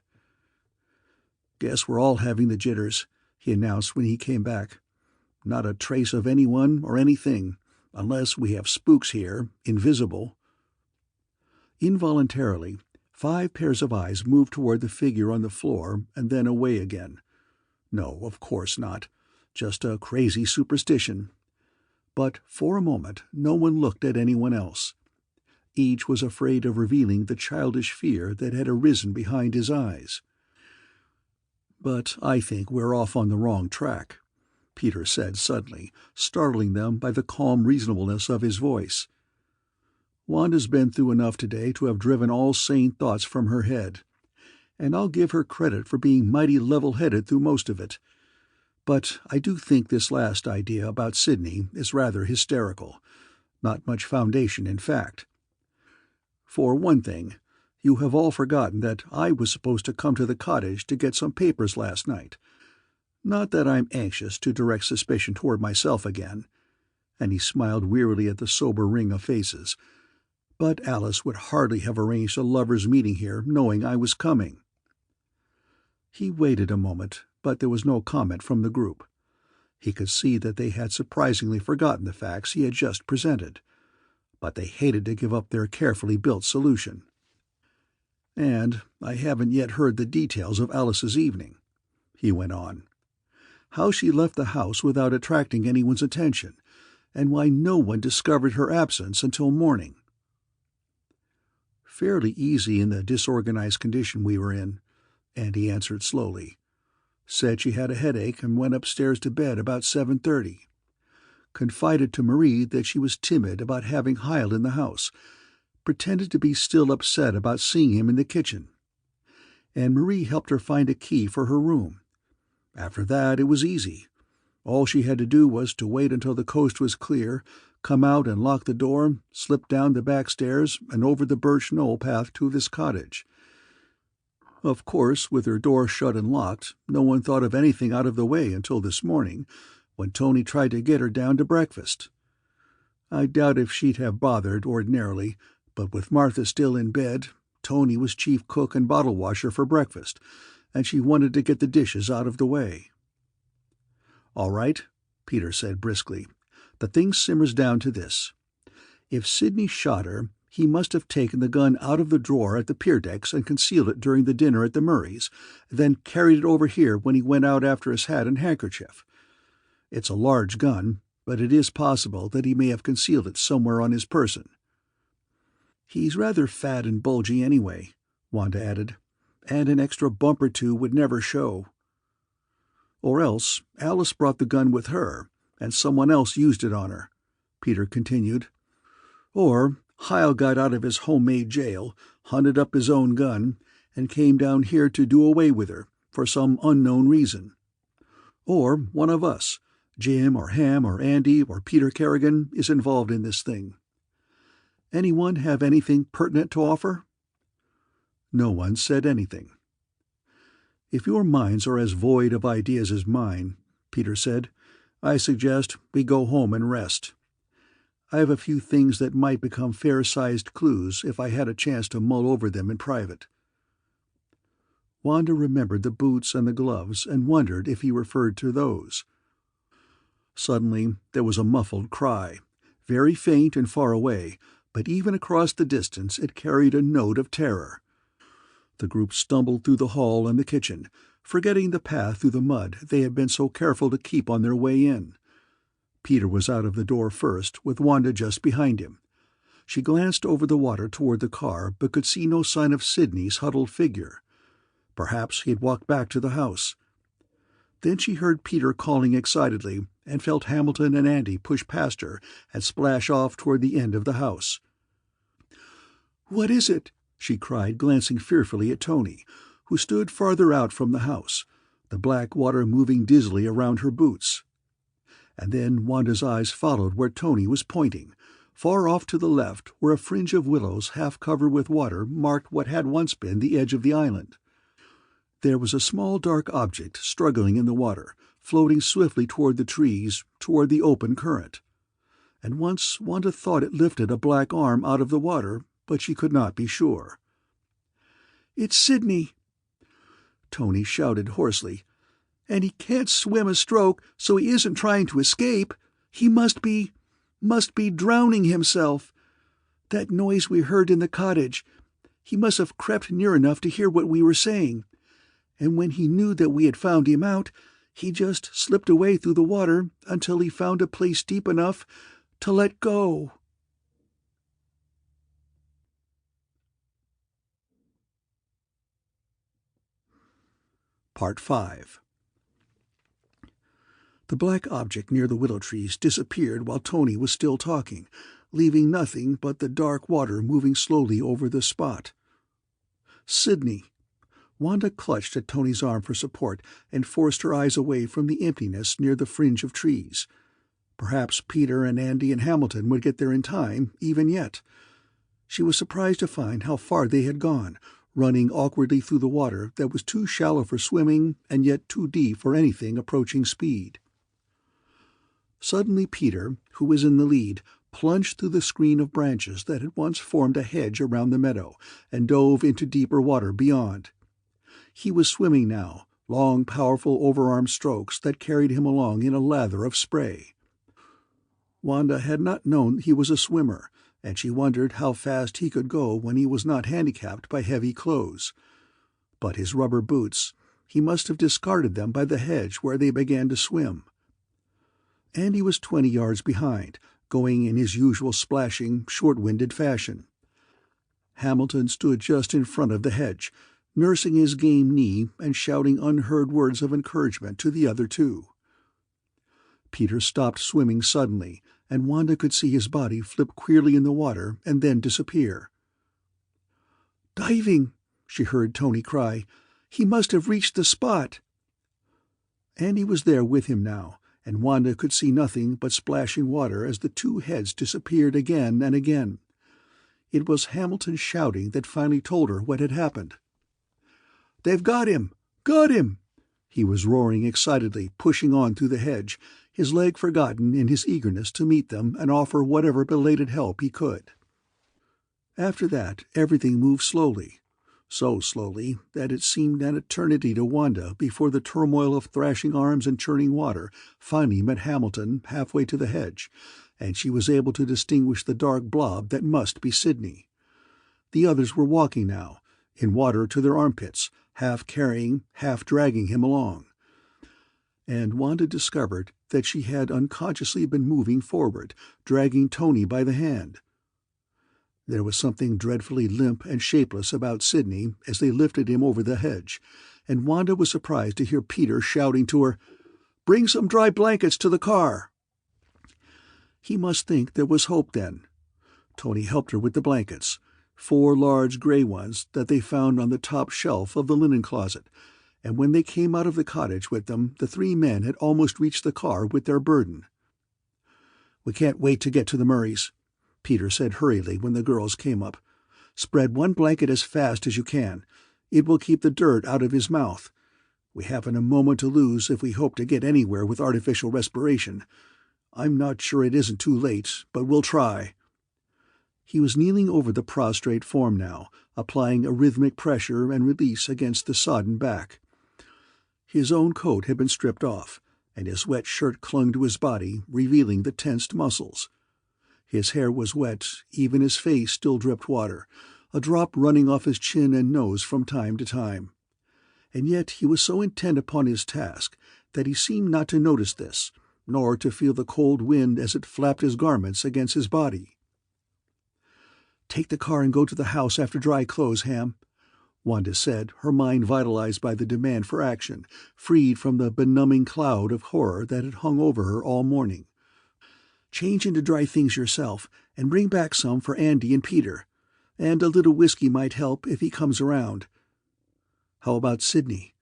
"Guess we're all having the jitters," he announced when he came back. "Not a trace of anyone or anything, unless we have spooks here, invisible." Involuntarily, 5 pairs of eyes moved toward the figure on the floor and then away again. No, of course not. Just a crazy superstition. But for a moment no one looked at anyone else. Each was afraid of revealing the childish fear that had arisen behind his eyes. "But I think we're off on the wrong track," Peter said suddenly, startling them by the calm reasonableness of his voice. "Wanda's been through enough today to have driven all sane thoughts from her head, and I'll give her credit for being mighty level-headed through most of it. But I do think this last idea about Sidney is rather hysterical. Not much foundation in fact." For one thing, you have all forgotten that I was supposed to come to the cottage to get some papers last night. Not that I'm anxious to direct suspicion toward myself again," and he smiled wearily at the sober ring of faces, "but Alice would hardly have arranged a lovers' meeting here knowing I was coming." He waited a moment, but there was no comment from the group. He could see that they had surprisingly forgotten the facts he had just presented, but they hated to give up their carefully built solution. "And I haven't yet heard the details of Alice's evening," he went on. "How she left the house without attracting anyone's attention, and why no one discovered her absence until morning." "Fairly easy in the disorganized condition we were in," Andy answered slowly. "Said she had a headache and went upstairs to bed about 7:30. Confided to Marie that she was timid about having Hyle in the house. Pretended to be still upset about seeing him in the kitchen. And Marie helped her find a key for her room. After that, it was easy. All she had to do was to wait until the coast was clear, come out and lock the door, slip down the back stairs and over the birch knoll path to this cottage. Of course, with her door shut and locked, no one thought of anything out of the way until this morning, when Tony tried to get her down to breakfast. I doubt if she'd have bothered ordinarily, but with Martha still in bed, Tony was chief cook and bottle washer for breakfast, and she wanted to get the dishes out of the way." "All right," Peter said briskly. "The thing simmers down to this. If Sidney shot her, he must have taken the gun out of the drawer at the pier decks and concealed it during the dinner at the Murrays, then carried it over here when he went out after his hat and handkerchief. It's a large gun, but it is possible that he may have concealed it somewhere on his person." "He's rather fat and bulgy anyway," Wanda added, "and an extra bump or two would never show." "Or else Alice brought the gun with her, and someone else used it on her," Peter continued. "Or Hyle got out of his homemade jail, hunted up his own gun, and came down here to do away with her, for some unknown reason. Or one of us, Jim or Ham or Andy or Peter Kerrigan, is involved in this thing. Anyone have anything pertinent to offer?" No one said anything. "If your minds are as void of ideas as mine," Peter said, "I suggest we go home and rest. I have a few things that might become fair-sized clues if I had a chance to mull over them in private." Wanda remembered the boots and the gloves and wondered if he referred to those. Suddenly there was a muffled cry, very faint and far away, but even across the distance it carried a note of terror. The group stumbled through the hall and the kitchen, forgetting the path through the mud they had been so careful to keep on their way in. Peter was out of the door first, with Wanda just behind him. She glanced over the water toward the car, but could see no sign of Sidney's huddled figure. Perhaps he had walked back to the house. Then she heard Peter calling excitedly, and felt Hamilton and Andy push past her and splash off toward the end of the house. "What is it?" she cried, glancing fearfully at Tony, who stood farther out from the house, the black water moving dizzily around her boots. And then Wanda's eyes followed where Tony was pointing. Far off to the left, where a fringe of willows half covered with water marked what had once been the edge of the island. There was a small dark object struggling in the water, floating swiftly toward the trees, toward the open current. And once Wanda thought it lifted a black arm out of the water, but she could not be sure. "It's Sidney!" Tony shouted hoarsely. "And he can't swim a stroke, so he isn't trying to escape. He must be drowning himself. That noise we heard in the cottage. He must have crept near enough to hear what we were saying. And when he knew that we had found him out, he just slipped away through the water until he found a place deep enough to let go." Part 5. The black object near the willow trees disappeared while Tony was still talking, leaving nothing but the dark water moving slowly over the spot. Sidney! Wanda clutched at Tony's arm for support and forced her eyes away from the emptiness near the fringe of trees. Perhaps Peter and Andy and Hamilton would get there in time, even yet. She was surprised to find how far they had gone, running awkwardly through the water that was too shallow for swimming and yet too deep for anything approaching speed. Suddenly Peter, who was in the lead, plunged through the screen of branches that had once formed a hedge around the meadow and dove into deeper water beyond. He was swimming now, long, powerful overarm strokes that carried him along in a lather of spray. Wanda had not known he was a swimmer, and she wondered how fast he could go when he was not handicapped by heavy clothes. But his rubber boots, he must have discarded them by the hedge where they began to swim. And he was 20 yards behind, going in his usual splashing, short-winded fashion. Hamilton stood just in front of the hedge, nursing his game knee and shouting unheard words of encouragement to the other two. Peter stopped swimming suddenly, and Wanda could see his body flip queerly in the water and then disappear. "Diving!" she heard Tony cry. "He must have reached the spot." Andy was there with him now, and Wanda could see nothing but splashing water as the two heads disappeared again and again. It was Hamilton shouting that finally told her what had happened. "They've got him! Got him!" He was roaring excitedly, pushing on through the hedge, his leg forgotten in his eagerness to meet them and offer whatever belated help he could. After that, everything moved slowly, so slowly that it seemed an eternity to Wanda before the turmoil of thrashing arms and churning water finally met Hamilton halfway to the hedge, and she was able to distinguish the dark blob that must be Sidney. The others were walking now, in water to their armpits, half carrying, half dragging him along. And Wanda discovered that she had unconsciously been moving forward, dragging Tony by the hand. There was something dreadfully limp and shapeless about Sidney as they lifted him over the hedge, and Wanda was surprised to hear Peter shouting to her, "Bring some dry blankets to the car." He must think there was hope then. Tony helped her with the blankets, 4 large gray ones that they found on the top shelf of the linen closet, and when they came out of the cottage with them, the 3 men had almost reached the car with their burden. "We can't wait to get to the Murrays," Peter said hurriedly when the girls came up. "Spread 1 blanket as fast as you can. It will keep the dirt out of his mouth. We haven't a moment to lose if we hope to get anywhere with artificial respiration. I'm not sure it isn't too late, but we'll try." He was kneeling over the prostrate form now, applying a rhythmic pressure and release against the sodden back. His own coat had been stripped off, and his wet shirt clung to his body, revealing the tensed muscles. His hair was wet, even his face still dripped water, a drop running off his chin and nose from time to time. And yet he was so intent upon his task that he seemed not to notice this, nor to feel the cold wind as it flapped his garments against his body. "Take the car and go to the house after dry clothes, Ham," Wanda said, her mind vitalized by the demand for action, freed from the benumbing cloud of horror that had hung over her all morning. "Change into dry things yourself, and bring back some for Andy and Peter. And a little whiskey might help if he comes around." "How about Sidney?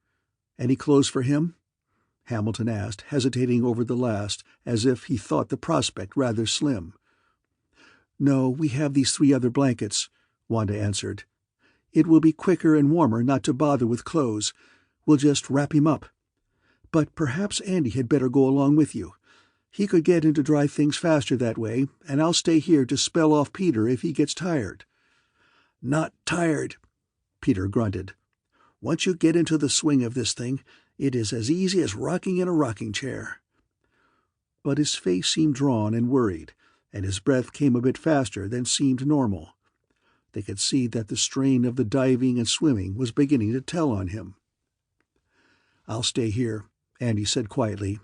Any clothes for him?" Hamilton asked, hesitating over the last, as if he thought the prospect rather slim. "No, we have these 3 other blankets," Wanda answered. "It will be quicker and warmer not to bother with clothes. We'll just wrap him up. But perhaps Andy had better go along with you. He could get into dry things faster that way, and I'll stay here to spell off Peter if he gets tired." "Not tired," Peter grunted. "Once you get into the swing of this thing, it is as easy as rocking in a rocking chair." But his face seemed drawn and worried, and his breath came a bit faster than seemed normal. They could see that the strain of the diving and swimming was beginning to tell on him. "I'll stay here," Andy said quietly.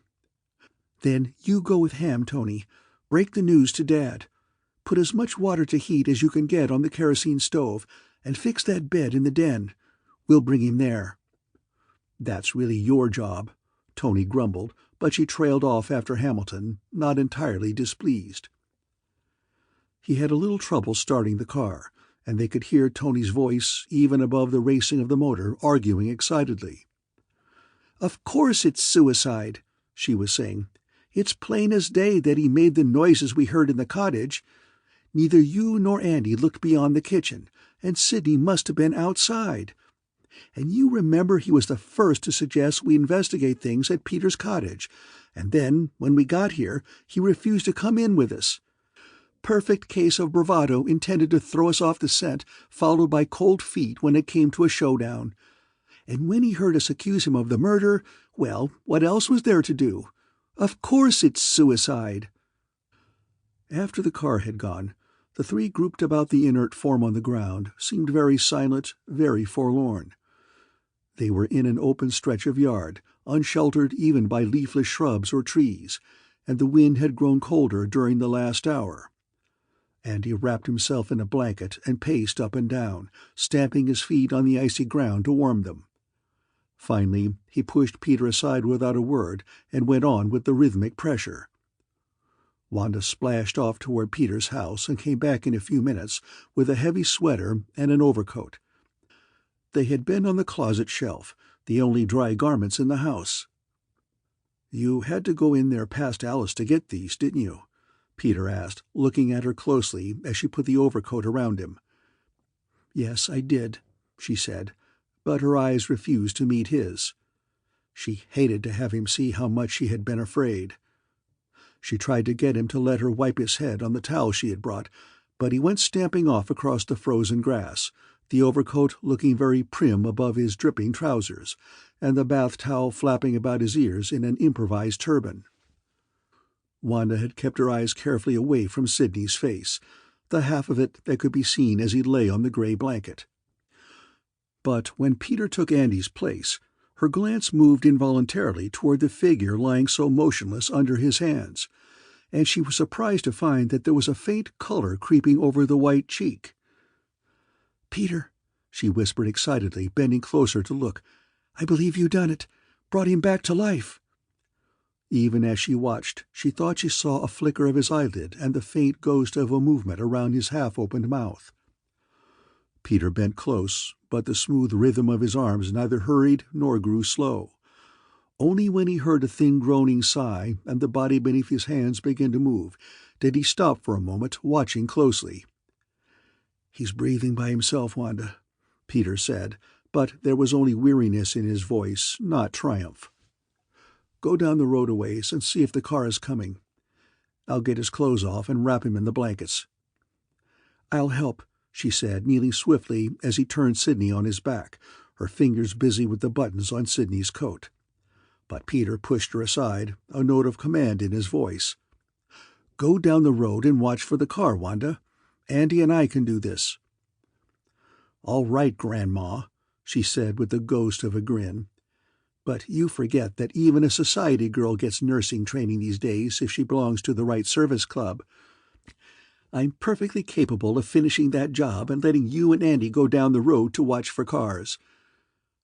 "Then you go with Ham, Tony. Break the news to Dad. Put as much water to heat as you can get on the kerosene stove, and fix that bed in the den. We'll bring him there." "That's really your job," Tony grumbled, but she trailed off after Hamilton, not entirely displeased. He had a little trouble starting the car, and they could hear Tony's voice, even above the racing of the motor, arguing excitedly. "Of course it's suicide," she was saying. "It's plain as day that he made the noises we heard in the cottage. Neither you nor Andy looked beyond the kitchen, and Sidney must have been outside. And you remember he was the first to suggest we investigate things at Peter's cottage, and then, when we got here, he refused to come in with us. Perfect case of bravado intended to throw us off the scent, followed by cold feet when it came to a showdown. And when he heard us accuse him of the murder, well, what else was there to do? Of course it's suicide." After the car had gone, the three grouped about the inert form on the ground seemed very silent, very forlorn. They were in an open stretch of yard, unsheltered even by leafless shrubs or trees, and the wind had grown colder during the last hour. Andy wrapped himself in a blanket and paced up and down, stamping his feet on the icy ground to warm them. Finally, he pushed Peter aside without a word and went on with the rhythmic pressure. Wanda splashed off toward Peter's house and came back in a few minutes with a heavy sweater and an overcoat. They had been on the closet shelf, the only dry garments in the house. "You had to go in there past Alice to get these, didn't you?" Peter asked, looking at her closely as she put the overcoat around him. "Yes, I did," she said, but her eyes refused to meet his. She hated to have him see how much she had been afraid. She tried to get him to let her wipe his head on the towel she had brought, but he went stamping off across the frozen grass, the overcoat looking very prim above his dripping trousers, and the bath towel flapping about his ears in an improvised turban. Wanda had kept her eyes carefully away from Sidney's face, the half of it that could be seen as he lay on the gray blanket. But when Peter took Andy's place, her glance moved involuntarily toward the figure lying so motionless under his hands, and she was surprised to find that there was a faint color creeping over the white cheek. "Peter," she whispered excitedly, bending closer to look, "I believe you done it. Brought him back to life." Even as she watched, she thought she saw a flicker of his eyelid and the faint ghost of a movement around his half-opened mouth. Peter bent close, but the smooth rhythm of his arms neither hurried nor grew slow. Only when he heard a thin groaning sigh and the body beneath his hands begin to move did he stop for a moment, watching closely. "He's breathing by himself, Wanda," Peter said, but there was only weariness in his voice, not triumph. "Go down the road a ways and see if the car is coming. I'll get his clothes off and wrap him in the blankets." "I'll help," she said, kneeling swiftly as he turned Sidney on his back, her fingers busy with the buttons on Sidney's coat. But Peter pushed her aside, a note of command in his voice. "Go down the road and watch for the car, Wanda. Andy and I can do this." "All right, Grandma," she said with the ghost of a grin. "But you forget that even a society girl gets nursing training these days if she belongs to the right service club. I'm perfectly capable of finishing that job and letting you and Andy go down the road to watch for cars."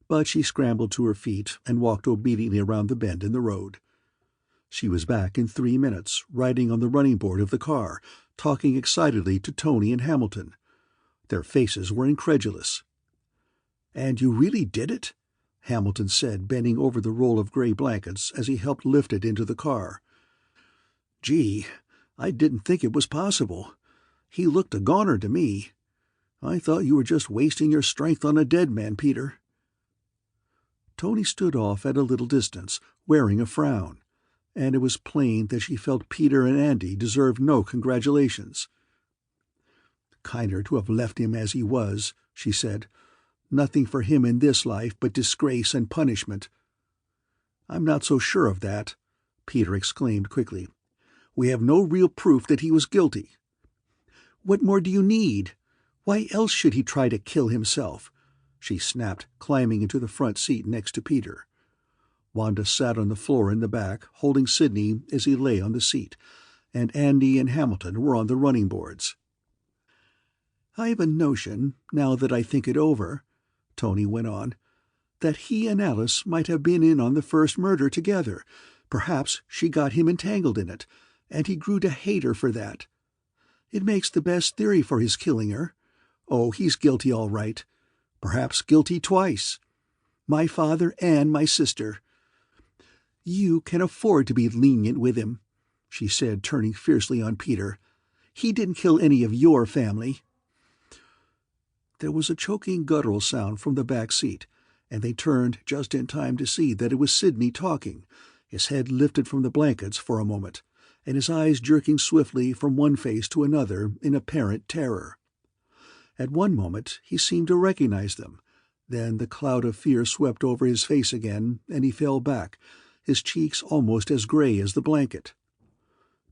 But she scrambled to her feet and walked obediently around the bend in the road. She was back in 3 minutes, riding on the running board of the car, talking excitedly to Tony and Hamilton. Their faces were incredulous. "And you really did it?" Hamilton said, bending over the roll of gray blankets as he helped lift it into the car. "Gee, I didn't think it was possible. He looked a goner to me. I thought you were just wasting your strength on a dead man, Peter." Tony stood off at a little distance, wearing a frown, and it was plain that she felt Peter and Andy deserved no congratulations. "Kinder to have left him as he was," she said. "Nothing for him in this life but disgrace and punishment." "I'm not so sure of that," Peter exclaimed quickly. "We have no real proof that he was guilty." "What more do you need? Why else should he try to kill himself?" she snapped, climbing into the front seat next to Peter. Wanda sat on the floor in the back, holding Sidney as he lay on the seat, and Andy and Hamilton were on the running boards. "I've a notion, now that I think it over," Tony went on, "that he and Alice might have been in on the first murder together. Perhaps she got him entangled in it, and he grew to hate her for that. It makes the best theory for his killing her. Oh, he's guilty all right. Perhaps guilty twice. My father and my sister. You can afford to be lenient with him," she said, turning fiercely on Peter. He didn't kill any of your family." There was a choking guttural sound from the back seat, and they turned just in time to see that it was Sidney talking, his head lifted from the blankets for a moment, and his eyes jerking swiftly from one face to another in apparent terror. At one moment he seemed to recognize them. Then the cloud of fear swept over his face again, and he fell back, his cheeks almost as gray as the blanket.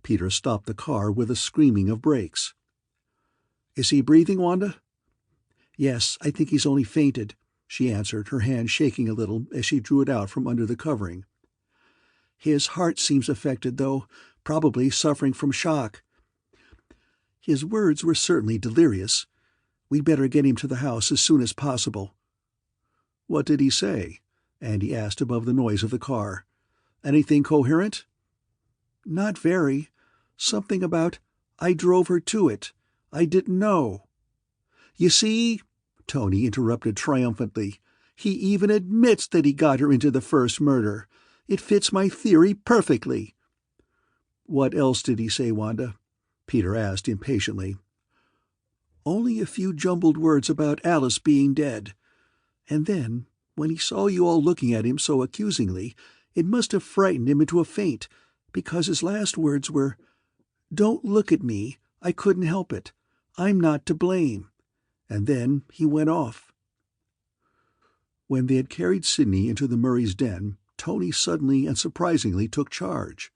Peter stopped the car with a screaming of brakes. "Is he breathing, Wanda?" "Yes, I think he's only fainted," she answered, her hand shaking a little as she drew it out from under the covering. "His heart seems affected, though, probably suffering from shock. His words were certainly delirious. We'd better get him to the house as soon as possible." "What did he say?" Andy asked above the noise of the car. "Anything coherent?" "Not very. Something about, 'I drove her to it. I didn't know.'" "You see?" Tony interrupted triumphantly. "He even admits that he got her into the first murder. It fits my theory perfectly." "What else did he say, Wanda?" Peter asked impatiently. "Only a few jumbled words about Alice being dead. And then, when he saw you all looking at him so accusingly, it must have frightened him into a faint, because his last words were, 'Don't look at me, I couldn't help it. I'm not to blame.' And then he went off." When they had carried Sidney into the Murray's den, Tony suddenly and surprisingly took charge.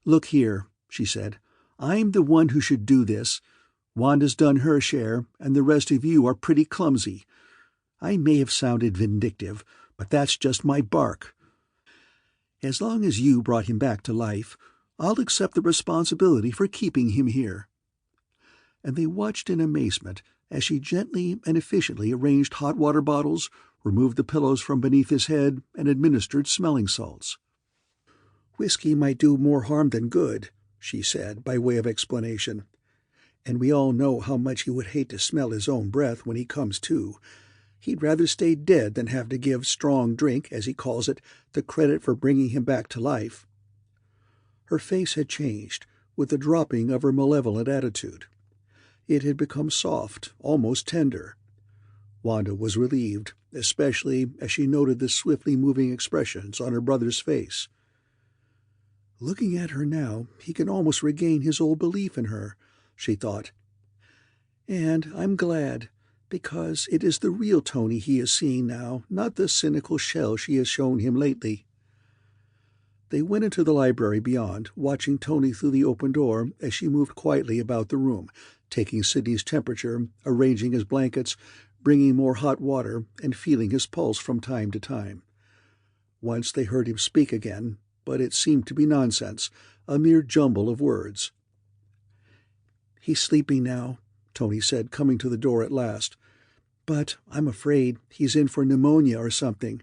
"Look here," she said, "I'm the one who should do this. Wanda's done her share, and the rest of you are pretty clumsy. I may have sounded vindictive, but that's just my bark. As long as you brought him back to life, I'll accept the responsibility for keeping him here." And they watched in amazement as she gently and efficiently arranged hot water bottles, removed the pillows from beneath his head, and administered smelling salts. "Whiskey might do more harm than good," she said, by way of explanation. "And we all know how much he would hate to smell his own breath when he comes to. He'd rather stay dead than have to give strong drink, as he calls it, the credit for bringing him back to life." Her face had changed, with the dropping of her malevolent attitude. It had become soft, almost tender. Wanda was relieved, especially as she noted the swiftly moving expressions on her brother's face. Looking at her now, he can almost regain his old belief in her, she thought. And I'm glad, because it is the real Tony he is seeing now, not the cynical shell she has shown him lately. They went into the library beyond, watching Tony through the open door as she moved quietly about the room, taking Sidney's temperature, arranging his blankets, bringing more hot water, and feeling his pulse from time to time. Once they heard him speak again, but it seemed to be nonsense, a mere jumble of words. "He's sleeping now," Tony said, coming to the door at last. "But I'm afraid he's in for pneumonia or something.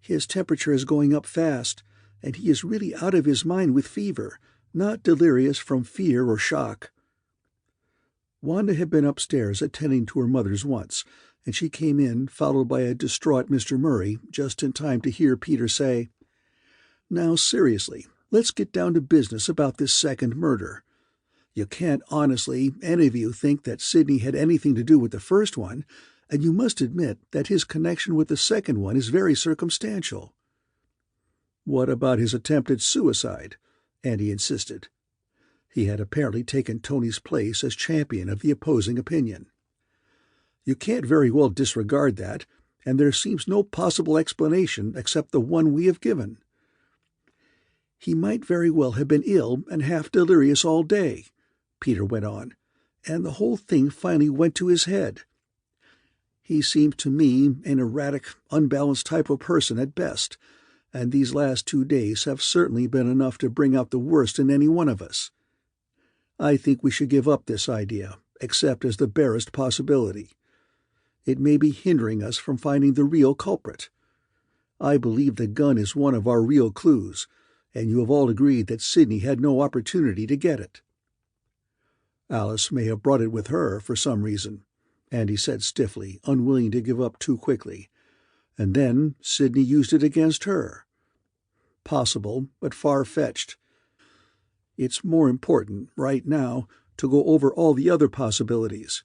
His temperature is going up fast, and he is really out of his mind with fever, not delirious from fear or shock." Wanda had been upstairs attending to her mother's wants, and she came in, followed by a distraught Mr. Murray, just in time to hear Peter say, "Now, seriously, let's get down to business about this second murder. You can't honestly, any of you, think that Sidney had anything to do with the first one, and you must admit that his connection with the second one is very circumstantial." "What about his attempted suicide?" Andy insisted. He had apparently taken Tony's place as champion of the opposing opinion. "You can't very well disregard that, and there seems no possible explanation except the one we have given." "He might very well have been ill and half delirious all day," Peter went on, "and the whole thing finally went to his head. He seemed to me an erratic, unbalanced type of person at best, and these last 2 days have certainly been enough to bring out the worst in any one of us. I think we should give up this idea, except as the barest possibility. It may be hindering us from finding the real culprit. I believe the gun is one of our real clues, and you have all agreed that Sidney had no opportunity to get it." "Alice may have brought it with her for some reason," Andy said stiffly, unwilling to give up too quickly. "And then Sidney used it against her. Possible, but far-fetched. It's more important, right now, to go over all the other possibilities.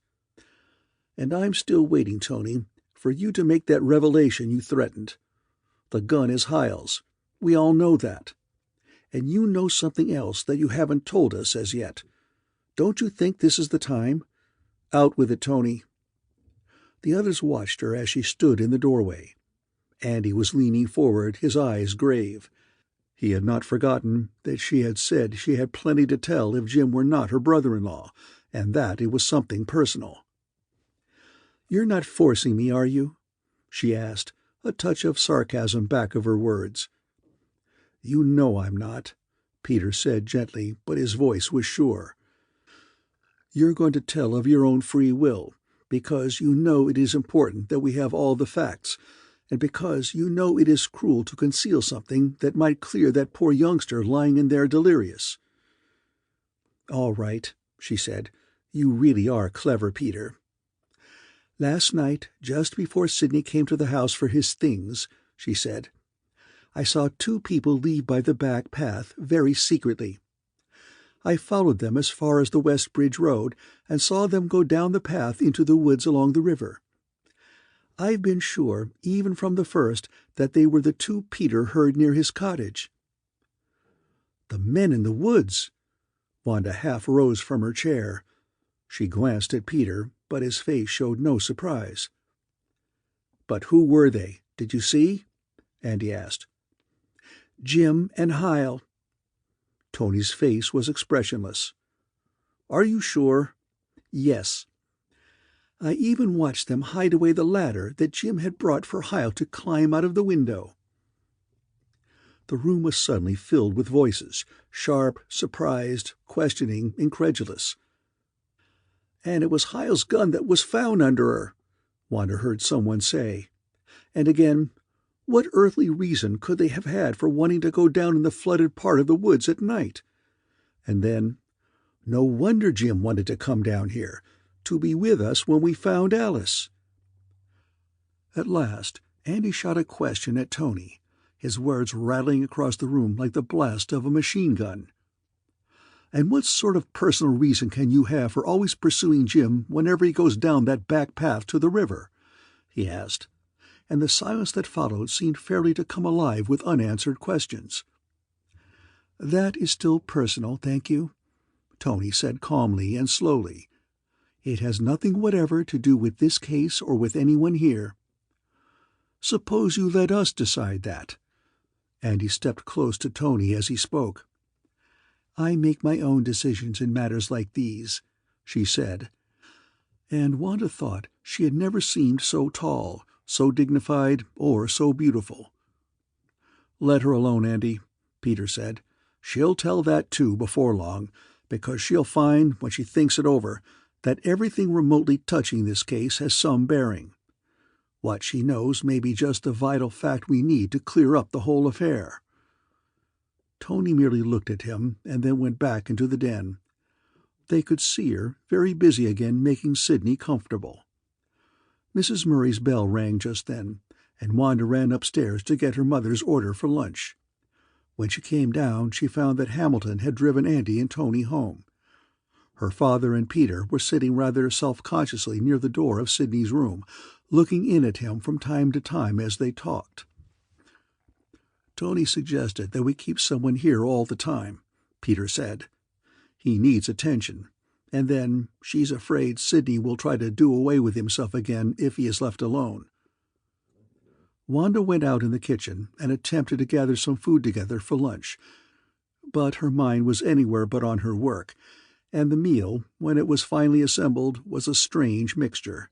And I'm still waiting, Tony, for you to make that revelation you threatened. The gun is Hyle's. We all know that. And you know something else that you haven't told us as yet. Don't you think this is the time? Out with it, Tony." The others watched her as she stood in the doorway. Andy was leaning forward, his eyes grave. He had not forgotten that she had said she had plenty to tell if Jim were not her brother-in-law, and that it was something personal. "You're not forcing me, are you?" she asked, a touch of sarcasm back of her words. "You know I'm not," Peter said gently, but his voice was sure. "You're going to tell of your own free will, because you know it is important that we have all the facts, and because you know it is cruel to conceal something that might clear that poor youngster lying in there delirious." "All right," she said. "You really are clever, Peter." "Last night, just before Sidney came to the house for his things," she said, "I saw 2 people leave by the back path very secretly. I followed them as far as the West Bridge Road and saw them go down the path into the woods along the river. I've been sure, even from the first, that they were the 2 Peter heard near his cottage." "The men in the woods!" Wanda half rose from her chair. She glanced at Peter, but his face showed no surprise. "But who were they? Did you see?" Andy asked. "Jim and Hyle." Tony's face was expressionless. "Are you sure?" "Yes. I even watched them hide away the ladder that Jim had brought for Hyle to climb out of the window." The room was suddenly filled with voices, sharp, surprised, questioning, incredulous. "And it was Hyle's gun that was found under her," Wanda heard someone say. And again, "What earthly reason could they have had for wanting to go down in the flooded part of the woods at night?" And then, "No wonder Jim wanted to come down here, to be with us when we found Alice." At last, Andy shot a question at Tony, his words rattling across the room like the blast of a machine gun. "And what sort of personal reason can you have for always pursuing Jim whenever he goes down that back path to the river?" he asked, and the silence that followed seemed fairly to come alive with unanswered questions. "That is still personal, thank you," Tony said calmly and slowly. "It has nothing whatever to do with this case or with anyone here." "Suppose you let us decide that." Andy stepped close to Tony as he spoke. "I make my own decisions in matters like these," she said, and Wanda thought she had never seemed so tall, so dignified, or so beautiful. "Let her alone, Andy," Peter said. "She'll tell that too before long, because she'll find, when she thinks it over, that everything remotely touching this case has some bearing. What she knows may be just the vital fact we need to clear up the whole affair." Tony merely looked at him and then went back into the den. They could see her, very busy again making Sidney comfortable. Mrs. Murray's bell rang just then, and Wanda ran upstairs to get her mother's order for lunch. When she came down, she found that Hamilton had driven Andy and Tony home. Her father and Peter were sitting rather self-consciously near the door of Sidney's room, looking in at him from time to time as they talked. "Tony suggested that we keep someone here all the time," Peter said. "He needs attention. And then she's afraid Sidney will try to do away with himself again if he is left alone." Wanda went out in the kitchen and attempted to gather some food together for lunch, but her mind was anywhere but on her work, and the meal, when it was finally assembled, was a strange mixture.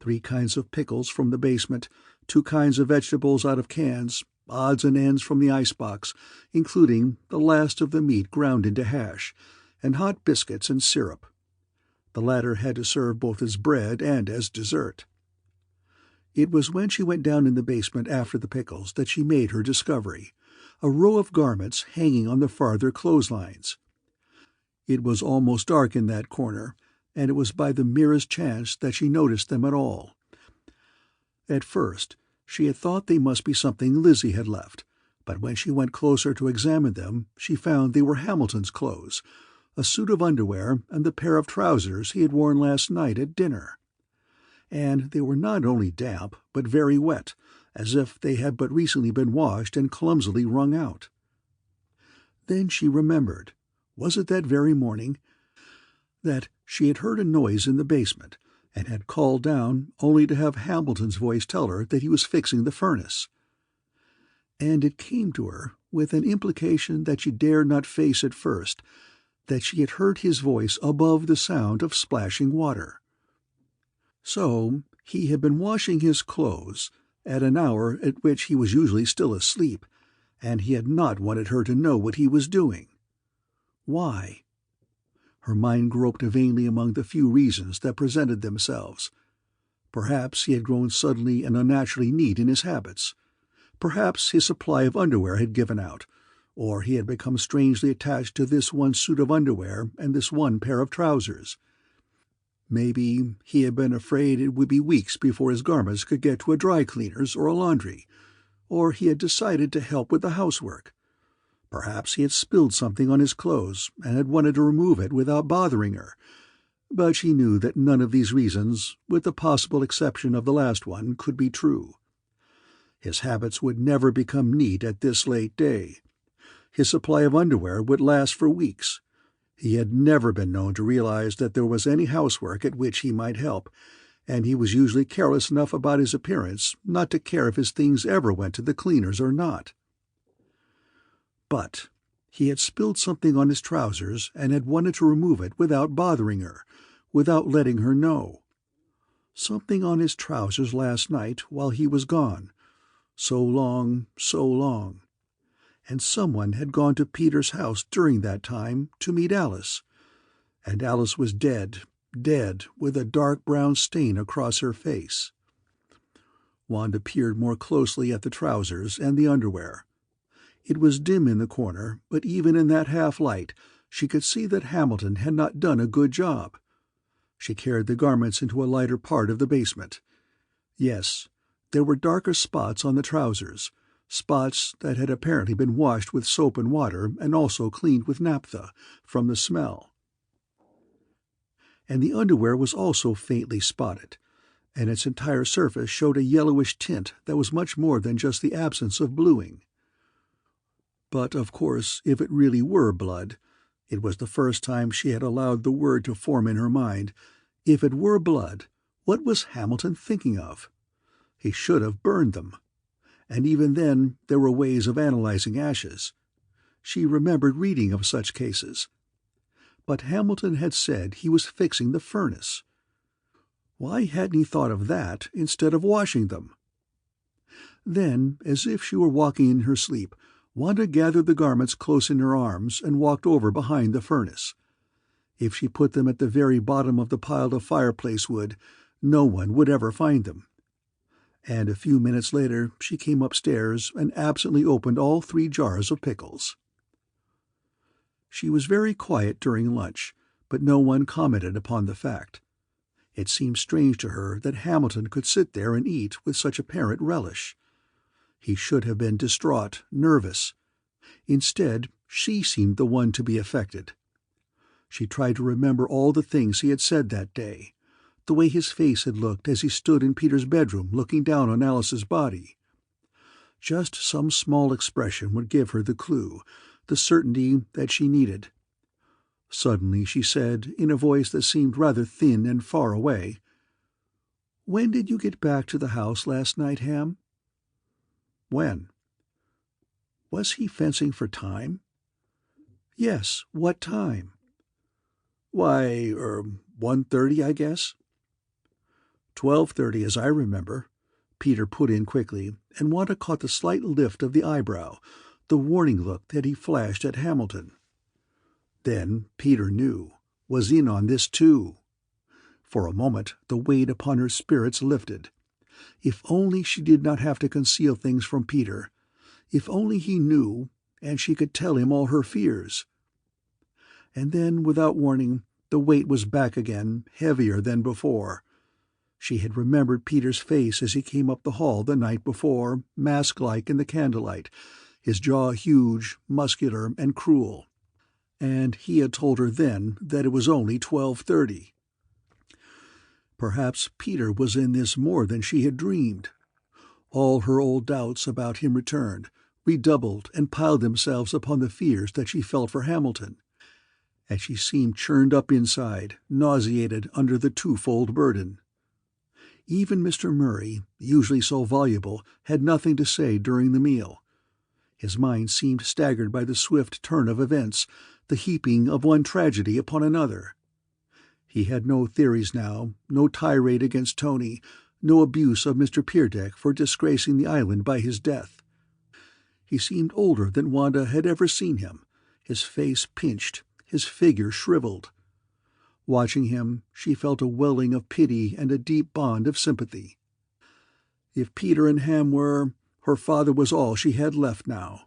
3 kinds of pickles from the basement, 2 kinds of vegetables out of cans, odds and ends from the icebox, including the last of the meat ground into hash, and hot biscuits and syrup. The latter had to serve both as bread and as dessert. It was when she went down in the basement after the pickles that she made her discovery, a row of garments hanging on the farther clotheslines. It was almost dark in that corner, and it was by the merest chance that she noticed them at all. At first, she had thought they must be something Lizzie had left, But when she went closer to examine them, she found they were Hamilton's clothes, a suit of underwear and the pair of trousers he had worn last night at dinner. And they were not only damp, but very wet, as if they had but recently been washed and clumsily wrung out. Then she remembered, was it that very morning, that she had heard a noise in the basement, and had called down only to have Hamilton's voice tell her that he was fixing the furnace. And it came to her, with an implication that she dared not face at first, that she had heard his voice above the sound of splashing water. So he had been washing his clothes at an hour at which he was usually still asleep, and he had not wanted her to know what he was doing. Why? Her mind groped vainly among the few reasons that presented themselves. Perhaps he had grown suddenly and unnaturally neat in his habits. Perhaps his supply of underwear had given out, or he had become strangely attached to this one suit of underwear and this one pair of trousers. Maybe he had been afraid it would be weeks before his garments could get to a dry cleaner's or a laundry, or he had decided to help with the housework. Perhaps he had spilled something on his clothes and had wanted to remove it without bothering her, but she knew that none of these reasons, with the possible exception of the last one, could be true. His habits would never become neat at this late day. His supply of underwear would last for weeks. He had never been known to realize that there was any housework at which he might help, and he was usually careless enough about his appearance not to care if his things ever went to the cleaners or not. But he had spilled something on his trousers and had wanted to remove it without bothering her, without letting her know. Something on his trousers last night while he was gone. So long, so long. And someone had gone to Peter's house during that time to meet Alice. And Alice was dead, with a dark brown stain across her face. Wanda peered more closely at the trousers and the underwear. It was dim in the corner, but even in that half-light she could see that Hamilton had not done a good job. She carried the garments into a lighter part of the basement. Yes, there were darker spots on the trousers, spots that had apparently been washed with soap and water and also cleaned with naphtha, from the smell. And the underwear was also faintly spotted, and its entire surface showed a yellowish tint that was much more than just the absence of bluing. But, of course, if it really were blood, it was the first time she had allowed the word to form in her mind, if it were blood, what was Hamilton thinking of? He should have burned them. And even then there were ways of analyzing ashes. She remembered reading of such cases. But Hamilton had said he was fixing the furnace. Why hadn't he thought of that instead of washing them? Then, as if she were walking in her sleep, Wanda gathered the garments close in her arms and walked over behind the furnace. If she put them at the very bottom of the pile of fireplace wood, no one would ever find them. And a few minutes later she came upstairs and absently opened all 3 jars of pickles. She was very quiet during lunch, but no one commented upon the fact. It seemed strange to her that Hamilton could sit there and eat with such apparent relish. He should have been distraught, nervous. Instead, she seemed the one to be affected. She tried to remember all the things he had said that day, the way his face had looked as he stood in Peter's bedroom looking down on Alice's body. Just some small expression would give her the clue, the certainty that she needed. Suddenly she said, in a voice that seemed rather thin and far away, "When did you get back to the house last night, Ham?" When? Was he fencing for time? Yes, what time? Why, 1:30, I guess. 12:30, as I remember, Peter put in quickly, and Wanda caught the slight lift of the eyebrow, the warning look that he flashed at Hamilton. Then Peter knew, was in on this too. For a moment the weight upon her spirits lifted. If only she did not have to conceal things from Peter. If only he knew, and she could tell him all her fears. And then, without warning, the weight was back again, heavier than before. She had remembered Peter's face as he came up the hall the night before, mask-like in the candlelight, his jaw huge, muscular, and cruel. And he had told her then that it was only 12:30. Perhaps Peter was in this more than she had dreamed. All her old doubts about him returned, redoubled, and piled themselves upon the fears that she felt for Hamilton, and she seemed churned up inside, nauseated under the twofold burden. Even Mr. Murray, usually so voluble, had nothing to say during the meal. His mind seemed staggered by the swift turn of events, the heaping of one tragedy upon another. He had no theories now, no tirade against Tony, no abuse of Mr. Peerdeck for disgracing the island by his death. He seemed older than Wanda had ever seen him, his face pinched, his figure shriveled. Watching him, she felt a welling of pity and a deep bond of sympathy. If Peter and Ham were, her father was all she had left now.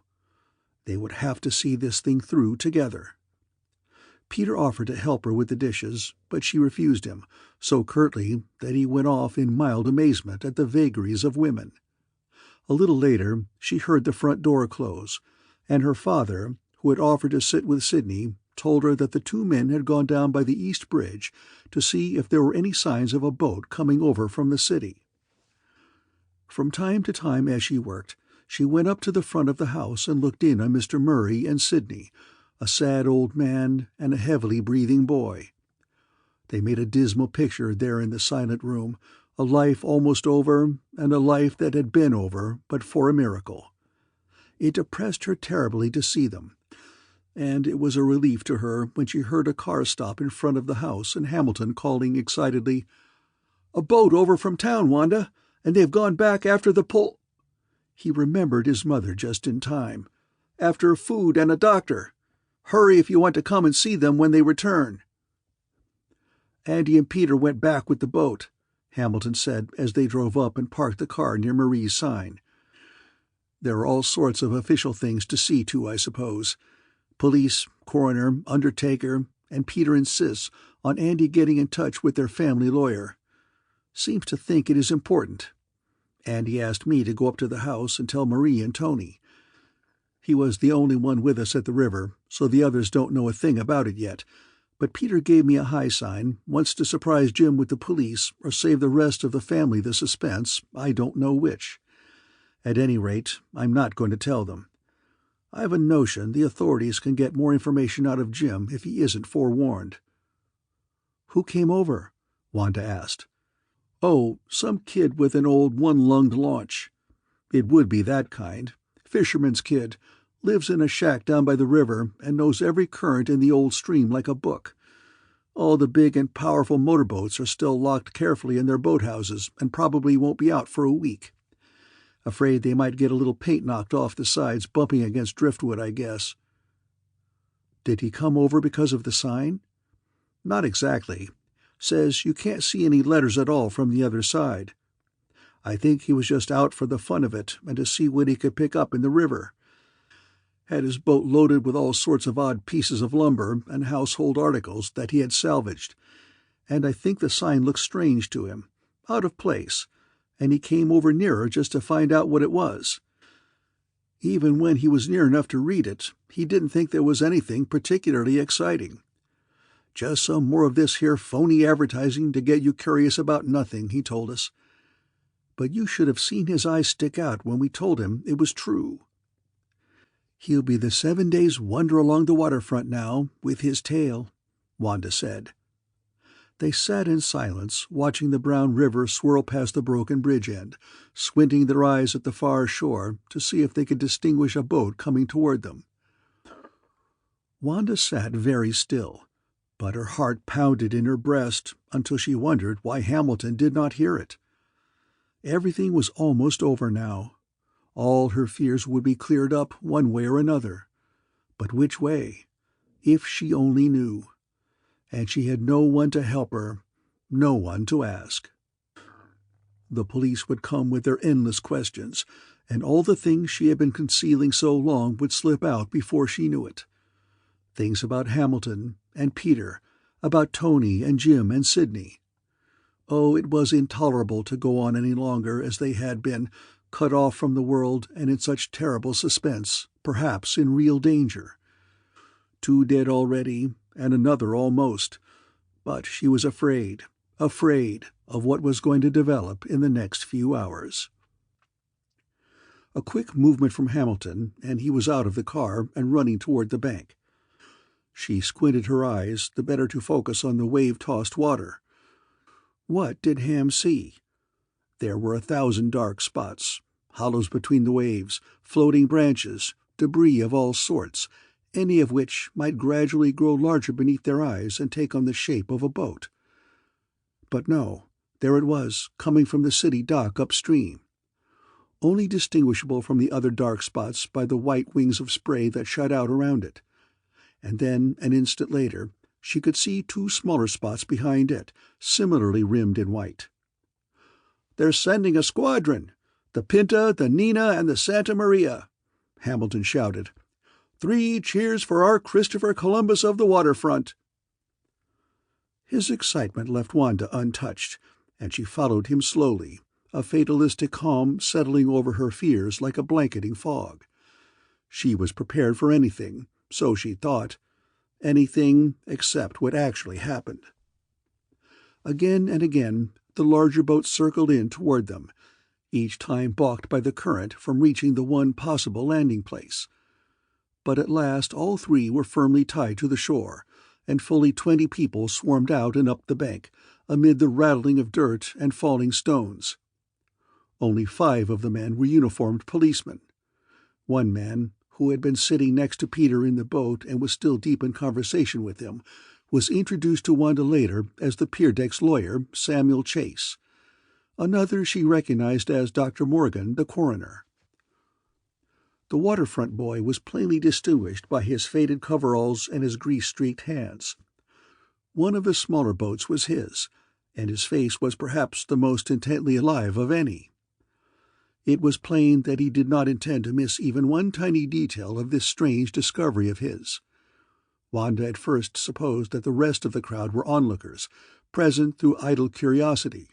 They would have to see this thing through together. Peter offered to help her with the dishes, but she refused him, so curtly that he went off in mild amazement at the vagaries of women. A little later she heard the front door close, and her father, who had offered to sit with Sidney, told her that the two men had gone down by the East Bridge to see if there were any signs of a boat coming over from the city. From time to time as she worked, she went up to the front of the house and looked in on Mr. Murray and Sidney, a sad old man and a heavily breathing boy. They made a dismal picture there in the silent room, a life almost over, and a life that had been over but for a miracle. It depressed her terribly to see them, and it was a relief to her when she heard a car stop in front of the house and Hamilton calling excitedly, "A boat over from town, Wanda, and they've gone back after the pol—" He remembered his mother just in time. "After food and a doctor. Hurry if you want to come and see them when they return." "Andy and Peter went back with the boat," Hamilton said as they drove up and parked the car near Marie's sign. "There are all sorts of official things to see to, I suppose. Police, coroner, undertaker, and Peter insists on Andy getting in touch with their family lawyer. Seems to think it is important. Andy asked me to go up to the house and tell Marie and Tony. He was the only one with us at the river, so the others don't know a thing about it yet, but Peter gave me a high sign, wants to surprise Jim with the police or save the rest of the family the suspense, I don't know which. At any rate, I'm not going to tell them. I have a notion the authorities can get more information out of Jim if he isn't forewarned." "Who came over?" Wanda asked. "Oh, some kid with an old one-lunged launch. It would be that kind. Fisherman's kid. Lives in a shack down by the river and knows every current in the old stream like a book. All the big and powerful motorboats are still locked carefully in their boathouses and probably won't be out for a week. Afraid they might get a little paint knocked off the sides bumping against driftwood, I guess." "Did he come over because of the sign?" "Not exactly. Says you can't see any letters at all from the other side. I think he was just out for the fun of it and to see what he could pick up in the river. Had his boat loaded with all sorts of odd pieces of lumber and household articles that he had salvaged, and I think the sign looked strange to him, out of place, and he came over nearer just to find out what it was. Even when he was near enough to read it, he didn't think there was anything particularly exciting. Just some more of this here phony advertising to get you curious about nothing, he told us. But you should have seen his eyes stick out when we told him it was true. He'll be the 7 days' wonder along the waterfront now, with his tail," Wanda said. They sat in silence, watching the brown river swirl past the broken bridge end, squinting their eyes at the far shore to see if they could distinguish a boat coming toward them. Wanda sat very still, but her heart pounded in her breast until she wondered why Hamilton did not hear it. Everything was almost over now. All her fears would be cleared up one way or another. But which way? If she only knew. And she had no one to help her, no one to ask. The police would come with their endless questions, and all the things she had been concealing so long would slip out before she knew it. Things about Hamilton and Peter, about Tony and Jim and Sidney. Oh, it was intolerable to go on any longer as they had been, cut off from the world and in such terrible suspense, perhaps in real danger. 2 dead already, and another almost, but she was afraid of what was going to develop in the next few hours. A quick movement from Hamilton, and he was out of the car and running toward the bank. She squinted her eyes, the better to focus on the wave-tossed water. What did Ham see? There were 1,000 dark spots, hollows between the waves, floating branches, debris of all sorts, any of which might gradually grow larger beneath their eyes and take on the shape of a boat. But no, there it was, coming from the city dock upstream, only distinguishable from the other dark spots by the white wings of spray that shot out around it. And then, an instant later, she could see 2 smaller spots behind it, similarly rimmed in white. "They're sending a squadron! The Pinta, the Nina, and the Santa Maria!" Hamilton shouted. "3 cheers for our Christopher Columbus of the waterfront!" His excitement left Wanda untouched, and she followed him slowly, a fatalistic calm settling over her fears like a blanketing fog. She was prepared for anything, so she thought. Anything except what actually happened. Again and again the larger boat circled in toward them, each time balked by the current from reaching the one possible landing place. But at last all 3 were firmly tied to the shore, and fully 20 people swarmed out and up the bank, amid the rattling of dirt and falling stones. Only 5 of the men were uniformed policemen. One man, who had been sitting next to Peter in the boat and was still deep in conversation with him, was introduced to Wanda later as the pier deck's lawyer, Samuel Chase. Another she recognized as Dr. Morgan, the coroner. The waterfront boy was plainly distinguished by his faded coveralls and his grease-streaked hands. One of the smaller boats was his, and his face was perhaps the most intently alive of any. It was plain that he did not intend to miss even one tiny detail of this strange discovery of his. Wanda at first supposed that the rest of the crowd were onlookers, present through idle curiosity.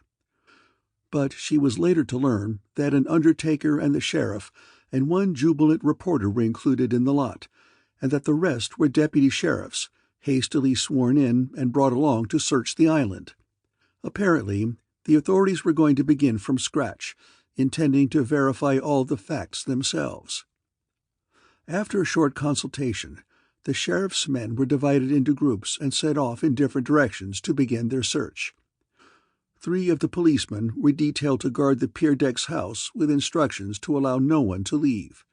But she was later to learn that an undertaker and the sheriff and 1 jubilant reporter were included in the lot, and that the rest were deputy sheriffs, hastily sworn in and brought along to search the island. Apparently, the authorities were going to begin from scratch, intending to verify all the facts themselves. After a short consultation, the sheriff's men were divided into groups and set off in different directions to begin their search. 3 of the policemen were detailed to guard the pier deck's house with instructions to allow no one to leave,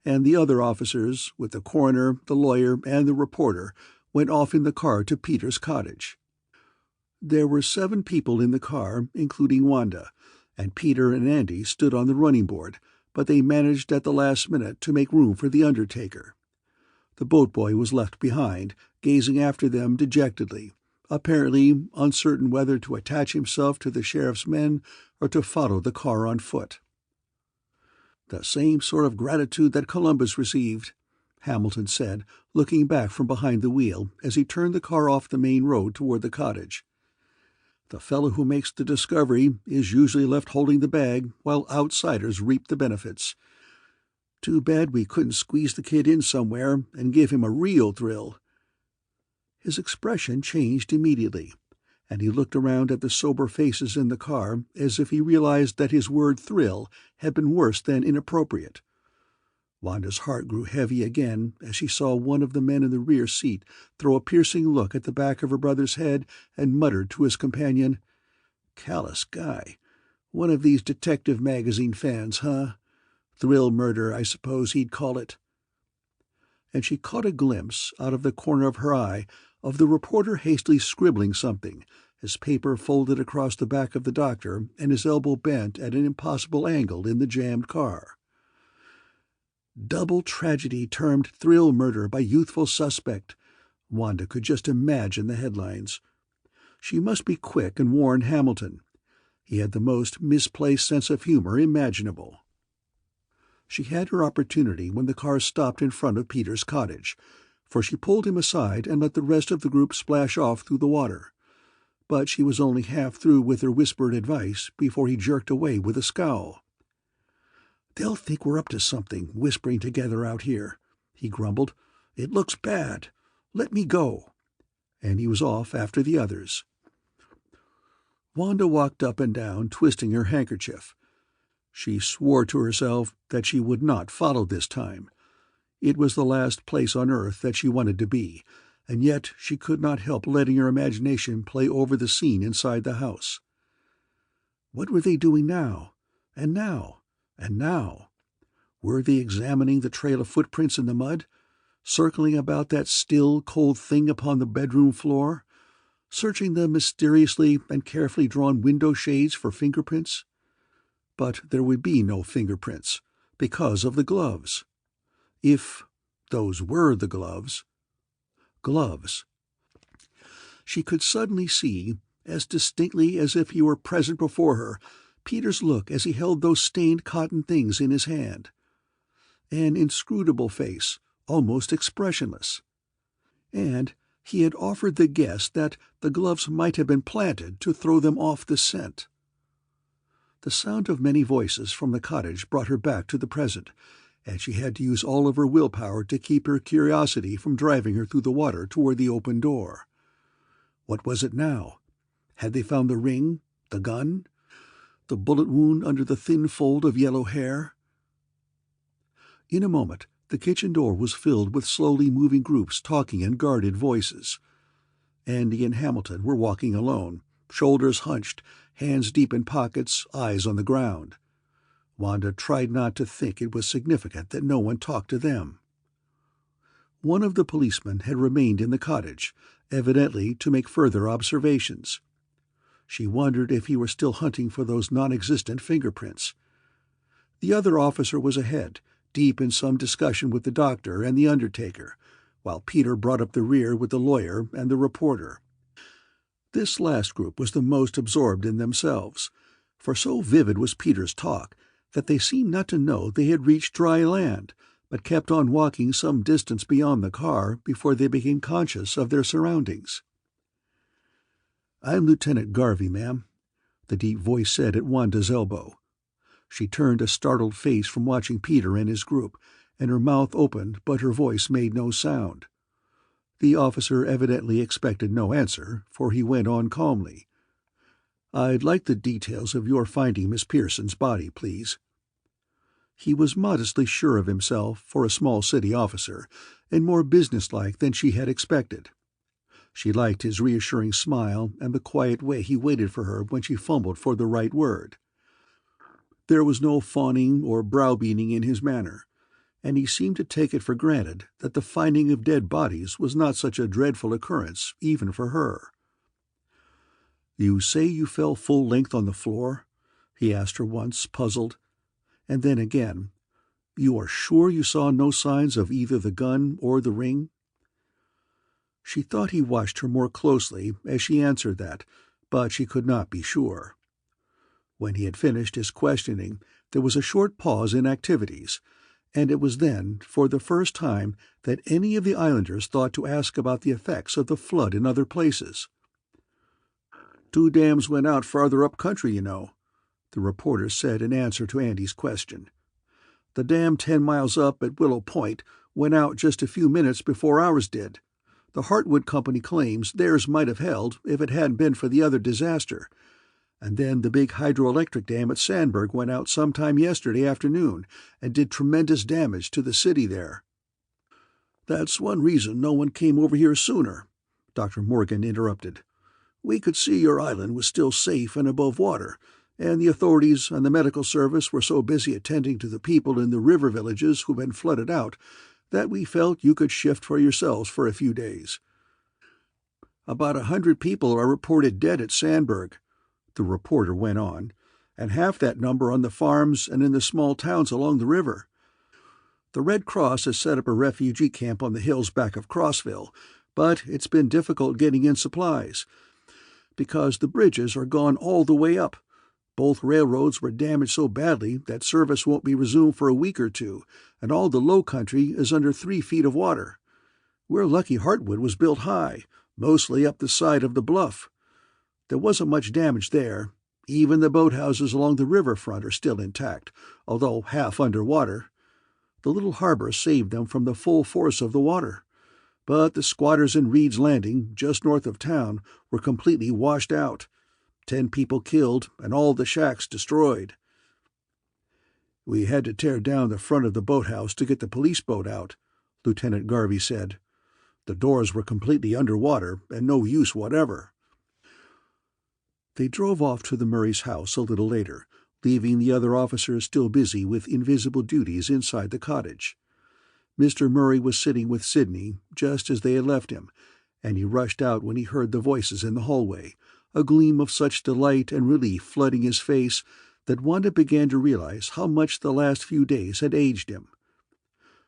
and the other officers, with the coroner, the lawyer, and the reporter, went off in the car to Peter's cottage. There were 7 people in the car, including Wanda, and Peter and Andy stood on the running board, but they managed at the last minute to make room for the undertaker. The boatboy was left behind, gazing after them dejectedly, apparently uncertain whether to attach himself to the sheriff's men or to follow the car on foot. "The same sort of gratitude that Columbus received," Hamilton said, looking back from behind the wheel as he turned the car off the main road toward the cottage. "The fellow who makes the discovery is usually left holding the bag while outsiders reap the benefits. Too bad we couldn't squeeze the kid in somewhere and give him a real thrill." His expression changed immediately, and he looked around at the sober faces in the car as if he realized that his word thrill had been worse than inappropriate. Wanda's heart grew heavy again as she saw one of the men in the rear seat throw a piercing look at the back of her brother's head and muttered to his companion, "Callous guy. One of these detective magazine fans, huh? Thrill murder, I suppose he'd call it." And she caught a glimpse, out of the corner of her eye, of the reporter hastily scribbling something, his paper folded across the back of the doctor and his elbow bent at an impossible angle in the jammed car. "Double tragedy termed thrill murder by youthful suspect." Wanda could just imagine the headlines. She must be quick and warn Hamilton. He had the most misplaced sense of humor imaginable. She had her opportunity when the car stopped in front of Peter's cottage, for she pulled him aside and let the rest of the group splash off through the water. But she was only half through with her whispered advice before he jerked away with a scowl. "They'll think we're up to something, whispering together out here," he grumbled. "It looks bad. Let me go." And he was off after the others. Wanda walked up and down, twisting her handkerchief. She swore to herself that she would not follow this time. It was the last place on earth that she wanted to be, and yet she could not help letting her imagination play over the scene inside the house. What were they doing now? And now? And now? Were they examining the trail of footprints in the mud? Circling about that still, cold thing upon the bedroom floor? Searching the mysteriously and carefully drawn window shades for fingerprints? But there would be no fingerprints, because of the gloves. If those were the gloves. Gloves. She could suddenly see, as distinctly as if he were present before her, Peter's look as he held those stained cotton things in his hand. An inscrutable face, almost expressionless. And he had offered the guess that the gloves might have been planted to throw them off the scent. The sound of many voices from the cottage brought her back to the present, and she had to use all of her willpower to keep her curiosity from driving her through the water toward the open door. What was it now? Had they found the ring, the gun, the bullet wound under the thin fold of yellow hair? In a moment, the kitchen door was filled with slowly moving groups talking in guarded voices. Andy and Hamilton were walking alone, shoulders hunched, hands deep in pockets, eyes on the ground. Wanda tried not to think it was significant that no one talked to them. One of the policemen had remained in the cottage, evidently to make further observations. She wondered if he were still hunting for those non-existent fingerprints. The other officer was ahead, deep in some discussion with the doctor and the undertaker, while Peter brought up the rear with the lawyer and the reporter. This last group was the most absorbed in themselves, for so vivid was Peter's talk that they seemed not to know they had reached dry land, but kept on walking some distance beyond the car before they became conscious of their surroundings. "I'm Lieutenant Garvey, ma'am," the deep voice said at Wanda's elbow. She turned a startled face from watching Peter and his group, and her mouth opened, but her voice made no sound. The officer evidently expected no answer, for he went on calmly. "I'd like the details of your finding Miss Pearson's body, please." He was modestly sure of himself for a small city officer, and more businesslike than she had expected. She liked his reassuring smile and the quiet way he waited for her when she fumbled for the right word. There was no fawning or browbeating in his manner, and he seemed to take it for granted that the finding of dead bodies was not such a dreadful occurrence even for her. "You say you fell full length on the floor?" he asked her once, puzzled. And then again, "You are sure you saw no signs of either the gun or the ring?" She thought he watched her more closely as she answered that, but she could not be sure. When he had finished his questioning, there was a short pause in activities, and it was then, for the first time, that any of the islanders thought to ask about the effects of the flood in other places. "Two dams went out farther up country, you know," the reporter said in answer to Andy's question. "The dam 10 miles up at Willow Point went out just a few minutes before ours did. The Hartwood Company claims theirs might have held if it hadn't been for the other disaster. And then the big hydroelectric dam at Sandburg went out sometime yesterday afternoon and did tremendous damage to the city there." "That's one reason no one came over here sooner," Dr. Morgan interrupted. "We could see your island was still safe and above water, and the authorities and the medical service were so busy attending to the people in the river villages who've been flooded out that we felt you could shift for yourselves for a few days. About 100 people are reported dead at Sandburg," the reporter went on, "and half that number on the farms and in the small towns along the river. The Red Cross has set up a refugee camp on the hills back of Crossville, but it's been difficult getting in supplies, because the bridges are gone all the way up. Both railroads were damaged so badly that service won't be resumed for a week or two, and all the low country is under 3 feet of water. We're lucky Hartwood was built high, mostly up the side of the bluff. There wasn't much damage there. Even the boathouses along the riverfront are still intact, although half under water. The little harbor saved them from the full force of the water. But the squatters in Reed's Landing, just north of town, were completely washed out. 10 people killed and all the shacks destroyed. We had to tear down the front of the boathouse to get the police boat out, Lieutenant Garvey said. The doors were completely underwater and no use whatever. They drove off to the Murray's house a little later, leaving the other officers still busy with invisible duties inside the cottage. Mr. Murray was sitting with Sidney just as they had left him, and he rushed out when he heard the voices in the hallway, a gleam of such delight and relief flooding his face that Wanda began to realize how much the last few days had aged him.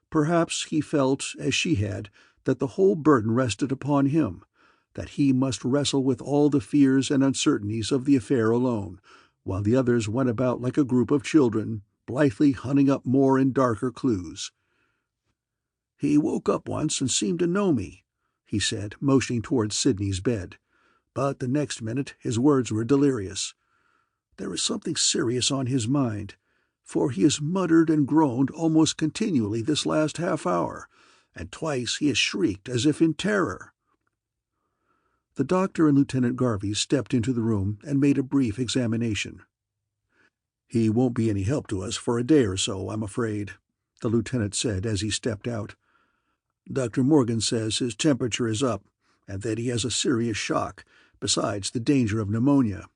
Perhaps he felt, as she had, that the whole burden rested upon him, that he must wrestle with all the fears and uncertainties of the affair alone, while the others went about like a group of children, blithely hunting up more and darker clues. "He woke up once and seemed to know me," he said, motioning towards Sidney's bed. But the next minute his words were delirious. There is something serious on his mind, for he has muttered and groaned almost continually this last half-hour, and twice he has shrieked as if in terror. The doctor and Lieutenant Garvey stepped into the room and made a brief examination. "He won't be any help to us for a day or so, I'm afraid," the lieutenant said as he stepped out. "Dr. Morgan says his temperature is up, and that he has a serious shock, besides the danger of pneumonia.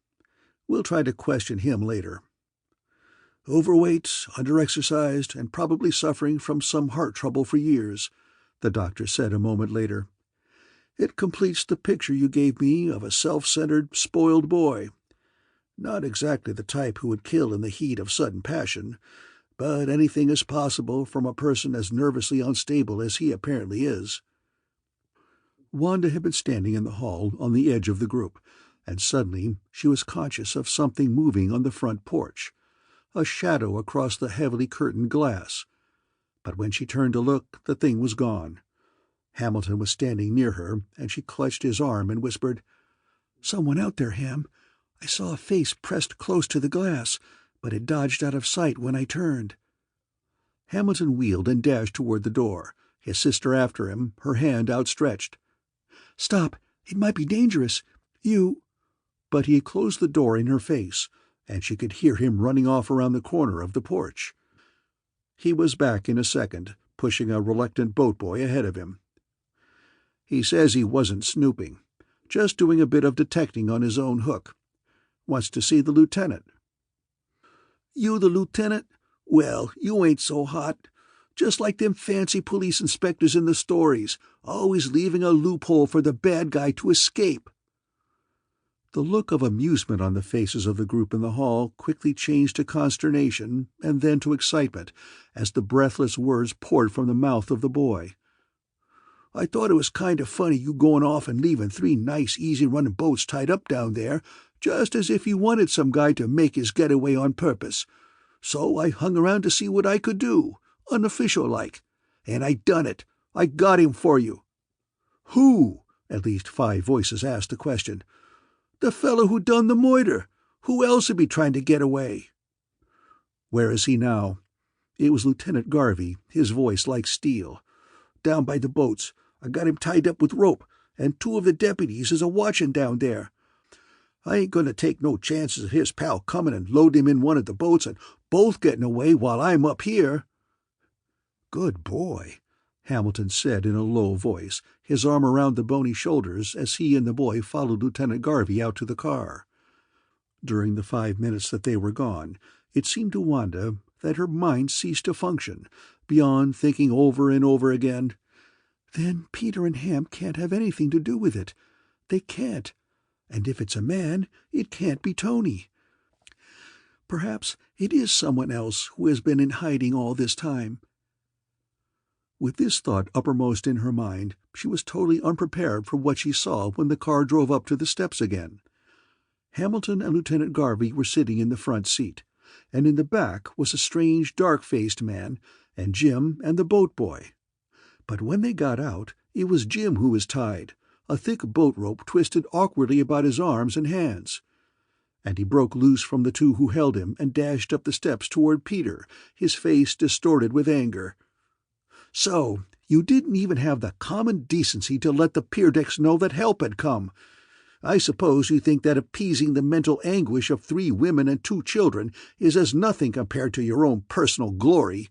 We'll try to question him later. Overweight, underexercised, and probably suffering from some heart trouble for years," the doctor said a moment later. "It completes the picture you gave me of a self-centered, spoiled boy. Not exactly the type who would kill in the heat of sudden passion, but anything is possible from a person as nervously unstable as he apparently is." Wanda had been standing in the hall on the edge of the group, and suddenly she was conscious of something moving on the front porch, a shadow across the heavily curtained glass. But when she turned to look, the thing was gone. Hamilton was standing near her, and she clutched his arm and whispered, "Someone out there, Ham. I saw a face pressed close to the glass, but it dodged out of sight when I turned." Hamilton wheeled and dashed toward the door, his sister after him, her hand outstretched. "Stop! It might be dangerous. You—" But he had closed the door in her face, and she could hear him running off around the corner of the porch. He was back in a second, pushing a reluctant boat boy ahead of him. "He says he wasn't snooping, just doing a bit of detecting on his own hook. Wants to see the lieutenant." "You the lieutenant? Well, you ain't so hot. Just like them fancy police inspectors in the stories, always leaving a loophole for the bad guy to escape." The look of amusement on the faces of the group in the hall quickly changed to consternation and then to excitement as the breathless words poured from the mouth of the boy. "I thought it was kind of funny you going off and leaving 3 nice easy-running boats tied up down there, just as if you wanted some guy to make his getaway on purpose. So I hung around to see what I could do, unofficial-like. And I done it. I got him for you." "Who?" At least 5 voices asked the question. "The fellow who done the murder. Who else would be trying to get away?" "Where is he now?" It was Lieutenant Garvey, his voice like steel. "Down by the boats. I got him tied up with rope, and 2 of the deputies is a-watching down there. I ain't going to take no chances of his pal coming and loading him in one of the boats and both getting away while I'm up here." "Good boy," Hamilton said in a low voice, his arm around the bony shoulders as he and the boy followed Lieutenant Garvey out to the car. During the 5 minutes that they were gone, it seemed to Wanda that her mind ceased to function, beyond thinking over and over again, "Then Peter and Ham can't have anything to do with it. They can't. And if it's a man, it can't be Tony. Perhaps it is someone else who has been in hiding all this time." With this thought uppermost in her mind, she was totally unprepared for what she saw when the car drove up to the steps again. Hamilton and Lieutenant Garvey were sitting in the front seat, and in the back was a strange, dark-faced man, and Jim and the boat boy. But when they got out, it was Jim who was tied, a thick boat rope twisted awkwardly about his arms and hands. and he broke loose from the two who held him and dashed up the steps toward Peter, his face distorted with anger. "So, you didn't even have the common decency to let the Peerdecks know that help had come. I suppose you think that appeasing the mental anguish of 3 women and 2 children is as nothing compared to your own personal glory.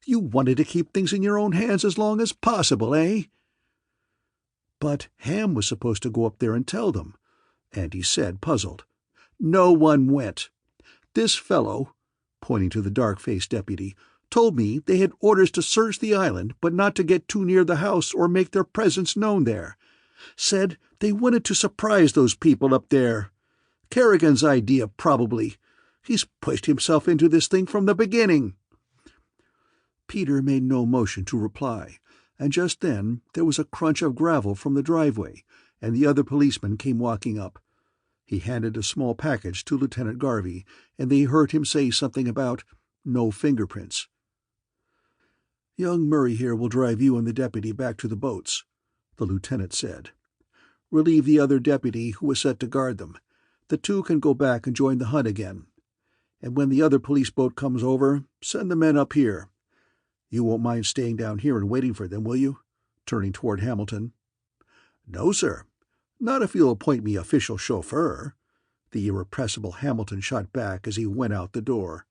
You wanted to keep things in your own hands as long as possible, eh?" "But Ham was supposed to go up there and tell them," Andy said, puzzled. "No one went. This fellow," pointing to the dark-faced deputy, "told me they had orders to search the island but not to get too near the house or make their presence known there. Said they wanted to surprise those people up there. Kerrigan's idea, probably. He's pushed himself into this thing from the beginning." Peter made no motion to reply, and just then there was a crunch of gravel from the driveway, and the other policeman came walking up. He handed a small package to Lieutenant Garvey, and they heard him say something about no fingerprints. "Young Murray here will drive you and the deputy back to the boats," the lieutenant said. "Relieve the other deputy who was set to guard them. The 2 can go back and join the hunt again. And when the other police boat comes over, send the men up here. You won't mind staying down here and waiting for them, will you?" turning toward Hamilton. "No, sir. Not if you'll appoint me official chauffeur," the irrepressible Hamilton shot back as he went out the door.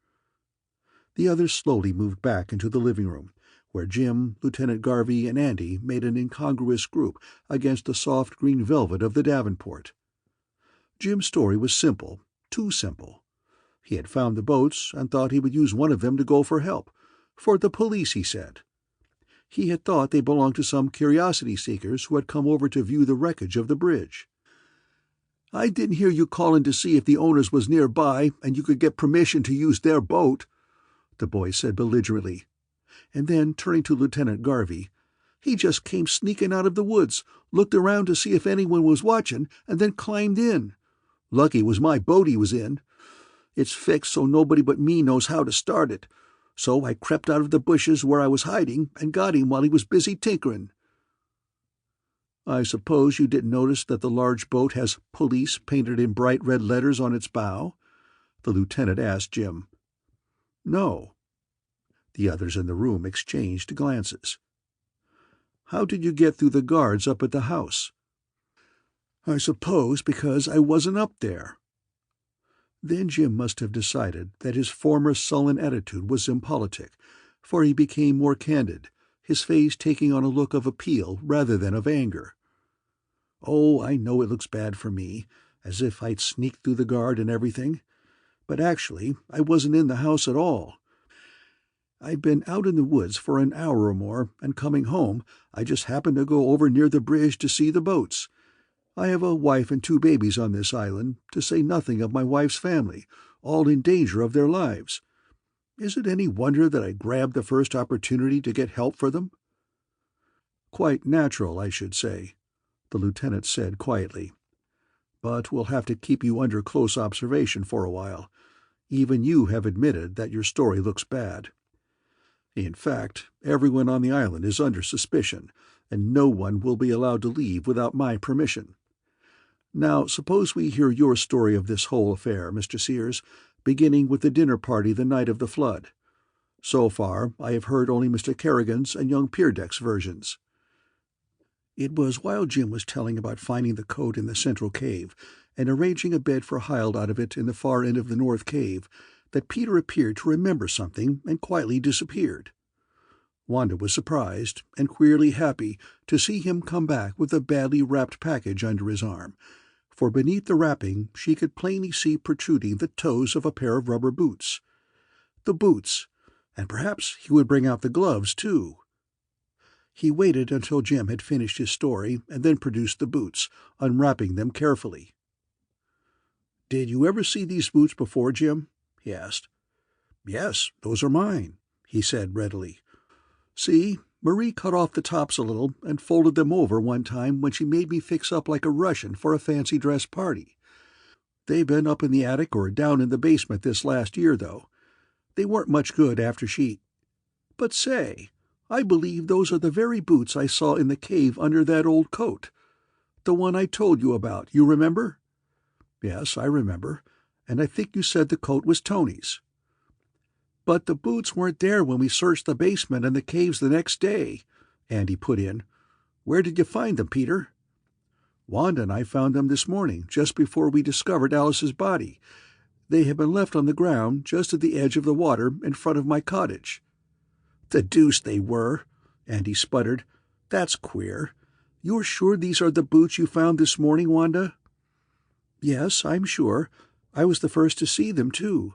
The others slowly moved back into the living room, where Jim, Lieutenant Garvey, and Andy made an incongruous group against the soft green velvet of the davenport. Jim's story was simple, too simple. He had found the boats and thought he would use one of them to go for help. For the police, he said. He had thought they belonged to some curiosity seekers who had come over to view the wreckage of the bridge. "I didn't hear you calling to see if the owners was nearby and you could get permission to use their boat," the boy said belligerently. And then, turning to Lieutenant Garvey, "He just came sneaking out of the woods, looked around to see if anyone was watching, and then climbed in. Lucky it was my boat he was in. It's fixed so nobody but me knows how to start it. So I crept out of the bushes where I was hiding and got him while he was busy tinkering." "I suppose you didn't notice that the large boat has 'Police' painted in bright red letters on its bow?" the lieutenant asked Jim. "No." The others in the room exchanged glances. "How did you get through the guards up at the house?" "I suppose because I wasn't up there." Then Jim must have decided that his former sullen attitude was impolitic, for he became more candid, his face taking on a look of appeal rather than of anger. "Oh, I know it looks bad for me, as if I'd sneaked through the guard and everything. But actually, I wasn't in the house at all. I'd been out in the woods for an hour or more, and coming home, I just happened to go over near the bridge to see the boats. I have a wife and 2 babies on this island, to say nothing of my wife's family, all in danger of their lives. Is it any wonder that I grabbed the first opportunity to get help for them?" "Quite natural, I should say," the lieutenant said quietly. "But we'll have to keep you under close observation for a while. Even you have admitted that your story looks bad. In fact, everyone on the island is under suspicion, and no one will be allowed to leave without my permission. Now, suppose we hear your story of this whole affair, Mr. Sears, beginning with the dinner party the night of the flood. So far, I have heard only Mr. Kerrigan's and young Peerdeck's versions." It was while Jim was telling about finding the coat in the central cave and arranging a bed for Hyde out of it in the far end of the north cave that Peter appeared to remember something and quietly disappeared. Wanda was surprised and queerly happy to see him come back with a badly wrapped package under his arm, for beneath the wrapping she could plainly see protruding the toes of a pair of rubber boots. The boots, and perhaps he would bring out the gloves, too. He waited until Jim had finished his story and then produced the boots, unwrapping them carefully. "Did you ever see these boots before, Jim?" he asked. "Yes, those are mine," he said readily. "See, Marie cut off the tops a little and folded them over one time when she made me fix up like a Russian for a fancy dress party. They've been up in the attic or down in the basement this last year, though. They weren't much good after she... But say, I believe those are the very boots I saw in the cave under that old coat. The one I told you about, you remember?" "Yes, I remember. and I think you said the coat was Tony's." "But the boots weren't there when we searched the basement and the caves the next day," Andy put in. "Where did you find them, Peter?" "Wanda and I found them this morning, just before we discovered Alice's body. They had been left on the ground just at the edge of the water in front of my cottage." "The deuce they were," Andy sputtered. "That's queer. You're sure these are the boots you found this morning, Wanda?" "Yes, I'm sure. I was the first to see them, too."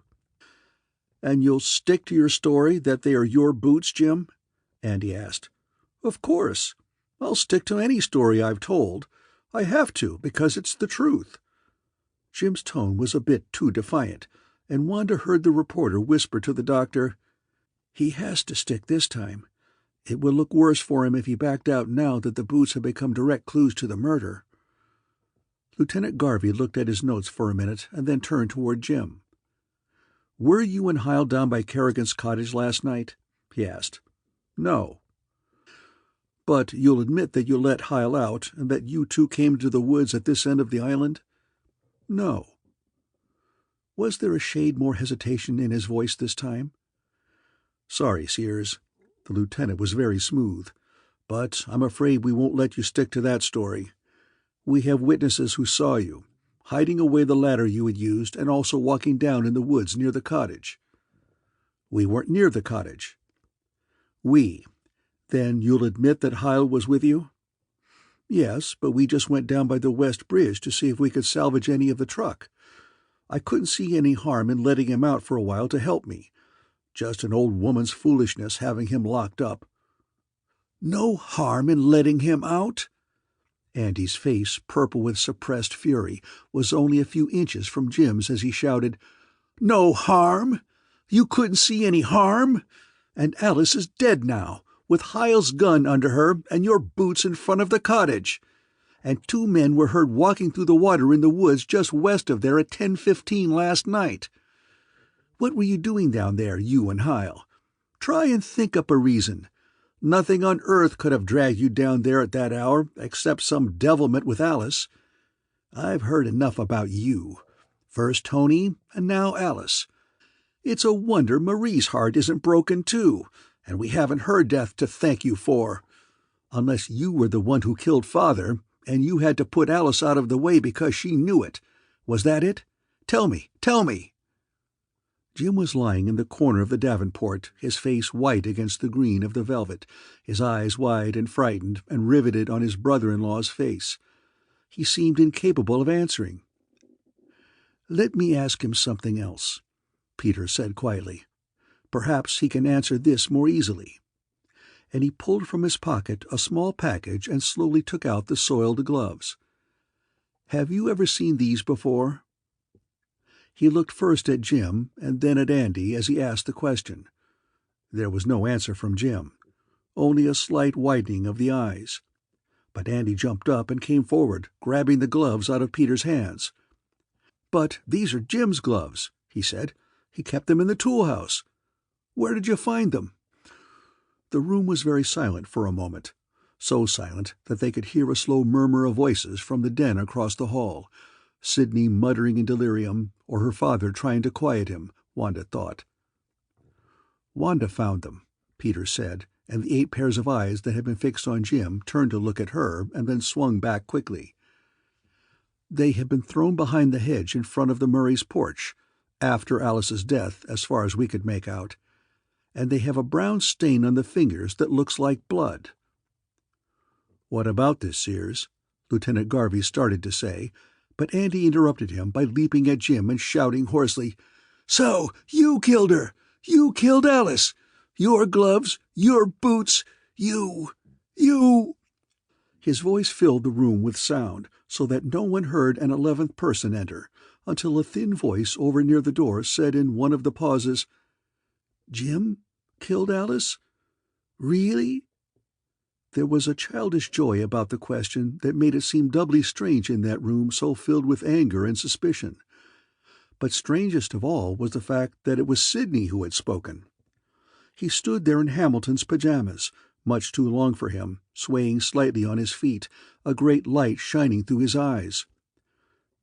"And you'll stick to your story that they are your boots, Jim?" Andy asked. "Of course. I'll stick to any story I've told. I have to, because it's the truth." Jim's tone was a bit too defiant, and Wanda heard the reporter whisper to the doctor, "He has to stick this time. It would look worse for him if he backed out now that the boots have become direct clues to the murder." Lieutenant Garvey looked at his notes for a minute and then turned toward Jim. "Were you and Hyle down by Kerrigan's cottage last night?" he asked. "No." "But you'll admit that you let Hyle out, and that you two came to the woods at this end of the island?" "No." Was there a shade more hesitation in his voice this time? "Sorry, Sears." The lieutenant was very smooth. "But I'm afraid we won't let you stick to that story. We have witnesses who saw you, hiding away the ladder you had used and also walking down in the woods near the cottage." "We weren't near the cottage." "We. Then you'll admit that Hyle was with you?" "Yes, but we just went down by the West Bridge to see if we could salvage any of the truck. I couldn't see any harm in letting him out for a while to help me. Just an old woman's foolishness having him locked up." "No harm in letting him out?" Andy's face, purple with suppressed fury, was only a few inches from Jim's as he shouted, "No harm? You couldn't see any harm? And Alice is dead now, with Hyle's gun under her and your boots in front of the cottage. And 2 men were heard walking through the water in the woods just west of there at 10:15 last night. What were you doing down there, you and Hyle? Try and think up a reason. Nothing on earth could have dragged you down there at that hour except some devilment with Alice. I've heard enough about you. First Tony, and now Alice. It's a wonder Marie's heart isn't broken too, and we haven't her death to thank you for. Unless you were the one who killed Father, and you had to put Alice out of the way because she knew it. Was that it? Tell me, tell me!" Jim was lying in the corner of the davenport, his face white against the green of the velvet, his eyes wide and frightened and riveted on his brother-in-law's face. He seemed incapable of answering. "Let me ask him something else," Peter said quietly. "Perhaps he can answer this more easily." And he pulled from his pocket a small package and slowly took out the soiled gloves. "Have you ever seen these before?" He looked first at Jim and then at Andy as he asked the question. There was no answer from Jim, only a slight widening of the eyes. But Andy jumped up and came forward, grabbing the gloves out of Peter's hands. "But these are Jim's gloves," he said. "He kept them in the tool house. Where did you find them?" The room was very silent for a moment, so silent that they could hear a slow murmur of voices from the den across the hall, Sidney muttering in delirium, or her father trying to quiet him, Wanda thought. "Wanda found them," Peter said, and the 8 pairs of eyes that had been fixed on Jim turned to look at her and then swung back quickly. "They had been thrown behind the hedge in front of the Murray's porch, after Alice's death, as far as we could make out, and they have a brown stain on the fingers that looks like blood." "What about this, Sears?" Lieutenant Garvey started to say, but Andy interrupted him by leaping at Jim and shouting hoarsely, "So, you killed her! You killed Alice! Your gloves, your boots, you... His voice filled the room with sound, so that no one heard an 11th person enter, until a thin voice over near the door said in one of the pauses, "Jim killed Alice? Really?" There was a childish joy about the question that made it seem doubly strange in that room so filled with anger and suspicion. But strangest of all was the fact that it was Sidney who had spoken. He stood there in Hamilton's pajamas, much too long for him, swaying slightly on his feet, a great light shining through his eyes.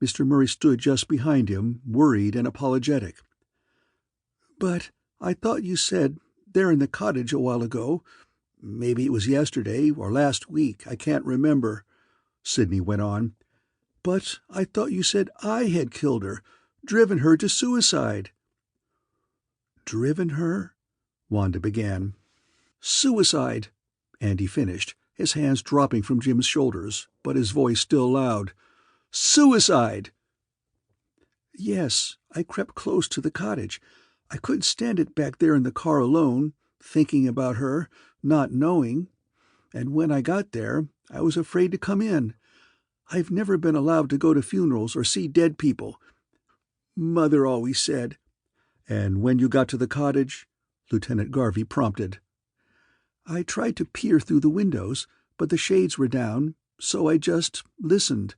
Mr. Murray stood just behind him, worried and apologetic. "But I thought you said there in the cottage a while ago. Maybe it was yesterday or last week, I can't remember," Sidney went on. "But I thought you said I had killed her, driven her to suicide." "Driven her?" Wanda began. "Suicide," Andy finished, his hands dropping from Jim's shoulders, but his voice still loud. "Suicide!" "Yes, I crept close to the cottage. I couldn't stand it back there in the car alone, thinking about her, not knowing. And when I got there, I was afraid to come in. I've never been allowed to go to funerals or see dead people. Mother always said." "And when you got to the cottage?" Lieutenant Garvey prompted. "I tried to peer through the windows, but the shades were down, so I just listened.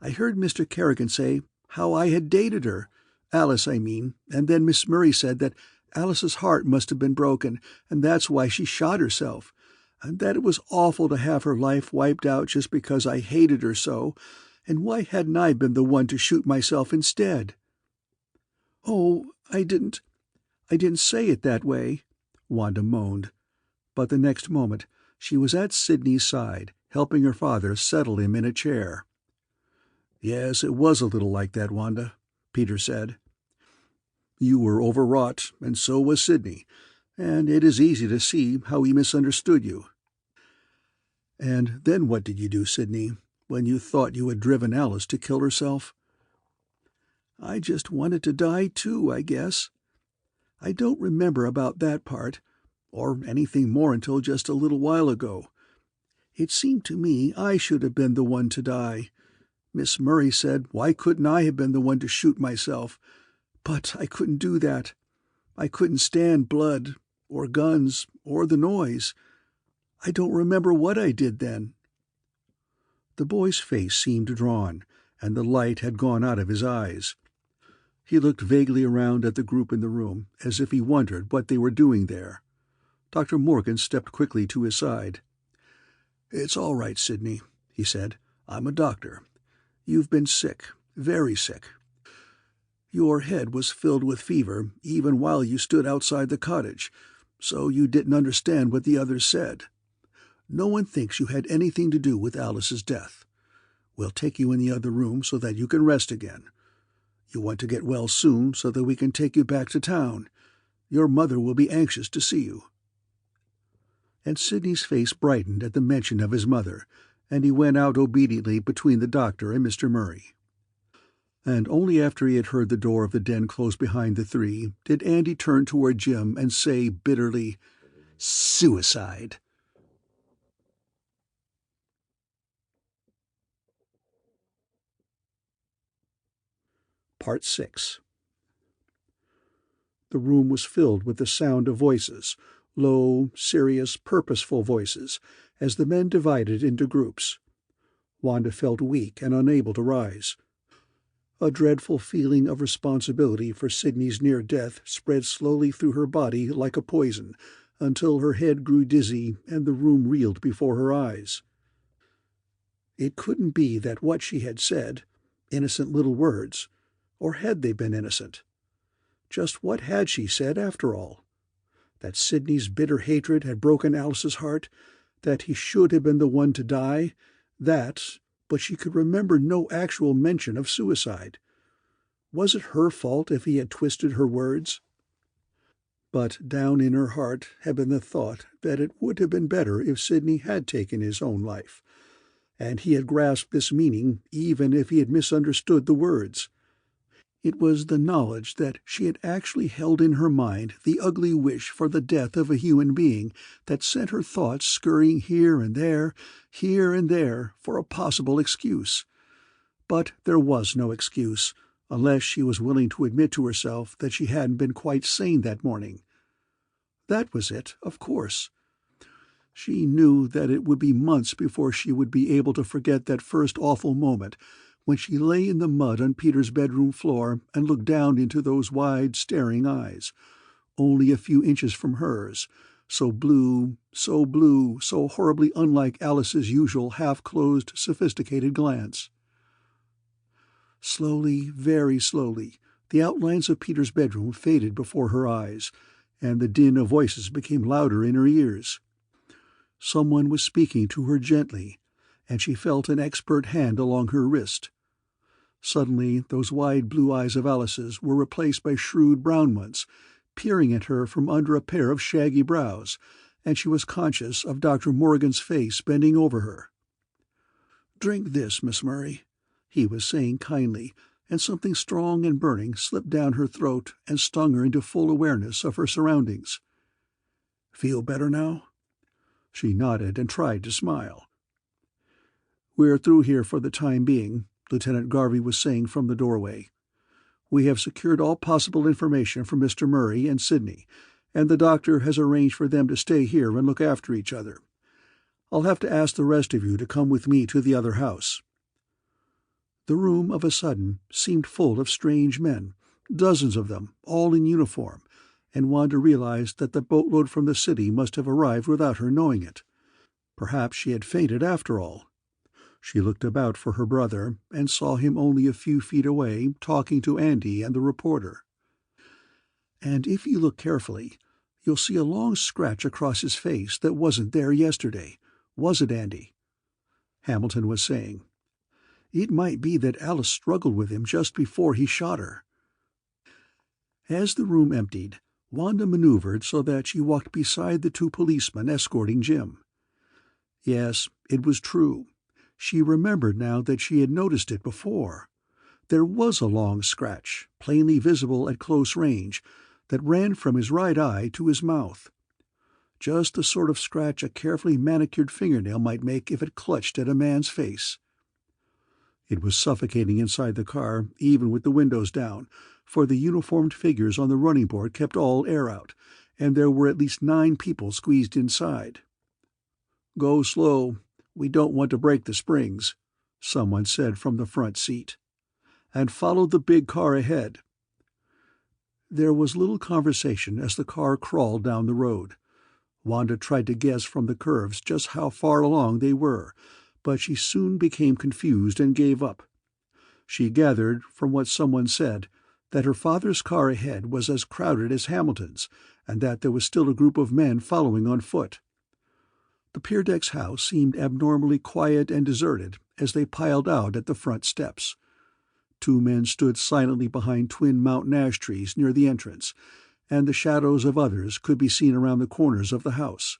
I heard Mr. Kerrigan say how I had dated her, Alice, I mean, and then Miss Murray said that Alice's heart must have been broken, and that's why she shot herself, and that it was awful to have her life wiped out just because I hated her so, and why hadn't I been the one to shoot myself instead?" "Oh, I didn't say it that way," Wanda moaned. But the next moment she was at Sidney's side, helping her father settle him in a chair. "Yes, it was a little like that, Wanda," Peter said. "You were overwrought, and so was Sidney, and it is easy to see how he misunderstood you." "And then what did you do, Sidney, when you thought you had driven Alice to kill herself?" "I just wanted to die too, I guess. I don't remember about that part, or anything more until just a little while ago. It seemed to me I should have been the one to die. Miss Murray said why couldn't I have been the one to shoot myself, but I couldn't do that. I couldn't stand blood, or guns, or the noise. I don't remember what I did then." The boy's face seemed drawn, and the light had gone out of his eyes. He looked vaguely around at the group in the room, as if he wondered what they were doing there. Dr. Morgan stepped quickly to his side. "It's all right, Sidney," he said. "I'm a doctor. You've been sick, very sick. Your head was filled with fever even while you stood outside the cottage, so you didn't understand what the others said. No one thinks you had anything to do with Alice's death. We'll take you in the other room so that you can rest again. You want to get well soon so that we can take you back to town. Your mother will be anxious to see you." And Sidney's face brightened at the mention of his mother, and he went out obediently between the doctor and Mr. Murray. And only after he had heard the door of the den close behind the three did Andy turn toward Jim and say bitterly, "Suicide!" Part 6. The room was filled with the sound of voices, low, serious, purposeful voices, as the men divided into groups. Wanda felt weak and unable to rise. A dreadful feeling of responsibility for Sidney's near death spread slowly through her body like a poison, until her head grew dizzy and the room reeled before her eyes. It couldn't be that what she had said, innocent little words, or had they been innocent? Just what had she said, after all? That Sidney's bitter hatred had broken Alice's heart, that he should have been the one to die, that, but she could remember no actual mention of suicide. Was it her fault if he had twisted her words? But down in her heart had been the thought that it would have been better if Sidney had taken his own life, and he had grasped this meaning even if he had misunderstood the words. It was the knowledge that she had actually held in her mind the ugly wish for the death of a human being that sent her thoughts scurrying here and there, for a possible excuse. But there was no excuse, unless she was willing to admit to herself that she hadn't been quite sane that morning. That was it, of course. She knew that it would be months before she would be able to forget that first awful moment when she lay in the mud on Peter's bedroom floor and looked down into those wide, staring eyes, only a few inches from hers, so blue, so horribly unlike Alice's usual half-closed, sophisticated glance. Slowly, very slowly, the outlines of Peter's bedroom faded before her eyes, and the din of voices became louder in her ears. Someone was speaking to her gently, and she felt an expert hand along her wrist. Suddenly those wide blue eyes of Alice's were replaced by shrewd brown ones, peering at her from under a pair of shaggy brows, and she was conscious of Dr. Morgan's face bending over her. "Drink this, Miss Murray," he was saying kindly, and something strong and burning slipped down her throat and stung her into full awareness of her surroundings. "Feel better now?" She nodded and tried to smile. "We're through here for the time being," Lieutenant Garvey was saying from the doorway. "We have secured all possible information from Mr. Murray and Sidney, and the doctor has arranged for them to stay here and look after each other. I'll have to ask the rest of you to come with me to the other house." The room, of a sudden, seemed full of strange men, dozens of them, all in uniform, and Wanda realized that the boatload from the city must have arrived without her knowing it. Perhaps she had fainted after all. She looked about for her brother and saw him only a few feet away talking to Andy and the reporter. "And if you look carefully, you'll see a long scratch across his face that wasn't there yesterday. Was it, Andy?" Hamilton was saying. "It might be that Alice struggled with him just before he shot her." As the room emptied, Wanda maneuvered so that she walked beside the two policemen escorting Jim. Yes, it was true. She remembered now that she had noticed it before. There was a long scratch, plainly visible at close range, that ran from his right eye to his mouth. Just the sort of scratch a carefully manicured fingernail might make if it clutched at a man's face. It was suffocating inside the car, even with the windows down, for the uniformed figures on the running board kept all air out, and there were at least 9 people squeezed inside. "Go slow. We don't want to break the springs," someone said from the front seat. "And follow the big car ahead." There was little conversation as the car crawled down the road. Wanda tried to guess from the curves just how far along they were, but she soon became confused and gave up. She gathered, from what someone said, that her father's car ahead was as crowded as Hamilton's, and that there was still a group of men following on foot. The Peerdeck's house seemed abnormally quiet and deserted as they piled out at the front steps. 2 men stood silently behind twin mountain ash trees near the entrance, and the shadows of others could be seen around the corners of the house.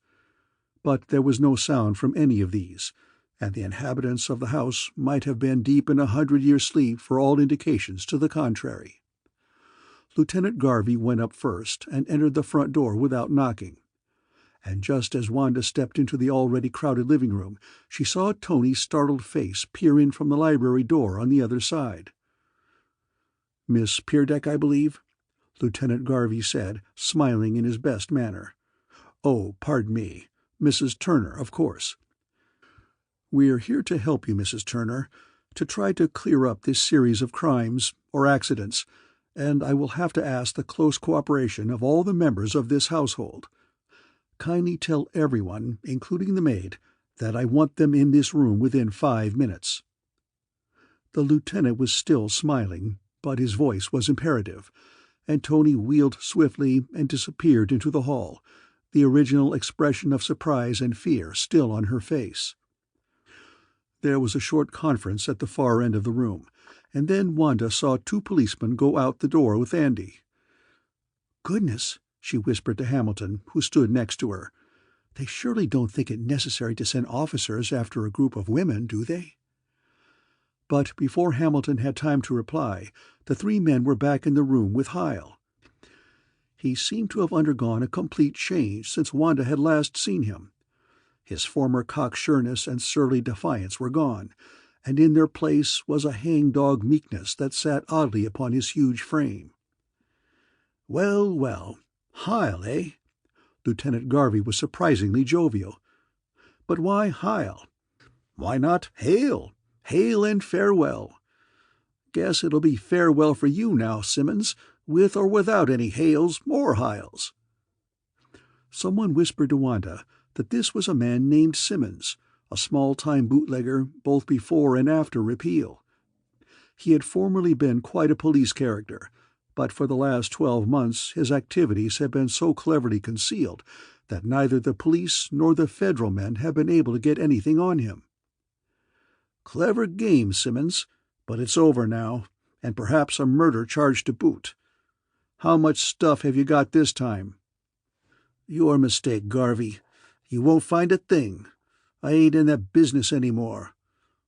But there was no sound from any of these, and the inhabitants of the house might have been deep in a 100-year sleep for all indications to the contrary. Lieutenant Garvey went up first and entered the front door without knocking. And just as Wanda stepped into the already crowded living room, she saw Tony's startled face peer in from the library door on the other side. "Miss Peerdeck, I believe?" Lieutenant Garvey said, smiling in his best manner. "Oh, pardon me. Mrs. Turner, of course." "We're here to help you, Mrs. Turner, to try to clear up this series of crimes, or accidents, and I will have to ask the close cooperation of all the members of this household. Kindly tell everyone, including the maid, that I want them in this room within 5 minutes." The lieutenant was still smiling, but his voice was imperative, and Tony wheeled swiftly and disappeared into the hall, the original expression of surprise and fear still on her face. There was a short conference at the far end of the room, and then Wanda saw 2 policemen go out the door with Andy. "Goodness," she whispered to Hamilton, who stood next to her. "They surely don't think it necessary to send officers after a group of women, do they?" But before Hamilton had time to reply, the 3 men were back in the room with Hyle. He seemed to have undergone a complete change since Wanda had last seen him. His former cocksureness and surly defiance were gone, and in their place was a hang-dog meekness that sat oddly upon his huge frame. "Well, well, Hyle, eh?" Lieutenant Garvey was surprisingly jovial. "But why Hyle? Why not Hale? Hail and farewell. Guess it'll be farewell for you now, Simmons, with or without any Hales or Hyles." Someone whispered to Wanda that this was a man named Simmons, a small-time bootlegger both before and after repeal. He had formerly been quite a police character, but for the last 12 months his activities had been so cleverly concealed that neither the police nor the federal men have been able to get anything on him. "Clever game, Simmons, but it's over now, and perhaps a murder charge to boot. How much stuff have you got this time?" "Your mistake, Garvey. You won't find a thing. I ain't in that business any more.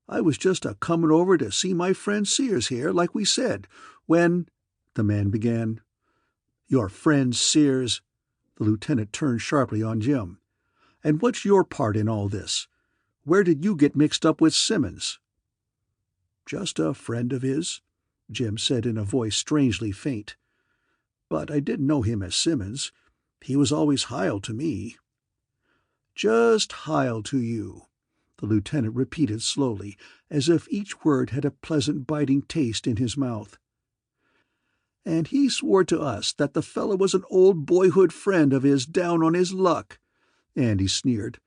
I was just a-comin' over to see my friend Sears here, like we said, when—" the man began. "Your friend Sears?" The lieutenant turned sharply on Jim. "And what's your part in all this? Where did you get mixed up with Simmons?" "Just a friend of his," Jim said in a voice strangely faint. "But I didn't know him as Simmons. He was always Hyle to me." "Just Hyle to you," the lieutenant repeated slowly, as if each word had a pleasant biting taste in his mouth. "And he swore to us that the fellow was an old boyhood friend of his down on his luck," Andy sneered.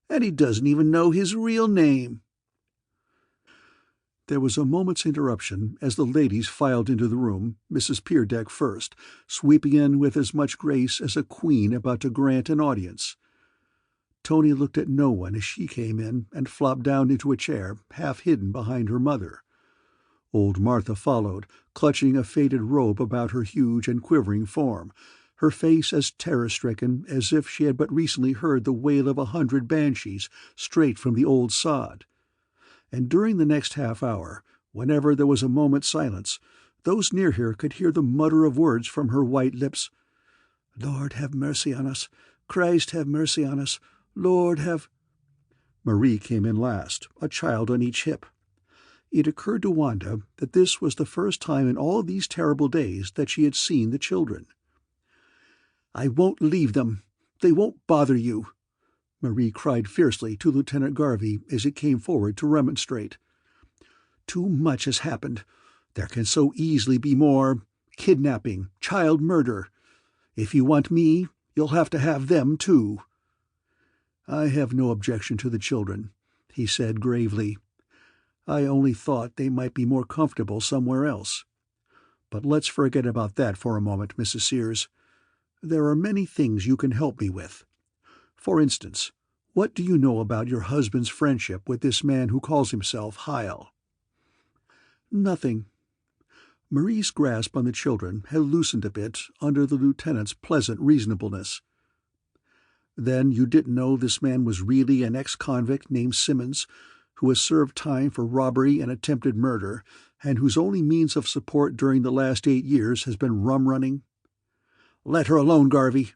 "And he doesn't even know his real name." There was a moment's interruption as the ladies filed into the room, Mrs. Peerdeck first, sweeping in with as much grace as a queen about to grant an audience. Tony looked at no one as she came in and flopped down into a chair, half hidden behind her mother. Old Martha followed, clutching a faded robe about her huge and quivering form, her face as terror-stricken as if she had but recently heard the wail of 100 banshees straight from the old sod. And during the next half-hour, whenever there was a moment's silence, those near her could hear the mutter of words from her white lips. "Lord, have mercy on us. Christ, have mercy on us. Lord, have—" Marie came in last, a child on each hip. It occurred to Wanda that this was the first time in all these terrible days that she had seen the children. "I won't leave them. They won't bother you," Marie cried fiercely to Lieutenant Garvey as he came forward to remonstrate. "Too much has happened. There can so easily be more. Kidnapping, child murder. If you want me, you'll have to have them, too." "I have no objection to the children," he said gravely. "I only thought they might be more comfortable somewhere else. But let's forget about that for a moment, Mrs. Sears. There are many things you can help me with. For instance, what do you know about your husband's friendship with this man who calls himself Hyle?" "Nothing." Marie's grasp on the children had loosened a bit under the lieutenant's pleasant reasonableness. "Then you didn't know this man was really an ex-convict named Simmons, who has served time for robbery and attempted murder, and whose only means of support during the last 8 years has been rum-running?" "Let her alone, Garvey,"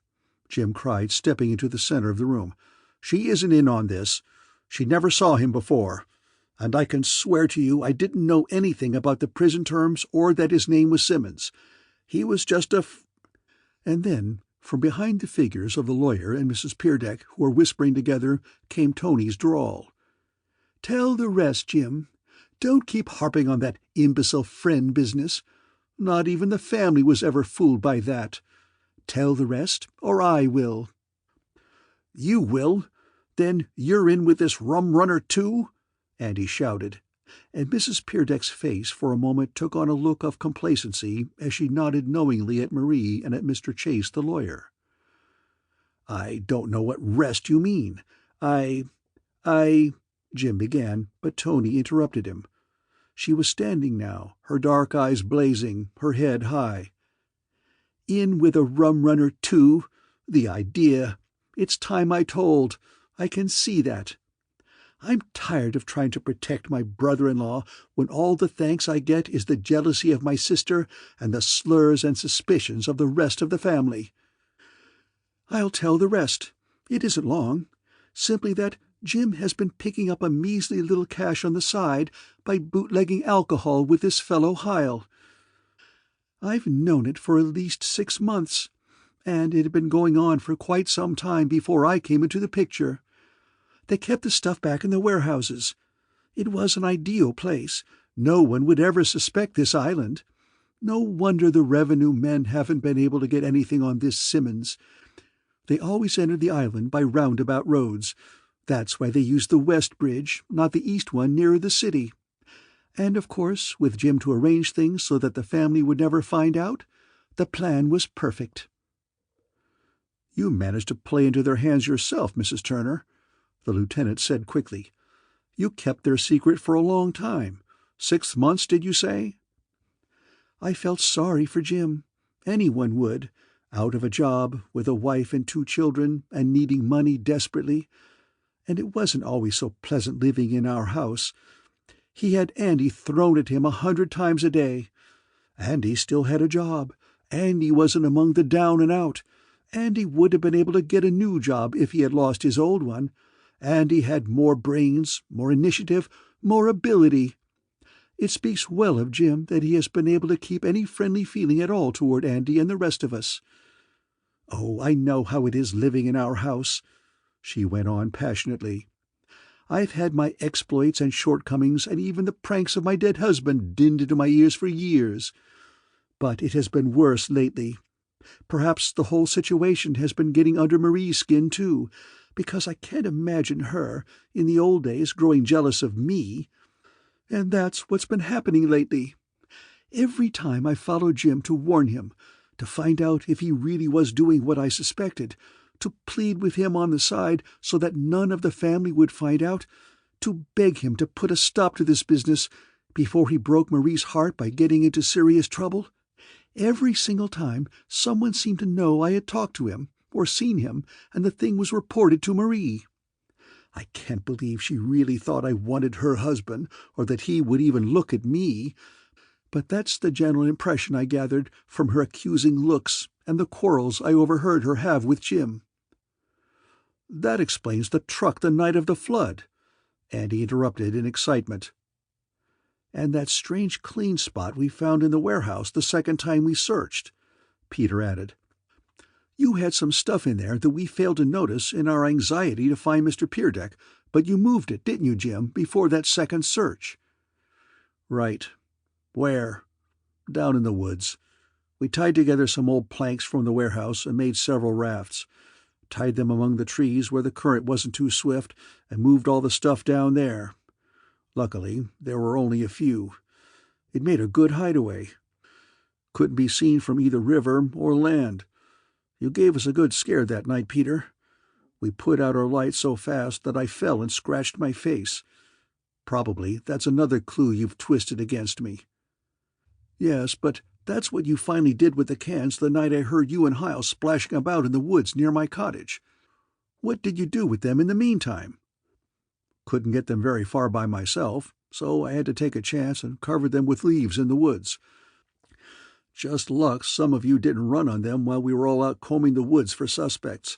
Jim cried, stepping into the center of the room. "She isn't in on this. She never saw him before. And I can swear to you I didn't know anything about the prison terms or that his name was Simmons. He was just And then, from behind the figures of the lawyer and Mrs. Peerdeck, who were whispering together, came Tony's drawl. "Tell the rest, Jim. Don't keep harping on that imbecile friend business. Not even the family was ever fooled by that. Tell the rest, or I will." "You will? Then you're in with this rum-runner too?" Andy shouted, and Mrs. Peerdeck's face for a moment took on a look of complacency as she nodded knowingly at Marie and at Mr. Chase the lawyer. "I don't know what rest you mean. I... Jim began, but Tony interrupted him. She was standing now, her dark eyes blazing, her head high. "In with a rum-runner too? The idea! It's time I told. I can see that. I'm tired of trying to protect my brother-in-law when all the thanks I get is the jealousy of my sister and the slurs and suspicions of the rest of the family. I'll tell the rest. It isn't long. Simply that Jim has been picking up a measly little cash on the side by bootlegging alcohol with this fellow Hyle. I've known it for at least 6 months, and it had been going on for quite some time before I came into the picture. They kept the stuff back in the warehouses. It was an ideal place. No one would ever suspect this island. No wonder the revenue men haven't been able to get anything on this Simmons. They always entered the island by roundabout roads. That's why they used the west bridge, not the east one nearer the city. And, of course, with Jim to arrange things so that the family would never find out, the plan was perfect." "You managed to play into their hands yourself, Mrs. Turner," the lieutenant said quickly. "You kept their secret for a long time. 6 months, did you say?" "I felt sorry for Jim. Anyone would, out of a job, with a wife and 2 children, and needing money desperately. And it wasn't always so pleasant living in our house. He had Andy thrown at him 100 times a day. Andy still had a job. Andy wasn't among the down and out. Andy would have been able to get a new job if he had lost his old one. Andy had more brains, more initiative, more ability. It speaks well of Jim that he has been able to keep any friendly feeling at all toward Andy and the rest of us. Oh, I know how it is living in our house," she went on passionately. "I've had my exploits and shortcomings and even the pranks of my dead husband dinned into my ears for years. But it has been worse lately. Perhaps the whole situation has been getting under Marie's skin, too, because I can't imagine her, in the old days, growing jealous of me. And that's what's been happening lately. Every time I followed Jim to warn him, to find out if he really was doing what I suspected, to plead with him on the side so that none of the family would find out, to beg him to put a stop to this business before he broke Marie's heart by getting into serious trouble, every single time someone seemed to know I had talked to him or seen him, and the thing was reported to Marie. I can't believe she really thought I wanted her husband, or that he would even look at me, but that's the general impression I gathered from her accusing looks and the quarrels I overheard her have with Jim." "That explains the truck the night of the flood," Andy interrupted in excitement. "And that strange clean spot we found in the warehouse the second time we searched," Peter added. "You had some stuff in there that we failed to notice in our anxiety to find Mr. Peerdeck, but you moved it, didn't you, Jim, before that second search?" "Right. Where?" "Down in the woods. We tied together some old planks from the warehouse and made several rafts. Tied them among the trees where the current wasn't too swift, and moved all the stuff down there. Luckily, there were only a few. It made a good hideaway. Couldn't be seen from either river or land. You gave us a good scare that night, Peter. We put out our light so fast that I fell and scratched my face. Probably that's another clue you've twisted against me." "Yes, but that's what you finally did with the cans the night I heard you and Hyle splashing about in the woods near my cottage. What did you do with them in the meantime?" "Couldn't get them very far by myself, so I had to take a chance and cover them with leaves in the woods. Just luck some of you didn't run on them while we were all out combing the woods for suspects."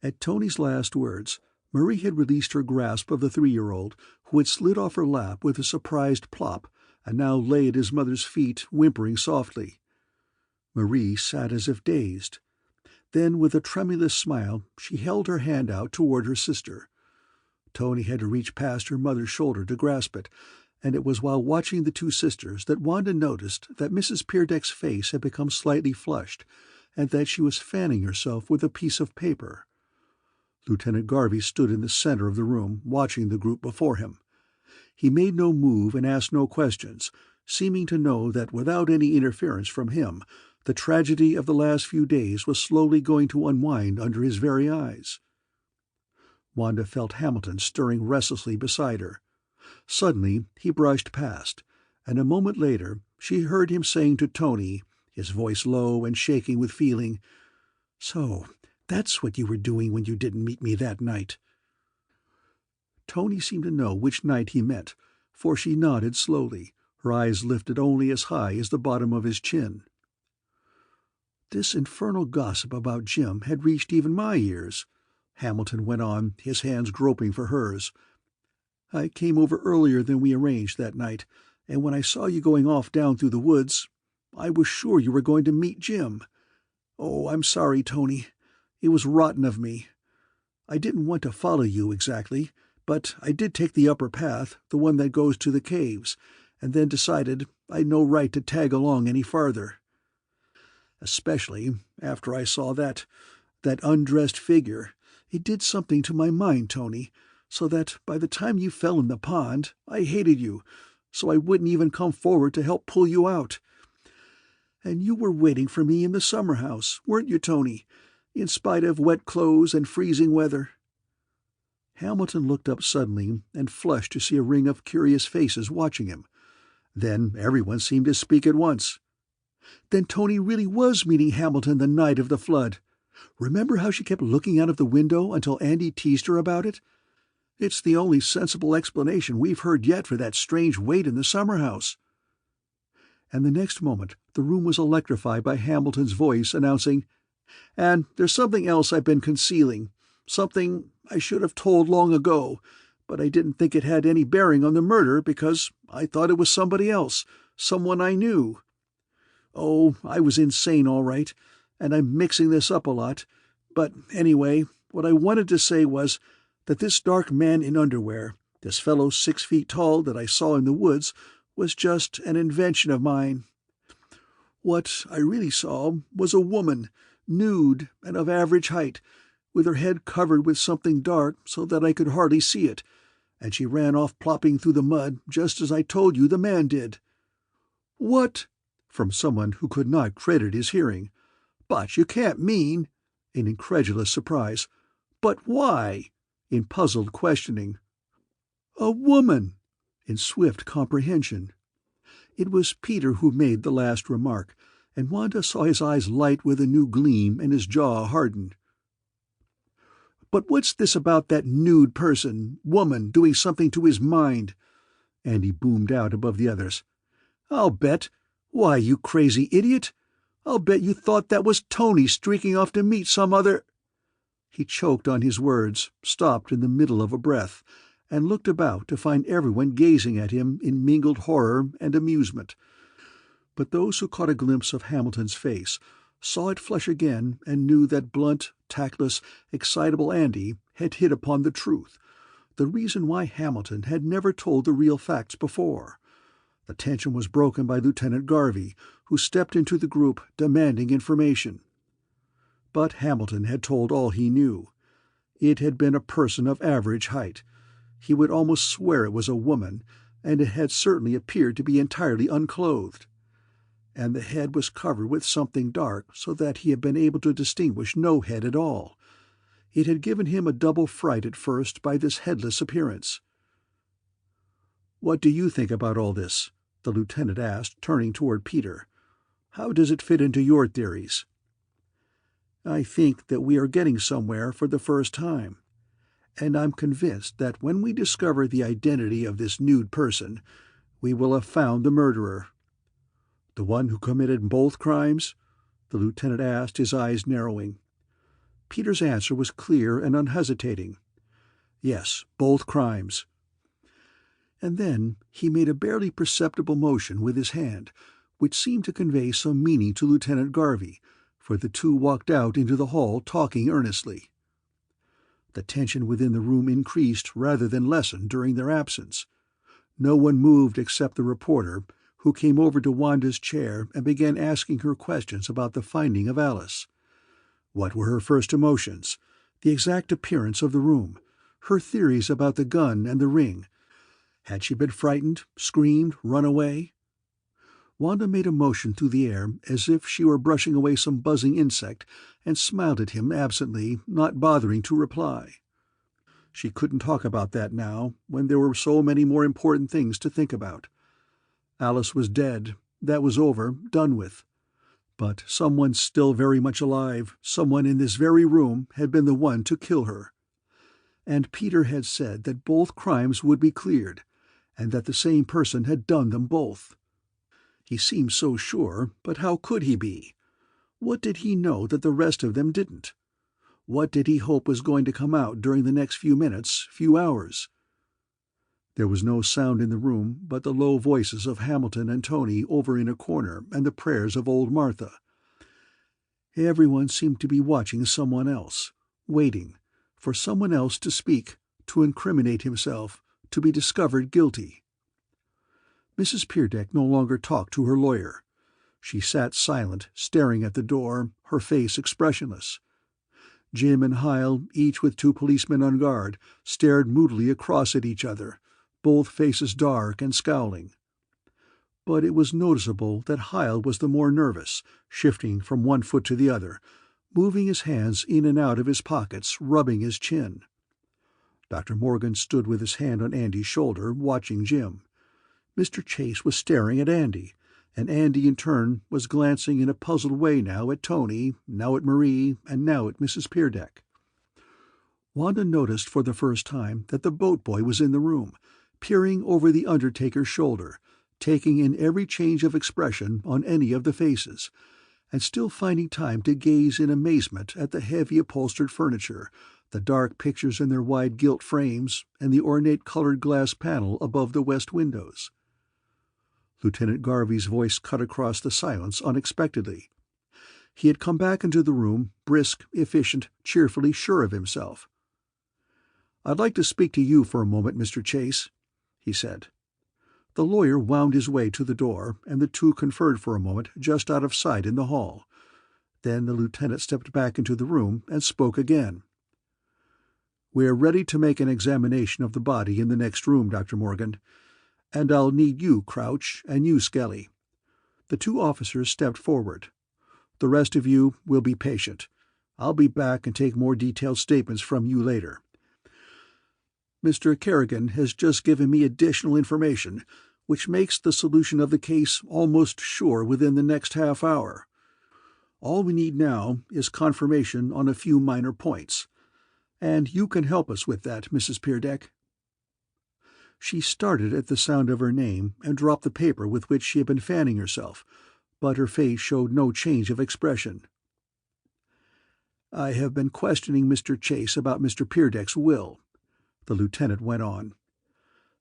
At Tony's last words, Marie had released her grasp of the 3-year-old, who had slid off her lap with a surprised plop, and now lay at his mother's feet, whimpering softly. Marie sat as if dazed. Then, with a tremulous smile, she held her hand out toward her sister. Tony had to reach past her mother's shoulder to grasp it, and it was while watching the 2 sisters that Wanda noticed that Mrs. Peerdeck's face had become slightly flushed, and that she was fanning herself with a piece of paper. Lieutenant Garvey stood in the center of the room, watching the group before him. He made no move and asked no questions, seeming to know that without any interference from him, the tragedy of the last few days was slowly going to unwind under his very eyes. Wanda felt Hamilton stirring restlessly beside her. Suddenly he brushed past, and a moment later she heard him saying to Tony, his voice low and shaking with feeling, "So that's what you were doing when you didn't meet me that night." Tony seemed to know which night he meant, for she nodded slowly, her eyes lifted only as high as the bottom of his chin. "This infernal gossip about Jim had reached even my ears," Hamilton went on, his hands groping for hers. "I came over earlier than we arranged that night, and when I saw you going off down through the woods, I was sure you were going to meet Jim. Oh, I'm sorry, Tony. It was rotten of me. I didn't want to follow you exactly, but I did take the upper path, the one that goes to the caves, and then decided I'd no right to tag along any farther. Especially after I saw that undressed figure. It did something to my mind, Tony, so that by the time you fell in the pond, I hated you, so I wouldn't even come forward to help pull you out. And you were waiting for me in the summer house, weren't you, Tony, in spite of wet clothes and freezing weather?" Hamilton looked up suddenly and flushed to see a ring of curious faces watching him. Then everyone seemed to speak at once. "Then Tony really was meeting Hamilton the night of the flood. Remember how she kept looking out of the window until Andy teased her about it? It's the only sensible explanation we've heard yet for that strange wait in the summer house." And the next moment the room was electrified by Hamilton's voice announcing, "And there's something else I've been concealing, something I should have told long ago, but I didn't think it had any bearing on the murder because I thought it was somebody else, someone I knew. Oh, I was insane all right, and I'm mixing this up a lot, but anyway, what I wanted to say was that this dark man in underwear, this fellow 6 feet tall that I saw in the woods, was just an invention of mine. What I really saw was a woman, nude and of average height, with her head covered with something dark so that I could hardly see it, and she ran off plopping through the mud just as I told you the man did." "What?" from someone who could not credit his hearing. "But you can't mean—" in incredulous surprise. "But why?" in puzzled questioning. "A woman!" in swift comprehension. It was Peter who made the last remark, and Wanda saw his eyes light with a new gleam and his jaw harden. "But what's this about that nude woman, doing something to his mind?" Andy boomed out above the others. "I'll bet— Why, you crazy idiot! I'll bet you thought that was Tony streaking off to meet some other—" He choked on his words, stopped in the middle of a breath, and looked about to find everyone gazing at him in mingled horror and amusement. But those who caught a glimpse of Hamilton's face saw it flush again and knew that blunt, tactless, excitable Andy had hit upon the truth, the reason why Hamilton had never told the real facts before. The tension was broken by Lieutenant Garvey, who stepped into the group demanding information. But Hamilton had told all he knew. It had been a person of average height. He would almost swear it was a woman, and it had certainly appeared to be entirely unclothed. And the head was covered with something dark so that he had been able to distinguish no head at all. It had given him a double fright at first by this headless appearance. "What do you think about all this?" the lieutenant asked, turning toward Peter. "How does it fit into your theories?" "I think that we are getting somewhere for the first time, and I'm convinced that when we discover the identity of this nude person, we will have found the murderer." "The one who committed both crimes?" the lieutenant asked, his eyes narrowing. Peter's answer was clear and unhesitating. "Yes, both crimes." And then he made a barely perceptible motion with his hand, which seemed to convey some meaning to Lieutenant Garvey, for the two walked out into the hall talking earnestly. The tension within the room increased rather than lessened during their absence. No one moved except the reporter, who came over to Wanda's chair and began asking her questions about the finding of Alice. What were her first emotions? The exact appearance of the room? Her theories about the gun and the ring? Had she been frightened, screamed, run away? Wanda made a motion through the air as if she were brushing away some buzzing insect, and smiled at him absently, not bothering to reply. She couldn't talk about that now, when there were so many more important things to think about. Alice was dead. That was over, done with. But someone still very much alive, someone in this very room, had been the one to kill her. And Peter had said that both crimes would be cleared, and that the same person had done them both. He seemed so sure, but how could he be? What did he know that the rest of them didn't? What did he hope was going to come out during the next few minutes, few hours? There was no sound in the room but the low voices of Hamilton and Tony over in a corner and the prayers of old Martha. Everyone seemed to be watching someone else, waiting for someone else to speak, to incriminate himself, to be discovered guilty. Mrs. Peerdeck no longer talked to her lawyer. She sat silent, staring at the door, her face expressionless. Jim and Hyle, each with 2 policemen on guard, stared moodily across at each other, both faces dark and scowling. But it was noticeable that Hyle was the more nervous, shifting from one foot to the other, moving his hands in and out of his pockets, rubbing his chin. Dr. Morgan stood with his hand on Andy's shoulder, watching Jim. Mr. Chase was staring at Andy, and Andy in turn was glancing in a puzzled way now at Tony, now at Marie, and now at Mrs. Peerdeck. Wanda noticed for the first time that the boat boy was in the room, peering over the undertaker's shoulder, taking in every change of expression on any of the faces, and still finding time to gaze in amazement at the heavy upholstered furniture, the dark pictures in their wide gilt frames, and the ornate colored glass panel above the west windows. Lieutenant Garvey's voice cut across the silence unexpectedly. He had come back into the room, brisk, efficient, cheerfully sure of himself. "I'd like to speak to you for a moment, Mr. Chase," he said. The lawyer wound his way to the door, and the two conferred for a moment just out of sight in the hall. Then the lieutenant stepped back into the room and spoke again. "We're ready to make an examination of the body in the next room, Dr. Morgan. And I'll need you, Crouch, and you, Skelly." The 2 officers stepped forward. "The rest of you will be patient. I'll be back and take more detailed statements from you later. Mr. Kerrigan has just given me additional information, which makes the solution of the case almost sure within the next half hour. All we need now is confirmation on a few minor points. And you can help us with that, Mrs. Peerdeck." She started at the sound of her name and dropped the paper with which she had been fanning herself, but her face showed no change of expression. "I have been questioning Mr. Chase about Mr. Peerdeck's will," the lieutenant went on.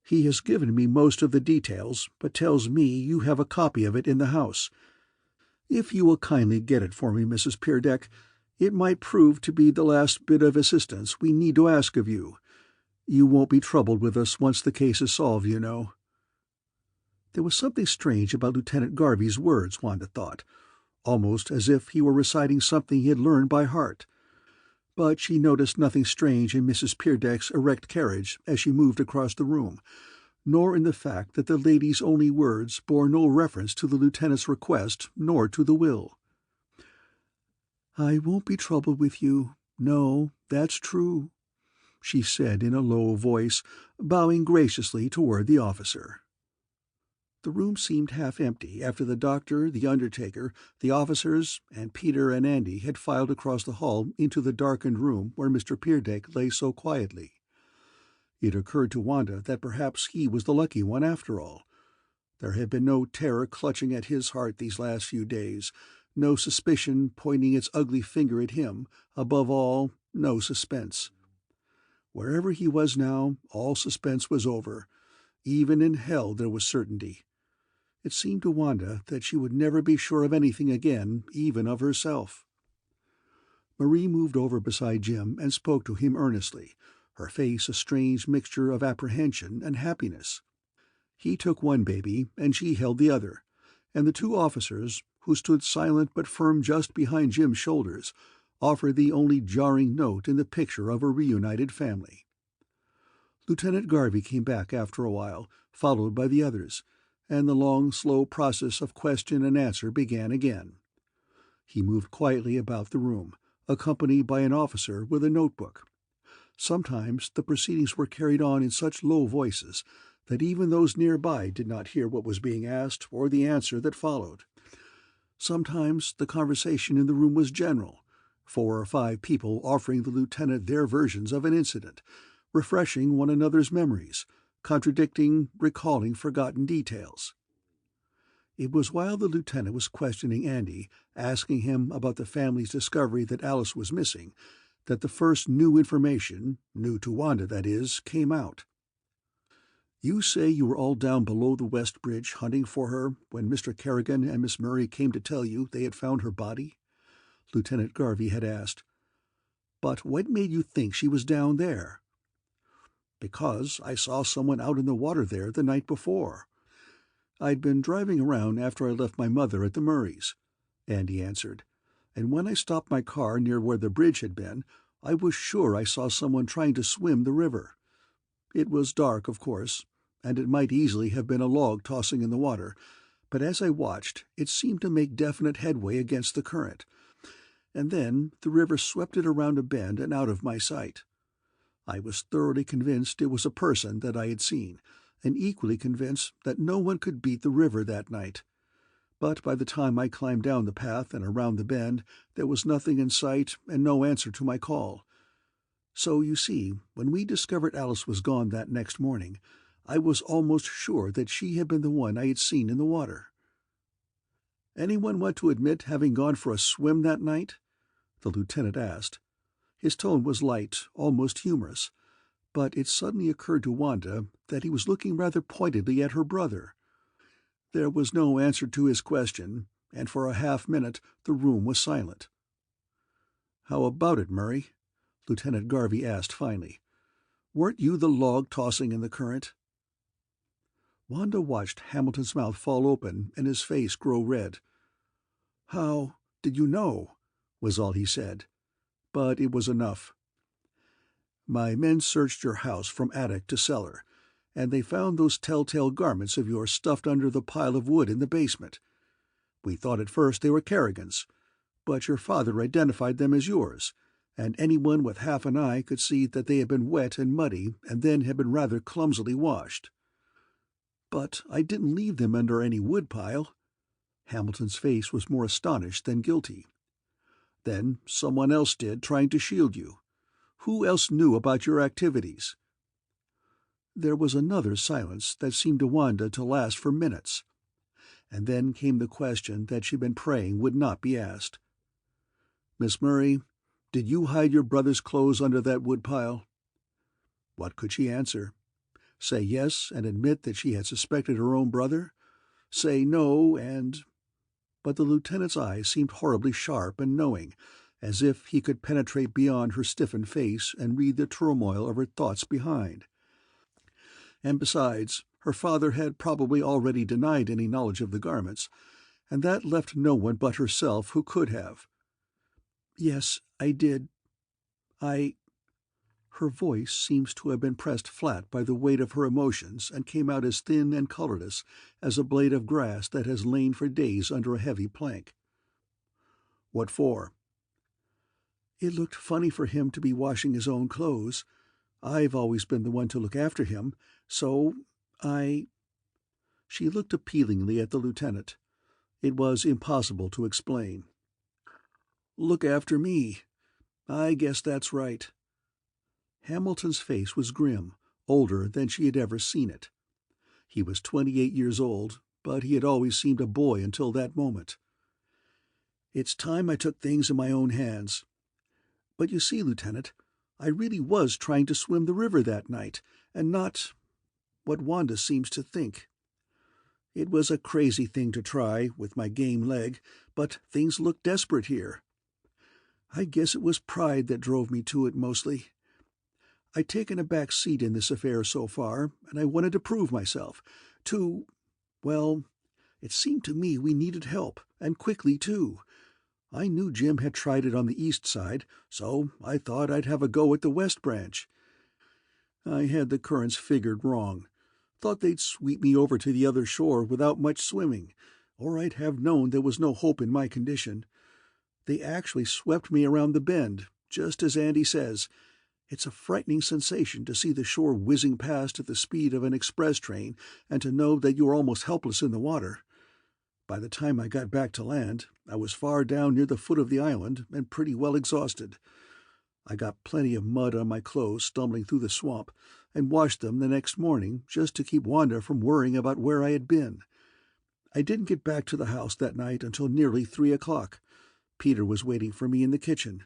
"He has given me most of the details, but tells me you have a copy of it in the house. If you will kindly get it for me, Mrs. Peerdeck, it might prove to be the last bit of assistance we need to ask of you. You won't be troubled with us once the case is solved, you know." There was something strange about Lieutenant Garvey's words, Wanda thought, almost as if he were reciting something he had learned by heart. But she noticed nothing strange in Mrs. Peerdeck's erect carriage as she moved across the room, nor in the fact that the lady's only words bore no reference to the lieutenant's request nor to the will. "I won't be troubled with you. No, that's true," she said in a low voice, bowing graciously toward the officer. The room seemed half empty after the doctor, the undertaker, the officers, and Peter and Andy had filed across the hall into the darkened room where Mr. Peerdeck lay so quietly. It occurred to Wanda that perhaps he was the lucky one after all. There had been no terror clutching at his heart these last few days, no suspicion pointing its ugly finger at him, above all, no suspense. Wherever he was now, all suspense was over. Even in hell there was certainty. It seemed to Wanda that she would never be sure of anything again, even of herself. Marie moved over beside Jim and spoke to him earnestly, her face a strange mixture of apprehension and happiness. He took one baby, and she held the other, and the 2 officers, who stood silent but firm just behind Jim's shoulders, offered the only jarring note in the picture of a reunited family. Lieutenant Garvey came back after a while, followed by the others, and the long, slow process of question and answer began again. He moved quietly about the room, accompanied by an officer with a notebook. Sometimes the proceedings were carried on in such low voices that even those nearby did not hear what was being asked or the answer that followed. Sometimes the conversation in the room was general, 4 or 5 people offering the lieutenant their versions of an incident, refreshing one another's memories, contradicting, recalling forgotten details. It was while the lieutenant was questioning Andy, asking him about the family's discovery that Alice was missing, that the first new information, new to Wanda that is, came out. "You say you were all down below the West Bridge hunting for her when Mr. Kerrigan and Miss Murray came to tell you they had found her body?" Lieutenant Garvey had asked. "But what made you think she was down there?" "Because I saw someone out in the water there the night before. I'd been driving around after I left my mother at the Murrays," Andy answered, "and when I stopped my car near where the bridge had been, I was sure I saw someone trying to swim the river. It was dark, of course, and it might easily have been a log tossing in the water, but as I watched, it seemed to make definite headway against the current, and then the river swept it around a bend and out of my sight. I was thoroughly convinced it was a person that I had seen, and equally convinced that no one could beat the river that night. But by the time I climbed down the path and around the bend, there was nothing in sight and no answer to my call. So, you see, when we discovered Alice was gone that next morning, I was almost sure that she had been the one I had seen in the water. "Anyone want to admit having gone for a swim that night?" the lieutenant asked. His tone was light, almost humorous, but it suddenly occurred to Wanda that he was looking rather pointedly at her brother. There was no answer to his question, and for a half-minute the room was silent. "How about it, Murray?" Lieutenant Garvey asked finally. "Weren't you the log tossing in the current?" Wanda watched Hamilton's mouth fall open and his face grow red. "How did you know?" was all he said, but it was enough. "My men searched your house from attic to cellar, and they found those telltale garments of yours stuffed under the pile of wood in the basement. We thought at first they were Kerrigan's, but your father identified them as yours, and anyone with half an eye could see that they had been wet and muddy and then had been rather clumsily washed." "But I didn't leave them under any woodpile." Hamilton's face was more astonished than guilty. "Then someone else did, trying to shield you. Who else knew about your activities?" There was another silence that seemed to Wanda to last for minutes, and then came the question that she'd been praying would not be asked. "Miss Murray, did you hide your brother's clothes under that woodpile?" What could she answer? Say yes and admit that she had suspected her own brother? Say no and— But the lieutenant's eyes seemed horribly sharp and knowing, as if he could penetrate beyond her stiffened face and read the turmoil of her thoughts behind. And besides, her father had probably already denied any knowledge of the garments, and that left no one but herself who could have. "Yes, I did. I—" Her voice seems to have been pressed flat by the weight of her emotions and came out as thin and colorless as a blade of grass that has lain for days under a heavy plank. "What for?" "It looked funny for him to be washing his own clothes. I've always been the one to look after him, so I—" She looked appealingly at the lieutenant. It was impossible to explain. "Look after me. I guess that's right." Hamilton's face was grim, older than she had ever seen it. He was 28 years old, but he had always seemed a boy until that moment. "It's time I took things in my own hands. But you see, Lieutenant, I really was trying to swim the river that night, and not what Wanda seems to think. It was a crazy thing to try, with my game leg, but things looked desperate here. I guess it was pride that drove me to it mostly. I'd taken a back seat in this affair so far, and I wanted to prove myself. Well, it seemed to me we needed help, and quickly, too. I knew Jim had tried it on the east side, so I thought I'd have a go at the west branch. I had the currents figured wrong. Thought they'd sweep me over to the other shore without much swimming, or I'd have known there was no hope in my condition. They actually swept me around the bend, just as Andy says. It's a frightening sensation to see the shore whizzing past at the speed of an express train and to know that you are almost helpless in the water. By the time I got back to land, I was far down near the foot of the island and pretty well exhausted. I got plenty of mud on my clothes stumbling through the swamp, and washed them the next morning just to keep Wanda from worrying about where I had been. I didn't get back to the house that night until nearly 3 o'clock. Peter was waiting for me in the kitchen.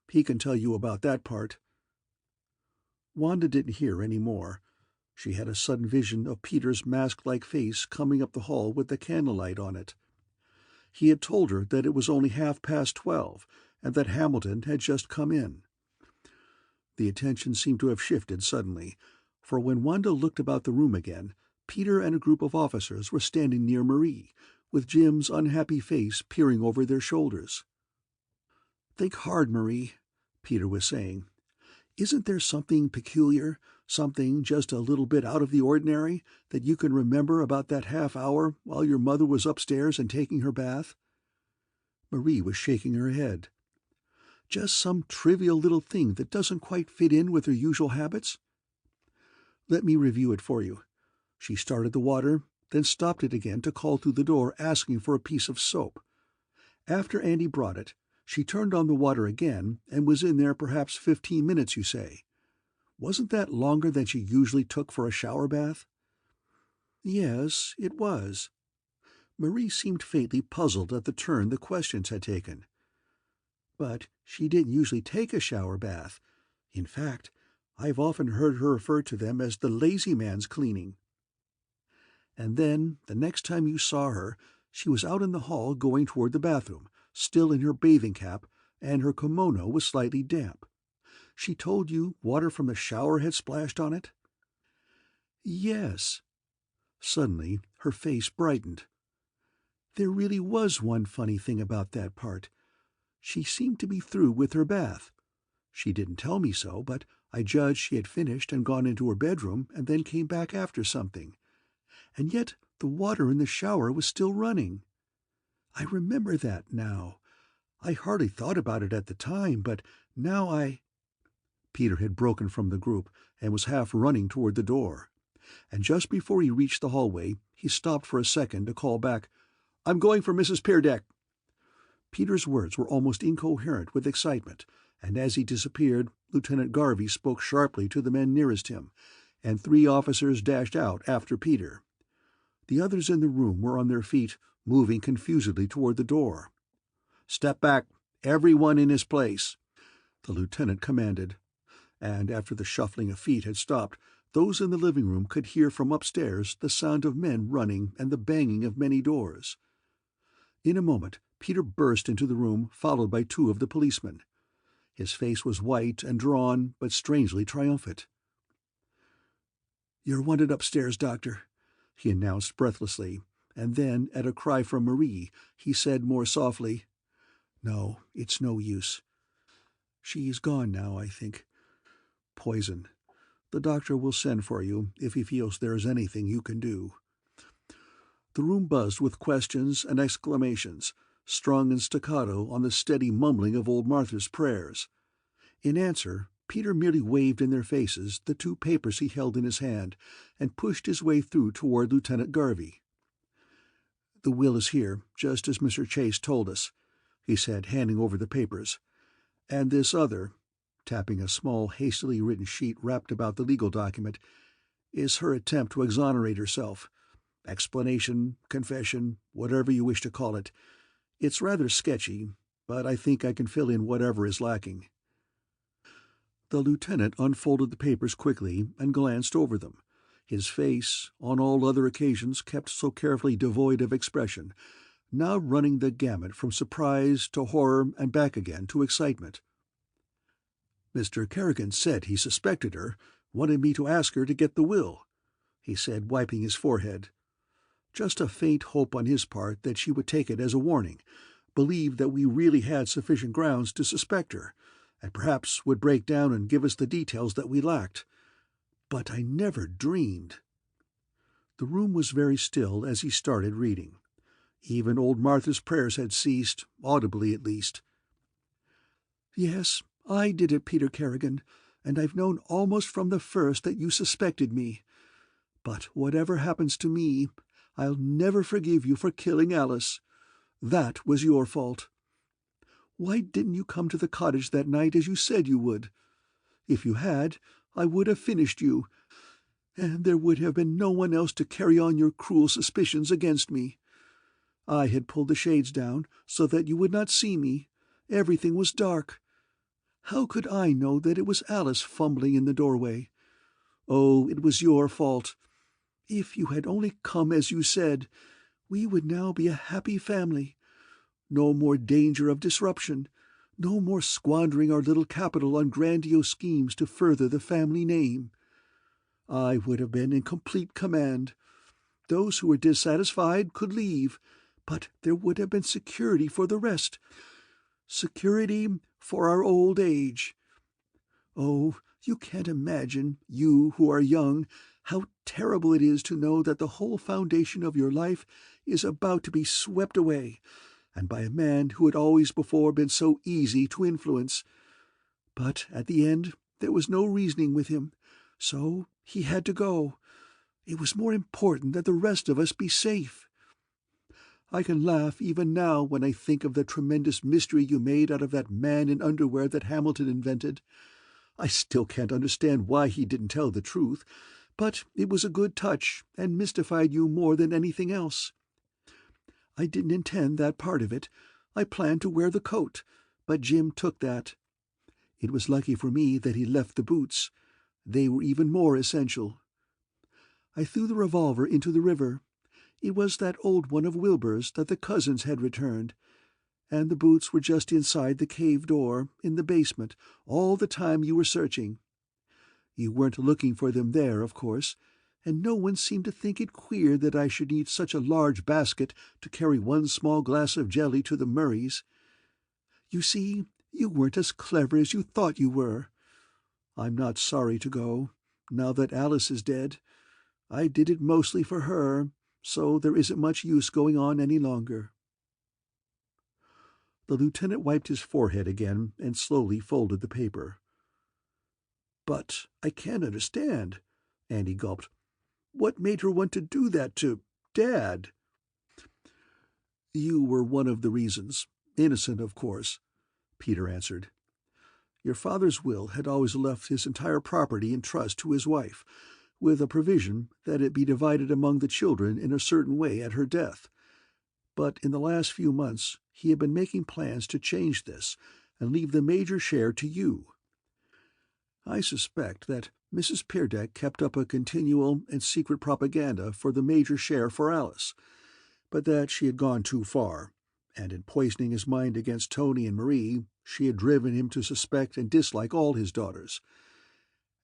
He can tell you about that part." Wanda didn't hear any more. She had a sudden vision of Peter's mask-like face coming up the hall with the candlelight on it. He had told her that it was only 12:30, and that Hamilton had just come in. The attention seemed to have shifted suddenly, for when Wanda looked about the room again, Peter and a group of officers were standing near Marie, with Jim's unhappy face peering over their shoulders. "Think hard, Marie. Peter was saying. "Isn't there something peculiar, something just a little bit out of the ordinary, that you can remember about that half hour while your mother was upstairs and taking her bath?" Marie was shaking her head. "Just some trivial little thing that doesn't quite fit in with her usual habits?" "Let me review it for you. She started the water, then stopped it again to call through the door asking for a piece of soap. After Andy brought it, she turned on the water again and was in there perhaps 15 minutes, you say. Wasn't that longer than she usually took for a shower bath?" "Yes, it was." Marie seemed faintly puzzled at the turn the questions had taken. "But she didn't usually take a shower bath. In fact, I've often heard her refer to them as the lazy man's cleaning." "And then, the next time you saw her, she was out in the hall going toward the bathroom, still in her bathing cap, and her kimono was slightly damp. She told you water from the shower had splashed on it?" "Yes." Suddenly, her face brightened. "There really was one funny thing about that part. She seemed to be through with her bath. She didn't tell me so, but I judged she had finished and gone into her bedroom and then came back after something. And yet the water in the shower was still running. I remember that now. I hardly thought about it at the time, but now I—" Peter had broken from the group and was half running toward the door. And just before he reached the hallway, he stopped for a second to call back, "I'm going for Mrs. Peerdeck." Peter's words were almost incoherent with excitement, and as he disappeared, Lieutenant Garvey spoke sharply to the men nearest him, and 3 officers dashed out after Peter. The others in the room were on their feet, moving confusedly toward the door. "Step back, everyone in his place," the lieutenant commanded, and after the shuffling of feet had stopped, those in the living room could hear from upstairs the sound of men running and the banging of many doors. In a moment Peter burst into the room, followed by 2 of the policemen. His face was white and drawn, but strangely triumphant. "You're wanted upstairs, Doctor," he announced breathlessly, and then, at a cry from Marie, he said more softly, "No, it's no use. She's gone now, I think. Poison. The doctor will send for you if he feels there is anything you can do." The room buzzed with questions and exclamations, strung in staccato on the steady mumbling of old Martha's prayers. In answer, Peter merely waved in their faces the 2 papers he held in his hand and pushed his way through toward Lieutenant Garvey. "The will is here, just as Mr. Chase told us," he said, handing over the papers. "And this other," tapping a small, hastily written sheet wrapped about the legal document, "is her attempt to exonerate herself. Explanation, confession, whatever you wish to call it. It's rather sketchy, but I think I can fill in whatever is lacking." The lieutenant unfolded the papers quickly and glanced over them, his face, on all other occasions kept so carefully devoid of expression, now running the gamut from surprise to horror and back again to excitement. "Mr. Kerrigan said he suspected her, wanted me to ask her to get the will," he said, wiping his forehead. "Just a faint hope on his part that she would take it as a warning, believe that we really had sufficient grounds to suspect her, and perhaps would break down and give us the details that we lacked. But I never dreamed—" The room was very still as he started reading. Even old Martha's prayers had ceased, audibly at least. "Yes, I did it, Peter Kerrigan, and I've known almost from the first that you suspected me. But whatever happens to me, I'll never forgive you for killing Alice. That was your fault. Why didn't you come to the cottage that night as you said you would? If you had, I would have finished you, and there would have been no one else to carry on your cruel suspicions against me. I had pulled the shades down so that you would not see me. Everything was dark. How could I know that it was Alice fumbling in the doorway? Oh, it was your fault. If you had only come as you said, we would now be a happy family. No more danger of disruption, no more squandering our little capital on grandiose schemes to further the family name. I would have been in complete command. Those who were dissatisfied could leave, but there would have been security for the rest. Security for our old age. Oh, you can't imagine, you who are young, how terrible it is to know that the whole foundation of your life is about to be swept away, and by a man who had always before been so easy to influence. But at the end there was no reasoning with him, so he had to go. It was more important that the rest of us be safe. I can laugh even now when I think of the tremendous mystery you made out of that man in underwear that Hamilton invented. I still can't understand why he didn't tell the truth, but it was a good touch and mystified you more than anything else. I didn't intend that part of it. I planned to wear the coat, but Jim took that. It was lucky for me that he left the boots. They were even more essential. I threw the revolver into the river. It was that old one of Wilbur's that the cousins had returned, and the boots were just inside the cave door, in the basement, all the time you were searching. You weren't looking for them there, of course, and no one seemed to think it queer that I should need such a large basket to carry one small glass of jelly to the Murrays. You see, you weren't as clever as you thought you were. I'm not sorry to go, now that Alice is dead. I did it mostly for her, so there isn't much use going on any longer." The lieutenant wiped his forehead again and slowly folded the paper. "But I can't understand," Andy gulped. "What made her want to do that to Dad?" "You were one of the reasons. Innocent, of course," Peter answered. "Your father's will had always left his entire property in trust to his wife, with a provision that it be divided among the children in a certain way at her death. But in the last few months he had been making plans to change this and leave the major share to you. I suspect that Mrs. Peerdeck kept up a continual and secret propaganda for the major share for Alice, but that she had gone too far, and in poisoning his mind against Tony and Marie, she had driven him to suspect and dislike all his daughters.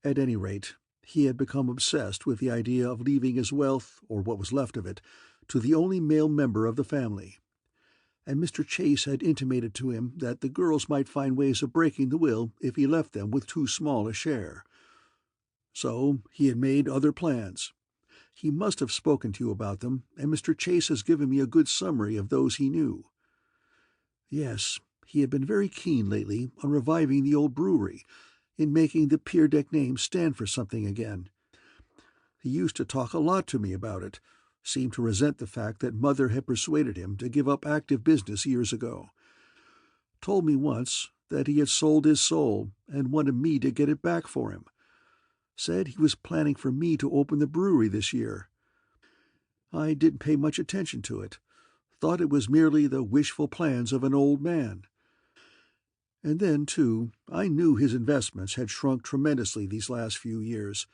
At any rate, he had become obsessed with the idea of leaving his wealth, or what was left of it, to the only male member of the family. And Mr. Chase had intimated to him that the girls might find ways of breaking the will if he left them with too small a share. So he had made other plans. He must have spoken to you about them, and Mr. Chase has given me a good summary of those he knew. Yes, he had been very keen lately on reviving the old brewery, in making the Peerdeck name stand for something again. He used to talk a lot to me about it, seemed to resent the fact that Mother had persuaded him to give up active business years ago. Told me once that he had sold his soul and wanted me to get it back for him. Said he was planning for me to open the brewery this year. I didn't pay much attention to it. Thought it was merely the wishful plans of an old man. And then, too, I knew his investments had shrunk tremendously these last few years.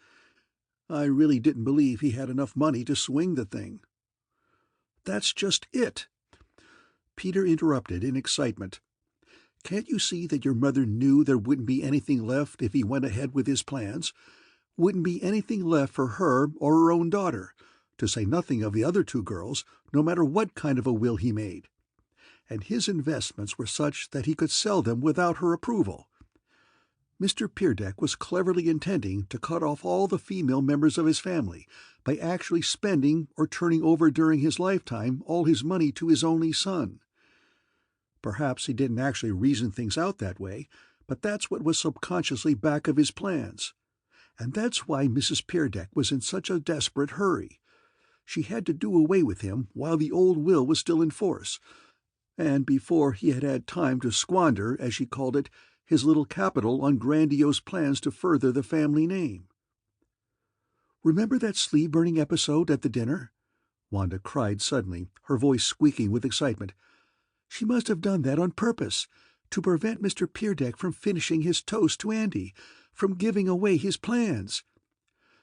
I really didn't believe he had enough money to swing the thing. "That's just it," Peter interrupted in excitement. "Can't you see that your mother knew there wouldn't be anything left if he went ahead with his plans? Wouldn't be anything left for her or her own daughter, to say nothing of the other two girls, no matter what kind of a will he made. And his investments were such that he could sell them without her approval. Mr. Peerdeck was cleverly intending to cut off all the female members of his family by actually spending or turning over during his lifetime all his money to his only son. Perhaps he didn't actually reason things out that way, but that's what was subconsciously back of his plans. And that's why Mrs. Peerdeck was in such a desperate hurry. She had to do away with him while the old will was still in force, and before he had had time to squander, as she called it, his little capital on grandiose plans to further the family name. "Remember that sleeve-burning episode at the dinner?" Wanda cried suddenly, her voice squeaking with excitement. "She must have done that on purpose, to prevent Mr. Peerdeck from finishing his toast to Andy, from giving away his plans.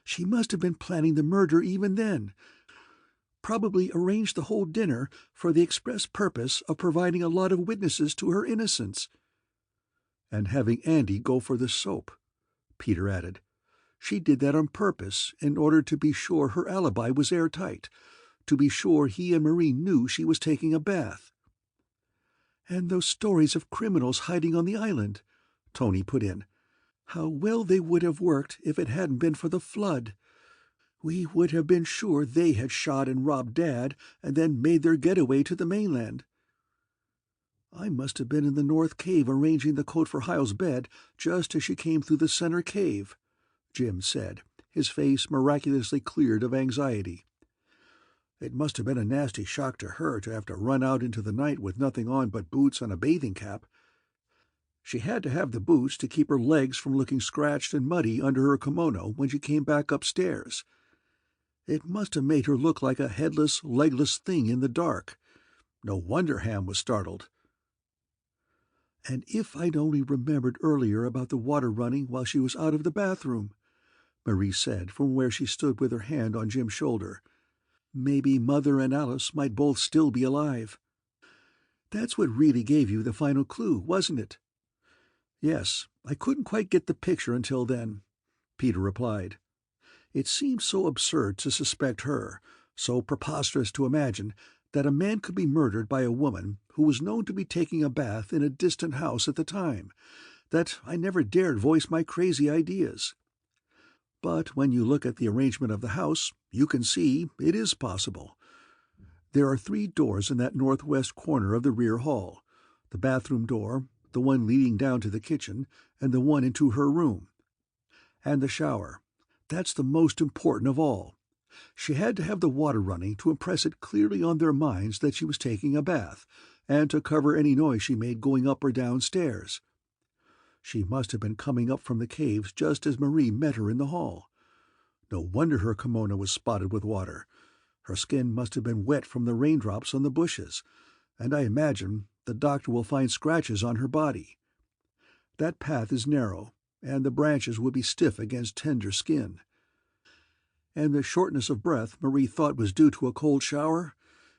She must have been planning the murder even then. Probably arranged the whole dinner for the express purpose of providing a lot of witnesses to her innocence." "And having Andy go for the soap," Peter added. "She did that on purpose in order to be sure her alibi was airtight, to be sure he and Marie knew she was taking a bath." And those stories of criminals hiding on the island, Tony put in. How well they would have worked if it hadn't been for the flood. We would have been sure they had shot and robbed Dad and then made their getaway to the mainland. I must have been in the north cave arranging the coat for Hyle's bed just as she came through the center cave, Jim said, his face miraculously cleared of anxiety. It must have been a nasty shock to her to have to run out into the night with nothing on but boots and a bathing cap. She had to have the boots to keep her legs from looking scratched and muddy under her kimono when she came back upstairs. It must have made her look like a headless, legless thing in the dark. No wonder Ham was startled. And if I'd only remembered earlier about the water running while she was out of the bathroom, Marie said from where she stood with her hand on Jim's shoulder. Maybe Mother and Alice might both still be alive. That's what really gave you the final clue, wasn't it? Yes, I couldn't quite get the picture until then, Peter replied. It seemed so absurd to suspect her, so preposterous to imagine that a man could be murdered by a woman who was known to be taking a bath in a distant house at the time, that I never dared voice my crazy ideas. But when you look at the arrangement of the house, you can see it is possible. There are 3 doors in that northwest corner of the rear hall, the bathroom door, the one leading down to the kitchen, and the one into her room. And the shower. That's the most important of all. She had to have the water running to impress it clearly on their minds that she was taking a bath, and to cover any noise she made going up or down stairs. She must have been coming up from the caves just as Marie met her in the hall. No wonder her kimono was spotted with water. Her skin must have been wet from the raindrops on the bushes, and I imagine the doctor will find scratches on her body. That path is narrow, and the branches would be stiff against tender skin. And the shortness of breath Marie thought was due to a cold shower?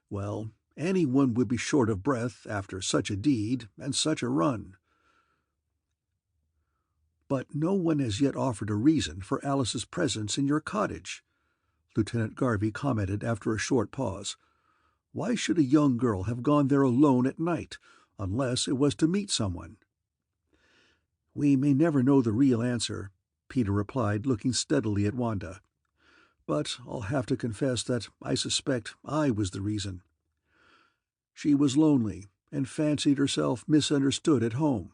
Well, anyone would be short of breath after such a deed and such a run. But no one has yet offered a reason for Alice's presence in your cottage, Lieutenant Garvey commented after a short pause. Why should a young girl have gone there alone at night, unless it was to meet someone? We may never know the real answer, Peter replied, looking steadily at Wanda. But I'll have to confess that I suspect I was the reason. She was lonely and fancied herself misunderstood at home.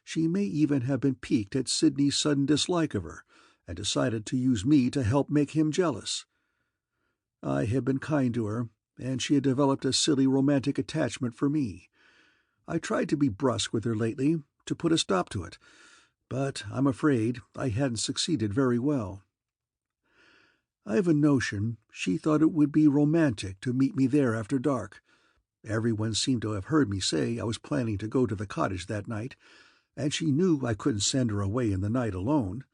She may even have been piqued at Sidney's sudden dislike of her, and decided to use me to help make him jealous. I had been kind to her, and she had developed a silly romantic attachment for me. I tried to be brusque with her lately, to put a stop to it, but I'm afraid I hadn't succeeded very well. I've a notion she thought it would be romantic to meet me there after dark. Everyone seemed to have heard me say I was planning to go to the cottage that night, and she knew I couldn't send her away in the night alone.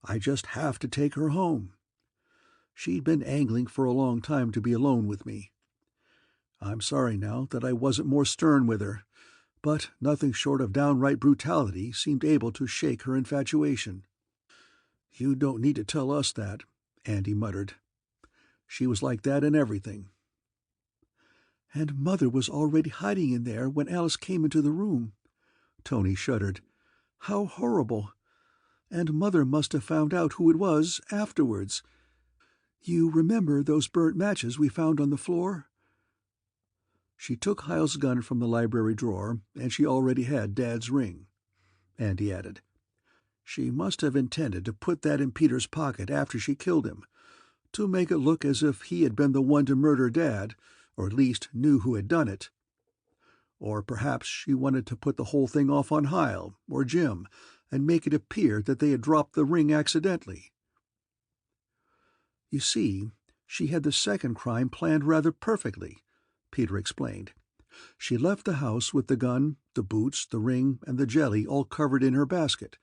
I just have to take her home. She'd been angling for a long time to be alone with me. I'm sorry now that I wasn't more stern with her, but nothing short of downright brutality seemed able to shake her infatuation. You don't need to tell us that, Andy muttered. She was like that in everything. And Mother was already hiding in there when Alice came into the room. Tony shuddered. How horrible! And Mother must have found out who it was afterwards. You remember those burnt matches we found on the floor? She took Hyle's gun from the library drawer, and she already had Dad's ring, Andy added. She must have intended to put that in Peter's pocket after she killed him, to make it look as if he had been the one to murder Dad, or at least knew who had done it. Or perhaps she wanted to put the whole thing off on Hyle, or Jim, and make it appear that they had dropped the ring accidentally. You see, she had the second crime planned rather perfectly, Peter explained. She left the house with the gun, the boots, the ring, and the jelly all covered in her basket.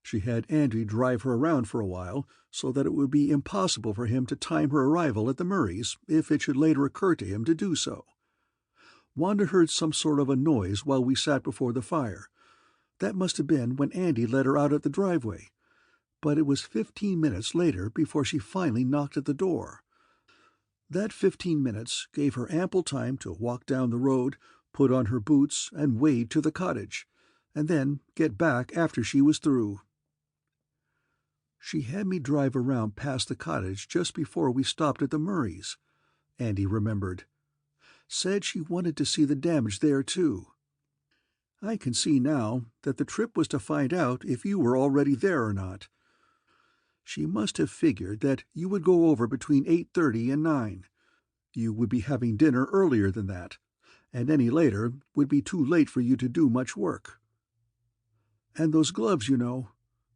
She had Andy drive her around for a while, so that it would be impossible for him to time her arrival at the Murrays if it should later occur to him to do so. Wanda heard some sort of a noise while we sat before the fire. That must have been when Andy let her out at the driveway. But it was 15 minutes later before she finally knocked at the door. That 15 minutes gave her ample time to walk down the road, put on her boots and wade to the cottage, and then get back after she was through. She had me drive around past the cottage just before we stopped at the Murrays, Andy remembered. Said she wanted to see the damage there, too. I can see now that the trip was to find out if you were already there or not. She must have figured that you would go over between 8:30 and 9. You would be having dinner earlier than that, and any later would be too late for you to do much work. And those gloves, you know,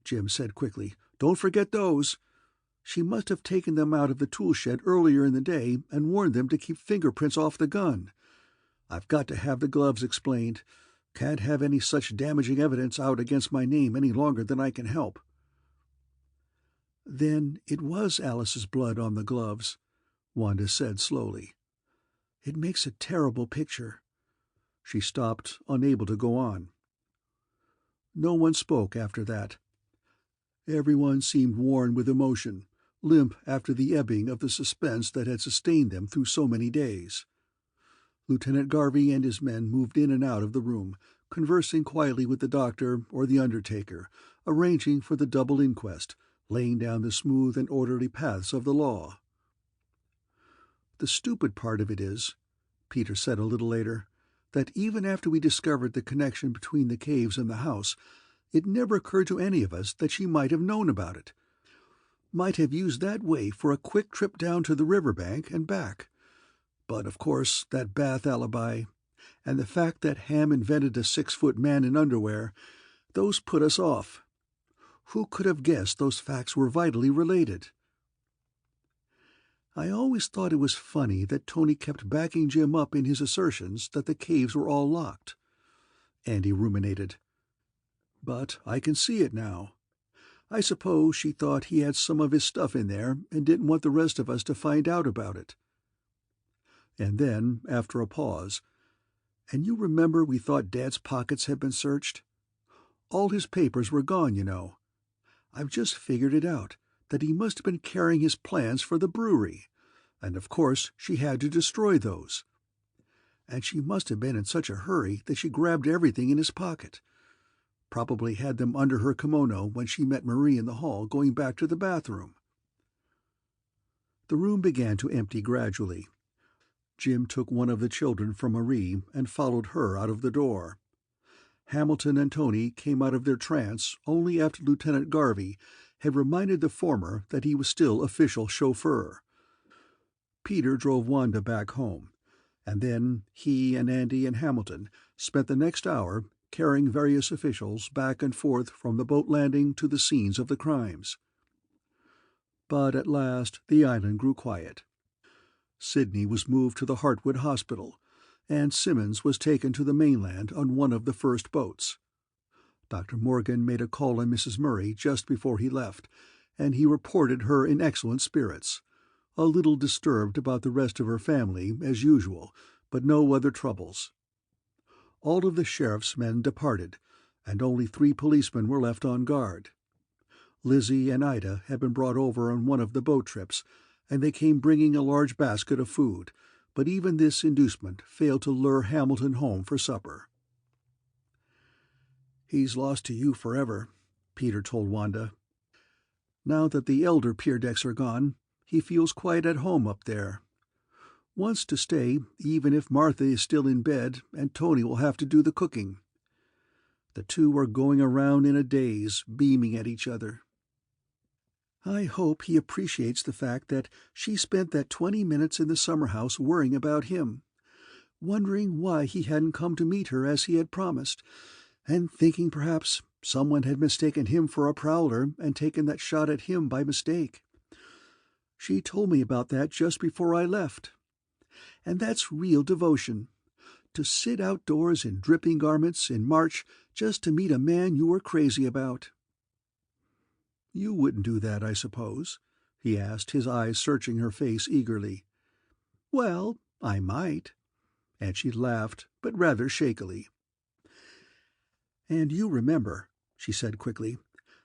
Jim said quickly. Don't forget those. She must have taken them out of the tool shed earlier in the day and worn them to keep fingerprints off the gun. I've got to have the gloves explained. Can't have any such damaging evidence out against my name any longer than I can help. Then it was Alice's blood on the gloves, Wanda said slowly. It makes a terrible picture. She stopped, unable to go on. No one spoke after that. Everyone seemed worn with emotion, limp after the ebbing of the suspense that had sustained them through so many days. Lieutenant Garvey and his men moved in and out of the room, conversing quietly with the doctor or the undertaker, arranging for the double inquest, laying down the smooth and orderly paths of the law. The stupid part of it is, Peter said a little later, that even after we discovered the connection between the caves and the house, it never occurred to any of us that she might have known about it. Might have used that way for a quick trip down to the riverbank and back. But, of course, that bath alibi, and the fact that Ham invented a 6-foot man in underwear, those put us off. Who could have guessed those facts were vitally related? I always thought it was funny that Tony kept backing Jim up in his assertions that the caves were all locked. Andy ruminated. But I can see it now. I suppose she thought he had some of his stuff in there and didn't want the rest of us to find out about it. And then, after a pause, and you remember we thought Dad's pockets had been searched? All his papers were gone, you know. I've just figured it out, that he must have been carrying his plans for the brewery, and of course she had to destroy those. And she must have been in such a hurry that she grabbed everything in his pocket. Probably had them under her kimono when she met Marie in the hall going back to the bathroom. The room began to empty gradually. Jim took one of the children from Marie and followed her out of the door. Hamilton and Tony came out of their trance only after Lieutenant Garvey had reminded the former that he was still official chauffeur. Peter drove Wanda back home, and then he and Andy and Hamilton spent the next hour carrying various officials back and forth from the boat landing to the scenes of the crimes. But at last the island grew quiet. Sydney was moved to the Hartwood Hospital, and Simmons was taken to the mainland on one of the first boats. Dr. Morgan made a call on Mrs. Murray just before he left, and he reported her in excellent spirits, a little disturbed about the rest of her family, as usual, but no other troubles. All of the sheriff's men departed, and only 3 policemen were left on guard. Lizzie and Ida had been brought over on one of the boat trips, and they came bringing a large basket of food, but even this inducement failed to lure Hamilton home for supper. "He's lost to you forever," Peter told Wanda. "Now that the elder Peerdecks are gone, he feels quite at home up there. Wants to stay, even if Martha is still in bed and Tony will have to do the cooking. The two are going around in a daze, beaming at each other. I hope he appreciates the fact that she spent that 20 minutes in the summer house worrying about him, wondering why he hadn't come to meet her as he had promised, and thinking perhaps someone had mistaken him for a prowler and taken that shot at him by mistake. She told me about that just before I left. And that's real devotion, to sit outdoors in dripping garments in March just to meet a man you were crazy about." "You wouldn't do that, I suppose?" he asked, his eyes searching her face eagerly. "Well, I might." And she laughed, but rather shakily. "And you remember," she said quickly,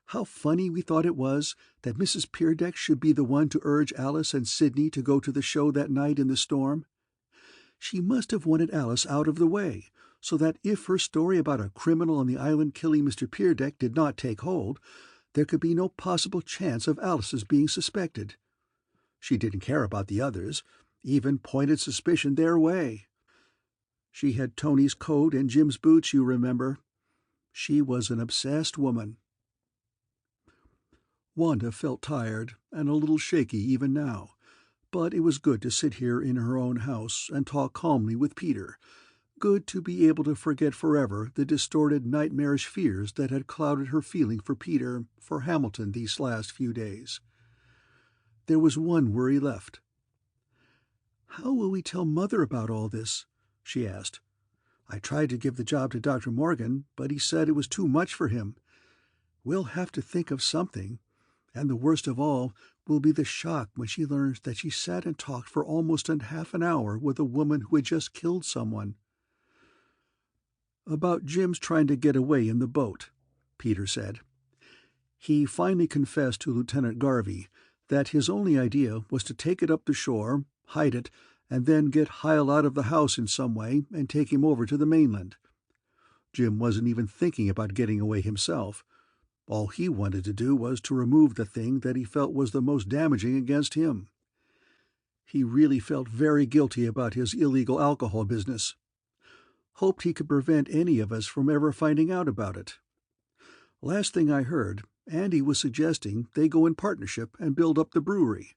"how funny we thought it was that Mrs. Peerdeck should be the one to urge Alice and Sidney to go to the show that night in the storm? She must have wanted Alice out of the way, so that if her story about a criminal on the island killing Mr. Peerdeck did not take hold, there could be no possible chance of Alice's being suspected. She didn't care about the others, even pointed suspicion their way. She had Tony's coat and Jim's boots, you remember. She was an obsessed woman. Wanda felt tired and a little shaky even now, but it was good to sit here in her own house and talk calmly with Peter, good to be able to forget forever the distorted, nightmarish fears that had clouded her feeling for Peter, for Hamilton, these last few days. There was one worry left. "How will we tell Mother about all this?" she asked. "I tried to give the job to Dr. Morgan, but he said it was too much for him. We'll have to think of something, and the worst of all will be the shock when she learns that she sat and talked for almost half an hour with a woman who had just killed someone." "About Jim's trying to get away in the boat," Peter said. He finally confessed to Lieutenant Garvey that his only idea was to take it up the shore, hide it, and then get Hyle out of the house in some way and take him over to the mainland. Jim wasn't even thinking about getting away himself. All he wanted to do was to remove the thing that he felt was the most damaging against him. He really felt very guilty about his illegal alcohol business. Hoped he could prevent any of us from ever finding out about it. Last thing I heard, Andy was suggesting they go in partnership and build up the brewery.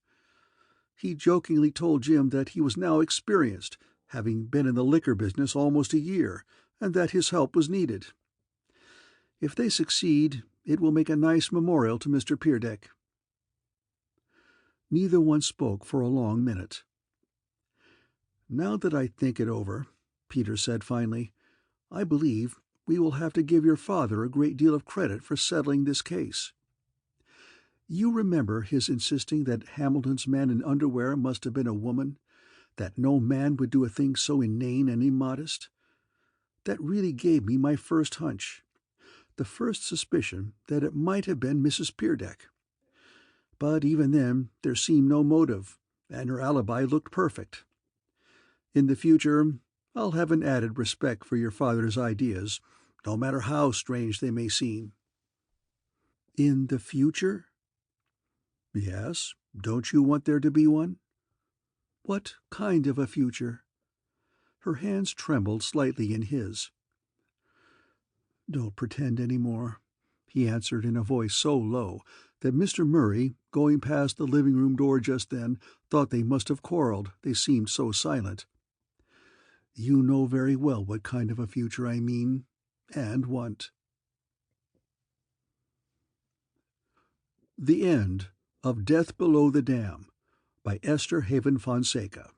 He jokingly told Jim that he was now experienced, having been in the liquor business almost a year, and that his help was needed. If they succeed, it will make a nice memorial to Mr. Peerdeck. Neither one spoke for a long minute. "Now that I think it over," Peter said finally, "I believe we will have to give your father a great deal of credit for settling this case. You remember his insisting that Hamilton's man in underwear must have been a woman, that no man would do a thing so inane and immodest? That really gave me my first hunch, the first suspicion that it might have been Mrs. Peerdeck. But even then there seemed no motive, and her alibi looked perfect. In the future, I'll have an added respect for your father's ideas, no matter how strange they may seem." "In the future?" "Yes. Don't you want there to be one?" "What kind of a future?" Her hands trembled slightly in his. "Don't pretend any more," he answered in a voice so low that Mr. Murray, going past the living-room door just then, thought they must have quarreled, they seemed so silent. "You know very well what kind of a future I mean, and want." The End of Death Below the Dam by Esther Haven Fonseca.